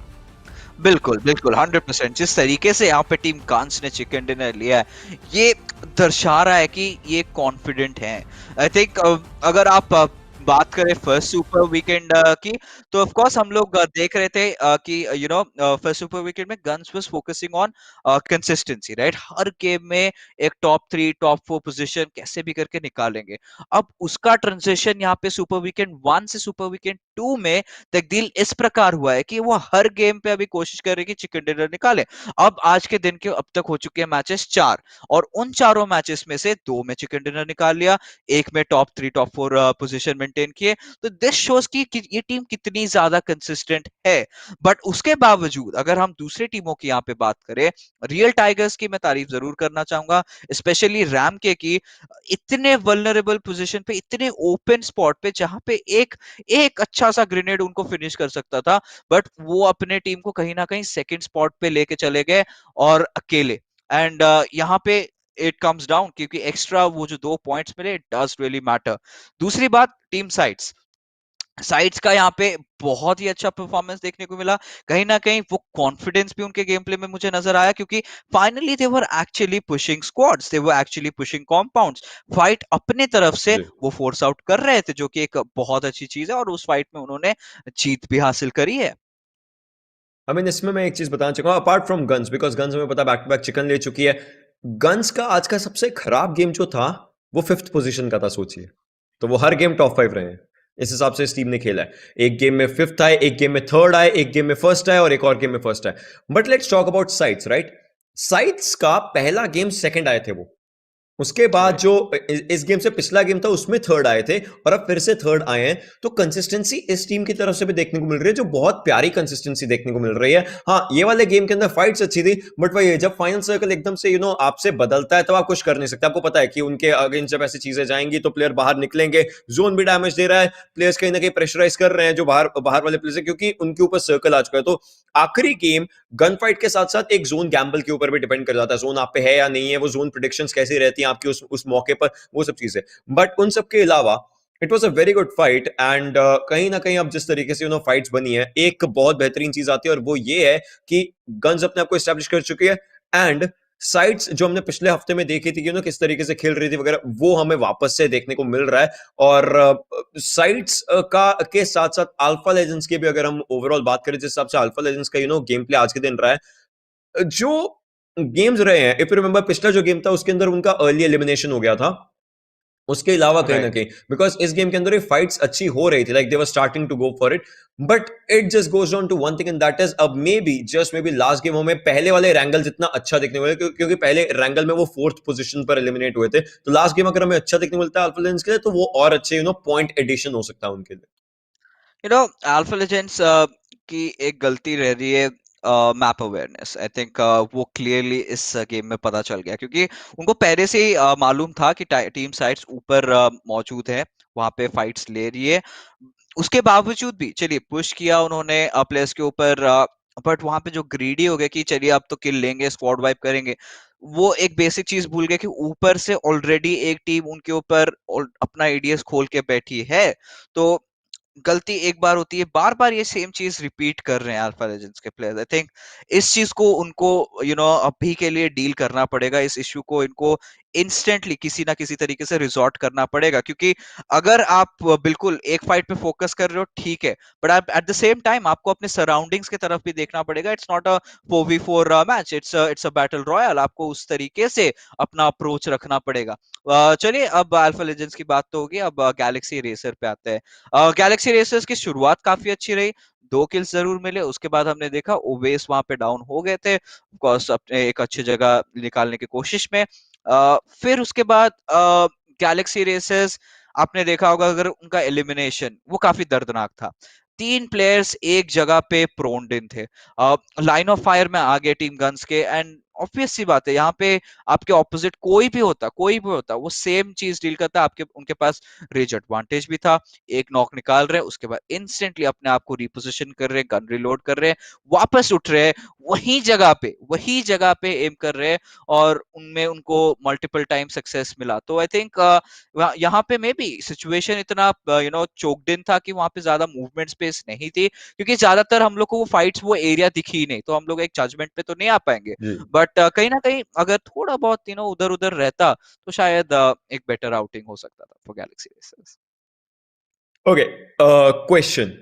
बिल्कुल बिल्कुल 100%। जिस तरीके से यहाँ पे टीम गन्स ने चिकन डिनर लिया है ये दर्शा रहा है कि ये कॉन्फिडेंट है। आई थिंक अगर आप बात करें फर्स्ट सुपर वीकेंड की, तो ऑफ कोर्स हम लोग देख रहे थे कि फर्स्ट सुपर वीकेंड में guns was focusing on consistency, right. Her game में एक टॉप 3 टॉप 4 पोजीशन कैसे भी करके निकालेंगे। अब उसका ट्रांजिशन यहाँ पे सुपर वीकेंड 1 से सुपर वीकेंड 2 में तब्दील इस प्रकार हुआ है कि वो हर गेम पे अभी कोशिश कर रहे हैं कि चिकन डिनर निकाले। अब आज के दिन के अब तक हो चुके हैं मैचेस 4 और उन चारों मैचेस में से 2 में चिकन डिनर निकाल लिया, एक में टॉप 3 टॉप 4 पोजीशन मेंटेन किए। तो दिस शोज कि ये टीम कितनी ज्यादा कंसिस्टेंट है। बट उसके बावजूद अगर हम दूसरी टीमों की यहाँ पे बात करें, रियल टाइगर्स की मैं तारीफ जरूर करना चाहूंगा, स्पेशली रैम के की इतने वल्नरेबल पोजीशन पे, इतने ओपन स्पॉट पे जहां पे एक एक अच्छा सा ग्रेनेड उनको फिनिश कर सकता था, बट वो अपने टीम को कहीं ना कहीं सेकंड स्पॉट पे लेके चले गए और अकेले। एंड यहाँ पे इट कम्स डाउन क्योंकि एक्स्ट्रा वो जो 2 पॉइंट्स मिले, इट डज रियली मैटर। दूसरी बात, टीम साइट्स साइट्स का यहाँ पे बहुत ही अच्छा परफॉर्मेंस देखने को मिला। कहीं ना कहीं वो कॉन्फिडेंस भी उनके गेम प्ले में मुझे नजर आया, क्योंकि finally they were actually pushing squads, they were actually pushing compounds. Fight अपने तरफ से जी वो फोर्स आउट कर रहे थे, जो कि एक बहुत अच्छी चीज है, और उस फाइट में उन्होंने जीत भी हासिल करी है। आई मीन इसमें मैं एक चीज बताना चाहूंगा apart from guns, because guns हमें पता बैक टू बैक चिकन ले चुकी है। गन्स का आज का सबसे खराब गेम जो था वो 5th पोजीशन का था, सोचिए। तो वो हर गेम टॉप 5 रहे हैं इस हिसाब से इस टीम ने खेला है। एक गेम में 5th आए, एक गेम में 3rd आए, एक गेम में 1st आए और एक और गेम में 1st आए। But let's talk about sites, right? Sites का पहला गेम 2nd आए थे वो, उसके बाद जो इस गेम से पिछला गेम था उसमें 3rd आए थे और अब फिर से 3rd आए हैं। तो कंसिस्टेंसी इस टीम की तरफ से भी देखने को मिल रही है, जो बहुत प्यारी कंसिस्टेंसी देखने को मिल रही है। हाँ, ये वाले गेम के अंदर फाइट्स अच्छी थी, बट वही जब फाइनल सर्कल एकदम से आपसे बदलता है, तब आप कुछ कर नहीं सकते। आपको पता है कि उनके अगेंस्ट जब ऐसी चीजें जाएंगी तो प्लेयर बाहर निकलेंगे, जोन भी डैमेज दे रहा है, प्लेयर्स कहीं ना कहीं प्रेशराइज कर रहे हैं जो बाहर बाहर वाले प्लेयर्स, क्योंकि उनके ऊपर सर्कल आ चुका है। तो आखिरी गेम गन फाइट के साथ साथ एक जोन गैम्बल के ऊपर भी डिपेंड कर जाता है, जोन आप पे है या नहीं है, वो जोन प्रिडिक्शंस कैसी रहती हैं आपकी उस मौके पर, वो सब चीजें। बट उन सब के अलावा it was a very good fight. And कहीं ना कहीं अब जिस तरीके से फाइट्स बनी है, एक बहुत बेहतरीन चीज आती है और वो ये है कि गन्स अपने आप को एस्टैब्लिश कर चुकी है। एंड साइट्स जो हमने पिछले हफ्ते में देखी थी कि किस तरीके से खेल रही थी वगैरह, वो हमें वापस से देखने को मिल रहा है। और साइट्स का के साथ साथ अल्फा लेजेंड्स की भी अगर हम ओवरऑल बात करें, जिस हिसाब से अल्फा लेजेंड्स का गेम प्ले आज के दिन रहा है, जो गेम्स रहे हैं, इफ यू रिमेंबर पिछला जो गेम था उसके अंदर उनका अर्ली एलिमिनेशन हो गया था। उसके अलावा कहीं ना राइट। कहीं बिकॉज इस गेम के अंदर फाइट्स अच्छी हो रही थी, like they were starting to go for it. But it just goes on to one thing, and that is अब मे बी लास्ट गेम हमें पहले वाले रैंगल जितना अच्छा देखने को मिला, क्योंकि पहले रैंगल में वो 4th पोजीशन पर एलिमिनेट हुए थे। तो लास्ट गेम अगर हमें अच्छा देखने को मिलता है अल्फा लेजेंड्स के लिए, तो वो और अच्छे पॉइंट एडिशन हो सकता है उनके लिए। यू नो अल्फा लेजेंड्स की एक गलती रह रही है, मैप अवेयरनेस। आई थिंक वो क्लियरली इस गेम में पता चल गया, क्योंकि उनको पहले से ही मालूम था कि टीम साइट्स ऊपर मौजूद है, वहां पे फाइट्स ले रही है। उसके बावजूद भी चलिए पुश किया उन्होंने प्लेयर्स के ऊपर, बट वहां पे जो ग्रीडी हो गया कि चलिए अब तो किल लेंगे, स्क्वाड वाइप करेंगे, वो एक बेसिक चीज भूल गए कि ऊपर से ऑलरेडी एक टीम उनके ऊपर अपना एडीएस खोल के बैठी है। तो गलती एक बार होती है, बार बार ये सेम चीज रिपीट कर रहे हैं अल्फा लेजेंड्स के प्लेयर्स। आई थिंक इस चीज को उनको अभी के लिए डील करना पड़ेगा, इस इश्यू को इनको इंस्टेंटली किसी ना किसी तरीके से रिजॉर्ट करना पड़ेगा। क्योंकि अगर आप बिल्कुल एक फाइट पे फोकस कर रहे हो ठीक है, बट आप एट द सेम टाइम आपको अपने सराउंडिंग्स की तरफ भी देखना पड़ेगा। It's not a 4v4 match, it's a battle royal. आपको उस तरीके से अपना अप्रोच रखना पड़ेगा। चलिए अब अल्फा लेजेंड्स की बात तो होगी, अब गैलेक्सी रेसर पे आते हैं। गैलेक्सी रेसर्स की शुरुआत काफी अच्छी रही, 2 किल्स जरूर मिले। उसके बाद हमने देखा ओवेस वहां पे डाउन हो गए थे, ऑफकोर्स अपने एक अच्छी जगह निकालने की कोशिश में। फिर उसके बाद गैलेक्सी रेसर्स आपने देखा होगा, अगर उनका एलिमिनेशन वो काफी दर्दनाक था। 3 प्लेयर्स एक जगह पे प्रोन्ड इन थे, लाइन ऑफ फायर में आ गए टीम गन्स के। एंड ऑब्वियस सी बात है, यहाँ पे आपके ऑपोजिट कोई भी होता वो सेम चीज डील करता। आपके उनके पास रेज एडवांटेज भी था, एक नॉक निकाल रहे हैं, उसके बाद इंस्टेंटली अपने आप को रिपोजिशन कर रहे हैं, गन रिलोड कर रहे हैं, वापस उठ रहे हैं, वही जगह पे एम कर रहे हैं, और उनमें उनको मल्टीपल टाइम सक्सेस मिला। तो आई थिंक यहाँ पे मे बी सिचुएशन इतना चोक्ड इन था कि वहां पे ज्यादा मूवमेंट स्पेस नहीं थी, क्योंकि ज्यादातर हम लोग को वो फाइट्स वो एरिया दिखी ही नहीं, तो हम लोग एक जजमेंट पे तो नहीं आ पाएंगे। जी बट कहीं ना कहीं अगर थोड़ा बहुत उधर उधर रहता, तो शायद एक बेटर आउटिंग हो सकता था for Galaxy Racers. Okay, question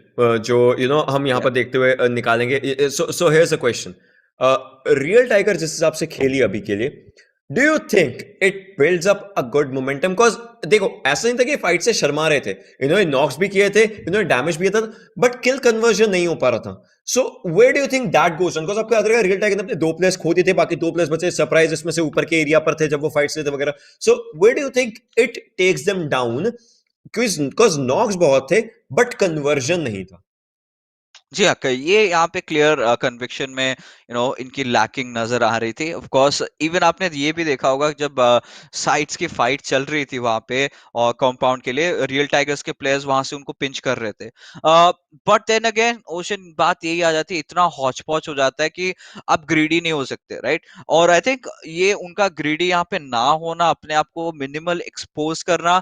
जो हम यहाँ पर देखते हुए निकालेंगे। So here's a question. Real Tiger जिस हिसाब से खेली अभी के लिए, do you think it builds up a good momentum? Because देखो, ऐसा नहीं था कि फाइट से शर्मा रहे थे, इन्होंने नॉक्स भी किए थे, इन्होंने डैमेज भी किया था, बट किल कन्वर्जन नहीं हो पा रहा था. So where do you think that goes on? Because आपको याद रहेगा रियल टाइगर ने अपने 2 प्लेयर्स खो दिए थे, बाकी 2 प्लेयर्स बचे सरप्राइज इसमें से ऊपर के एरिया पर थे जब वो फाइट्स थे वगैरह. So where do you think it takes them down? Because knocks बहुत थे बट कन्वर्जन नहीं था. जी हाँ, ये यहाँ पे क्लियर कन्विक्शन में इनकी लैकिंग नजर आ रही थी. ऑफ कोर्स इवन आपने ये भी देखा होगा जब साइट्स की फाइट चल रही थी वहां पे और कंपाउंड के लिए रियल टाइगर्स के प्लेयर्स वहां से उनको पिंच कर रहे थे. बट देन अगेन ओशन बात यही आ जाती है, इतना हौच पौच हो जाता है कि आप ग्रीडी नहीं हो सकते, राइट? और आई थिंक ये उनका ग्रीडी यहाँ पे ना होना, अपने आप को मिनिमल एक्सपोज करना,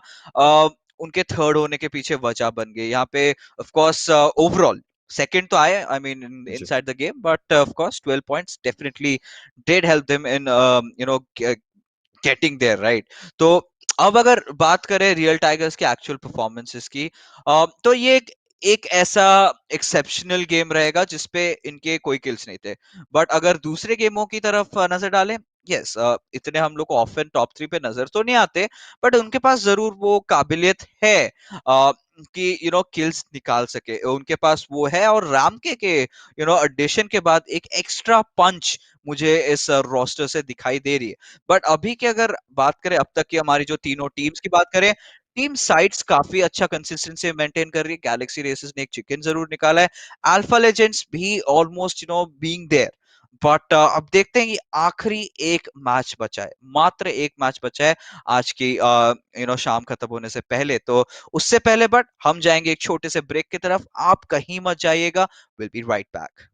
उनके थर्ड होने के पीछे वजह बन गई यहाँ पे. Of course overall second to I mean जी. inside the game, but of course 12 points definitely did help them in getting there, right? तो अब अगर बात करें रियल टाइगर्स के एक्चुअल परफॉर्मेंसेस की, तो ये एक ऐसा एक्सेप्शनल गेम रहेगा जिसपे इनके कोई किल्स नहीं थे. बट अगर दूसरे गेमों की तरफ नजर डालें, यस, इतने हम लोग को ऑफन टॉप 3 पे नजर तो नहीं आते, बट उनके पास जरूर वो काबिलियत है कि किल्स निकाल सके. उनके पास वो है, और राम के एडिशन के बाद एक एक्स्ट्रा पंच मुझे इस रोस्टर से दिखाई दे रही है. बट अभी की अगर बात करें, अब तक की हमारी जो तीनों टीम्स की बात करें, टीम साइट्स काफी अच्छा कंसिस्टेंसी मेंटेन कर रही है. गैलेक्सी रेसेस ने एक चिकन जरूर निकाला है. अल्फा लेजेंड्स भी ऑलमोस्ट बीइंग देयर. बट अब देखते हैं कि आखिरी एक मैच बचा है, मात्र एक मैच बचा है आज की शाम खत्म होने से पहले. तो उससे पहले बट हम जाएंगे एक छोटे से ब्रेक की तरफ. आप कहीं मत जाइएगा. Will be right back.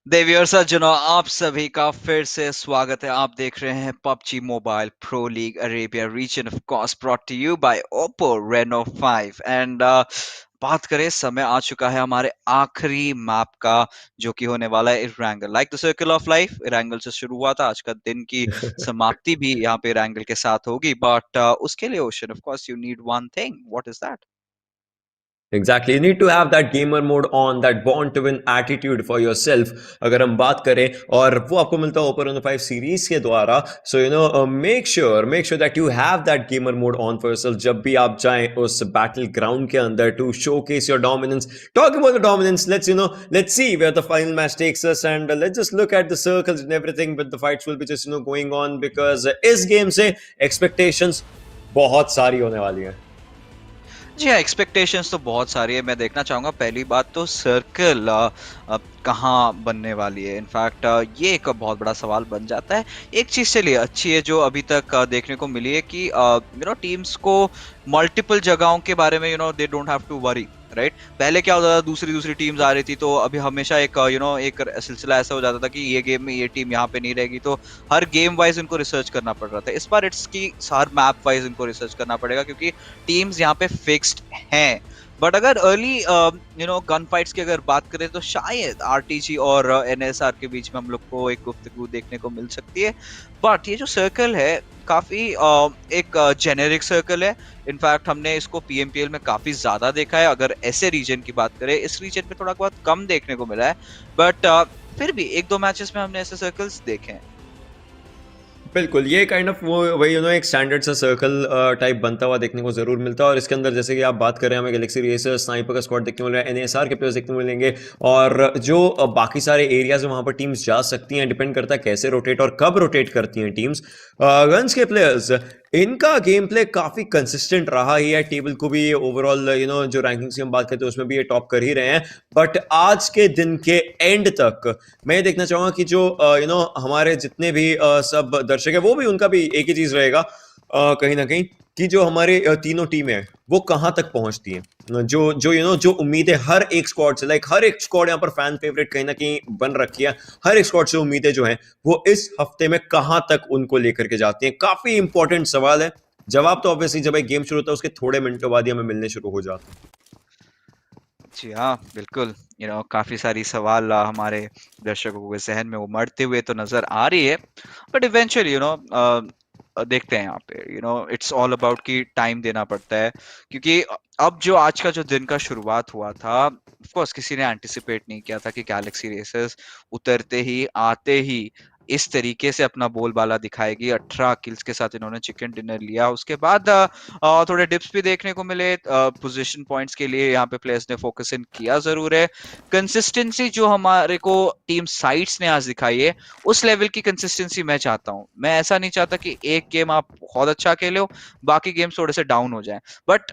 देवियर सज्जनों, आप सभी का फिर से स्वागत है। आप देख रहे हैं PUBG mobile pro league Arabia region, of course brought to you by Oppo Reno 5। And बात करें, समय आ चुका है हमारे आखिरी मैप का, जो कि होने वाला है Erangel. Like the circle of life, इरैंगल से शुरू हुआ था, आज का दिन की समाप्ति भी यहाँ पे इरैंगल के साथ होगी। बट उसके लिए ocean, of course you need one thing. What is that? Exactly. You need to have that gamer mode on, that born to win attitude for yourself. अगर हम बात करें, और वो आपको मिलता है ओपन 5 सीरीज के द्वारा. So make sure that you have that gamer mode on for yourself जब भी आप जाएं उस बैटल ग्राउंड के अंदर, to showcase your dominance. Talking about the dominance, let's see where the final match takes us, and let's just look at the circles and everything. But the fights will be just going on, because इस गेम से expectations बहुत सारी होने वाली हैं. जी हाँ, एक्सपेक्टेशंस तो बहुत सारी है। मैं देखना चाहूंगा, पहली बात तो सर्कल कहाँ बनने वाली है। इनफैक्ट ये एक बहुत बड़ा सवाल बन जाता है। एक चीज चलिए अच्छी है जो अभी तक देखने को मिली है कि टीम्स को मल्टीपल जगहों के बारे में they don't have to worry, right. पहले क्या होता था, दूसरी दूसरी टीम्स आ रही थी, तो अभी हमेशा एक एक सिलसिला ऐसा हो जाता था कि ये गेम में ये टीम यहाँ पे नहीं रहेगी, तो हर गेम वाइज इनको रिसर्च करना पड़ रहा था। इस बार इट्स की हर मैप वाइज इनको रिसर्च करना पड़ेगा, क्योंकि टीम्स यहाँ पे फिक्स्ड हैं। बट अगर अर्ली गन फाइट्स की अगर बात करें, तो शायद आरटीजी और एनएसआर के बीच में हम लोग को एक गुफ्तगू देखने को मिल सकती है। बट ये जो सर्कल है, काफी एक जेनेरिक सर्कल है। इनफैक्ट हमने इसको पीएमपीएल में काफी ज्यादा देखा है। अगर ऐसे रीजन की बात करें, इस रीजन में थोड़ा बहुत कम देखने को मिला है, बट फिर भी एक दो मैचेस में हमने ऐसे सर्कल्स देखे हैं। बिल्कुल, ये काइंड ऑफ वो वही एक स्टैंडर्ड सा सर्कल टाइप बनता हुआ देखने को ज़रूर मिलता है। और इसके अंदर जैसे कि आप बात कर रहे हैं, हमें गैलेक्सी रेसर, स्नाइपर का स्क्वाड देखने को मिल रहा है, एनएसआर के प्लेयर्स देखने को मिलेंगे, और जो बाकी सारे एरियाज में वहाँ पर टीम्स जा सकती हैं, डिपेंड करता है कैसे रोटेट और कब रोटेट करती हैं टीम्स। गन्स के प्लेयर्स, इनका गेम प्ले काफ़ी कंसिस्टेंट रहा ही है। टेबल को भी ओवरऑल जो रैंकिंग्स की हम बात करते हैं उसमें भी ये टॉप कर ही रहे हैं। बट आज के दिन के एंड तक मैं ये देखना चाहूंगा कि जो हमारे जितने भी सब दर्शक है, वो भी, उनका भी एक ही चीज रहेगा कहीं ना कहीं, कि जो हमारे तीनों टीमें हैं वो कहां तक पहुंचती हैं। जो जो जो उम्मीदें हर एक स्क्वाड से, लाइक हर एक स्क्वाड यहाँ पर फैन फेवरेट कहीं ना कहीं बन रखी है, हर एक स्क्वाड से उम्मीदें जो हैं वो इस हफ्ते में कहां तक उनको लेकर के जाती हैं। काफी इंपॉर्टेंट सवाल है। जवाब तो ऑब्वियसली जब एक गेम शुरू होता है उसके थोड़े मिनटों बाद ही हमें मिलने शुरू हो जाते हैं। जी हाँ, बिल्कुल। काफी सारी सवाल हमारे दर्शकों के जहन में उमड़ते हुए तो नजर आ रही है। बट इवेंचुअली देखते हैं यहाँ पे, इट्स ऑल अबाउट कि टाइम देना पड़ता है, क्योंकि अब जो आज का जो दिन का शुरुआत हुआ था, ऑफ कोर्स किसी ने एंटिसिपेट नहीं किया था कि गैलेक्सी रेसर्स उतरते ही, आते ही इस तरीके से अपना बोलबाला दिखाएगी। 18 किल्स के साथ इन्होंने चिकन डिनर लिया। उसके बाद थोड़े डिप्स भी देखने को मिले। पोजीशन पॉइंट्स के लिए यहाँ पे प्लेयर्स ने फोकस इन किया जरूर है। कंसिस्टेंसी जो हमारे को टीम साइट्स ने आज दिखाई है, उस लेवल की कंसिस्टेंसी मैं चाहता हूँ। मैं ऐसा नहीं चाहता कि एक गेम आप बहुत अच्छा खेले हो, बाकी गेम्स थोड़े से डाउन हो जाए। बट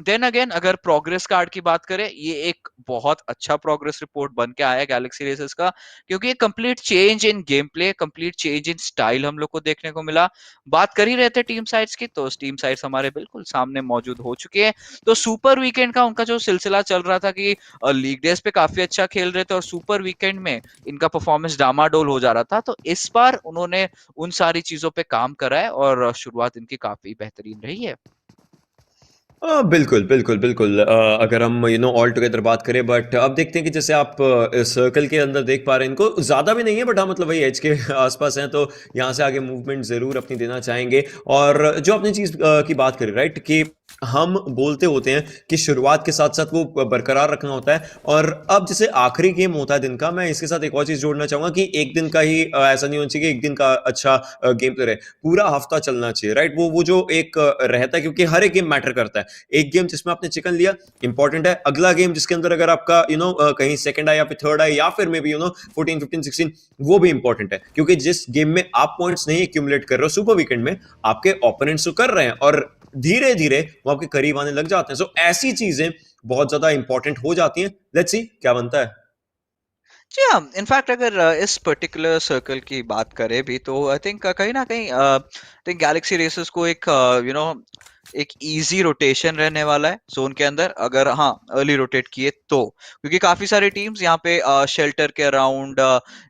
देन अगेन, अगर प्रोग्रेस कार्ड की बात करें, ये एक बहुत अच्छा प्रोग्रेस रिपोर्ट बन के आया गैलेक्सी रेसर्स का, क्योंकि complete change in game play, complete change in style हम लोग को देखने को मिला। बात कर ही रहे थे टीम साइट्स की, तो टीम साइट्स हमारे बिल्कुल सामने मौजूद हो चुके हैं। तो सुपर वीकेंड का उनका जो सिलसिला चल रहा था कि लीग डेज पे काफी अच्छा खेल रहे थे और सुपर वीकेंड में इनका परफॉर्मेंस डामाडोल हो जा रहा था, तो इस बार उन्होंने उन सारी चीजों पे काम करा है और शुरुआत इनकी काफी बेहतरीन रही है। बिल्कुल, बिल्कुल, बिल्कुल। अगर हम ऑल टुगेदर बात करें, बट अब देखते हैं कि जैसे आप सर्कल के अंदर देख पा रहे हैं, इनको ज़्यादा भी नहीं है, बट हाँ मतलब वही एज के आसपास हैं, तो यहाँ से आगे मूवमेंट ज़रूर अपनी देना चाहेंगे। और जो अपनी चीज़ की बात करें, राइट, कि हम बोलते होते हैं कि शुरुआत के साथ साथ वो बरकरार रखना होता है। और अब जैसे आखिरी गेम होता है दिन का, मैं इसके साथ एक और चीज़ जोड़ना चाहूँगा कि एक दिन का ही ऐसा नहीं होना चाहिए कि एक दिन का अच्छा गेम प्ले रहे, पूरा हफ्ता चलना चाहिए, राइट। वो जो एक रहता है, क्योंकि हर एक गेम मैटर करता है। एक गेम जिसमें आपने चिकन लिया, इंपॉर्टेंट है। अगला गेम जिसके अंदर अगर आपका कहीं सेकंड आए या फिर थर्ड आए, या फिर मे बी 14, 15, 16, वो भी इंपॉर्टेंट है, क्योंकि जिस गेम में आप पॉइंट्स नहीं एक्यूमुलेट कर रहे हो सुपर वीकेंड में, आपके ओपोनेंट्स तो कर रहे हैं और धीरे धीरे वो आपके करीब आने लग जाते हैं। सो ऐसी चीजें बहुत ज्यादा इंपॉर्टेंट हो जाती हैं। लेट्स सी क्या बनता है। जी हाँ, इनफैक्ट अगर इस पर्टिकुलर सर्कल की बात करें भी, तो आई थिंक कहीं ना कहीं थिंक गैलेक्सी रेसर्स को एक एक इजी रोटेशन रहने वाला है जोन के अंदर, अगर हाँ अर्ली रोटेट किए तो, क्योंकि काफी सारी टीम्स यहाँ पे शेल्टर के अराउंड,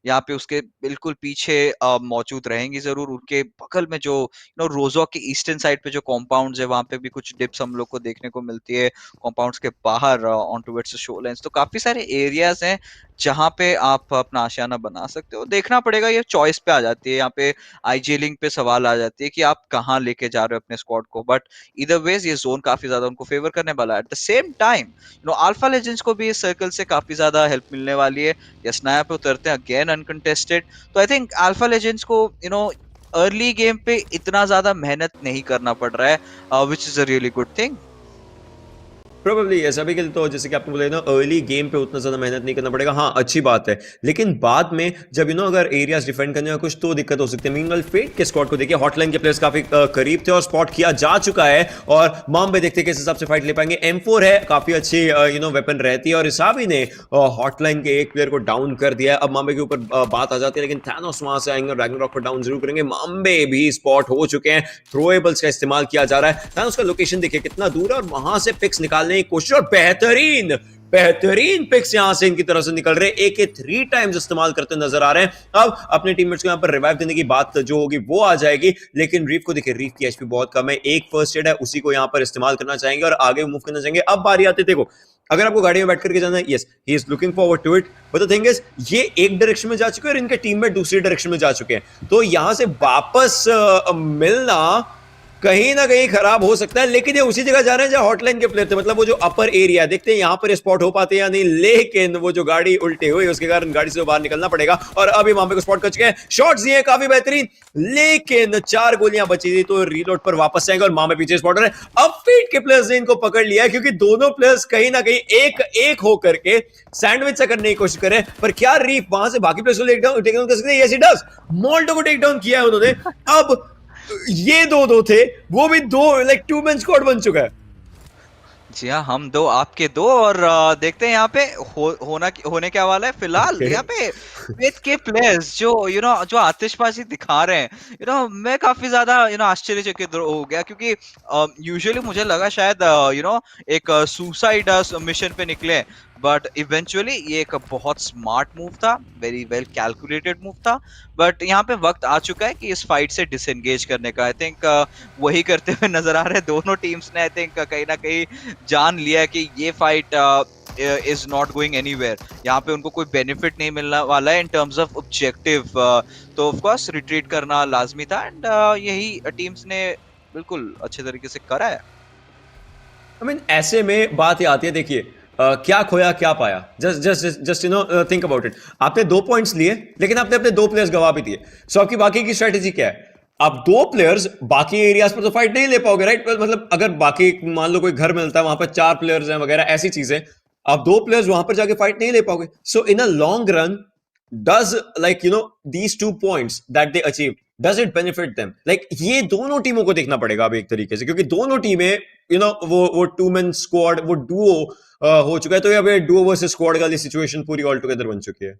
यहाँ पे उसके बिल्कुल पीछे मौजूद रहेंगी जरूर। उनके बगल में जो रोजो के ईस्टर्न साइड पे जो कॉम्पाउंड्स है, वहां पे भी कुछ डिप्स हम लोग को देखने को मिलती है कॉम्पाउंड्स के बाहर ऑन टूवर्ड्स शो लाइन्स। तो काफी सारे एरियाज हैं जहां पे आप अपना आशियाना बना सकते हो। देखना पड़ेगा, ये चॉइस पे आ जाती है, यहाँ पे आईजीलिंग पे सवाल आ जाती है कि आप कहाँ लेके जा रहे हो अपने स्क्वाड को। बट इधर वेज ये जोन काफी ज्यादा उनको फेवर करने वाला है। Eight the same time alpha legends को भी इस सर्कल से काफी ज्यादा हेल्प मिलने वाली है। यस्नाया पे उतरते हैं अगेन अनकंटेस्टेड, तो आई थिंक अल्फा लेजेंड्स को अर्ली गेम पे इतना ज्यादा मेहनत नहीं करना पड़ रहा है, which is a really good thing. Probably ये सभी के लिए, तो जैसे कि आपने बोला ना अर्ली गेम पे उतना ज्यादा मेहनत नहीं करना पड़ेगा, हाँ अच्छी बात है। लेकिन बाद में जब अगर एरियाज डिफेंड करने में कुछ तो दिक्कत हो सकती है। मीनवाइल फेट के स्क्वाड को देखिए, हॉटलाइन के प्लेयर्स काफी करीब थे और स्पॉट किया जा चुका है। और माम्बे देखते किस हिसाब से फाइट ले पाएंगे। M4 है, काफी अच्छी वेपन रहती है, और हिसाबी ने हॉटलाइन के एक प्लेयर को डाउन कर दिया है। अब माम्बे के ऊपर बात आ जाती है, लेकिन थैनोस वहां से आएंगे और रैग्नारॉक को डाउन जरूर करेंगे। माम्बे भी स्पॉट हो चुके हैं, थ्रोएबल्स का इस्तेमाल किया जा रहा है। थैनोस का लोकेशन देखिए कितना दूर है, और वहां से पिक्स निकालने की कोशिश, और बेहतरीन बेहतरीन पिक्स यहां से इनकी तरफ से निकल रहे हैं। AK 3 टाइम्स इस्तेमाल करते नजर आ रहे हैं। अब अपने टीममेट्स को यहां पर रिवाइव देने की बात जो होगी वो आ जाएगी, लेकिन रीफ को देखिए, रीफ की एचपी बहुत कम है। एक फर्स्ट एड है, उसी को यहां पर इस्तेमाल करना चाहेंगे और आगे मूव करना चाहेंगे। अब बारी आती है, देखो अगर आपको गाड़ी में बैठ करके जाना है, yes he is looking forward to it, but the thing is ये एक डायरेक्शन में जा चुके हैं और इनके टीममेट दूसरी डायरेक्शन में जा चुके हैं। तो यहां से वापस मिलना कहीं ना कहीं खराब हो सकता है। लेकिन ये उसी जगह जा रहे हैं जहां हॉटलाइन के प्लेयर थे, मतलब वो जो अपर एरिया, देखते हैं यहां पर स्पॉट हो पाते हैं या नहीं। लेकिन वो जो गाड़ी उल्टी हुई उसके कारण गाड़ी से बाहर निकलना पड़ेगा, और अभी वहां पे को स्पॉट कर चुके हैं। शॉट्स दिए काफी बेहतरीन, लेकिन 4 गोलियां बची थी, तो रीलोड पर वापस जाएंगे और मामे पीछे स्पॉटर है। अब फीट के प्लेयर्स ने इनको पकड़ लिया है, क्योंकि दोनों प्लेयर्स कहीं ना कहीं एक एक होकर के सैंडविच सा करने की कोशिश करें। पर क्या रीफ वहां से बाकी प्लेयर्स को टेक डाउन कर सकते हैं? यस ही डज, मोल्टो को टेक डाउन किया है उन्होंने। अब ये दो थे, वो भी दो, लाइक 2 मैन स्क्वाड बन चुका है। जी हाँ, हम दो आपके दो, और देखते हैं यहाँ पे होने क्या वाला है। फिलहाल यहाँ पे फेथ के प्लेयर्स जो जो आतिशबाजी दिखा रहे हैं, मैं काफी ज्यादा आश्चर्यचकित हो गया, क्योंकि यूजुअली मुझे लगा शायद एक सुसाइड मिशन पे निकले, बट इवेंचुअली ये एक बहुत स्मार्ट मूव था, वेरी वेल कैलकुलेटेड मूव था। बट यहाँ पे वक्त आ चुका है कि इस फाइट से डिसएंगेज करने का। आई थिंक वही करते हुए नजर आ रहे हैं दोनों टीम्स ने। आई थिंक कहीं ना कहीं जान लिया है कि ये fight is not going anywhere, यहाँ पे उनको कोई बेनिफिट नहीं मिलने वाला है इन टर्म्स ऑफ ऑब्जेक्टिव। तो ऑफ कोर्स रिट्रीट करना लाजमी था, एंड यही टीम्स ने बिल्कुल अच्छे तरीके से करा है। ऐसे में बात ये आती है, देखिए क्या खोया क्या पाया। Just think about it. आपने 2 पॉइंट्स लिए, लेकिन आपने अपने 2 प्लेयर्स गवा भी दिए। सो आपकी बाकी की स्ट्रेटेजी क्या है? आप 2 प्लेयर्स बाकी एरियाज पर तो फाइट नहीं ले पाओगे, राइट? मतलब अगर बाकी मान लो कोई घर मिलता है, वहां पर 4 प्लेयर्स हैं वगैरह, ऐसी चीजें, आप 2 प्लेयर्स वहां पर जाके फाइट नहीं ले पाओगे। So in a long run, does these 2 points that they achieved, does it benefit them? ये दोनों टीमों को देखना पड़ेगा अब एक तरीके से, क्योंकि दोनों टीमें वो 2 मैन स्क्वाड, वो डुओ हो चुका है। तो अब डुओ वर्सेस स्क्वाड वाली सिचुएशन पूरी ऑल टुगेदर बन चुकी है।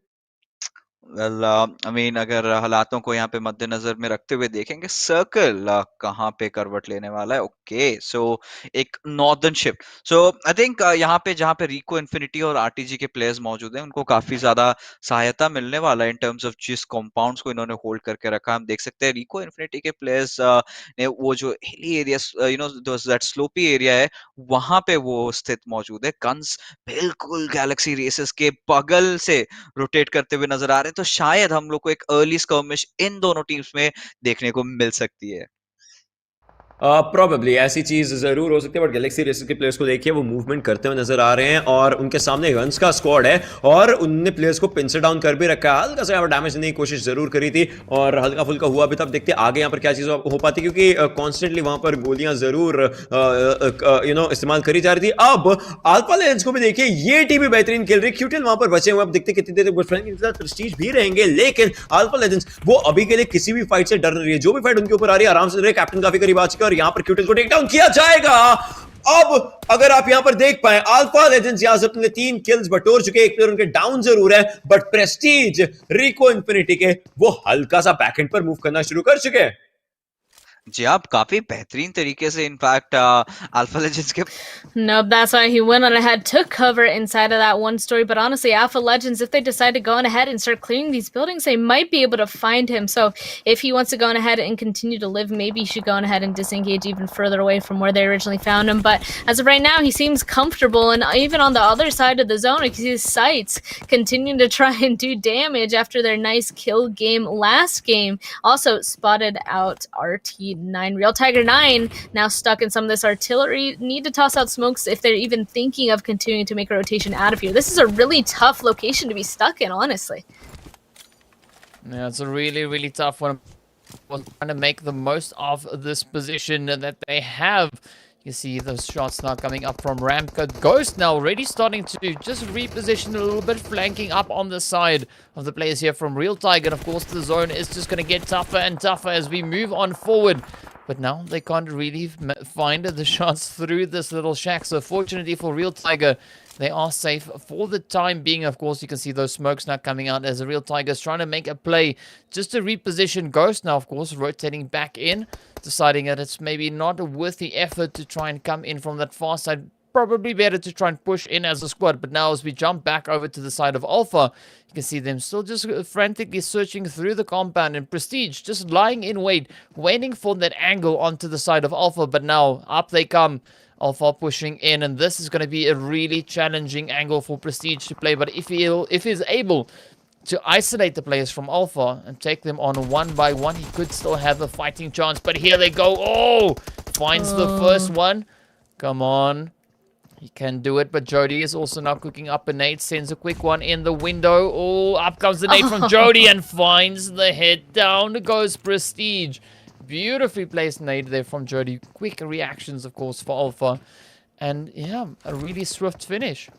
वेल आई मीन, अगर हालातों को यहाँ पे मद्देनजर में रखते हुए देखेंगे, सर्कल कहाँ पे करवट लेने वाला है। ओके, सो एक northern shift. So I think यहाँ पे जहाँ पे रिको इन्फिनिटी और आरटीजी के प्लेयर्स मौजूद हैं, उनको काफी ज्यादा सहायता मिलने वाला है इन टर्म्स ऑफ जिस कॉम्पाउंड्स को इन्होंने होल्ड करके रखा। हम देख सकते हैं रिको इन्फिनिटी के प्लेयर्स ने वो जो hilly area, that sloppy area है, वहां पे वो स्थित मौजूद है। गन्स बिल्कुल गैलेक्सी रेसेस के बगल से रोटेट करते हुए नजर आ रहे हैं, तो शायद हम लोग को एक अर्ली स्कर्मिश इन दोनों टीम्स में देखने को मिल सकती है। प्रोबेबली ऐसी चीज जरूर हो सकती है, बट गैलेक्सी रेसेस के प्लेयर्स को देखिए, वो मूवमेंट करते हुए नजर आ रहे हैं, और उनके सामने गन्स का स्क्वाड है, और उनने प्लेयर्स को पिन से डाउन कर भी रखा है। हल्का सा यहाँ पर डैमेज देने की कोशिश जरूर करी थी, और हल्का फुल्का हुआ भी। तब देखते आगे यहाँ पर क्या चीज हो पाती, क्योंकि कॉन्स्टेंटली वहां पर गोलियां जरूर इस्तेमाल करी जा रही थी। अब अल्फा लेजेंड्स को भी देखिए, ये टीम भी बेहतरीन खेल रही है। क्यूटेल वहां पर बचे हुए, अब देखते कितनी देर तक प्रेस्टीज भी रहेंगे। लेकिन अल्फा लेजेंड्स वो अभी के लिए किसी भी फाइट से डर नहीं है, जो भी फाइट उनके ऊपर आ रही है आराम से रहे। कैप्टन काफी करीब आ चुका है, और यहाँ पर क्यूटेल को डाउन किया जाएगा। अब अगर आप यहां पर देख पाए, अल्फा लेजेंड्स यहां से अपने 3 किल्स बटोर चुके हैं। एक प्लेयर उनके डाउन जरूर है, बट प्रेस्टीज रिको इन्फिनिटी के वो हल्का सा बैकएंड पर मूव करना शुरू कर चुके हैं। जी आप काफी बेहतरीन तरीके से इनफैक्ट अल्फा लेजेंड्स के Nope, that's why he went on ahead, took cover inside of that one story. But honestly, Alpha Legends, if they decide to go on ahead and start clearing these buildings, they might be able to find him. So if he wants to go on ahead and continue to live, maybe he should go on ahead and disengage even further away from where they originally found him. But as of right now, he seems comfortable. And even on the other side of the zone, you can see his sights continuing to try and do damage after their nice kill game last game. Also spotted out RT9. Real Tiger 9 now stuck in some of this artillery. Need to toss out smokes if they're even thinking of continuing to make a rotation out of here. This is a really tough location to be stuck in, honestly. Yeah, it's a really, really tough one. Was trying to make the most of this position that they have. You see those shots now coming up from Ramka. Ghost now already starting to just reposition a little bit, flanking up on the side of the players here from Real Tiger. And of course, the zone is just going to get tougher and tougher as we move on forward. But now they can't really find the shots through this little shack. So fortunately for Real Tiger, they are safe for the time being. Of course, you can see those smokes now coming out as the Real Tiger is trying to make a play just to reposition Ghost. Now, of course, rotating back in, deciding that it's maybe not worth the effort to try and come in from that far side. Probably better to try and push in as a squad. But now as we jump back over to the side of Alpha, you can see them still just frantically searching through the compound, and Prestige just lying in wait, waiting for that angle onto the side of Alpha. But now up they come. Alpha pushing in, and this is going to be a really challenging angle for Prestige to play. But if he's able to isolate the players from Alpha and take them on one by one, he could still have a fighting chance. But here they go. Oh, finds the first one. Come on. He can do it, but Jody is also now cooking up a nade, sends a quick one in the window. Oh, up comes the nade from Jody and finds the hit. Down goes Prestige. Beautifully placed nade there from Jody. Quick reactions, of course, for Alpha. And yeah, a really swift finish.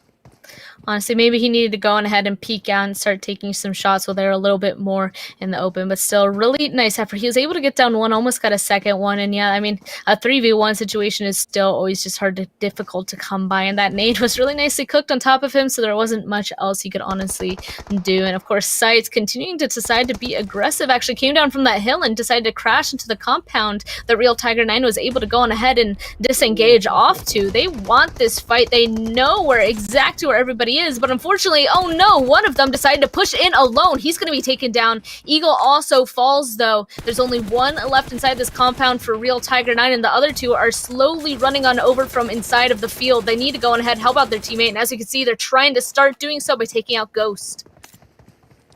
Honestly, maybe he needed to go on ahead and peek out and start taking some shots while they're a little bit more in the open, but still really nice effort. He was able to get down one, almost got a second one, and yeah, I mean, a 3v1 situation is still always just difficult to come by, and that nade was really nicely cooked on top of him, so there wasn't much else he could honestly do. And of course, SCYTES continuing to decide to be aggressive, actually came down from that hill and decided to crash into the compound that Real Tiger 9 was able to go on ahead and disengage off to. They want this fight. They know exactly where everybody is, but unfortunately, oh no, one of them decided to push in alone. He's going to be taken down. Eagle also falls, though. There's only one left inside this compound for Real Tiger 9, and the other two are slowly running on over from inside of the field. They need to go on ahead, help out their teammate, and as you can see, they're trying to start doing so by taking out Ghost.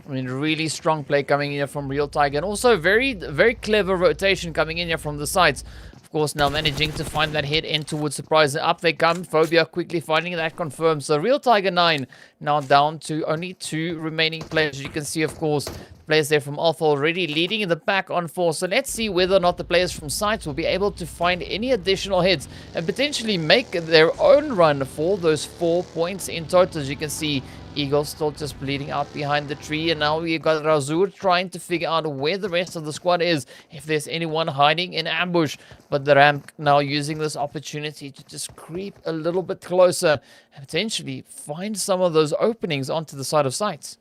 I mean, really strong play coming in here from Real Tiger, and also very, very clever rotation coming in here from the sides. Of course, now managing to find that hit in towards Surprise. Up they come. Phobia quickly finding that confirmed. So Real Tiger 9 now down to only 2 remaining players. You can see, of course, players there from Alpha already leading in the back on 4. So let's see whether or not the players from SCYTES will be able to find any additional hits and potentially make their own run for those 4 points in total. As you can see, Eagle still just bleeding out behind the tree, and now we got Razur trying to figure out where the rest of the squad is, if there's anyone hiding in ambush. But the Ramp now using this opportunity to just creep a little bit closer and potentially find some of those openings onto the side of SCYTES.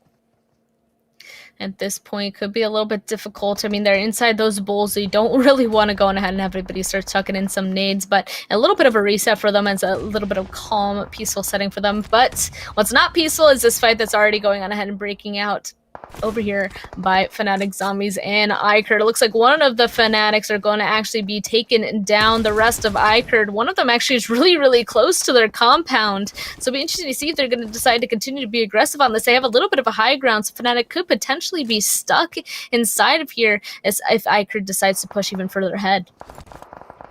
At this point, could be a little bit difficult. I mean, they're inside those bowls, so you don't really want to go on ahead and have everybody start tucking in some nades, but a little bit of a reset for them as a little bit of calm, peaceful setting for them. But what's not peaceful is this fight that's already going on ahead and breaking out over here by Fanatic Zombies and iKURD. It looks like one of the Fanatics are going to actually be taken down. The rest of iKURD, one of them actually is really, really close to their compound. So it'll be interesting to see if they're going to decide to continue to be aggressive on this. They have a little bit of a high ground, so Fanatic could potentially be stuck inside of here as if iKURD decides to push even further ahead.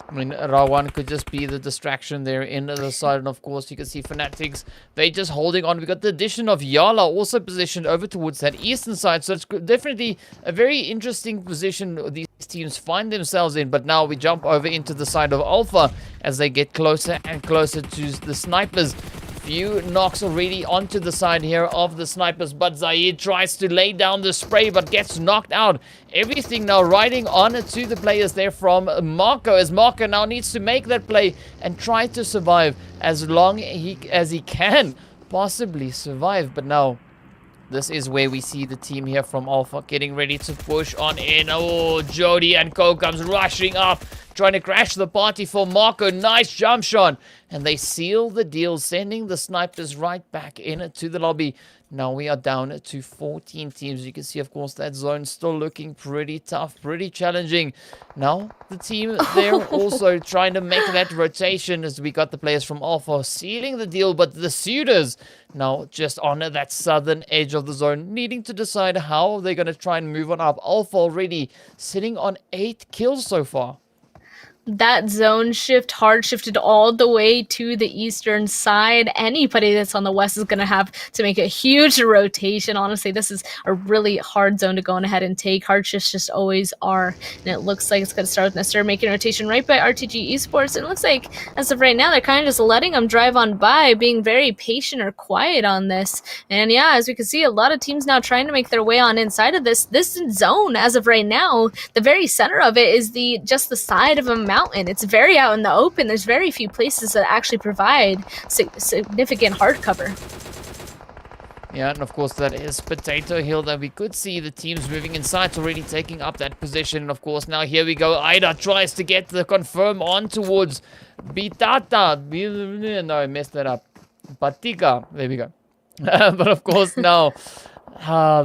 I mean, Rawan could just be the distraction there in the side. And of course, you can see Fanatics, they just holding on. We got the addition of YaLLa also positioned over towards that eastern side. So it's definitely a very interesting position these teams find themselves in. But now we jump over into the side of Alpha as they get closer and closer to the snipers. Few knocks already onto the side here of the snipers, but Zaid tries to lay down the spray but gets knocked out. Everything now riding on to the players there from Marco, as Marco now needs to make that play and try to survive as long as he can possibly survive. But now This is where we see the team here from Alpha getting ready to push on in. Oh, Jody and Co comes rushing up, trying to crash the party for Marco. Nice jump shot. And they seal the deal, sending the snipers right back into the lobby. Now we are down to 14 teams. You can see, of course, that zone still looking pretty tough, pretty challenging. Now the team, they're also trying to make that rotation as we got the players from Alpha sealing the deal. But the SUDORs now just on that southern edge of the zone, needing to decide how they're going to try and move on up. Alpha already sitting on 8 kills so far. That zone shift hard shifted all the way to the eastern side. Anybody that's on the west is going to have to make a huge rotation. Honestly, this is a really hard zone to go on ahead and take. Hard shifts just always are. And it looks like it's going to start with NASR making a rotation right by RTG Esports. It looks like, as of right now, they're kind of just letting them drive on by, being very patient or quiet on this. And yeah, as we can see, a lot of teams now trying to make their way on inside of this zone. As of right now, the very center of it is just the side of a mountain. It's very out in the open. There's very few places that actually provide significant hard cover. Yeah, and of course that is Potato Hill that we could see the teams moving inside, already taking up that position. And of course now here we go. Ida tries to get the confirm on towards Bitata. No, I messed that up. Batika. There we go. But of course now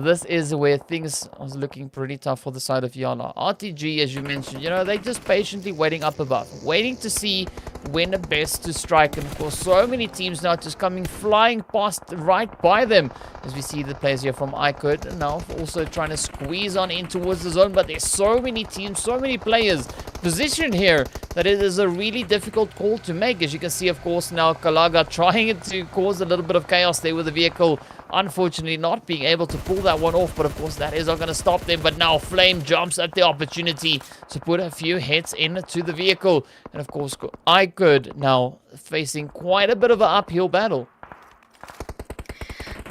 this is where things was looking pretty tough for the side of YaLLa. RTG, as you mentioned, you know, they're just patiently waiting up above, waiting to see when best to strike. And of course, so many teams now just coming flying past right by them. As we see the players here from iKURD now also trying to squeeze on in towards the zone. But there's so many teams, so many players positioned here that it is a really difficult call to make. As you can see, of course, now Kalaga trying to cause a little bit of chaos there with the vehicle. Unfortunately, not being able to pull that one off, but of course that is not going to stop them. But now Flame jumps at the opportunity to put a few hits into the vehicle. And of course, iKURD now facing quite a bit of an uphill battle.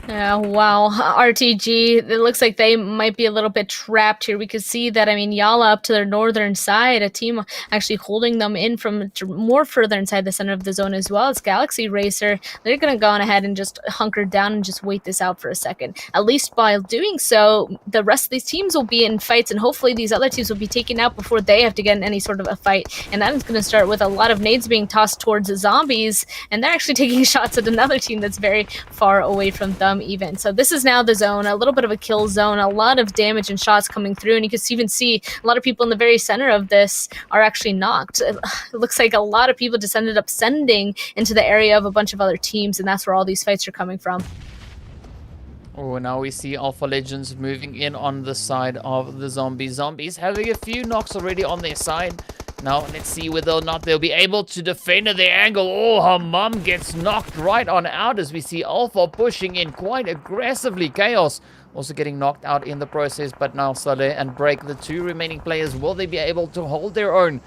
Wow, RTG, it looks like they might be a little bit trapped here. We could see that, I mean, YaLLa up to their northern side, a team actually holding them in from more further inside the center of the zone as well. It's Galaxy Racer. They're going to go on ahead and just hunker down and just wait this out for a second. At least by doing so, the rest of these teams will be in fights, and hopefully these other teams will be taken out before they have to get in any sort of a fight. And that is going to start with a lot of nades being tossed towards the zombies, and they're actually taking shots at another team that's very far away from them even. So this is now the zone, a little bit of a kill zone, a lot of damage and shots coming through, and you can even see a lot of people in the very center of this are actually knocked. It looks like a lot of people just ended up sending into the area of a bunch of other teams, and that's where all these fights are coming from. Oh, now we see Alpha Legends moving in on the side of the zombies. Zombies having a few knocks already on their side. Now, let's see whether or not they'll be able to defend the angle. Oh, her mum gets knocked right on out as we see Alpha pushing in quite aggressively. Chaos also getting knocked out in the process. But now Saleh and Break, the two remaining players, will they be able to hold their own?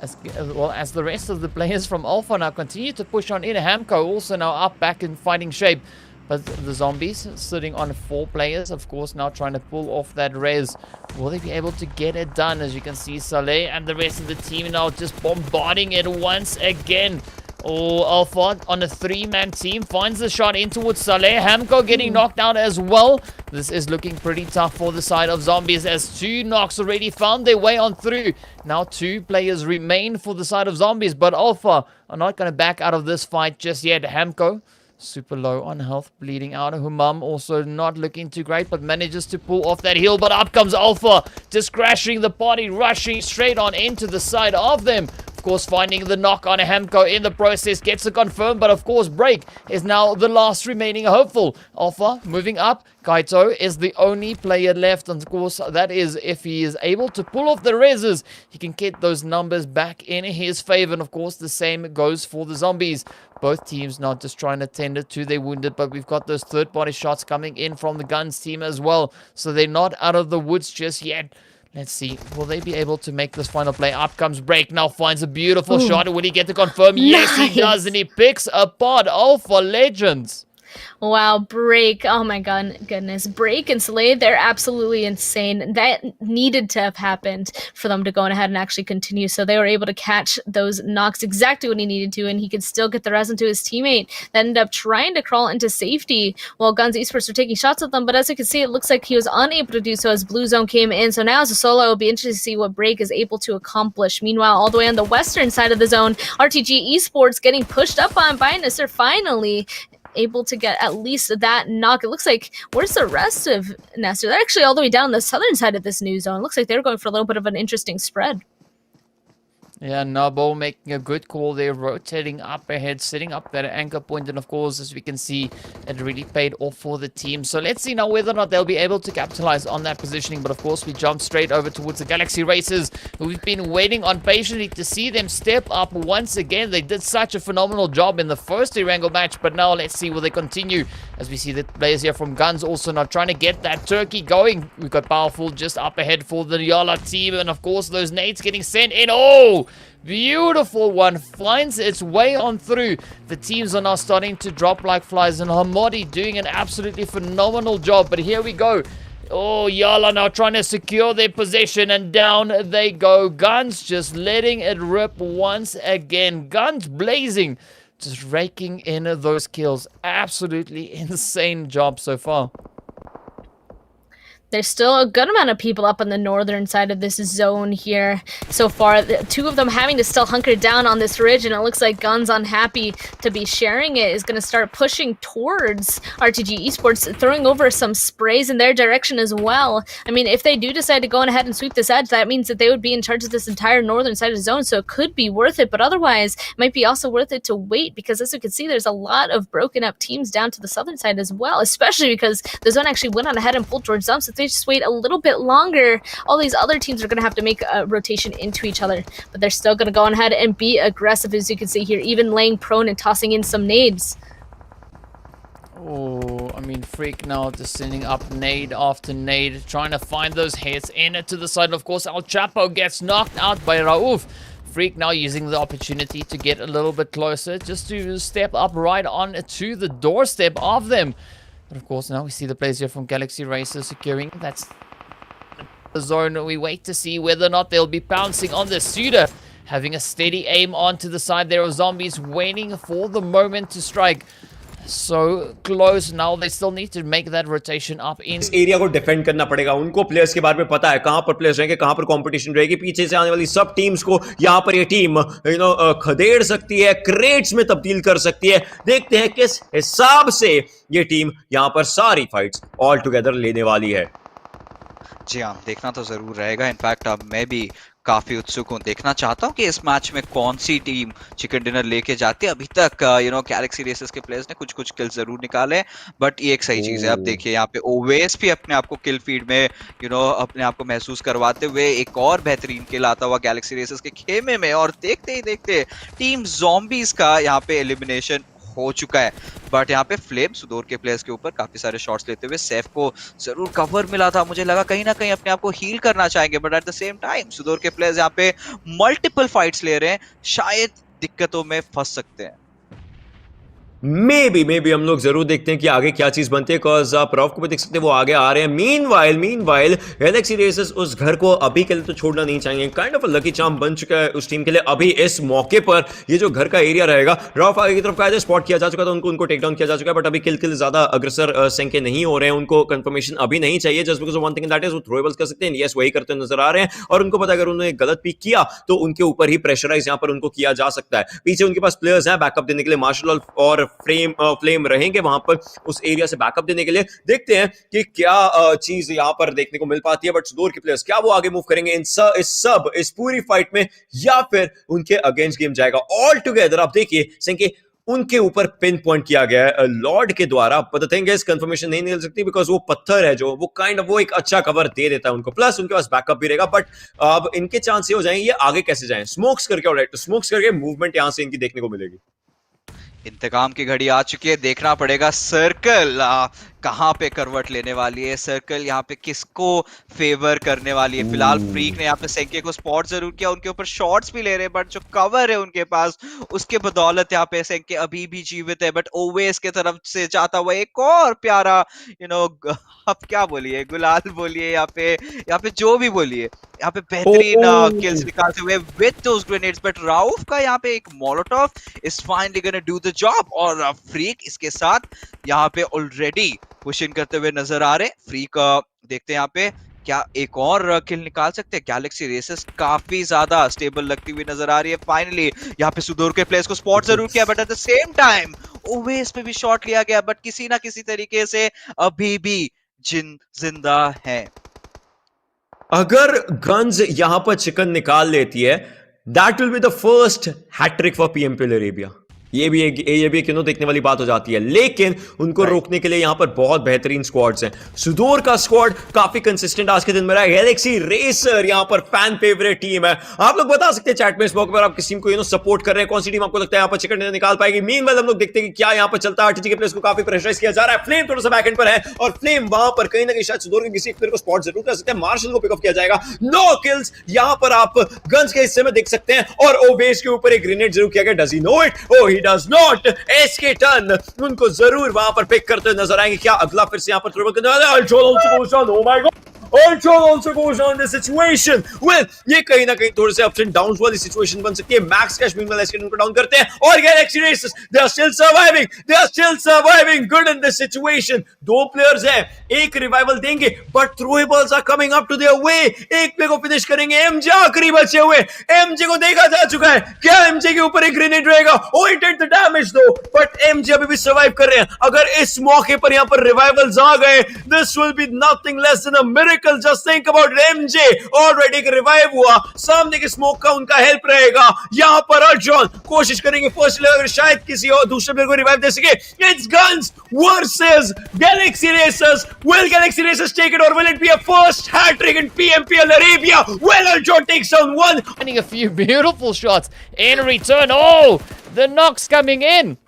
As well as the rest of the players from Alpha now continue to push on in. Hamco also now up back in fighting shape. But the zombies sitting on 4 players, of course, now trying to pull off that res. Will they be able to get it done? As you can see, Saleh and the rest of the team now just bombarding it once again. Oh, Alpha on a 3-man team finds the shot in towards Saleh. Hamco getting knocked out as well. This is looking pretty tough for the side of zombies as 2 knocks already found their way on through. Now 2 players remain for the side of zombies, but Alpha are not going to back out of this fight just yet. Hamco super low on health, bleeding out. Humam also not looking too great, but manages to pull off that heal. But up comes Alpha, just crashing the party, rushing straight on into the side of them. Of course, finding the knock on Hamco in the process, gets it confirmed. But of course, Break is now the last remaining hopeful. Alpha moving up. Kaito is the only player left, and of course, that is if he is able to pull off the reses, he can get those numbers back in his favor. And of course, the same goes for the zombies. Both teams not just trying to tend to their wounded, but we've got those third-party shots coming in from the GUNZ team as well. So they're not out of the woods just yet. Let's see, will they be able to make this final play? Up comes Break, now finds a beautiful shot. Will he get to confirm? Yes, he does, and he picks apart Alpha Legends. Wow, Break. Oh my goodness. Break and Slay, they're absolutely insane. That needed to have happened for them to go ahead and actually continue. So they were able to catch those knocks exactly when he needed to, and he could still get the res into his teammate that ended up trying to crawl into safety while GUNZ Esports were taking shots at them. But as you can see, it looks like he was unable to do so as Blue Zone came in. So now as a solo, it'll be interesting to see what Break is able to accomplish. Meanwhile, all the way on the western side of the zone, RTG Esports getting pushed up on by NASR finally able to get at least that knock. It looks like, where's the rest of NASR? They're actually all the way down the southern side of this new zone. It looks like they're going for a little bit of an interesting spread. Yeah, Nabo making a good call there, rotating up ahead, setting up that anchor point, and of course, as we can see, it really paid off for the team. So let's see now whether or not they'll be able to capitalize on that positioning. But of course, we jump straight over towards the Galaxy Racers, who we've been waiting on patiently to see them step up once again. They did such a phenomenal job in the first Erangel match, but now let's see will they continue, as we see the players here from GUNZ also not trying to get that turkey going. We've got Powerful just up ahead for the YaLLa team, and of course, those nades getting sent in. Oh! Beautiful one finds its way on through. The teams are now starting to drop like flies, and Hamodi doing an absolutely phenomenal job. But here we go. Oh, YaLLa now trying to secure their possession, and down they go. GUNZ just letting it rip once again. GUNZ blazing, just raking in those kills. Absolutely insane job so far. There's still a good amount of people up on the northern side of this zone here so far. The two of them having to still hunker down on this ridge, and it looks like GUNZ, unhappy to be sharing it, is going to start pushing towards RTG Esports, throwing over some sprays in their direction as well. I mean, if they do decide to go on ahead and sweep this edge, that means that they would be in charge of this entire northern side of the zone, so it could be worth it, but otherwise, it might be also worth it to wait, because as you can see, there's a lot of broken up teams down to the southern side as well, especially because the zone actually went on ahead and pulled towards them, so if they just wait a little bit longer, all these other teams are going to have to make a rotation into each other, but they're still going to go on ahead and be aggressive, as you can see here, even laying prone and tossing in some nades. Oh, I mean, Freak now just sending up nade after nade, trying to find those hits in to the side. And of course, El Chapo gets knocked out by Rauf. Freak now using the opportunity to get a little bit closer, just to step up right on to the doorstep of them. But of course, now we see the players here from Galaxy Racers securing that's the zone. We wait to see whether or not they'll be pouncing on the SUDOR, having a steady aim onto the side there of Zombies, waiting for the moment to strike. So close now, they still need to make that rotation up in. इस एरिया को डिफेंड करना पड़ेगा उनको, प्लेयर्स के बारे में पता है कहां पर प्लेयर्स रहेंगे, कहां पर कंपटीशन रहेगी, पीछे से आने वाली सब टीम्स को यहां पर ये टीम खदेड़ सकती है, क्रेट्स में तब्दील कर सकती है. देखते हैं किस हिसाब से ये टीम यहां पर सारी फाइट्स ऑल टुगेदर लेने वाली है. जी हाँ, देखना तो जरूर रहेगा. इनफैक्ट अब मैं भी काफी उत्सुक हूँ, देखना चाहता हूँ कि इस मैच में कौन सी टीम चिकन डिनर लेके जाती है. अभी तक गैलेक्सी रेसेस के प्लेयर्स ने कुछ किल्स जरूर निकाले, बट ये एक सही चीज है. अब देखिए यहाँ पे ओवेस भी अपने आप को किल फीड में अपने आप को महसूस करवाते हुए एक और बेहतरीन किल आता हुआ गैलेक्सी रेसेस के खेमे में, और देखते ही देखते टीम ज़ॉम्बीज का यहाँ पे एलिमिनेशन हो चुका है. बट यहाँ पे फ्लेम सुदोर के प्लेयर्स के ऊपर काफी सारे शॉट्स लेते हुए सैफ को जरूर कवर मिला था. मुझे लगा कहीं ना कहीं अपने आप को हील करना चाहेंगे, but at the same time सुदोर के प्लेयर्स यहाँ पे मल्टीपल फाइट्स ले रहे हैं, शायद दिक्कतों में फंस सकते हैं. मे बी हम लोग जरूर देखते हैं कि आगे क्या चीज बनती है, बिकॉज आप रॉफ को भी देख सकते हैं वो आगे आ रहे हैं. मीनवाइल गैलेक्सी रेसर्स उस घर को अभी के लिए तो छोड़ना नहीं चाहेंगे. काइंड ऑफ लकी चार्म बन चुका है उस टीम के लिए. अभी इस मौके पर ये जो घर का एरिया रहेगा, रॉफ आगे की तरफ कायदे स्पॉट किया जा चुका था, उनको टेक डाउन किया जा चुका है, बट अभी किल ज्यादा अग्रसर संख्या नहीं हो रहे हैं. उनको कंफर्मेशन अभी नहीं चाहिए, just because one thing that is वो थ्रोएबल्स कर सकते हैं. यस, वही करते नजर आ रहे हैं, और उनको पता है अगर उन्होंने गलत पिक किया तो उनके ऊपर ही प्रेशराइज यहां पर उनको किया जा सकता है. पीछे उनके पास प्लेयर्स हैं बैकअप देने के लिए, मार्शल और फ्लेम रहेंगे वहां पर उस एरिया से बैकअप देने के लिए. देखते हैं कि क्या चीज यहां पर देखने को मिल पाती है. बट सुदूर के प्लेयर्स क्या वो आगे मूव करेंगे इस पूरी फाइट में, या फिर उनके अगेंस्ट गेम जाएगा ऑल टुगेदर. आप देखिए संके उनके ऊपर पिन पॉइंट किया गया है लॉर्ड के द्वारा. पता थिंग इस कंफर्मेशन नहीं मिल सकती बिकॉज वो पत्थर है जो वो वो एक अच्छा कवर दे देता है उनको, प्लस उनके पास बैकअप भी रहेगा. बट अब इनके चांस ये हो जाएंगे, ये आगे कैसे जाएं, स्मोक्स करके. ऑलराइट, स्मोक्स करके मूवमेंट यहां से इनकी देखने को मिलेगी. इंतकाम की घड़ी आ चुकी है, देखना पड़ेगा सर्कल कहाँ पे करवट लेने वाली है, सर्कल यहाँ पे किसको फेवर करने वाली है। फिलहाल फ्रीक ने यहाँ पे सेंके को स्पॉट जरूर किया, उनके ऊपर शॉट्स भी ले रहे हैं, बट जो कवर है उनके पास उसके बदौलत यहाँ पे सेंके अभी भी जीवित है। बट ओवेस के तरफ से जाता हुआ एक और प्यारा आप क्या बोलिए, गुलाल बोलिए, यहाँ पे जो भी बोलिए, यहाँ पे बेहतरीन किल्स निकालते हुए with those grenades. But Rauf का यहाँ पे एक Molotov is finally gonna do the job, और फ्रीक इसके साथ यहाँ पे ऑलरेडी पुश इन करते हुए नजर आ रहे। फ्रीक देखते हैं यहाँ पे क्या एक और किल निकाल सकते हैं। गैलेक्सी रेसेस काफी ज्यादा स्टेबल लगती हुई नजर आ रही है। फाइनली यहाँ पे सुदूर के प्लेयर्स को स्पॉट जरूर किया, but at the same time Owais पे भी शॉट लिया गया, बट किसी ना किसी तरीके से अभी भी जिंदा है। अगर गन्स यहां पर चिकन निकाल लेती है, that will be the first hattrick for PMPL Arabia. ये भी एक देखने वाली बात हो जाती है, लेकिन उनको रोकने के लिए यहां पर बहुत बेहतरीन स्क्वाड्स हैं। सुदूर का स्क्वाड काफी कंसिस्टेंट आज के दिन में रहा है। गैलेक्सी रेसर यहां पर फैन फेवरेट टीम है। आप लोग बता सकते हैं चैट में इस मौके पर आप किस टीम को सपोर्ट कर रहे हैं, कौन सी टीम आपको लगता है यहां पर चिकन निकाल पाएगी। मीनवाइल हम लोग देखते हैं कि क्या यहां पर चलता है। आरटीजी के प्लेयर्स को काफी प्रेशराइज किया जा रहा है। फ्लेम थोड़ा सा बैकएंड पर है, और फ्लेम वहां पर कहीं ना कहीं शायद सुदूर के किसी प्लेयर को स्पॉट जरूर कर सकते हैं। मार्शल को पिकअप किया जाएगा। 9 किल्स यहां पर आप गन्स के हिस्से में देख सकते हैं, और ओवेस के ऊपर एक ग्रेनेड जरूर किया गया। Does he know it? Oh, he does not. SK turn उनको जरूर वहां पर पिक करते नजर आएंगे। क्या अगला फिर से यहां पर थ्रो करने वाला है? Oh my God! Ultra also goes on the situation. Well, ये कहीं ना कहीं थोड़े से अप्स एंड डाउन्स वाली सिचुएशन बन सकती है। मैक्स कैश मीनवाइल एसके को डाउन करते हैं, और Galaxy Racers they are still surviving good in this situation. 2 players हैं, एक रिवाइवल देंगे, but throwables are coming up to their way. एक प्ले को फिनिश करेंगे। एमजे आखिरी बचे हुए, एमजे को देखा जा चुका है। क्या एमजे के ऊपर एक ग्रेनेड रहेगा? ओ, इट डिड द डैमेज दो, बट एमजे अभी भी सर्वाइव कर रहे हैं। अगर इस मौके पर यहां पर रिवाइवल्स आ गए, this will be nothing less than a miracle. Just think about MJ, already एक रिवाइव हुआ, सामने के स्मोक का उनका हेल्प रहेगा। यहां पर अर्जुन कोशिश करेंगे फर्स्ट लेवल, शायद किसी और दूसरे प्लेयर को रिवाइव दे सके। It's guns versus Galaxy Racers. Will Galaxy Racers take it, or will it be a first hat trick in PMPL Arabia? Well, Arjun takes on one. Finding a few beautiful shots in return. Oh, the knocks coming in.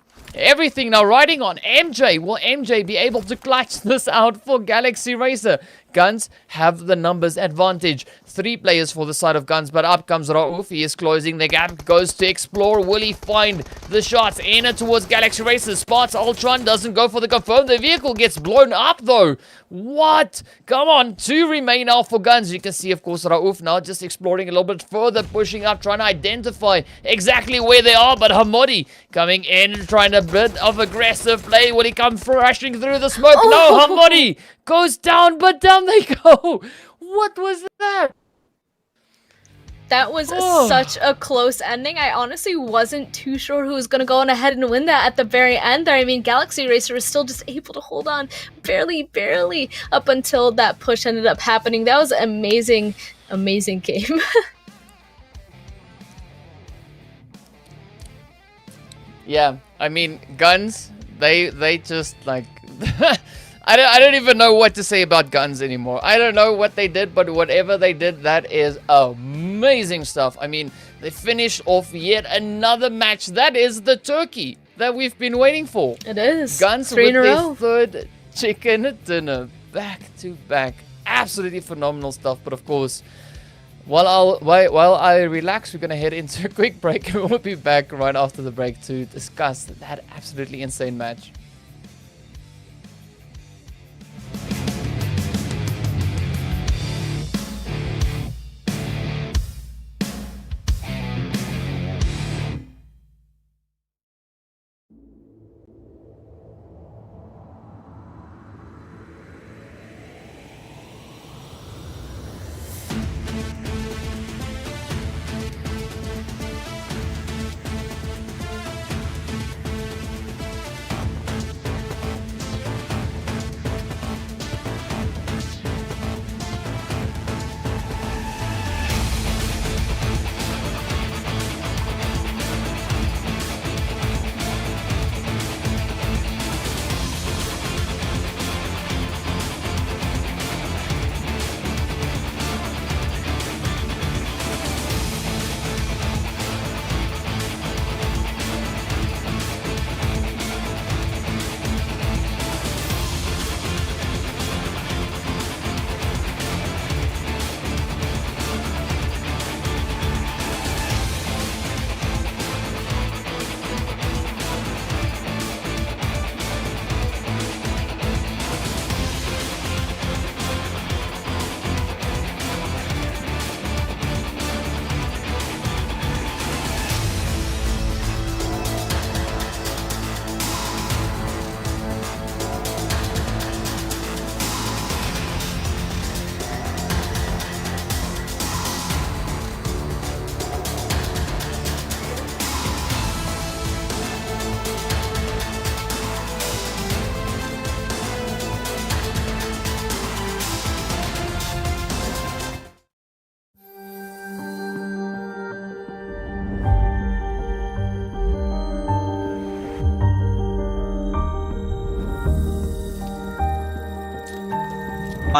Everything now riding on MJ. Will MJ be able to clutch this out for Galaxy Racer? Guns have the numbers advantage. 3 players for the side of Guns, but up comes Rauf. He is closing the gap, goes to explore. Will he find the shots? In towards Galaxy Racers. Spots Ultron, doesn't go for the confirm. The vehicle gets blown up though. What? Come on, 2 remain now for Guns. You can see, of course, Rauf now just exploring a little bit further, pushing up, trying to identify exactly where they are. But Hamodi coming in, trying a bit of aggressive play. Will he come rushing through the smoke? No, Hamodi goes down, but down they go. What was that? That was such a close ending. I honestly wasn't too sure who was going to go on ahead and win that at the very end there. I mean, Galaxy Racer was still just able to hold on barely up until that push ended up happening. That was an amazing game. Yeah, I mean, Guns, they just like I don't even know what to say about Guns anymore. I don't know what they did, but whatever they did, that is amazing stuff. I mean, they finished off yet another match. That is the turkey that we've been waiting for. It is. Guns 3 with in a their row. 3rd chicken dinner, back to back. Absolutely phenomenal stuff. But of course, while I relax, we're gonna head into a quick break, and we'll be back right after the break to discuss that absolutely insane match.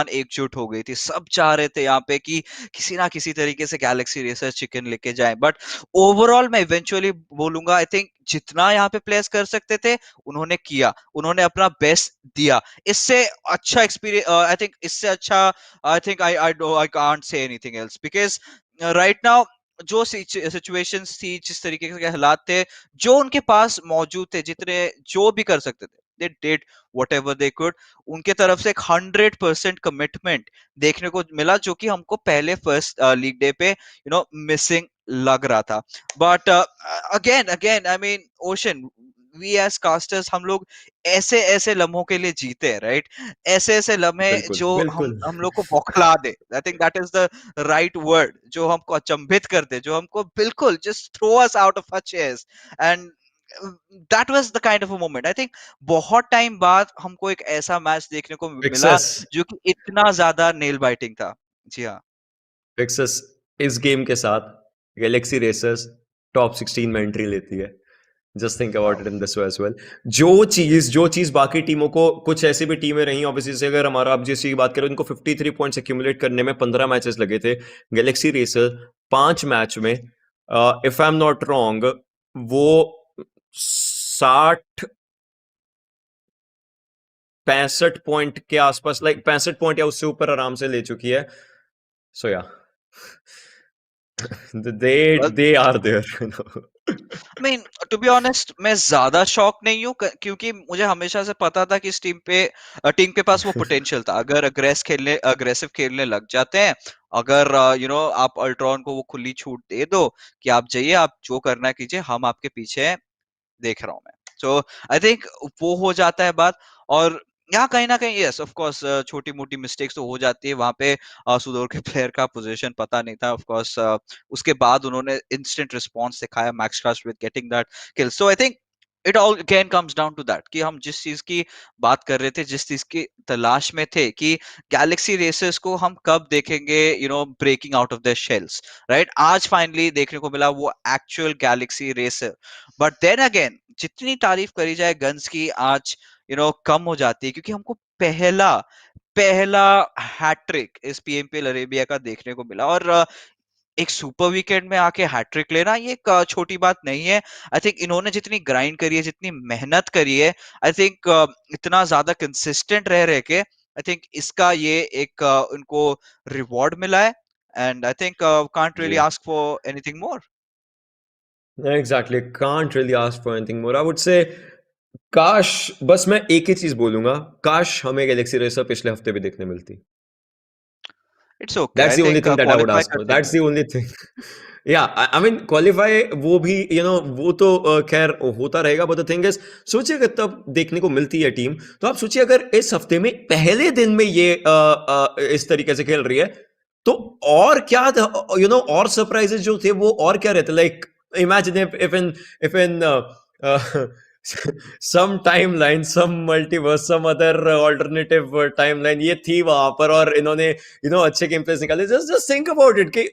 एकजुट हो गई थी, सब चाह रहे थे यहाँ पे कि किसी ना किसी तरीके से गैलेक्सी रेसर चिकन लेके जाए, बट ओवरऑल मैं इवेंचुअली बोलूंगा आई थिंक जितना यहाँ पे प्लेयर्स कर सकते थे उन्होंने किया, उन्होंने अपना बेस्ट दिया। इससे अच्छा एक्सपीरियंस आई थिंक, इससे अच्छा I think I can't say anything else, because right now जो सिचुएशंस थी, जिस तरीके के हालात थे, जो उनके पास मौजूद थे, जितने जो भी कर सकते थे, they did whatever they could. उनके तरफ से एक 100% कमिटमेंट देखने को मिला, जो कि हमको पहले फर्स्ट लीग डे पे मिसिंग लग रहा था। But again again I mean Ocean, we as casters हम लोग ऐसे ऐसे लम्हों के लिए जीते हैं, राइट? ऐसे ऐसे लम्हे बिल्कुल जो बिल्कुल। हम लोग को बौखला दे, I think that is the right word, जो हमको अचंभित कर दे, जो हमको बिल्कुल just throw us out of our chairs, and that was the kind of a moment. I think बहुत टाइम बाद हमको एक ऐसा मैच देखने को मिला फिक्सेस जो कि इतना ज्यादा नेल बाइटिंग था। जी हाँ। फिक्सेस इस गेम के साथ गैलेक्सी रेसर्स टॉप 16 में एंट्री लेती है। Just think about wow. It in this way as well. जो चीज बाकी टीमों को, कुछ ऐसी भी टीमें रही ऑब्वियसली, से अगर हमारा आप जैसी बात करें, उनको 53 पॉइंट्स एक्यूमुलेट करने में 15 मैचेस लगे थे। गैलेक्सी रेसर 5 मैच में, if I am not wrong, वो 60 65 पॉइंट के आसपास, लाइक 65 पॉइंट या उससे ऊपर आराम से ले चुकी है। So yeah they are there. Mean to be honest, मैं ज्यादा शॉक नहीं हूँ, क्योंकि मुझे हमेशा से पता था कि इस टीम के पास वो पोटेंशियल था। अगर अग्रेसिव खेलने लग जाते हैं, अगर आप अल्ट्रॉन को वो खुली छूट दे दो कि आप जाइए, आप जो करना है कीजिए, हम आपके पीछे हैं, देख रहा हूँ मैं। सो आई थिंक वो हो जाता है बात। और यहाँ कहीं ना कहीं यस ऑफ कोर्स छोटी मोटी मिस्टेक्स तो हो जाती है वहां पे। सुदूर के प्लेयर का पोजीशन पता नहीं था ऑफ कोर्स। उसके बाद उन्होंने इंस्टेंट रिस्पॉन्स दिखाया, Max trust with getting that kill. So I think it all again comes down to that कि हम जिस चीज की बात कर रहे थे, जिस चीज की तलाश में थे, कि गैलेक्सी रेसर्स को हम कब देखेंगे breaking out of the shells, right? आज फाइनली देखने को मिला वो actual Galaxy Racer. But then again, जितनी तारीफ करी जाए गन्स की, आज कम हो जाती है, क्योंकि हमको पहला पहला हैट्रिक इस पीएमपीएल अरेबिया का देखने को मिला। और एक सुपर वीकेंड में आके हैट्रिक लेना ये एक छोटी बात नहीं है। आई थिंक इन्होंने जितनी ग्राइंड करी है, जितनी मेहनत करी है, आई थिंक इतना ज्यादा कंसिस्टेंट रह रहे के, आई थिंक इसका ये एक उनको रिवॉर्ड मिला है। And I think can't really जी, ask for anything more. Exactly, can't really ask for anything more, I would say. काश, बस मैं एक ही चीज बोलूंगा, काश हमें गैलेक्सी रेसर पिछले हफ्ते भी देखने मिलती। It's okay, That's I the only think thing that I would qualify ask कर for. That's देंगे। the only thing. Yeah, I mean qualify, वो भी वो तो खैर होता रहेगा, but the thing is, सोचिए अगर तब देखने को मिलती है टीम, तो आप सोचिए अगर इस हफ्ते में पहले दिन में ये इस तरीके से खेल रही है, तो और क्या, और सरप्राइजेस जो थे वो और क्या रहते, like imagine if in some timeline, some multiverse, some other alternative timeline ये थी वहां पर, और इन्होंने अच्छे गेम प्लेस निकाले। जस्ट थिंक अबाउट इट कि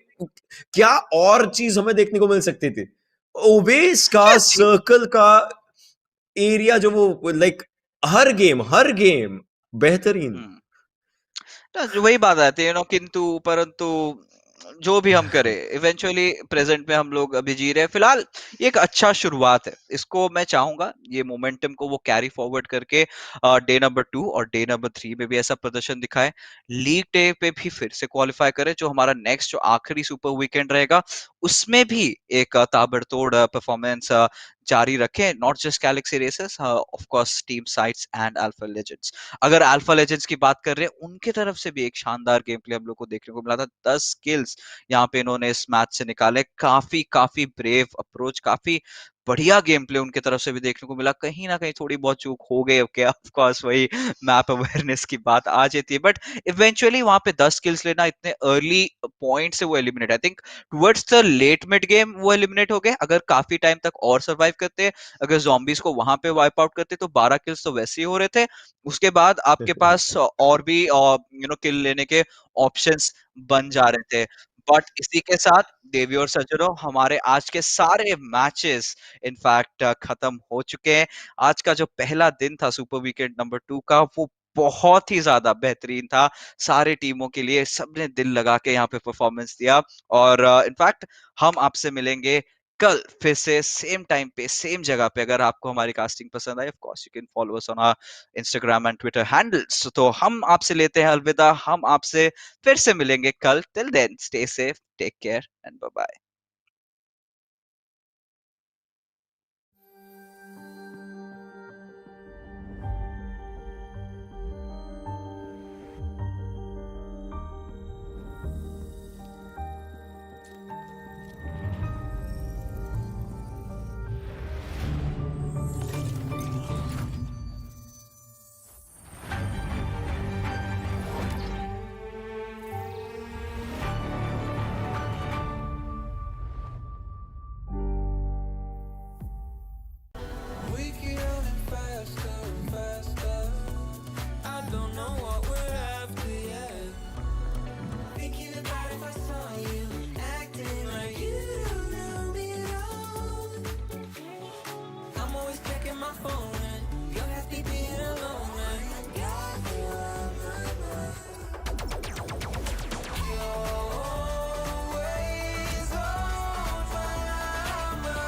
क्या और चीज हमें देखने को मिल सकती थी। ओवेस का Yes, सर्कल का एरिया, जो वो लाइक हर गेम बेहतरीन। हम्म। ना, जो वही बात आती है किंतु परंतु जो भी हम करें, इवेंचुअली प्रेजेंट में हम लोग अभी जी रहे हैं फिलहाल। ये एक अच्छा शुरुआत है, इसको मैं चाहूंगा ये मोमेंटम को वो कैरी फॉरवर्ड करके डे नंबर 2 और डे नंबर 3 में भी ऐसा प्रदर्शन दिखाए, लीग डे पे भी फिर से क्वालिफाई करे, जो हमारा नेक्स्ट जो आखिरी सुपर वीकेंड रहेगा उसमें भी एक ताबड़तोड़ परफॉर्मेंस जारी रखें। Not just Galaxy racers, of course team sites and alpha legends. अगर अल्फा लेजेंड्स की बात कर रहे हैं, उनके तरफ से भी एक शानदार गेम प्ले हम लोग को देखने को मिला था। 10 स्किल्स यहाँ पे इन्होंने इस मैच से निकाले, काफी काफी ब्रेव अप्रोच, काफी बढ़िया गेम प्ले उनके तरफ से भी देखने को मिला। कहीं ना कहीं थोड़ी बहुत चूक हो गई, ओके ऑफ कोर्स वही मैप अवेयरनेस की बात आ जाती है, बट इवेंचुअली वहां पे 10 स्किल्स लेना इतने अर्ली पॉइंट से वो eliminate, I think towards the late mid game वो एलिमिनेट हो गए। अगर काफी टाइम तक और सर्वाइव करते, अगर zombies को वहां पे वाइप आउट करते, तो 12 किल्स तो वैसे ही हो रहे थे। उसके बाद आपके पास और भी किल लेने के ऑप्शंस बन जा रहे थे। बट इसी के साथ देवी और सज्जनों, हमारे आज के सारे मैचेस इनफैक्ट खत्म हो चुके हैं। आज का जो पहला दिन था सुपर वीकेंड नंबर 2 का, वो बहुत ही ज्यादा बेहतरीन था सारे टीमों के लिए, सबने दिल लगा के यहाँ पे परफॉर्मेंस दिया। और इनफैक्ट हम आपसे मिलेंगे कल फिर से सेम टाइम पे सेम जगह पे। अगर आपको हमारी कास्टिंग पसंद आई, of course you can follow us on our Instagram and Twitter handles. तो हम आपसे लेते हैं अलविदा, हम आपसे फिर से मिलेंगे कल। Till then stay safe, take care and bye bye. We keep running faster and faster. I don't know what we're after yet. Thinking about if I saw you acting like you don't know me at all. I'm always checking my phone and you're happy being alone. And I got you on my mind. You're always on my mind.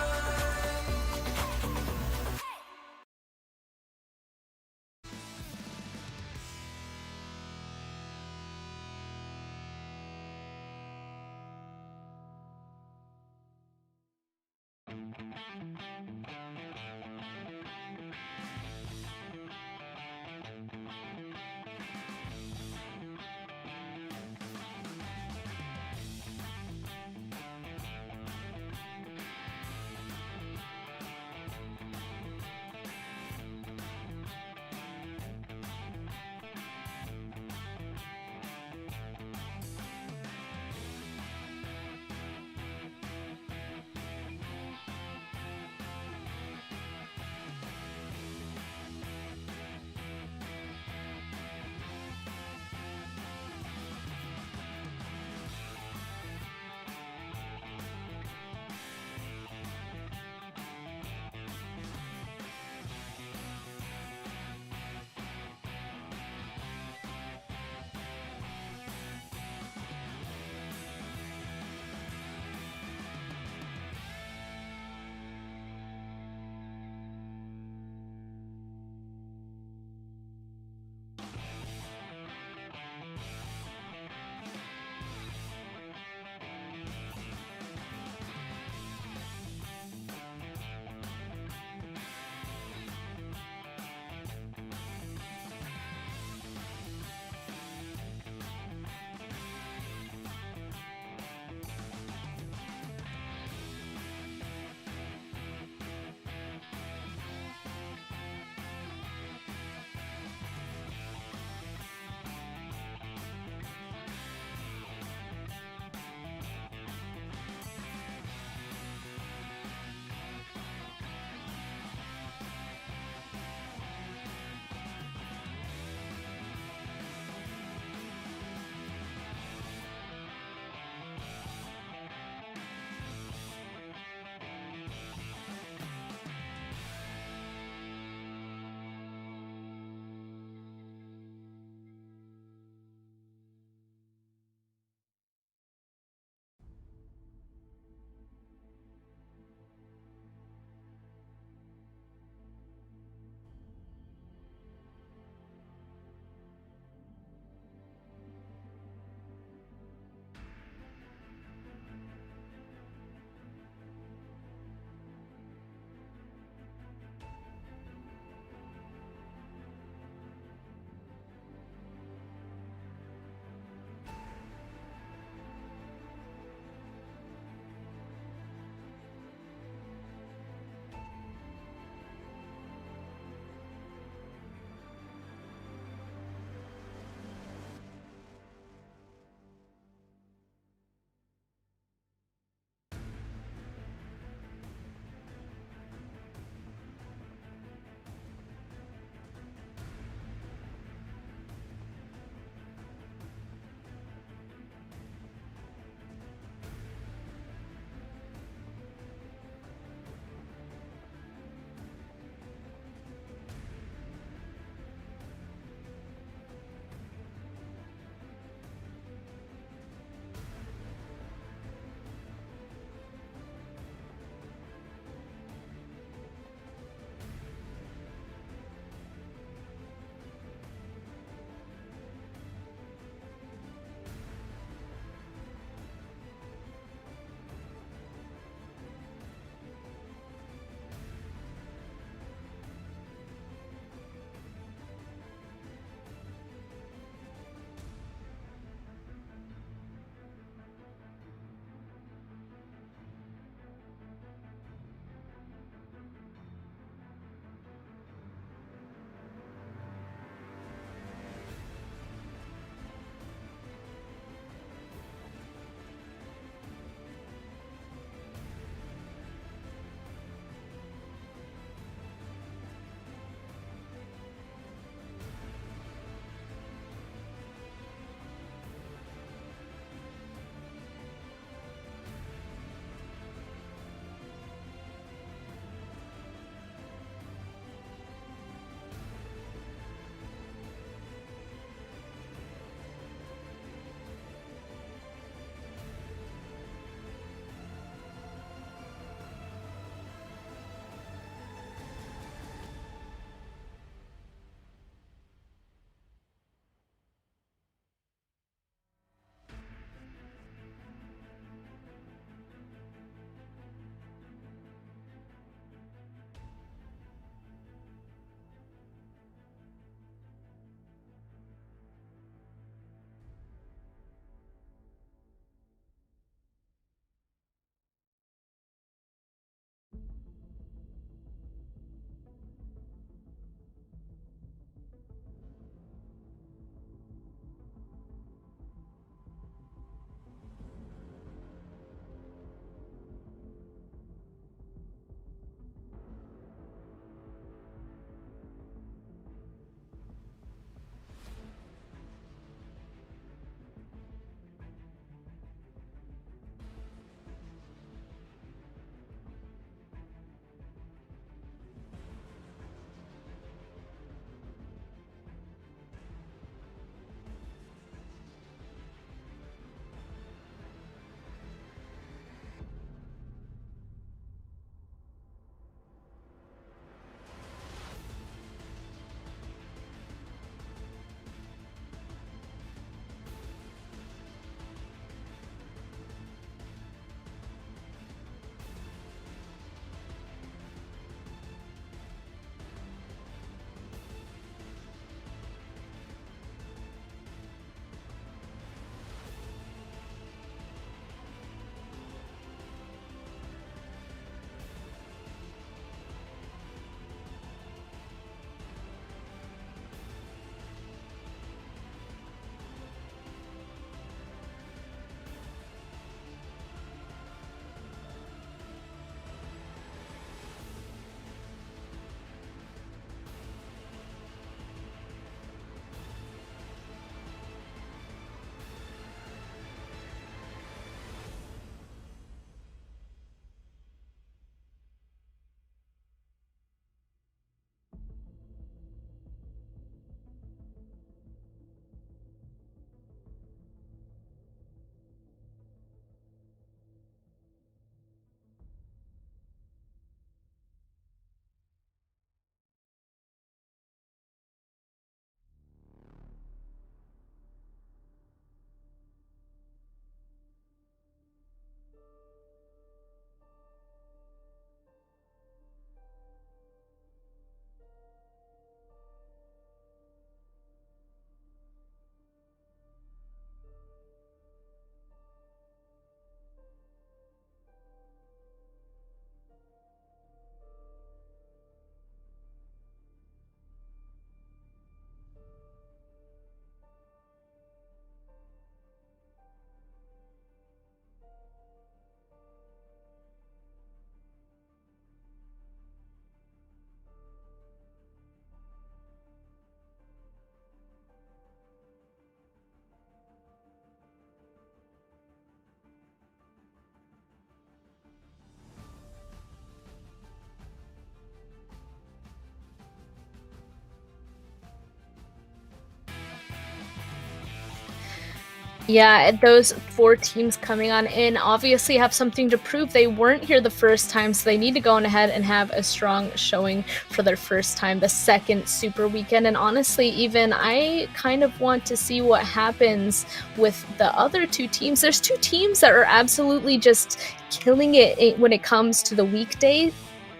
Yeah, those 4 teams coming on in obviously have something to prove. They weren't here the first time, so they need to go on ahead and have a strong showing for their first time, the second Super Weekend. And honestly, even I kind of want to see what happens with the other 2 teams. There's 2 teams that are absolutely just killing it when it comes to the weekday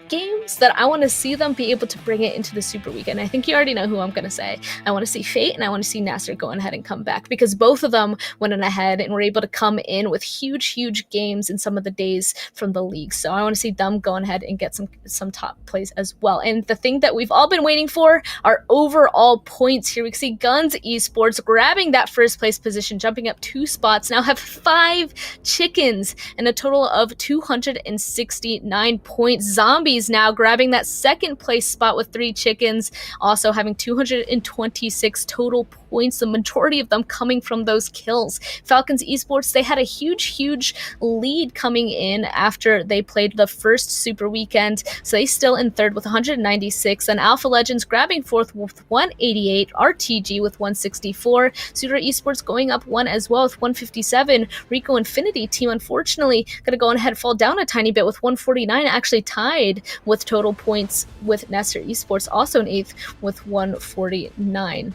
games that I want to see them be able to bring it into the Super Weekend. I think you already know who I'm going to say. I want to see Fate and I want to see NASR going ahead and come back, because both of them went on ahead and were able to come in with huge games in some of the days from the league. So I want to see them going ahead and get some top plays as well. And the thing that we've all been waiting for are overall points here. We can see GUNZ Esports grabbing that first place position, jumping up 2 spots, now have 5 chickens and a total of 269 points. Zombies now grabbing that second place spot with 3 chickens, also having 226 total points, the majority of them coming from those kills. FalconsEsport, they had a huge lead coming in after they played the first Super Weekend, so they still in third with 196, and Alpha Legends grabbing fourth with 188, RTG with 164, SUDOR Esports going up 1 as well with 157, RICO Infinity team unfortunately gonna go on ahead and fall down a tiny bit with 149, actually tied with total points with NASR Esports, also in 8th with 149.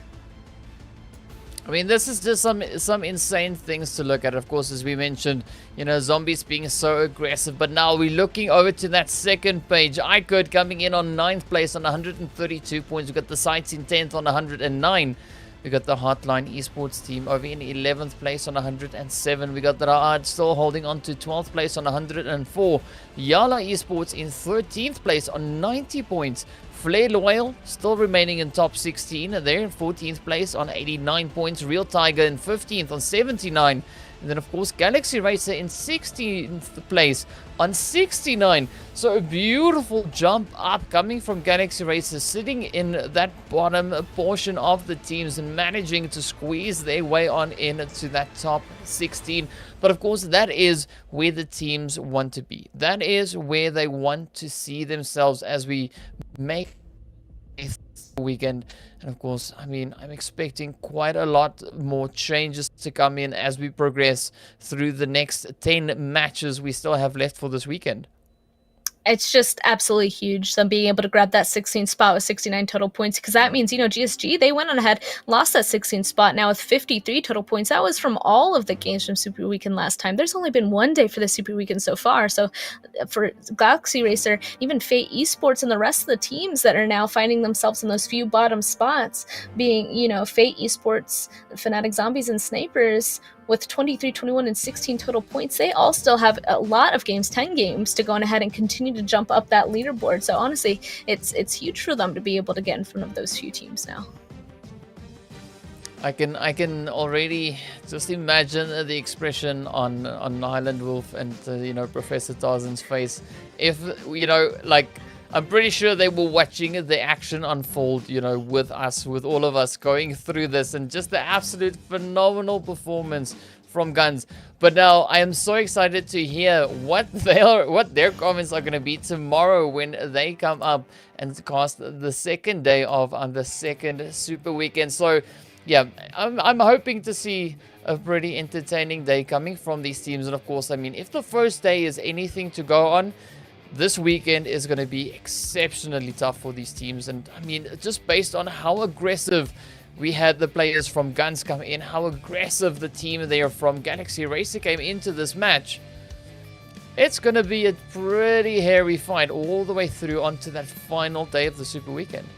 I mean, this is just some insane things to look at. Of course, as we mentioned, you know, Zombies being so aggressive. But now we're looking over to that second page. iKURD coming in on 9th place on 132 points. We've got the SCYTES in 10th on 109. We got the HOTLINE Esports team over in 11th place on 107. We got the Raad still holding on to 12th place on 104. YaLLa Esports in 13th place on 90 points. Flare Loyal still remaining in top 16. They're in 14th place on 89 points. Real Tiger in 15th on 79. And then, of course, Galaxy Racer in 16th place on 69. So a beautiful jump up coming from Galaxy Racer, sitting in that bottom portion of the teams and managing to squeeze their way on into that top 16. But of course, that is where the teams want to be. That is where they want to see themselves as we make weekend. And of course, I mean, I'm expecting quite a lot more changes to come in as we progress through the next 10 matches we still have left for this weekend. It's just absolutely huge, them being able to grab that 16th spot with 69 total points, because that means, you know, GSG, they went on ahead, lost that 16th spot now with 53 total points. That was from all of the games from Super Weekend last time. There's only been 1 day for the Super Weekend so far, so for Galaxy Racer, even Fate Esports and the rest of the teams that are now finding themselves in those few bottom spots, being, you know, Fate Esports, Fanatic Zombies, and Snipers, with 23, 21, and 16 total points, they all still have a lot of games, 10 games, to go on ahead and continue to jump up that leaderboard. So honestly, it's huge for them to be able to get in front of those few teams now. I can already just imagine the expression on Highland Wolf and you know, Professor Tarzan's face. If, you know, like, I'm pretty sure they were watching the action unfold, you know, with us, with all of us going through this, and just the absolute phenomenal performance from GUNZ. But now I am so excited to hear what their comments are going to be tomorrow when they come up and cast the second day of the second Super Weekend. So yeah, I'm hoping to see a pretty entertaining day coming from these teams. And of course, I mean, if the first day is anything to go on, this weekend is going to be exceptionally tough for these teams. And I mean, just based on how aggressive we had the players from GUNZ come in, how aggressive the team there from Galaxy Racer came into this match, it's going to be a pretty hairy fight all the way through onto that final day of the Super Weekend.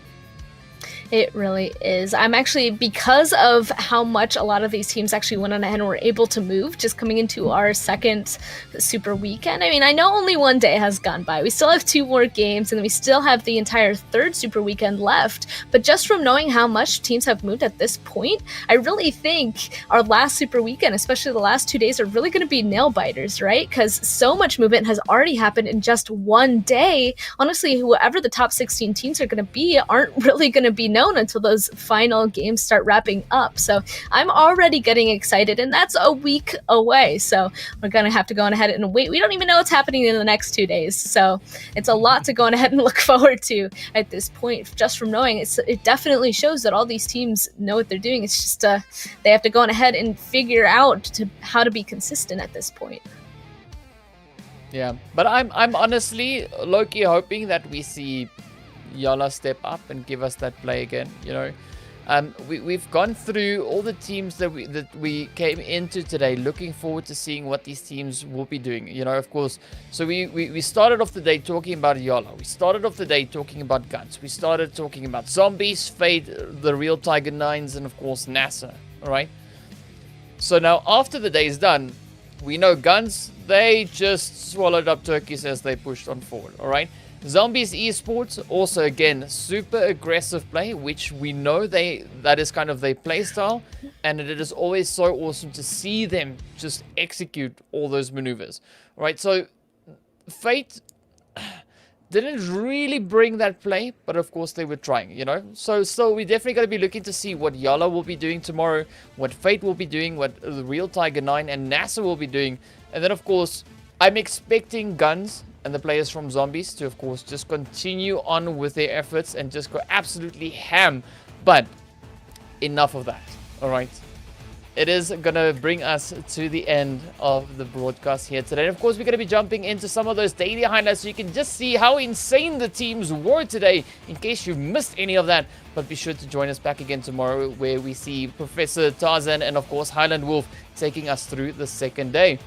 It really is. I'm actually, because of how much a lot of these teams actually went on ahead and were able to move, just coming into our second Super Weekend. I mean, I know only 1 day has gone by. We still have 2 more games, and we still have the entire third Super Weekend left. But just from knowing how much teams have moved at this point, I really think our last Super Weekend, especially the last 2 days, are really going to be nail biters, right? Because so much movement has already happened in just 1 day. Honestly, whoever the top 16 teams are going to be aren't really going to be known until those final games start wrapping up. So I'm already getting excited, and that's a week away. So we're going to have to go on ahead and wait. We don't even know what's happening in the next 2 days. So it's a lot to go on ahead and look forward to at this point, just from knowing it definitely shows that all these teams know what they're doing. It's just they have to go on ahead and figure out how to be consistent at this point. Yeah, but I'm honestly low-key hoping that we see YaLLa step up and give us that play again. You know, we've gone through all the teams that we came into today, looking forward to seeing what these teams will be doing. You know, of course. So we started off the day talking about YaLLa. We started off the day talking about GUNZ. We started talking about Zombies, Fate, the Real Tiger Nines, and of course NASR. All right. So now after the day is done, we know GUNZ, they just swallowed up turkeys as they pushed on forward, alright? Zombies Esports, also again, super aggressive play, which we know that is kind of their play style, and it is always so awesome to see them just execute all those maneuvers, alright? So, Fate didn't really bring that play, but of course they were trying, you know? So still, we're definitely going to be looking to see what YaLLa will be doing tomorrow, what Fate will be doing, what the Real Tiger 9 and NASR will be doing. And then, of course, I'm expecting GUNZ and the players from Zombies to, of course, just continue on with their efforts and just go absolutely ham. But enough of that, alright? It is going to bring us to the end of the broadcast here today. And of course, we're going to be jumping into some of those daily highlights so you can just see how insane the teams were today in case you've missed any of that. But be sure to join us back again tomorrow where we see Professor Tarzan and of course Highland Wolf taking us through the second day.